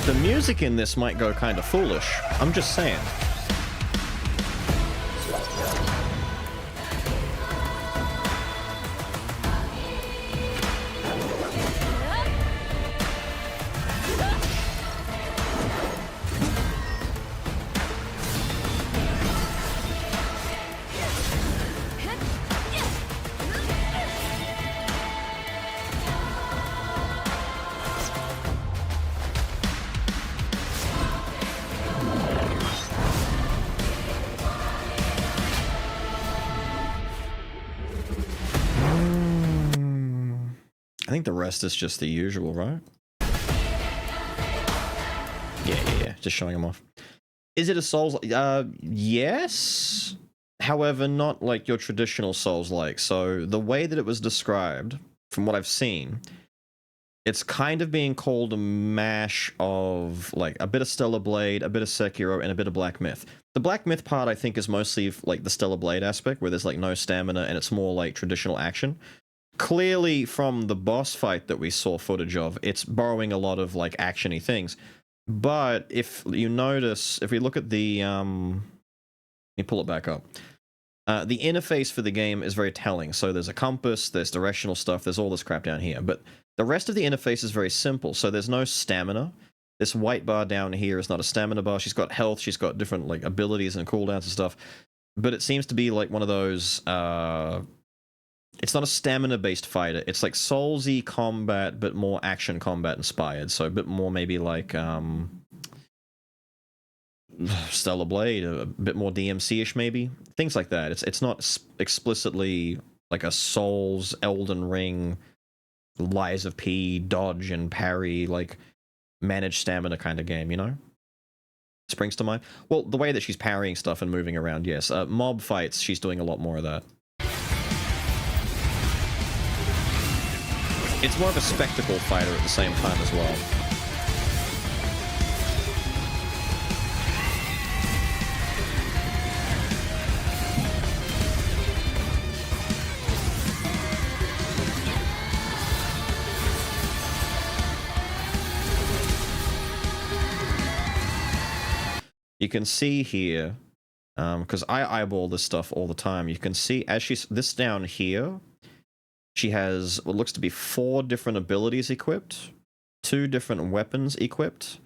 The music in this might go kind of foolish. I'm just saying. think the rest is just the usual, right? Yeah. Just showing them off. Is it a Souls? Yes. However, not like your traditional Souls-like. So the way that it was described, from what I've seen, it's kind of being called a mash of like a bit of Stellar Blade, a bit of Sekiro, and a bit of Black Myth. The Black Myth part, I think, is mostly like the Stellar Blade aspect, where there's like no stamina and it's more like traditional action. Clearly, from the boss fight that we saw footage of, it's borrowing a lot of like action-y things. But if you notice, if we look at the let me pull it back up. The interface for the game is very telling. So there's a compass, there's directional stuff, there's all this crap down here. But the rest of the interface is very simple. So there's no stamina. This white bar down here is not a stamina bar. She's got health, she's got different like abilities and cooldowns and stuff. But it seems to be like one of those... it's not a stamina-based fighter. It's like Souls-y combat, but more action combat inspired. So a bit more maybe like... Stellar Blade, a bit more DMC-ish maybe, things like that. It's not explicitly like a Souls, Elden Ring, Lies of P, dodge and parry, like managed stamina kind of game, you know? Springs to mind. Well, the way that she's parrying stuff and moving around, yes. Mob fights, she's doing a lot more of that. It's more of a spectacle fighter at the same time as well. You can see here, because I eyeball this stuff all the time, you can see as she's, this down here, she has what looks to be 4 different abilities equipped, 2 different weapons equipped.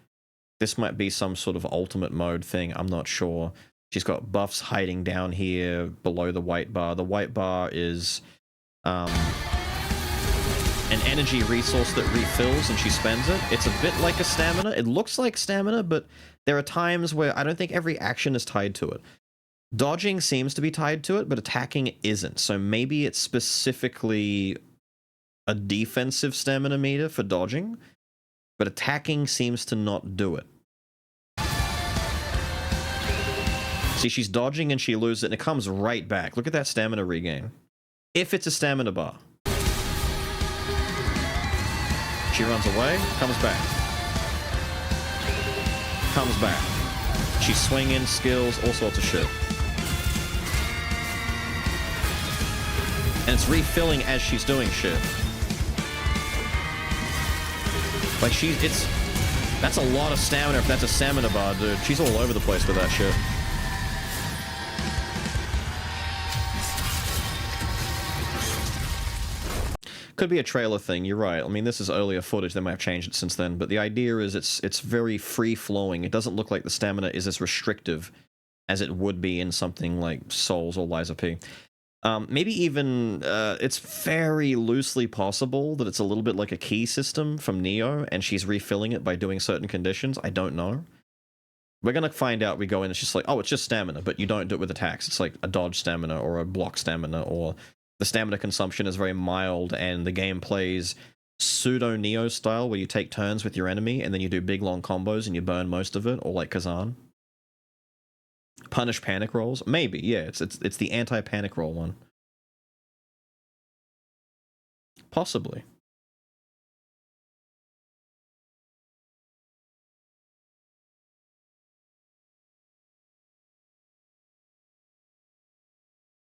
This might be some sort of ultimate mode thing, I'm not sure. She's got buffs hiding down here below the white bar. The white bar is an energy resource that refills and she spends it. It's a bit like a stamina. It looks like stamina, but there are times where I don't think every action is tied to it. Dodging seems to be tied to it, but attacking isn't. So maybe it's specifically a defensive stamina meter for dodging, but attacking seems to not do it. See, she's dodging and she loses it, and it comes right back. Look at that stamina regain. If it's a stamina bar. She runs away, comes back. Comes back. She's swinging, skills, all sorts of shit. And it's refilling as she's doing shit. Like that's a lot of stamina if that's a stamina bar, dude. She's all over the place with that shit. Could be a trailer thing, you're right. I mean, this is earlier footage, they might have changed it since then, but the idea is it's very free-flowing. It doesn't look like the stamina is as restrictive as it would be in something like Souls or Lies of P. Maybe even, it's very loosely possible that it's a little bit like a key system from Neo, and she's refilling it by doing certain conditions. I don't know. We're gonna find out, we go in, it's just like, oh, it's just stamina, but you don't do it with attacks. It's like a dodge stamina or a block stamina, or the stamina consumption is very mild, and the game plays pseudo-Neo style, where you take turns with your enemy, and then you do big long combos, and you burn most of it, or like Kazan. Punish panic rolls? Maybe, yeah, it's the anti-panic roll one. Possibly.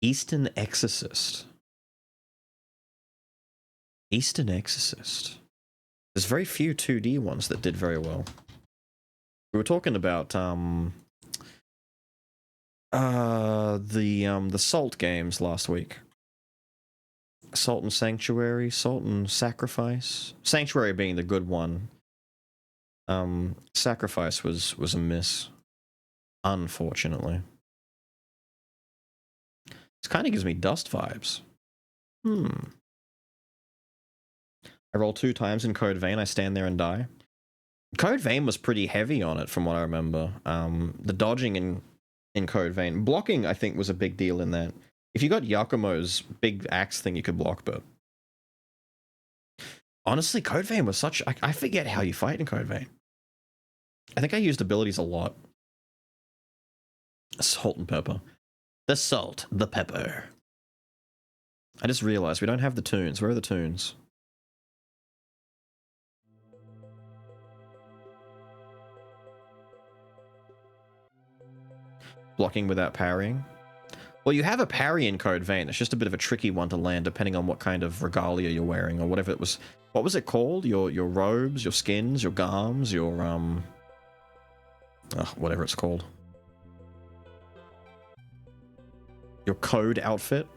Eastern Exorcist. Eastern Exorcist. There's very few 2D ones that did very well. We were talking about the Salt games last week. Salt and Sanctuary, Salt and Sacrifice. Sanctuary being the good one. Sacrifice was a miss, unfortunately. This kind of gives me Dust vibes. I roll 2 times in Code Vein, I stand there and die. Code Vein was pretty heavy on it, from what I remember. The dodging in Code Vein. Blocking, I think, was a big deal in that. If you got Yakumo's big axe thing, you could block, but Honestly, Code Vein was such... I forget how you fight in Code Vein. I think I used abilities a lot. Salt and pepper. The salt, the pepper. I just realized we don't have the tunes. Where are the tunes? Blocking without parrying. Well, you have a parry in Code Vein. It's just a bit of a tricky one to land depending on what kind of regalia you're wearing or whatever it was. What was it called? Your robes, your skins, your garms, your whatever it's called. Your code outfit.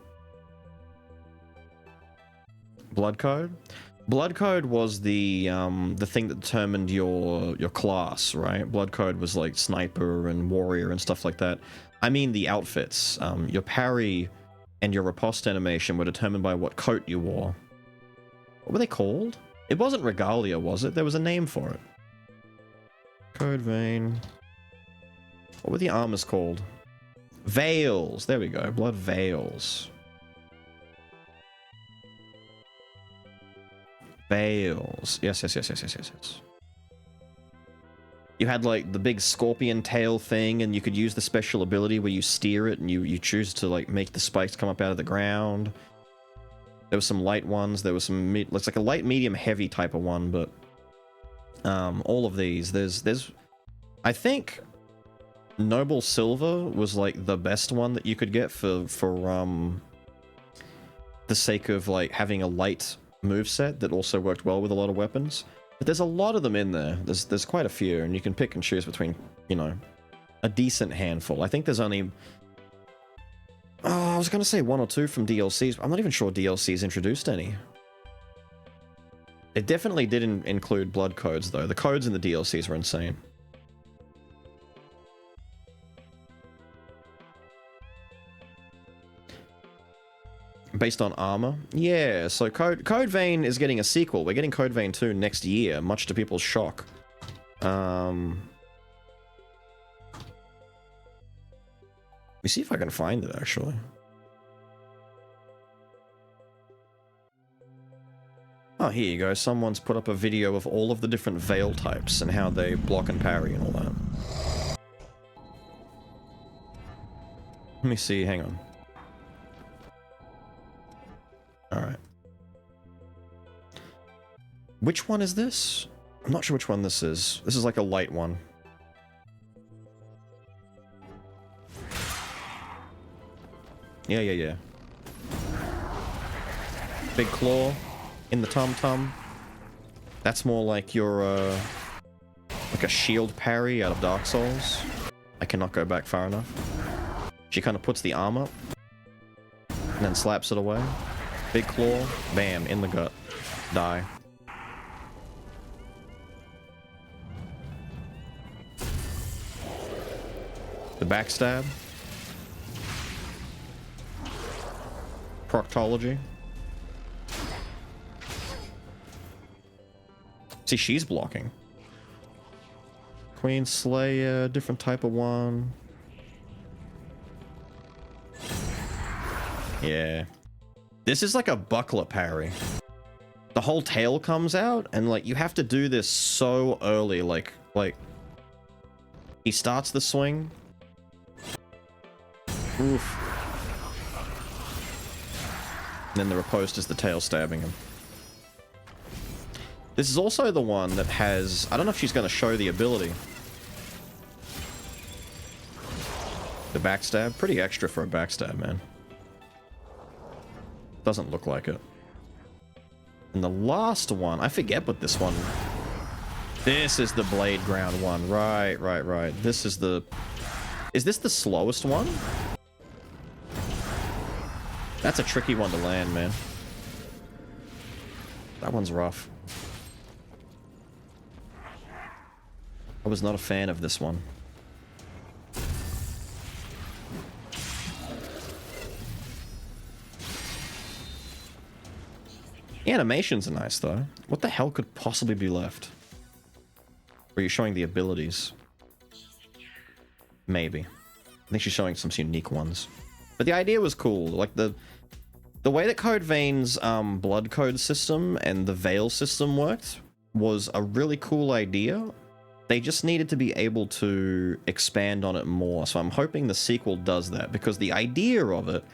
Blood code. Blood code was the thing that determined your class, right? Blood code was like sniper and warrior and stuff like that. I mean the outfits. Your parry and your riposte animation were determined by what coat you wore. What were they called? It wasn't regalia, was it? There was a name for it. Code Vein. What were the armors called? Veils. There we go. Blood veils. Veils. Yes. You had like the big scorpion tail thing, and you could use the special ability where you steer it and you choose to like make the spikes come up out of the ground. There were some light ones. There was some looks like a light, medium, heavy type of one, but all of these. There's I think Noble Silver was like the best one that you could get for the sake of like having a light moveset that also worked well with a lot of weapons. But there's a lot of them in there. There's quite a few, and you can pick and choose between, you know, a decent handful. I think there's only... Oh, I was going to say 1 or 2 from DLCs, but I'm not even sure DLCs introduced any. It definitely didn't include blood codes, though. The codes in the DLCs were insane. Based on armor? Yeah, so Code Vein is getting a sequel. We're getting Code Vein 2 next year, much to people's shock. Let me see if I can find it, actually. Oh, here you go. Someone's put up a video of all of the different veil types and how they block and parry and all that. Let me see, hang on. Alright. Which one is this? I'm not sure which one this is. This is like a light one. Yeah. Big claw in the tum-tum. That's more like your, like a shield parry out of Dark Souls. I cannot go back far enough. She kind of puts the arm up and then slaps it away. Big claw, bam, in the gut. Die. The backstab. Proctology. See, she's blocking. Queen Slayer, different type of one. Yeah. This is like a buckler parry. The whole tail comes out, and like you have to do this so early. Like he starts the swing. Oof. And then the riposte is the tail stabbing him. This is also the one that has... I don't know if she's going to show the ability. The backstab. Pretty extra for a backstab, man. Doesn't look like it. And the last one... I forget what this one... This is the blade ground one. Right. This is the... Is this the slowest one? That's a tricky one to land, man. That one's rough. I was not a fan of this one. The animations are nice, though. What the hell could possibly be left? Or are you showing the abilities? Maybe. I think she's showing some unique ones. But the idea was cool. Like, the The way that Code Vein's blood code system and the Veil system worked was a really cool idea. They just needed to be able to expand on it more, so I'm hoping the sequel does that, because the idea of it,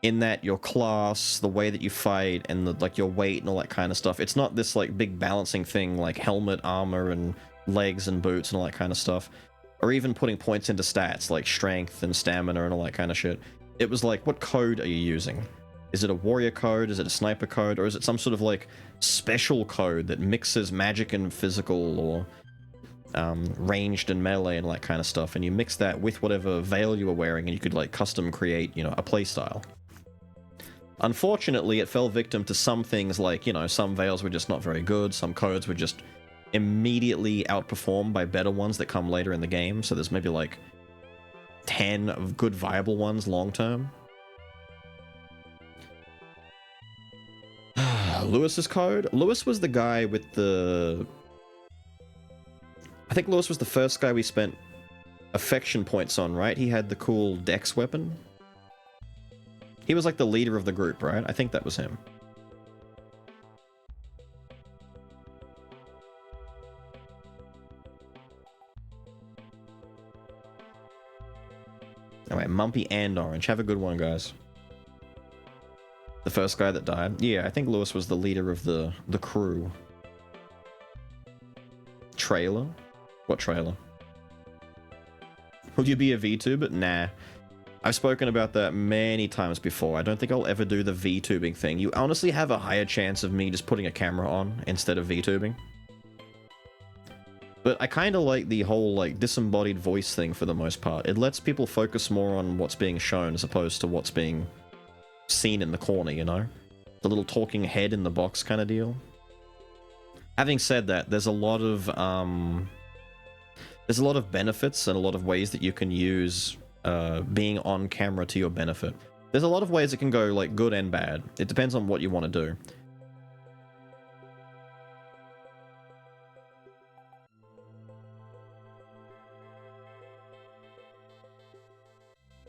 in that your class, the way that you fight, and the, like your weight and all that kind of stuff, it's not this like big balancing thing like helmet, armor, and legs and boots and all that kind of stuff, or even putting points into stats like strength and stamina and all that kind of shit. It was like, what code are you using? Is it a warrior code? Is it a sniper code? Or is it some sort of like special code that mixes magic and physical, or ranged and melee and all that kind of stuff, and you mix that with whatever veil you were wearing, and you could like custom create, you know, a playstyle. Unfortunately, it fell victim to some things like, you know, some veils were just not very good, some codes were just immediately outperformed by better ones that come later in the game, so there's maybe like 10 of good viable ones long term. Lewis's code? Lewis was the guy with the... I think Lewis was the first guy we spent affection points on, right? He had the cool dex weapon. He was like the leader of the group, right? I think that was him. Alright, Mumpy and Orange. Have a good one, guys. The first guy that died. Yeah, I think Lewis was the leader of the crew. Trailer? What trailer? Will you be a VTuber? Nah. I've spoken about that many times before. I don't think I'll ever do the VTubing thing. You honestly have a higher chance of me just putting a camera on instead of VTubing. But I kind of like the whole like disembodied voice thing for the most part. It lets people focus more on what's being shown as opposed to what's being seen in the corner, you know? The little talking head in the box kind of deal. Having said that, there's a lot of benefits and a lot of ways that you can use being on camera to your benefit. There's a lot of ways it can go like good and bad. It depends on what you want to do.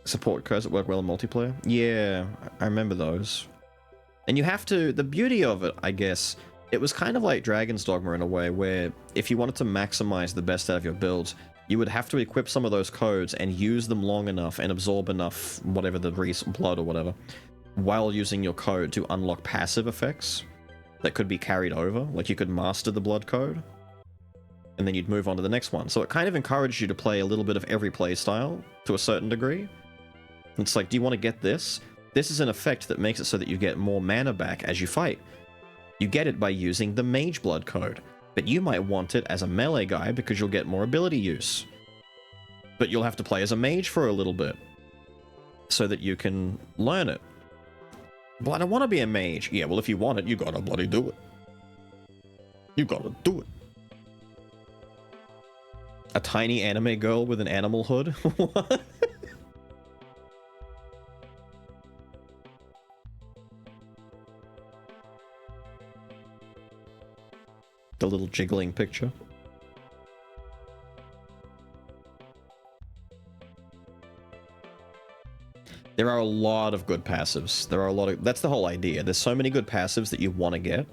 Support codes that work well in multiplayer? Yeah, I remember those. And you have to... The beauty of it, I guess, it was kind of like Dragon's Dogma in a way, where if you wanted to maximize the best out of your builds, you would have to equip some of those codes and use them long enough and absorb enough, whatever the blood or whatever, while using your code to unlock passive effects that could be carried over. Like you could master the blood code, and then you'd move on to the next one. So it kind of encouraged you to play a little bit of every playstyle to a certain degree. It's like, do you want to get this? This is an effect that makes it so that you get more mana back as you fight. You get it by using the Mage Blood code, but you might want it as a melee guy because you'll get more ability use. But you'll have to play as a mage for a little bit so that you can learn it. Well, I don't want to be a mage. Yeah, well, if you want it, you gotta bloody do it. You gotta do it. A tiny anime girl with an animal hood? What? The little jiggling picture. There are a lot of good passives. There are a lot of... That's the whole idea. There's so many good passives that you want to get.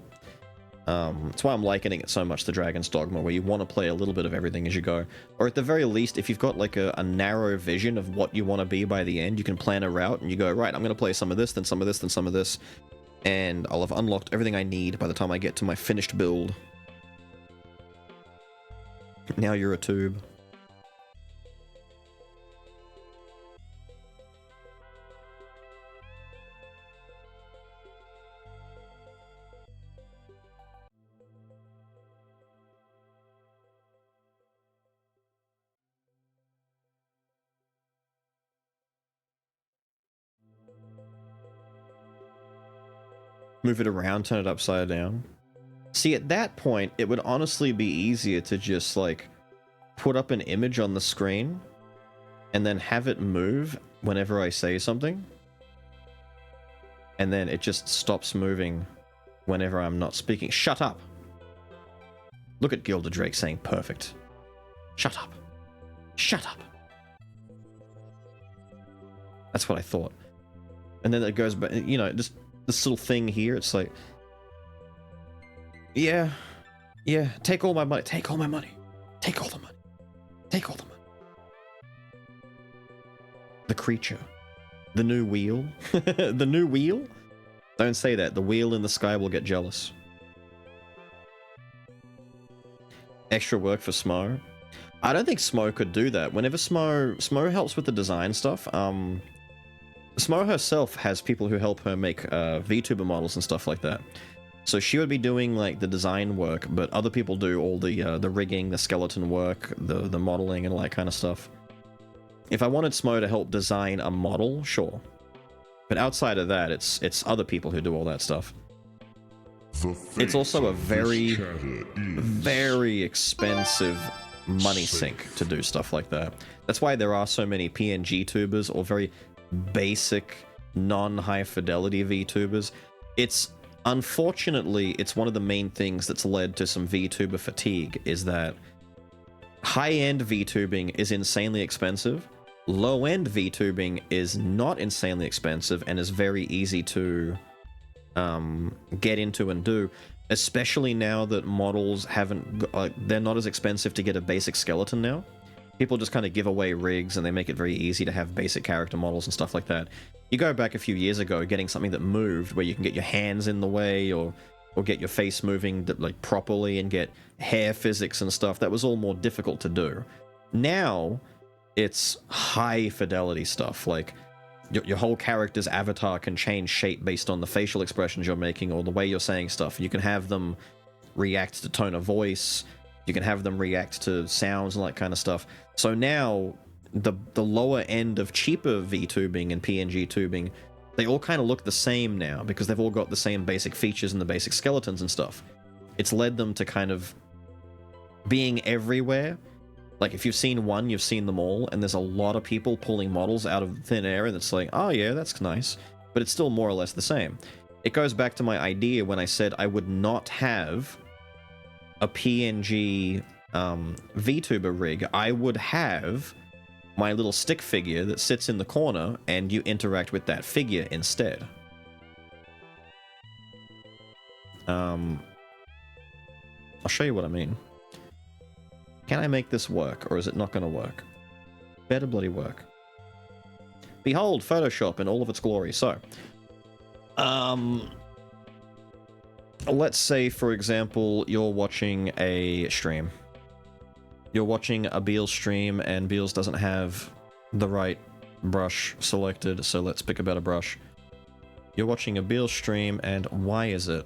That's why I'm likening it so much to Dragon's Dogma, where you want to play a little bit of everything as you go. Or at the very least, if you've got like a narrow vision of what you want to be by the end, you can plan a route and you go, right, I'm going to play some of this, then some of this, then some of this. And I'll have unlocked everything I need by the time I get to my finished build. Now you're a tube. Move it around, turn it upside down. See, at that point, it would honestly be easier to just, like, put up an image on the screen and then have it move whenever I say something. And then it just stops moving whenever I'm not speaking. Shut up! Look at Gilda Drake saying perfect. Shut up. Shut up! That's what I thought. And then it goes back, you know, just this little thing here. It's like, yeah, take all my money, take all my money, take all the money, take all the money. The creature, the new wheel, the new wheel. Don't say that. The wheel in the sky will get jealous. Extra work for Smo. I don't think Smo could do that. Whenever Smo helps with the design stuff, Smo herself has people who help her make VTuber models and stuff like that. So she would be doing like the design work, but other people do all the rigging, the skeleton work, the modeling and all that kind of stuff. If I wanted Smo to help design a model, sure. But outside of that, it's other people who do all that stuff. It's also a very, very expensive money sink to do stuff like that. That's why there are so many PNG tubers or very basic, non-high fidelity VTubers. Unfortunately, it's one of the main things that's led to some VTuber fatigue, is that high-end VTubing is insanely expensive. Low-end VTubing is not insanely expensive and is very easy to get into and do, especially now that models they're not as expensive to get a basic skeleton now. People just kind of give away rigs and they make it very easy to have basic character models and stuff like that. You go back a few years ago, getting something that moved, where you can get your hands in the way or get your face moving like properly and get hair physics and stuff, that was all more difficult to do. Now, it's high fidelity stuff, like your whole character's avatar can change shape based on the facial expressions you're making or the way you're saying stuff. You can have them react to tone of voice, you can have them react to sounds and that kind of stuff. So now, the lower end of cheaper VTubing and PNG tubing, they all kind of look the same now because they've all got the same basic features and the basic skeletons and stuff. It's led them to kind of being everywhere. Like, if you've seen one, you've seen them all, and there's a lot of people pulling models out of thin air, and it's like, oh yeah, that's nice, but it's still more or less the same. It goes back to my idea when I said I would not have a PNG VTuber rig. I would have my little stick figure that sits in the corner, and you interact with that figure instead. I'll show you what I mean. Can I make this work, or is it not going to work? Better bloody work. Behold, Photoshop in all of its glory. So, let's say, for example, you're watching a stream. You're watching a Beals stream, and Beals doesn't have the right brush selected, so let's pick a better brush. You're watching a Beals stream, and why is it?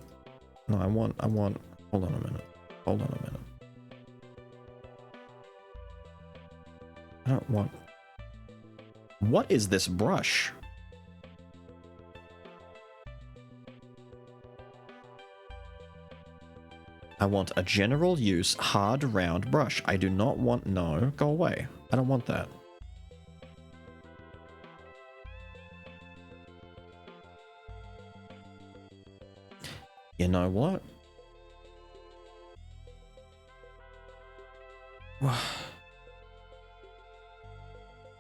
No, I want, hold on a minute. Hold on a minute. I don't want... What is this brush? I want a general use hard round brush. I do not want... No, go away. I don't want that. You know what?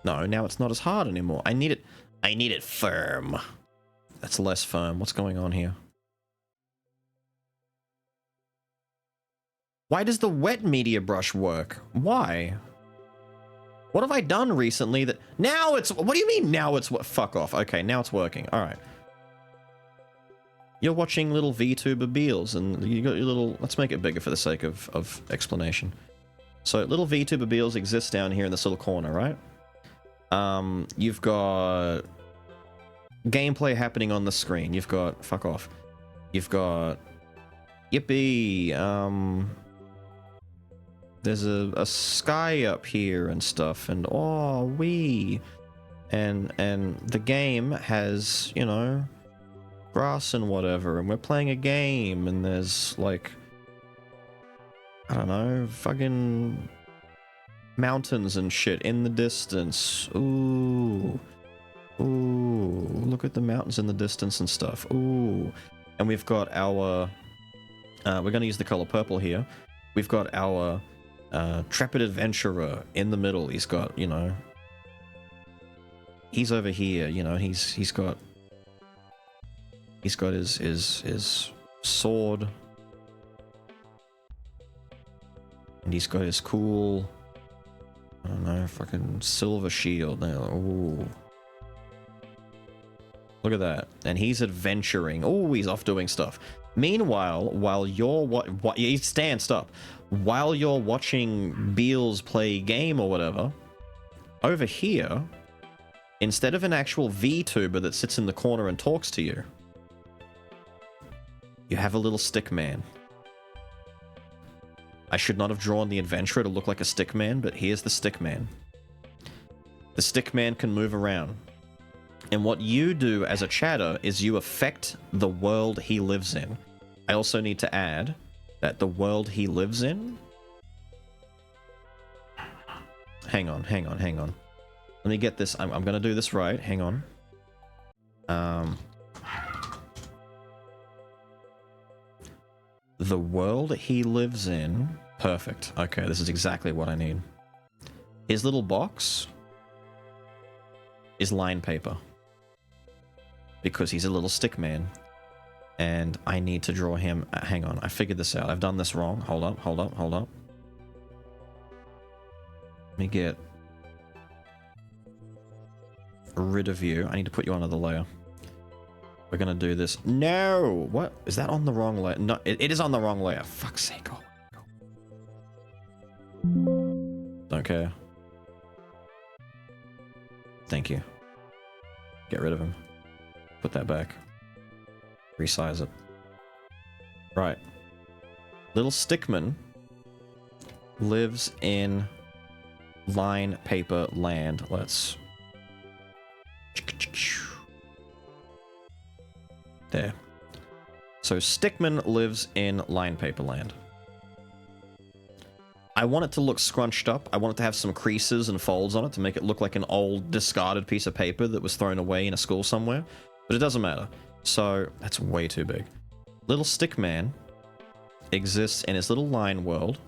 No, now it's not as hard anymore. I need it firm. That's less firm. What's going on here? Why does the wet media brush work? Why? What have I done recently that... Now it's... What do you mean now it's... Fuck off. Okay, now it's working. Alright. You're watching little VTuber Beals, and you got your little... Let's make it bigger for the sake of explanation. So, little VTuber Beals exists down here in this little corner, right? You've got gameplay happening on the screen. You've got... Fuck off. You've got... Yippee! There's a sky up here and stuff, and oh, wee! And the game has, you know, grass and whatever, and we're playing a game, and there's, like... I don't know, fucking... mountains and shit in the distance. Ooh. Ooh. Look at the mountains in the distance and stuff. Ooh. And we've got our... we're going to use the color purple here. We've got our Trepid Adventurer in the middle. He's got, you know... He's over here, you know, he's got... He's got his sword. And he's got his cool, I don't know, fucking silver shield. Ooh. Look at that. And he's adventuring. Oh, he's off doing stuff. Meanwhile, while you're stop. While you're watching Beals play game or whatever, over here, instead of an actual VTuber that sits in the corner and talks to you, you have a little stick man. I should not have drawn the adventurer to look like a stick man, but here's the stick man. The stick man can move around. And what you do as a chatter is you affect the world he lives in. I also need to add that the world he lives in... Hang on. Let me get this. I'm gonna do this right. Hang on. The world he lives in... Perfect. Okay, this is exactly what I need. His little box is line paper. Because he's a little stick man. And I need to draw him... hang on, I figured this out. I've done this wrong. Hold up. Let me get rid of you. I need to put you on another layer. We're gonna do this. No! What? Is that on the wrong layer? No, it is on the wrong layer. Fuck's sake. Go. Don't care. Thank you. Get rid of him. Put that back. Resize it. Right. Little Stickman lives in line paper land. Let's... There. So Stickman lives in line paper land. I want it to look scrunched up. I want it to have some creases and folds on it to make it look like an old discarded piece of paper that was thrown away in a school somewhere. But it doesn't matter. So that's way too big. Little Stickman exists in his little line world.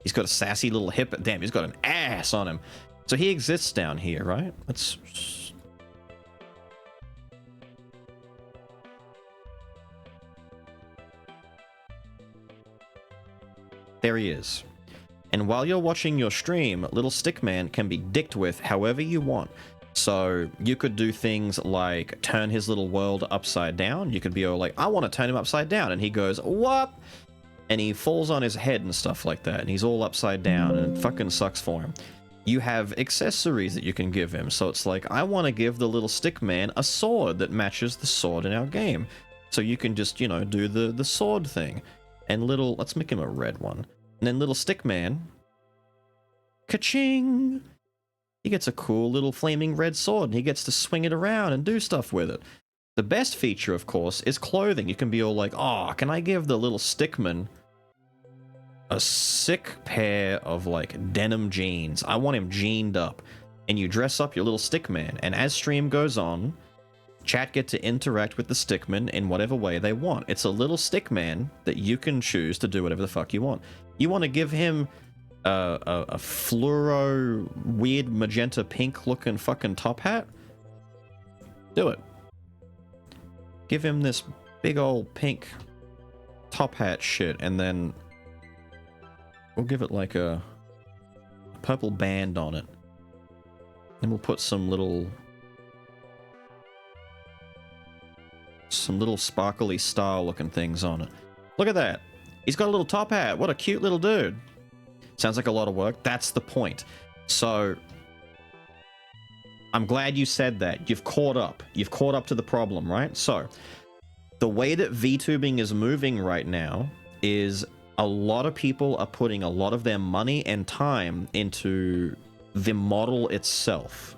He's got a sassy little hip. Damn, he's got an ass on him. So he exists down here, right? Let's... There he is. And while you're watching your stream, little Stickman can be dicked with however you want. So you could do things like turn his little world upside down. You could be all like, I want to turn him upside down. And he goes, what? And he falls on his head and stuff like that. And he's all upside down and it fucking sucks for him. You have accessories that you can give him. So it's like, I want to give the little Stickman a sword that matches the sword in our game. So you can just, you know, do the sword thing. And little, let's make him a red one. And then little Stickman, ka-ching! He gets a cool little flaming red sword and he gets to swing it around and do stuff with it. The best feature, of course, is clothing. You can be all like, oh, can I give the little Stickman a sick pair of, like, denim jeans? I want him jeaned up. And you dress up your little Stickman. And as stream goes on, chat get to interact with the Stickman in whatever way they want. It's a little Stickman that you can choose to do whatever the fuck you want. You want to give him a fluoro, weird magenta pink looking fucking top hat? Do it. Give him this big old pink top hat shit, and then we'll give it like a purple band on it. Then we'll put some little sparkly star looking things on it. Look at that. He's got a little top hat. What a cute little dude. Sounds like a lot of work. That's the point. So I'm glad you said that. You've caught up. You've caught up to the problem, right? So the way that VTubing is moving right now is a lot of people are putting a lot of their money and time into the model itself.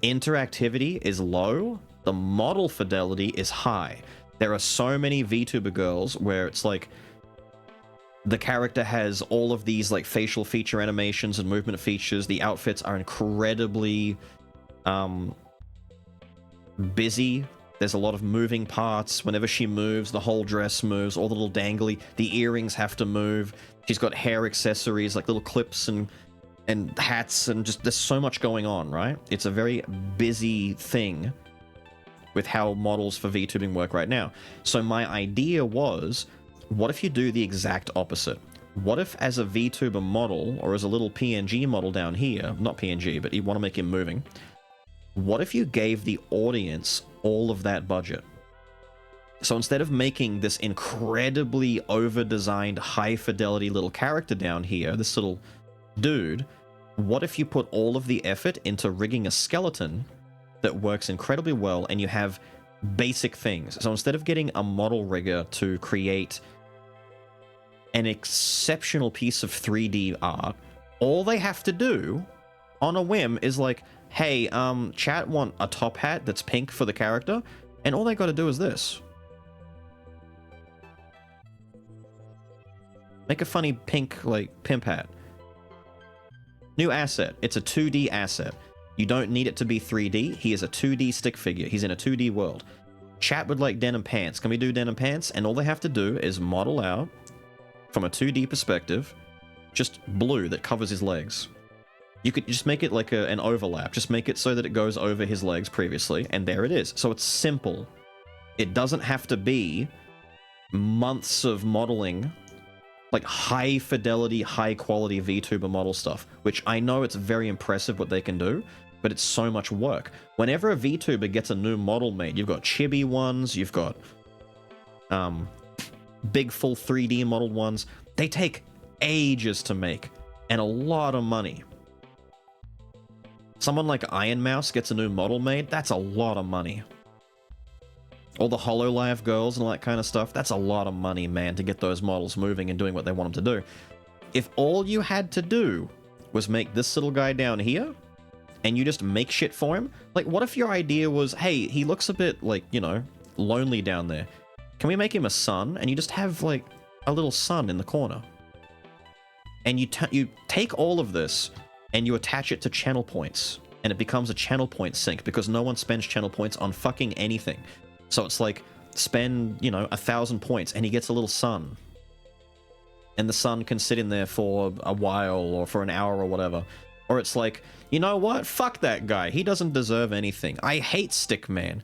Interactivity is low. The model fidelity is high. There are so many VTuber girls where it's like the character has all of these like facial feature animations and movement features. The outfits are incredibly busy. There's a lot of moving parts. Whenever she moves, the whole dress moves, all the little dangly, the earrings have to move. She's got hair accessories like little clips and hats, and just there's so much going on, right? It's a very busy thing. with how models for VTubing work right now. So my idea was, what if you do the exact opposite? What if as a VTuber model, or as a little PNG model down here, not PNG, but you want to make him moving, what if you gave the audience all of that budget? So instead of making this incredibly over-designed, high-fidelity little character down here, this little dude, what if you put all of the effort into rigging a skeleton that works incredibly well, and you have basic things? So instead of getting a model rigger to create an exceptional piece of 3D art, all they have to do on a whim is like, hey, chat want a top hat that's pink for the character, and all they got to do is this. Make a funny pink, like, pimp hat. New asset. It's a 2D asset. You don't need it to be 3D. He is a 2D stick figure. He's in a 2D world. Chat would like denim pants. Can we do denim pants? And all they have to do is model out, from a 2D perspective, just blue that covers his legs. You could just make it like an overlap. Just make it so that it goes over his legs previously, and there it is. So it's simple. It doesn't have to be months of modeling, like high fidelity, high quality VTuber model stuff, which I know it's very impressive what they can do, but it's so much work. Whenever a VTuber gets a new model made, you've got chibi ones, you've got big full 3D modeled ones. They take ages to make and a lot of money. Someone like Iron Mouse gets a new model made, that's a lot of money. All the HoloLive girls and all that kind of stuff, that's a lot of money, man, to get those models moving and doing what they want them to do. If all you had to do was make this little guy down here, and you just make shit for him, like, what if your idea was, hey, he looks a bit, like, you know, lonely down there. Can we make him a sun? And you just have, like, a little sun in the corner. And you take all of this, and you attach it to channel points, and it becomes a channel point sync, because no one spends channel points on fucking anything. So it's like, spend, you know, 1,000 points, and he gets a little sun. And the sun can sit in there for a while, or for an hour, or whatever. Or it's like, you know what? Fuck that guy. He doesn't deserve anything. I hate Stickman.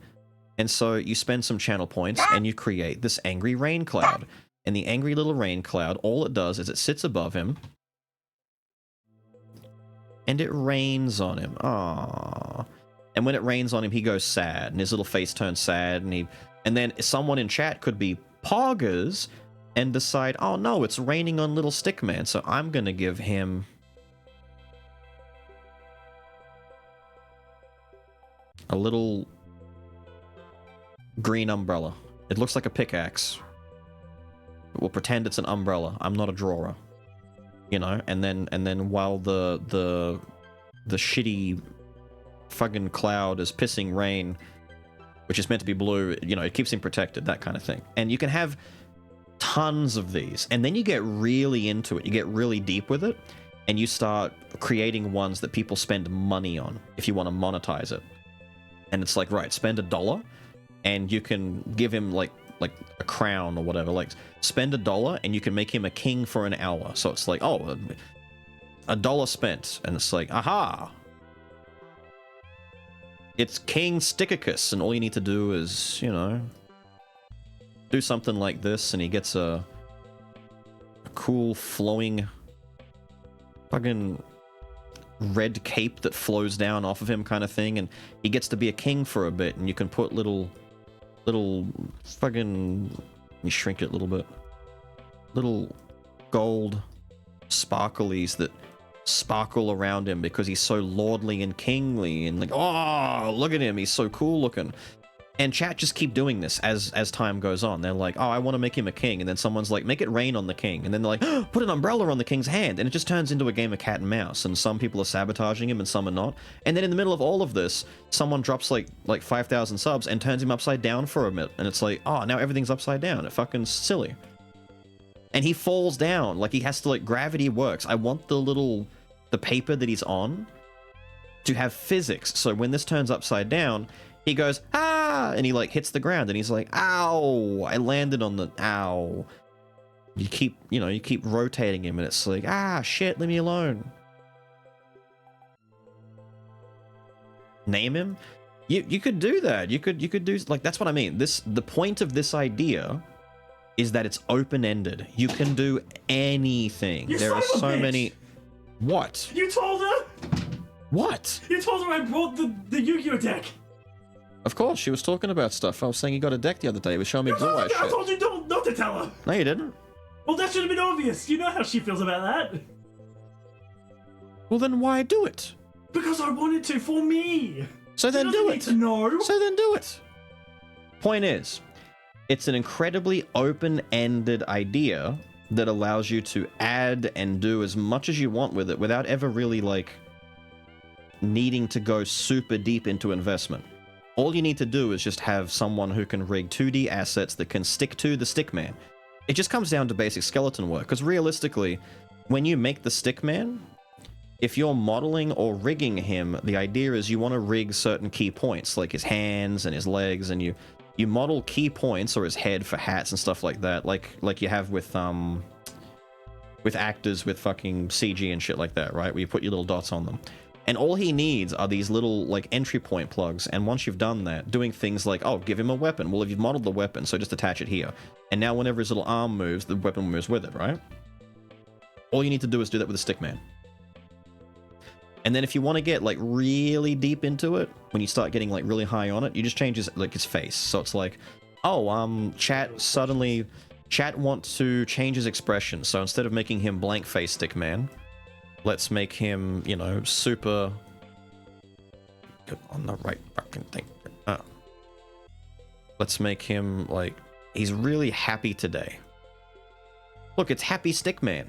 And so you spend some channel points, and you create this angry rain cloud. And the angry little rain cloud, all it does is it sits above him, and it rains on him. Aww. And when it rains on him, he goes sad, and his little face turns sad, and then someone in chat could be poggers and decide, oh no, it's raining on little Stickman, so I'm gonna give him a little green umbrella. It looks like a pickaxe. We'll pretend it's an umbrella. I'm not a drawer. You know, and then while the shitty fucking cloud is pissing rain, which is meant to be blue, you know, it keeps him protected, that kind of thing. And you can have tons of these, and then you get really into it, you get really deep with it, and you start creating ones that people spend money on if you want to monetize it. And it's like, right, spend $1, and you can give him like a crown or whatever. Like, spend $1 and you can make him a king for an hour. So it's like, oh, $1 spent, and it's like, aha, it's King Stickicus, and all you need to do is, you know, do something like this, and he gets a cool flowing fucking red cape that flows down off of him, kind of thing, and he gets to be a king for a bit, and you can put little fucking, let me shrink it a little bit, little gold sparklies that sparkle around him because he's so lordly and kingly, and like, oh, look at him, he's so cool looking. And chat just keep doing this as time goes on. They're like, oh, I want to make him a king, and then someone's like, make it rain on the king, and then they're like, oh, put an umbrella on the king's hand, and it just turns into a game of cat and mouse, and some people are sabotaging him and some are not. And then in the middle of all of this, someone drops like 5,000 subs and turns him upside down for a minute, and it's like, oh, now everything's upside down. It fucking silly. And he falls down, like he has to, like, gravity works. I want the paper that he's on to have physics, so when this turns upside down, he goes, ah, and he like hits the ground, and he's like, ow, I landed on the, ow. You keep rotating him, and it's like, ah, shit, leave me alone. Name him? You could do that. You could do, like, that's what I mean. The point of this idea is that it's open-ended. You can do anything. There are so many. What? You told her? What? You told her I brought the Yu-Gi-Oh deck. Of course, she was talking about stuff. I was saying you got a deck the other day. He was showing me blue eyes I shit. told you not to tell her. No, you didn't. Well, that should have been obvious. You know how she feels about that. Well, then why do it? Because I wanted to, for me. So then do it. Need to know. So then do it. Point is, it's an incredibly open-ended idea that allows you to add and do as much as you want with it without ever really, like, needing to go super deep into investment. All you need to do is just have someone who can rig 2D assets that can stick to the stickman. It just comes down to basic skeleton work, because realistically, when you make the stickman, if you're modeling or rigging him, the idea is you want to rig certain key points, like his hands and his legs, and you model key points, or his head for hats and stuff like that, like you have with actors with fucking CG and shit like that, right? Where you put your little dots on them. And all he needs are these little, like, entry point plugs, and once you've done that, doing things like, oh, give him a weapon. Well, if you've modeled the weapon, so just attach it here. And now whenever his little arm moves, the weapon moves with it, right? All you need to do is do that with a stickman. And then if you want to get, like, really deep into it, when you start getting, like, really high on it, you just change his face. So it's like, oh, Chat wants to change his expression. So instead of making him blank face stickman, let's make him, you know, super... Get on the right fucking thing. Let's make him, like, he's really happy today. Look, it's Happy Stickman.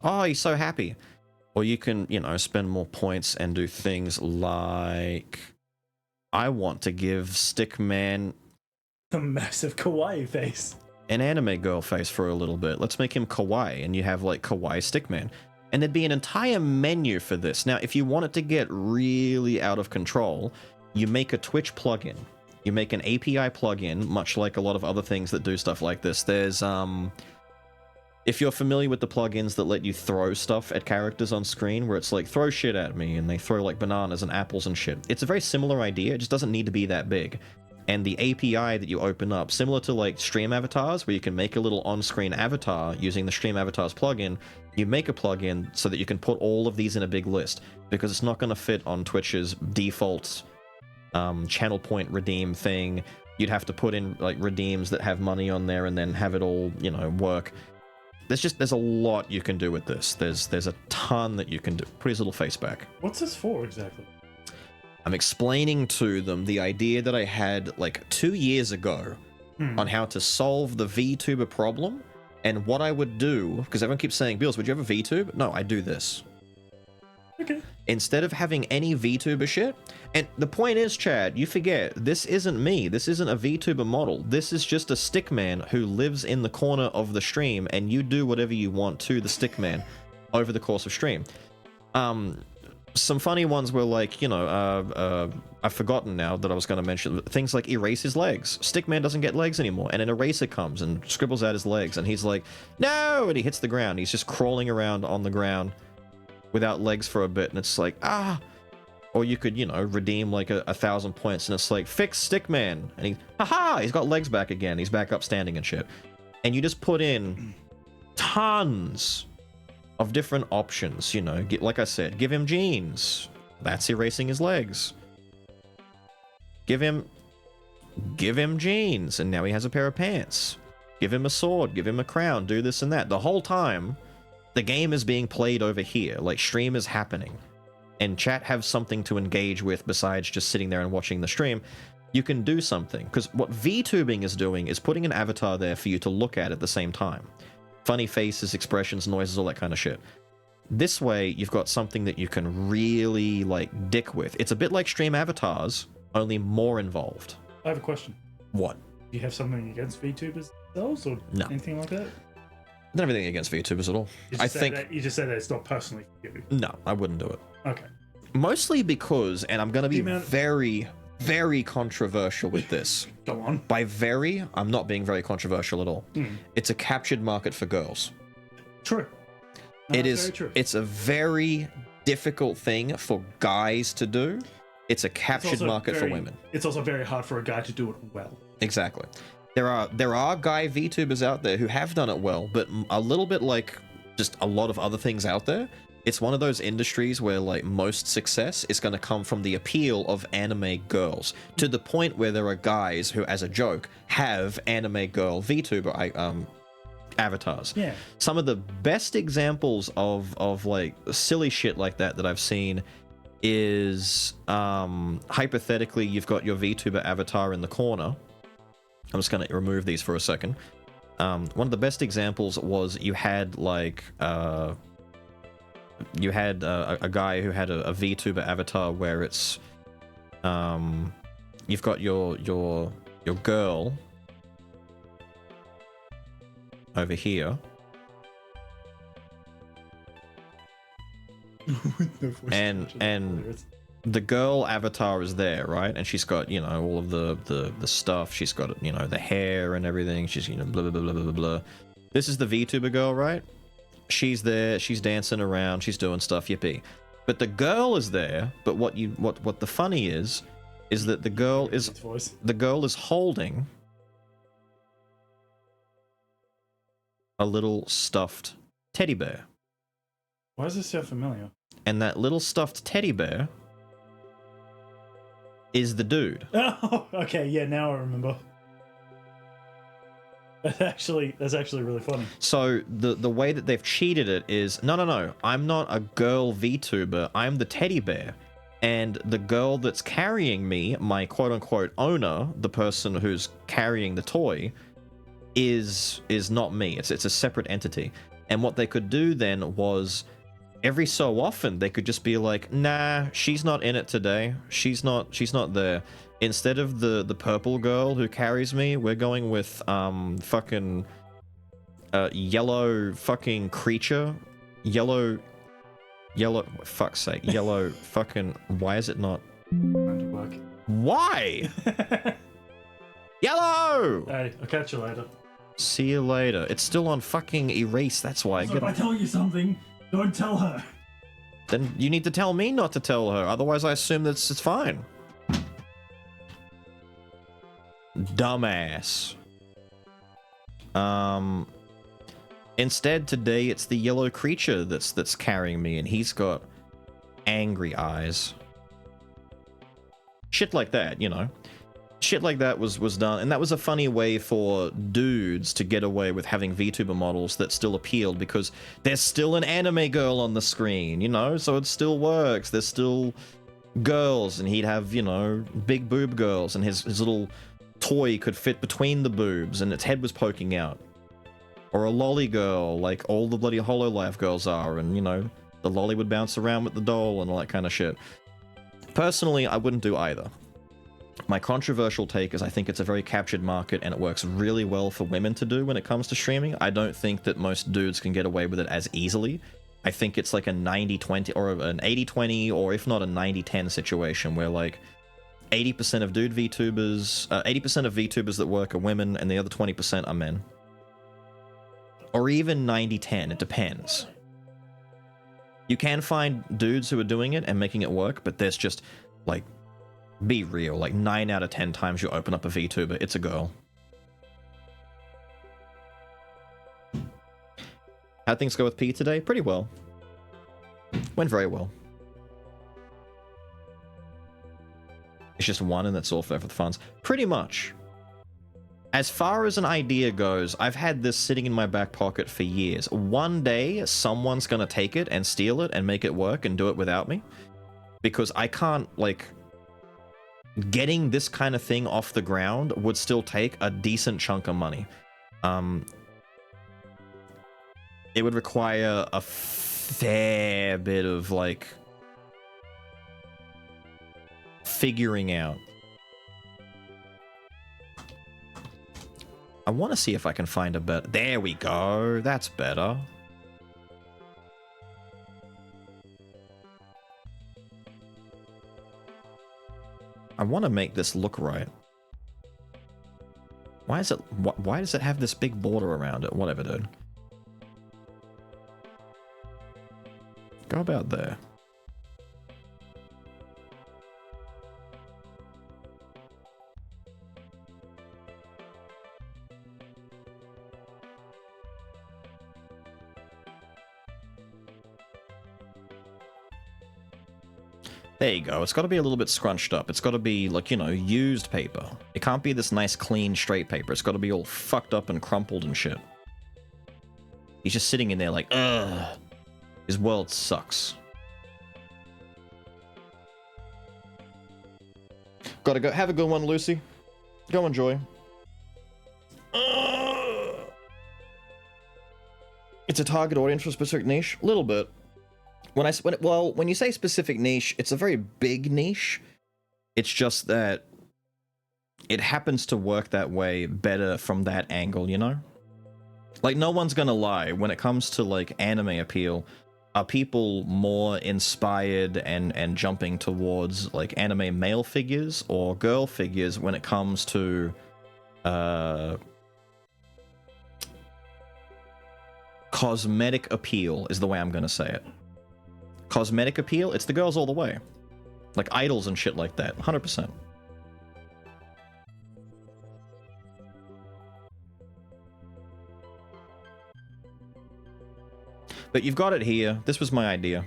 Oh, he's so happy. Or you can, you know, spend more points and do things like... I want to give Stickman... a massive kawaii face. An anime girl face for a little bit. Let's make him kawaii, and you have, like, kawaii Stickman. And there'd be an entire menu for this. Now, if you want it to get really out of control, you make a Twitch plugin. You make an API plugin, much like a lot of other things that do stuff like this. There's, if you're familiar with the plugins that let you throw stuff at characters on screen, where it's like, throw shit at me, and they throw, like, bananas and apples and shit. It's a very similar idea, it just doesn't need to be that big. And the API that you open up, similar to, like, stream avatars, where you can make a little on-screen avatar using the stream avatars plugin, you make a plugin so that you can put all of these in a big list, because it's not going to fit on Twitch's default channel point redeem thing. You'd have to put in, like, redeems that have money on there and then have it all, you know, work. There's a lot you can do with this. There's a ton that you can do. Put his little face back. What's this for exactly? I'm explaining to them the idea that I had, like, 2 years ago on how to solve the VTuber problem and what I would do, because everyone keeps saying, Bills, would you have a VTube? No, I do this. Okay. Instead of having any VTuber shit, and the point is, Chad, you forget, this isn't me. This isn't a VTuber model. This is just a stickman who lives in the corner of the stream, and you do whatever you want to the stickman over the course of stream. Some funny ones were like, you know, I've forgotten now that I was going to mention things like erase his legs. Stickman doesn't get legs anymore, and an eraser comes and scribbles out his legs, and he's like, no, and he hits the ground. He's just crawling around on the ground without legs for a bit, and it's like, ah. Or you could, you know, redeem like 1,000 points, and it's like, fix Stickman, and he, haha, he's got legs back again. He's back up standing and shit. And you just put in tons of different options, you know. Like I said, give him jeans. That's erasing his legs. Give him jeans, and now he has a pair of pants. Give him a sword, give him a crown, do this and that. The whole time, the game is being played over here, like stream is happening. And chat have something to engage with besides just sitting there and watching the stream. You can do something, because what VTubing is doing is putting an avatar there for you to look at the same time. Funny faces, expressions, noises, all that kind of shit. This way, you've got something that you can really, like, dick with. It's a bit like stream avatars, only more involved. I have a question. What? Do you have something against VTubers themselves, or No. anything like that? I don't have anything against VTubers at all. You just said that it's not personally for you. No, I wouldn't do it. Okay. Mostly because, and I'm going to be very, very controversial with this. Go on. By very, I'm not being very controversial at all. Mm. It's a captured market for girls. True. No, It that's is. very true. It's a very difficult thing for guys to do. It's a captured also market for very- women. It's also very hard for a guy to do it well. Exactly. There are guy VTubers out there who have done it well, but a little bit like just a lot of other things out there, it's one of those industries where like most success is going to come from the appeal of anime girls, to the point where there are guys who, as a joke, have anime girl VTuber avatars. Yeah. Some of the best examples of like silly shit like that I've seen is hypothetically, you've got your VTuber avatar in the corner. I'm just going to remove these for a second. One of the best examples was you had like a guy who had a VTuber avatar where it's you've got your girl over here. and the girl avatar is there, right? And she's got, you know, all of the stuff. She's got, you know, the hair and everything. She's, you know, blah blah blah blah blah blah. This is the VTuber girl, right? She's there. She's dancing around. She's doing stuff. Yippee! But the girl is there. But what the funny is that the girl is holding a little stuffed teddy bear. Why does this sound familiar? And that little stuffed teddy bear is the dude. Oh, okay, yeah, now I remember. That's actually really funny. So the way that they've cheated it is, no, I'm not a girl VTuber, I'm the teddy bear. And the girl that's carrying me, my quote-unquote owner, the person who's carrying the toy, is not me. It's a separate entity. And what they could do then was, every so often they could just be like, nah, she's not in it today. She's not there. Instead of the purple girl who carries me, we're going with fucking yellow fucking creature. Yellow fuck's sake. Yellow fucking, why is it not? Why? Yellow! Hey, I'll catch you later. See you later. It's still on fucking erase, that's why. So if I tell you something, don't tell her. Then you need to tell me not to tell her, otherwise I assume that it's fine. Dumbass. Instead today it's the yellow creature that's carrying me, and he's got angry eyes. Shit like that, you know. Shit like that was done, and that was a funny way for dudes to get away with having VTuber models that still appealed, because there's still an anime girl on the screen, you know, so it still works. There's still girls, and he'd have, you know, big boob girls, and his little toy could fit between the boobs, and its head was poking out. Or a lolly girl, like all the bloody Hololive girls are, and, you know, the lolly would bounce around with the doll and all that kind of shit. Personally, I wouldn't do either. My controversial take is I think it's a very captured market, and it works really well for women to do when it comes to streaming. I don't think that most dudes can get away with it as easily. I think it's like a 90-20 or an 80-20, or if not a 90-10 situation where like 80% of dude VTubers, 80% of VTubers that work are women, and the other 20% are men. Or even 90-10, it depends. You can find dudes who are doing it and making it work, but there's just, like, be real, like 9 out of 10 times you open up a VTuber, it's a girl. How'd things go with P today? Pretty well. Went very well. It's just one and that's all for the funds. Pretty much. As far as an idea goes, I've had this sitting in my back pocket for years. One day, someone's gonna take it and steal it and make it work and do it without me. Because I can't, like... Getting this kind of thing off the ground would still take a decent chunk of money. It would require a fair bit of, like... figuring out. I want to see if I can find a better... There we go. That's better. I want to make this look right. Why is it... Why does it have this big border around it? Whatever, dude. Go about there. There you go. It's got to be a little bit scrunched up. It's got to be, like, you know, used paper. It can't be this nice, clean, straight paper. It's got to be all fucked up and crumpled and shit. He's just sitting in there like, ugh. His world sucks. Gotta go. Have a good one, Lucy. Go enjoy. It's a target audience for a specific niche? A little bit. When you say specific niche, it's a very big niche. It's just that it happens to work that way better from that angle, you know? Like, no one's gonna lie, when it comes to, like, anime appeal, are people more inspired and jumping towards, like, anime male figures or girl figures when it comes to, cosmetic appeal is the way I'm gonna say it. Cosmetic appeal, it's the girls all the way. Like idols and shit like that, 100%. But you've got it here. This was my idea.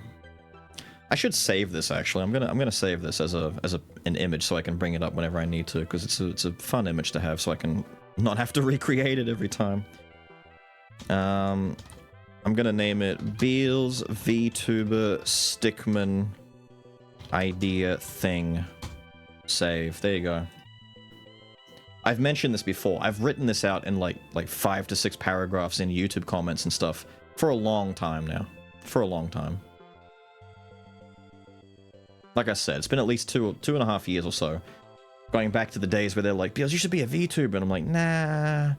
I should save this actually. I'm gonna save this as an image so I can bring it up whenever I need to, because it's a fun image to have so I can not have to recreate it every time. I'm gonna name it Beals VTuber Stickman Idea Thing. Save. There you go. I've mentioned this before. I've written this out in like 5 to 6 paragraphs in YouTube comments and stuff for a long time now. For a long time. Like I said, it's been at least two and a half years or so. Going back to the days where they're like, Beals, you should be a VTuber. And I'm like, nah.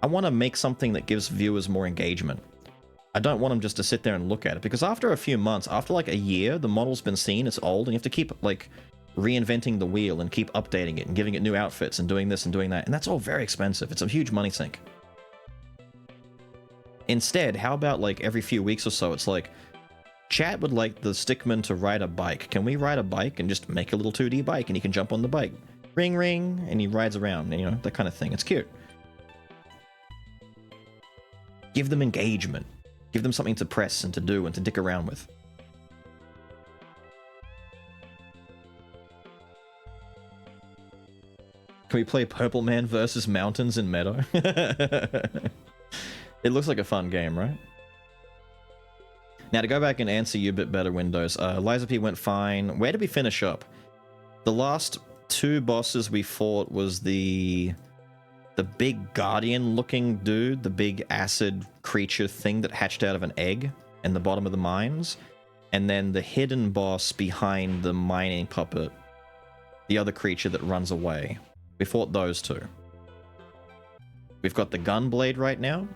I want to make something that gives viewers more engagement. I don't want them just to sit there and look at it, because after a few months, after like a year, the model's been seen, it's old, and you have to keep like reinventing the wheel and keep updating it and giving it new outfits and doing this and doing that, and that's all very expensive. It's a huge money sink. Instead, how about like every few weeks or so, it's like, chat would like the Stickman to ride a bike. Can we ride a bike and just make a little 2D bike and he can jump on the bike? Ring ring, and he rides around, you know, that kind of thing. It's cute. Give them engagement. Give them something to press and to do and to dick around with. Can we play Purple Man versus Mountains in Meadow? It looks like a fun game, right? Now, to go back and answer you a bit better, Windows, Liza P went fine. Where did we finish up? The last 2 bosses we fought was the big guardian-looking dude, the big acid creature thing that hatched out of an egg in the bottom of the mines, and then the hidden boss behind the mining puppet, the other creature that runs away. We fought those 2. We've got the Gunblade right now.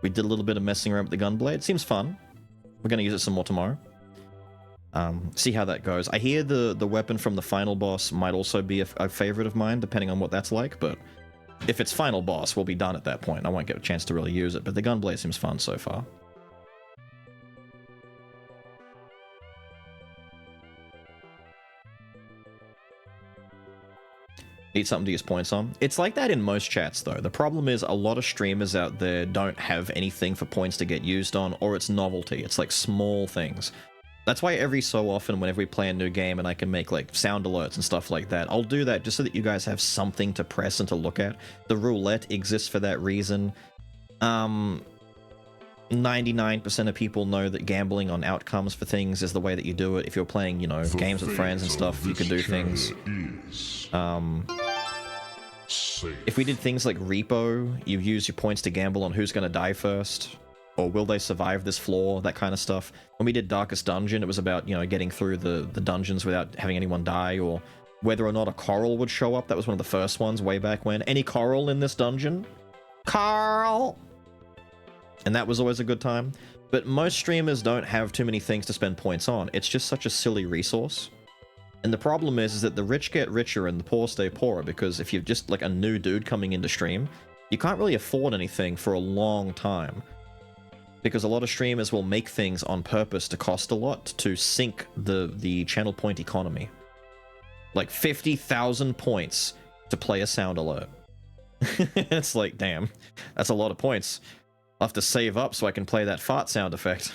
We did a little bit of messing around with the Gunblade. Seems fun. We're going to use it some more tomorrow. See how that goes. I hear the weapon from the final boss might also be a favorite of mine, depending on what that's like, but if it's final boss, we'll be done at that point. I won't get a chance to really use it, but the Gunblade seems fun so far. Need something to use points on. It's like that in most chats, though. The problem is a lot of streamers out there don't have anything for points to get used on, or it's novelty. It's like small things. That's why every so often, whenever we play a new game and I can make like sound alerts and stuff like that, I'll do that just so that you guys have something to press and to look at. The roulette exists for that reason. 99% of people know that gambling on outcomes for things is the way that you do it. If you're playing, you know, games with friends and stuff, you can do things. If we did things like Repo, you use your points to gamble on who's going to die first, or will they survive this floor, that kind of stuff. When we did Darkest Dungeon, it was about, you know, getting through the dungeons without having anyone die, or whether or not a coral would show up. That was one of the first ones way back when. Any coral in this dungeon? Carl! And that was always a good time. But most streamers don't have too many things to spend points on. It's just such a silly resource. And the problem is that the rich get richer and the poor stay poorer, because if you're just like a new dude coming into stream, you can't really afford anything for a long time. Because a lot of streamers will make things on purpose to cost a lot to sink the channel point economy. Like 50,000 points to play a sound alert. It's like, damn, that's a lot of points. I'll have to save up so I can play that fart sound effect.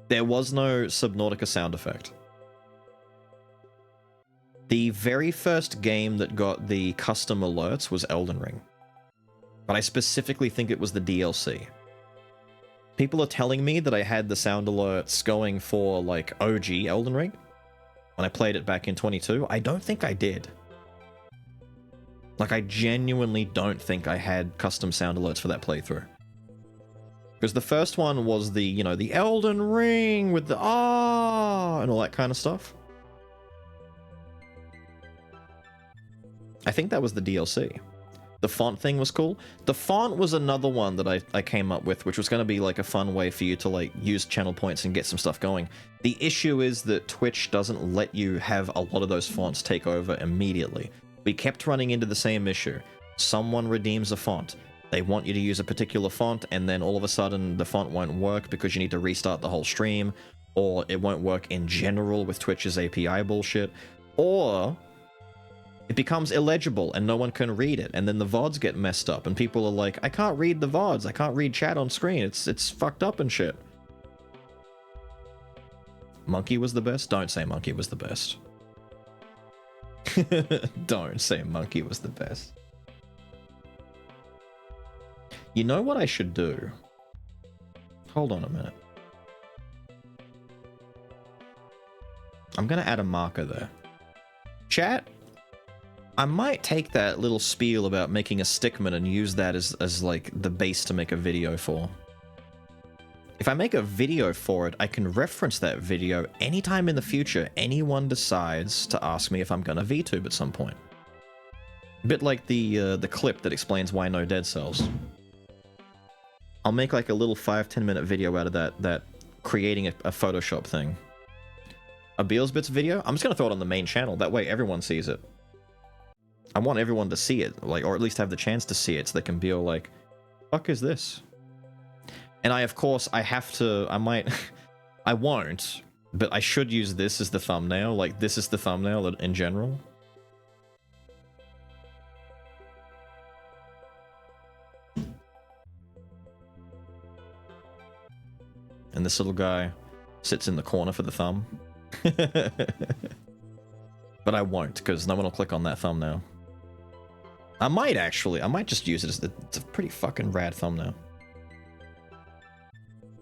There was no Subnautica sound effect. The very first game that got the custom alerts was Elden Ring. But I specifically think it was the DLC. People are telling me that I had the sound alerts going for, like, OG Elden Ring when I played it back in 22. I don't think I did. Like, I genuinely don't think I had custom sound alerts for that playthrough. Because the first one was the, you know, the Elden Ring with the ah and all that kind of stuff. I think that was the DLC. The font thing was cool. The font was another one that I came up with, which was going to be like a fun way for you to like use channel points and get some stuff going. The issue is that Twitch doesn't let you have a lot of those fonts take over immediately. We kept running into the same issue. Someone redeems a font. They want you to use a particular font, and then all of a sudden the font won't work because you need to restart the whole stream, or it won't work in general with Twitch's API bullshit, or it becomes illegible and no one can read it, and then the VODs get messed up, and people are like, I can't read the VODs, I can't read chat on screen, it's fucked up and shit. Monkey was the best? Don't say Monkey was the best. Don't say Monkey was the best. You know what I should do? Hold on a minute. I'm gonna add a marker there. Chat, I might take that little spiel about making a stickman and use that as like the base to make a video for. If I make a video for it, I can reference that video anytime in the future anyone decides to ask me if I'm gonna VTube at some point. A bit like the clip that explains why no dead cells. I'll make like a little 5-10 minute video out of that creating a Photoshop thing. A Beelsbits video? I'm just gonna throw it on the main channel, that way everyone sees it. I want everyone to see it, like, or at least have the chance to see it so they can be all like, fuck is this? And I might, I won't, but I should use this as the thumbnail, like this is the thumbnail in general. And this little guy sits in the corner for the thumb. But I won't, because no one will click on that thumbnail. I might just use it as it's a pretty fucking rad thumbnail.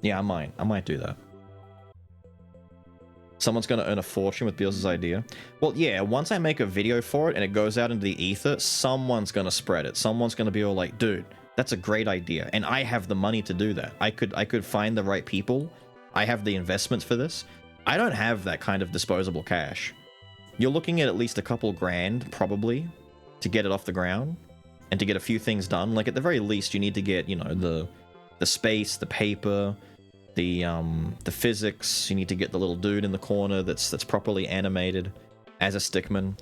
Yeah, I might do that. Someone's gonna earn a fortune with Beals' idea. Well, yeah, once I make a video for it and it goes out into the ether, someone's gonna spread it. Someone's gonna be all like, dude, that's a great idea. And I have the money to do that. I could find the right people. I have the investments for this. I don't have that kind of disposable cash. You're looking at least a couple grand, probably, to get it off the ground and to get a few things done. Like, at the very least, you need to get, you know, the space, the paper, the physics. You need to get the little dude in the corner that's properly animated as a stickman.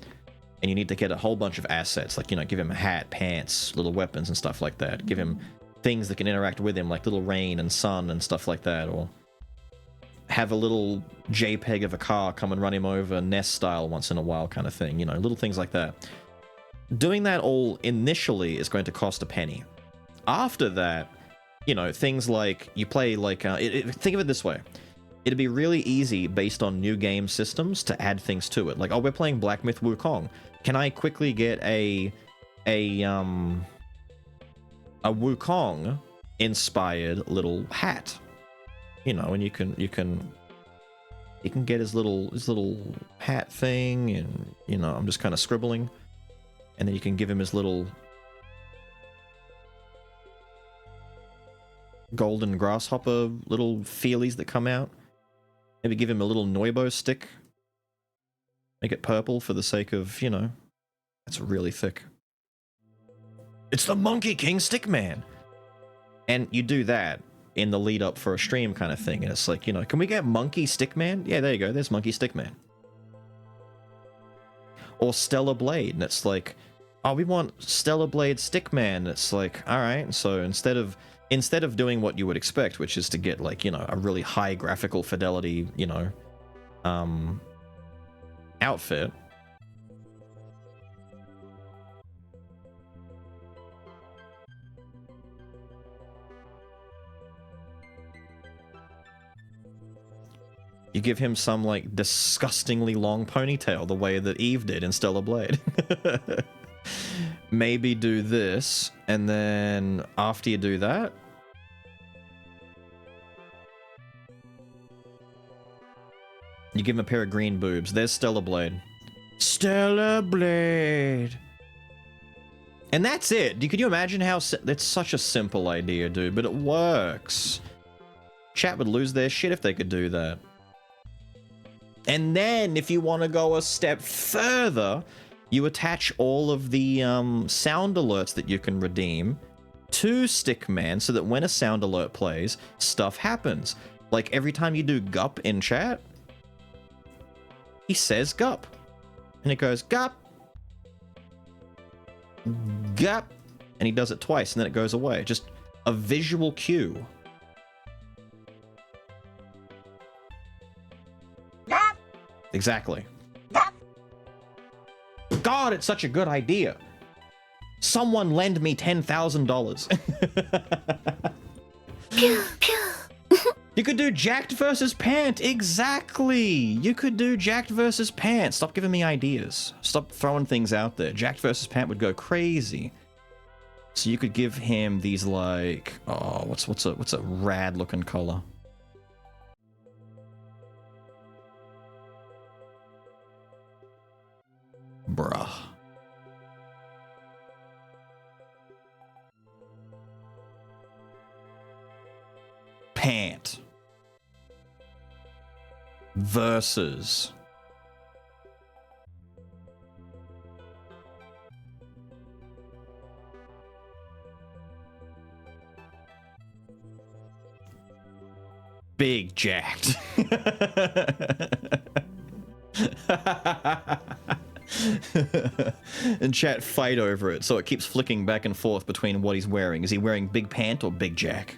And you need to get a whole bunch of assets, like, you know, give him a hat, pants, little weapons and stuff like that. Give him things that can interact with him, like little rain and sun and stuff like that. Or have a little JPEG of a car come and run him over NES style once in a while kind of thing. You know, little things like that. Doing that all initially is going to cost a penny. After that, you know, things like you play like... think of it this way. It'd be really easy, based on new game systems, to add things to it. Like, oh, we're playing Black Myth Wukong. Can I quickly get a Wukong inspired little hat? You know, and you can get his little hat thing, and, you know, I'm just kind of scribbling, and then you can give him his little golden grasshopper little feelies that come out. Maybe give him a little Noibo stick. Make it purple for the sake of, you know, that's really thick. It's the Monkey King Stickman! And you do that in the lead up for a stream kind of thing, and it's like, you know, can we get Monkey Stickman? Yeah, there you go, there's Monkey Stickman. Or Stellar Blade, and it's like, oh, we want Stellar Blade Stickman, and it's like, alright, so instead of doing what you would expect, which is to get, like, you know, a really high graphical fidelity, you know, outfit, give him some, like, disgustingly long ponytail, the way that Eve did in Stellar Blade. Maybe do this, and then after you do that... you give him a pair of green boobs. There's Stellar Blade. Stellar Blade! And that's it. Could you imagine how... that's such a simple idea, dude, but it works. Chat would lose their shit if they could do that. And then, if you want to go a step further, you attach all of the sound alerts that you can redeem to Stickman so that when a sound alert plays, stuff happens. Like every time you do gup in chat, he says gup. And it goes gup. Gup. And he does it twice and then it goes away. Just a visual cue. Exactly. God, it's such a good idea. Someone lend me $10,000. You could do Jacked versus Pant. Exactly. You could do Jacked versus Pant. Stop giving me ideas. Stop throwing things out there. Jacked versus Pant would go crazy. So you could give him these like, oh, what's a rad looking color? Bruh. Pant versus Big Jacked. And chat fight over it, so it keeps flicking back and forth between what he's wearing. Is he wearing Big Pant or Big Jack?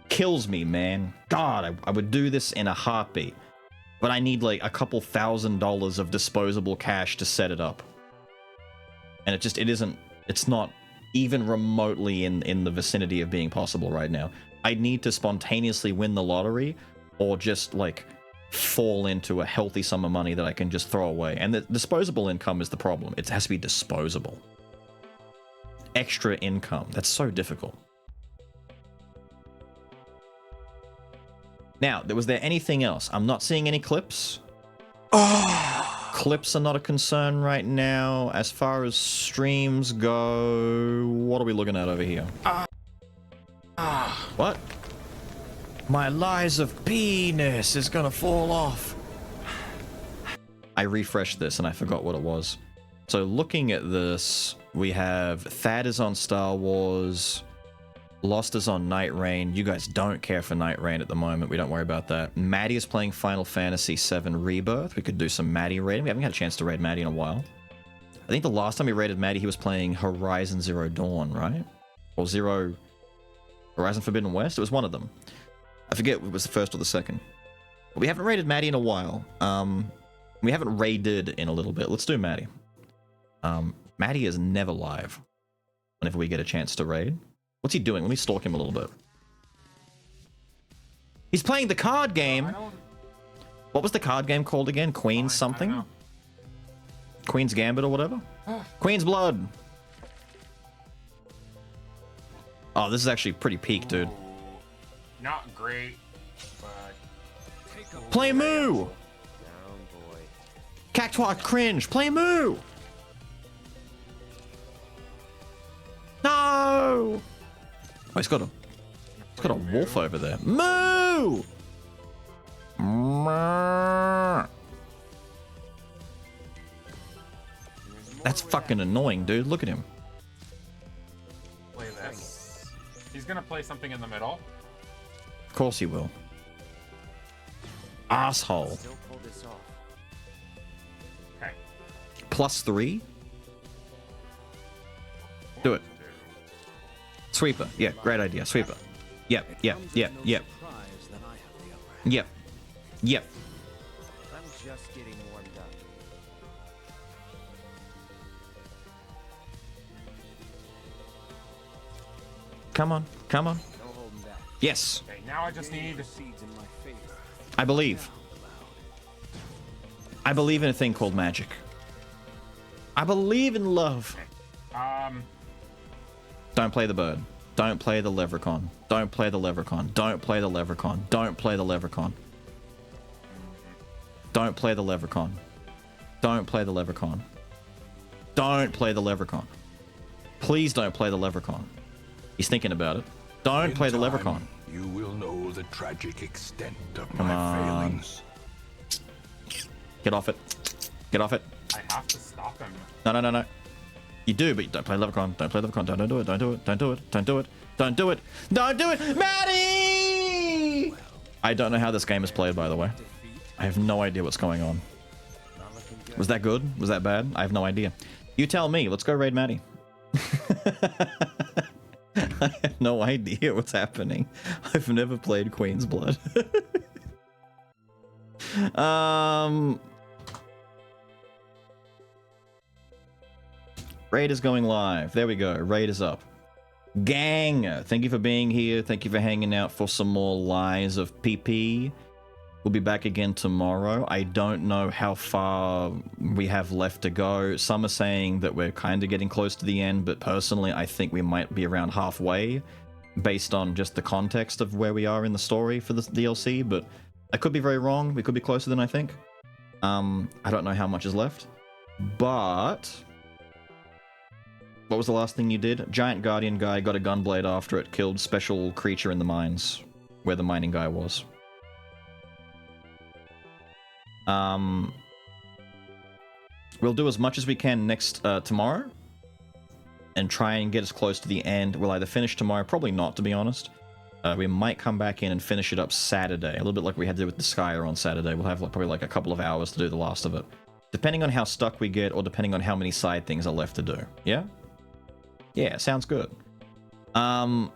Kills me, man. God, I would do this in a heartbeat. But I need like a couple $1,000s of disposable cash to set it up. And it's not even remotely in the vicinity of being possible right now. I need to spontaneously win the lottery or just like fall into a healthy sum of money that I can just throw away. And the disposable income is the problem. It has to be disposable. Extra income. That's so difficult. Now, was there anything else? I'm not seeing any clips. Clips are not a concern right now. As far as streams go, what are we looking at over here? What? My lies of penis is gonna fall off. I refreshed this and I forgot what it was. So looking at this, we have Thad is on Star Wars, Lost is on Night Rain. You guys don't care for Night Rain at the moment. We don't worry about that. Maddie is playing Final Fantasy VII Rebirth. We could do some Maddie raiding. We haven't had a chance to raid Maddie in a while. I think the last time we raided Maddie, he was playing Horizon Zero Dawn, right? Or Horizon Forbidden West? It was one of them. I forget if it was the first or the second. But we haven't raided Maddie in a while. We haven't raided in a little bit. Let's do Maddie. Maddie is never live whenever we get a chance to raid. What's he doing? Let me stalk him a little bit. He's playing the card game. What was the card game called again? Queen's something? Queen's Gambit or whatever? Queen's Blood. Oh, this is actually pretty peak, dude. Not great, but... Play Moo! Cactuar cringe. Play Moo! No! Oh, he's got a wolf over there. Moo! That's fucking annoying, dude. Look at him. Play this. He's gonna play something in the middle. Of course he will. Asshole. Okay. +3? Do it. Sweeper. Yeah, great idea. Sweeper. Yep. I'm just getting warmed up. Come on. No holding back. Yes. Okay, now I just need... I believe. I believe in a thing called magic. I believe in love. Don't play the bird. Don't play the leprechaun. Don't play the leprechaun. Don't play the leprechaun. Don't play the leprechaun. Don't play the leprechaun. Don't play the leprechaun. Don't play the leprechaun. Please don't play the leprechaun. He's thinking about it. Don't play the leprechaun. You will know the tragic extent of Come my on. failings. Get off it. Get off it. I have to stop him. No, no, no, no. You do, but you don't play leprechaun. Don't play leprechaun. Don't do it. Don't do it. Don't do it. Don't do it. Don't do it. Don't do it. Maddie! I don't know how this game is played, by the way. I have no idea what's going on. Was that good? Was that bad? I have no idea. You tell me. Let's go raid Maddie. I have no idea what's happening. I've never played Queen's Blood. Raid is going live. There we go. Raid is up. Gang, thank you for being here. Thank you for hanging out for some more Lies of PP. We'll be back again tomorrow. I don't know how far we have left to go. Some are saying that we're kind of getting close to the end, but personally, I think we might be around halfway based on just the context of where we are in the story for the DLC, but I could be very wrong. We could be closer than I think. I don't know how much is left, but... What was the last thing you did? Giant Guardian guy got a gunblade after it killed special creature in the mines, where the mining guy was. We'll do as much as we can next tomorrow, and try and get as close to the end. We'll either finish tomorrow, probably not, to be honest. We might come back in and finish it up Saturday, a little bit like we had to do with the Skyer on Saturday. We'll have probably like a couple of hours to do the last of it, depending on how stuck we get, or depending on how many side things are left to do. Yeah? Yeah, sounds good. Go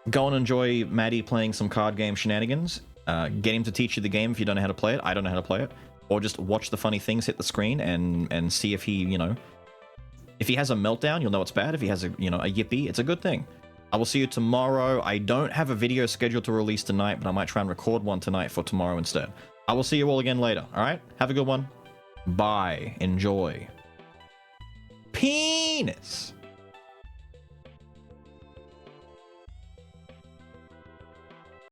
and enjoy Maddie playing some card game shenanigans. Get him to teach you the game if you don't know how to play it. I don't know how to play it. Or just watch the funny things hit the screen and see if he, you know... If he has a meltdown, you'll know it's bad. If he has a, you know, a yippee, it's a good thing. I will see you tomorrow. I don't have a video scheduled to release tonight, but I might try and record one tonight for tomorrow instead. I will see you all again later, alright? Have a good one. Bye. Enjoy. Penis!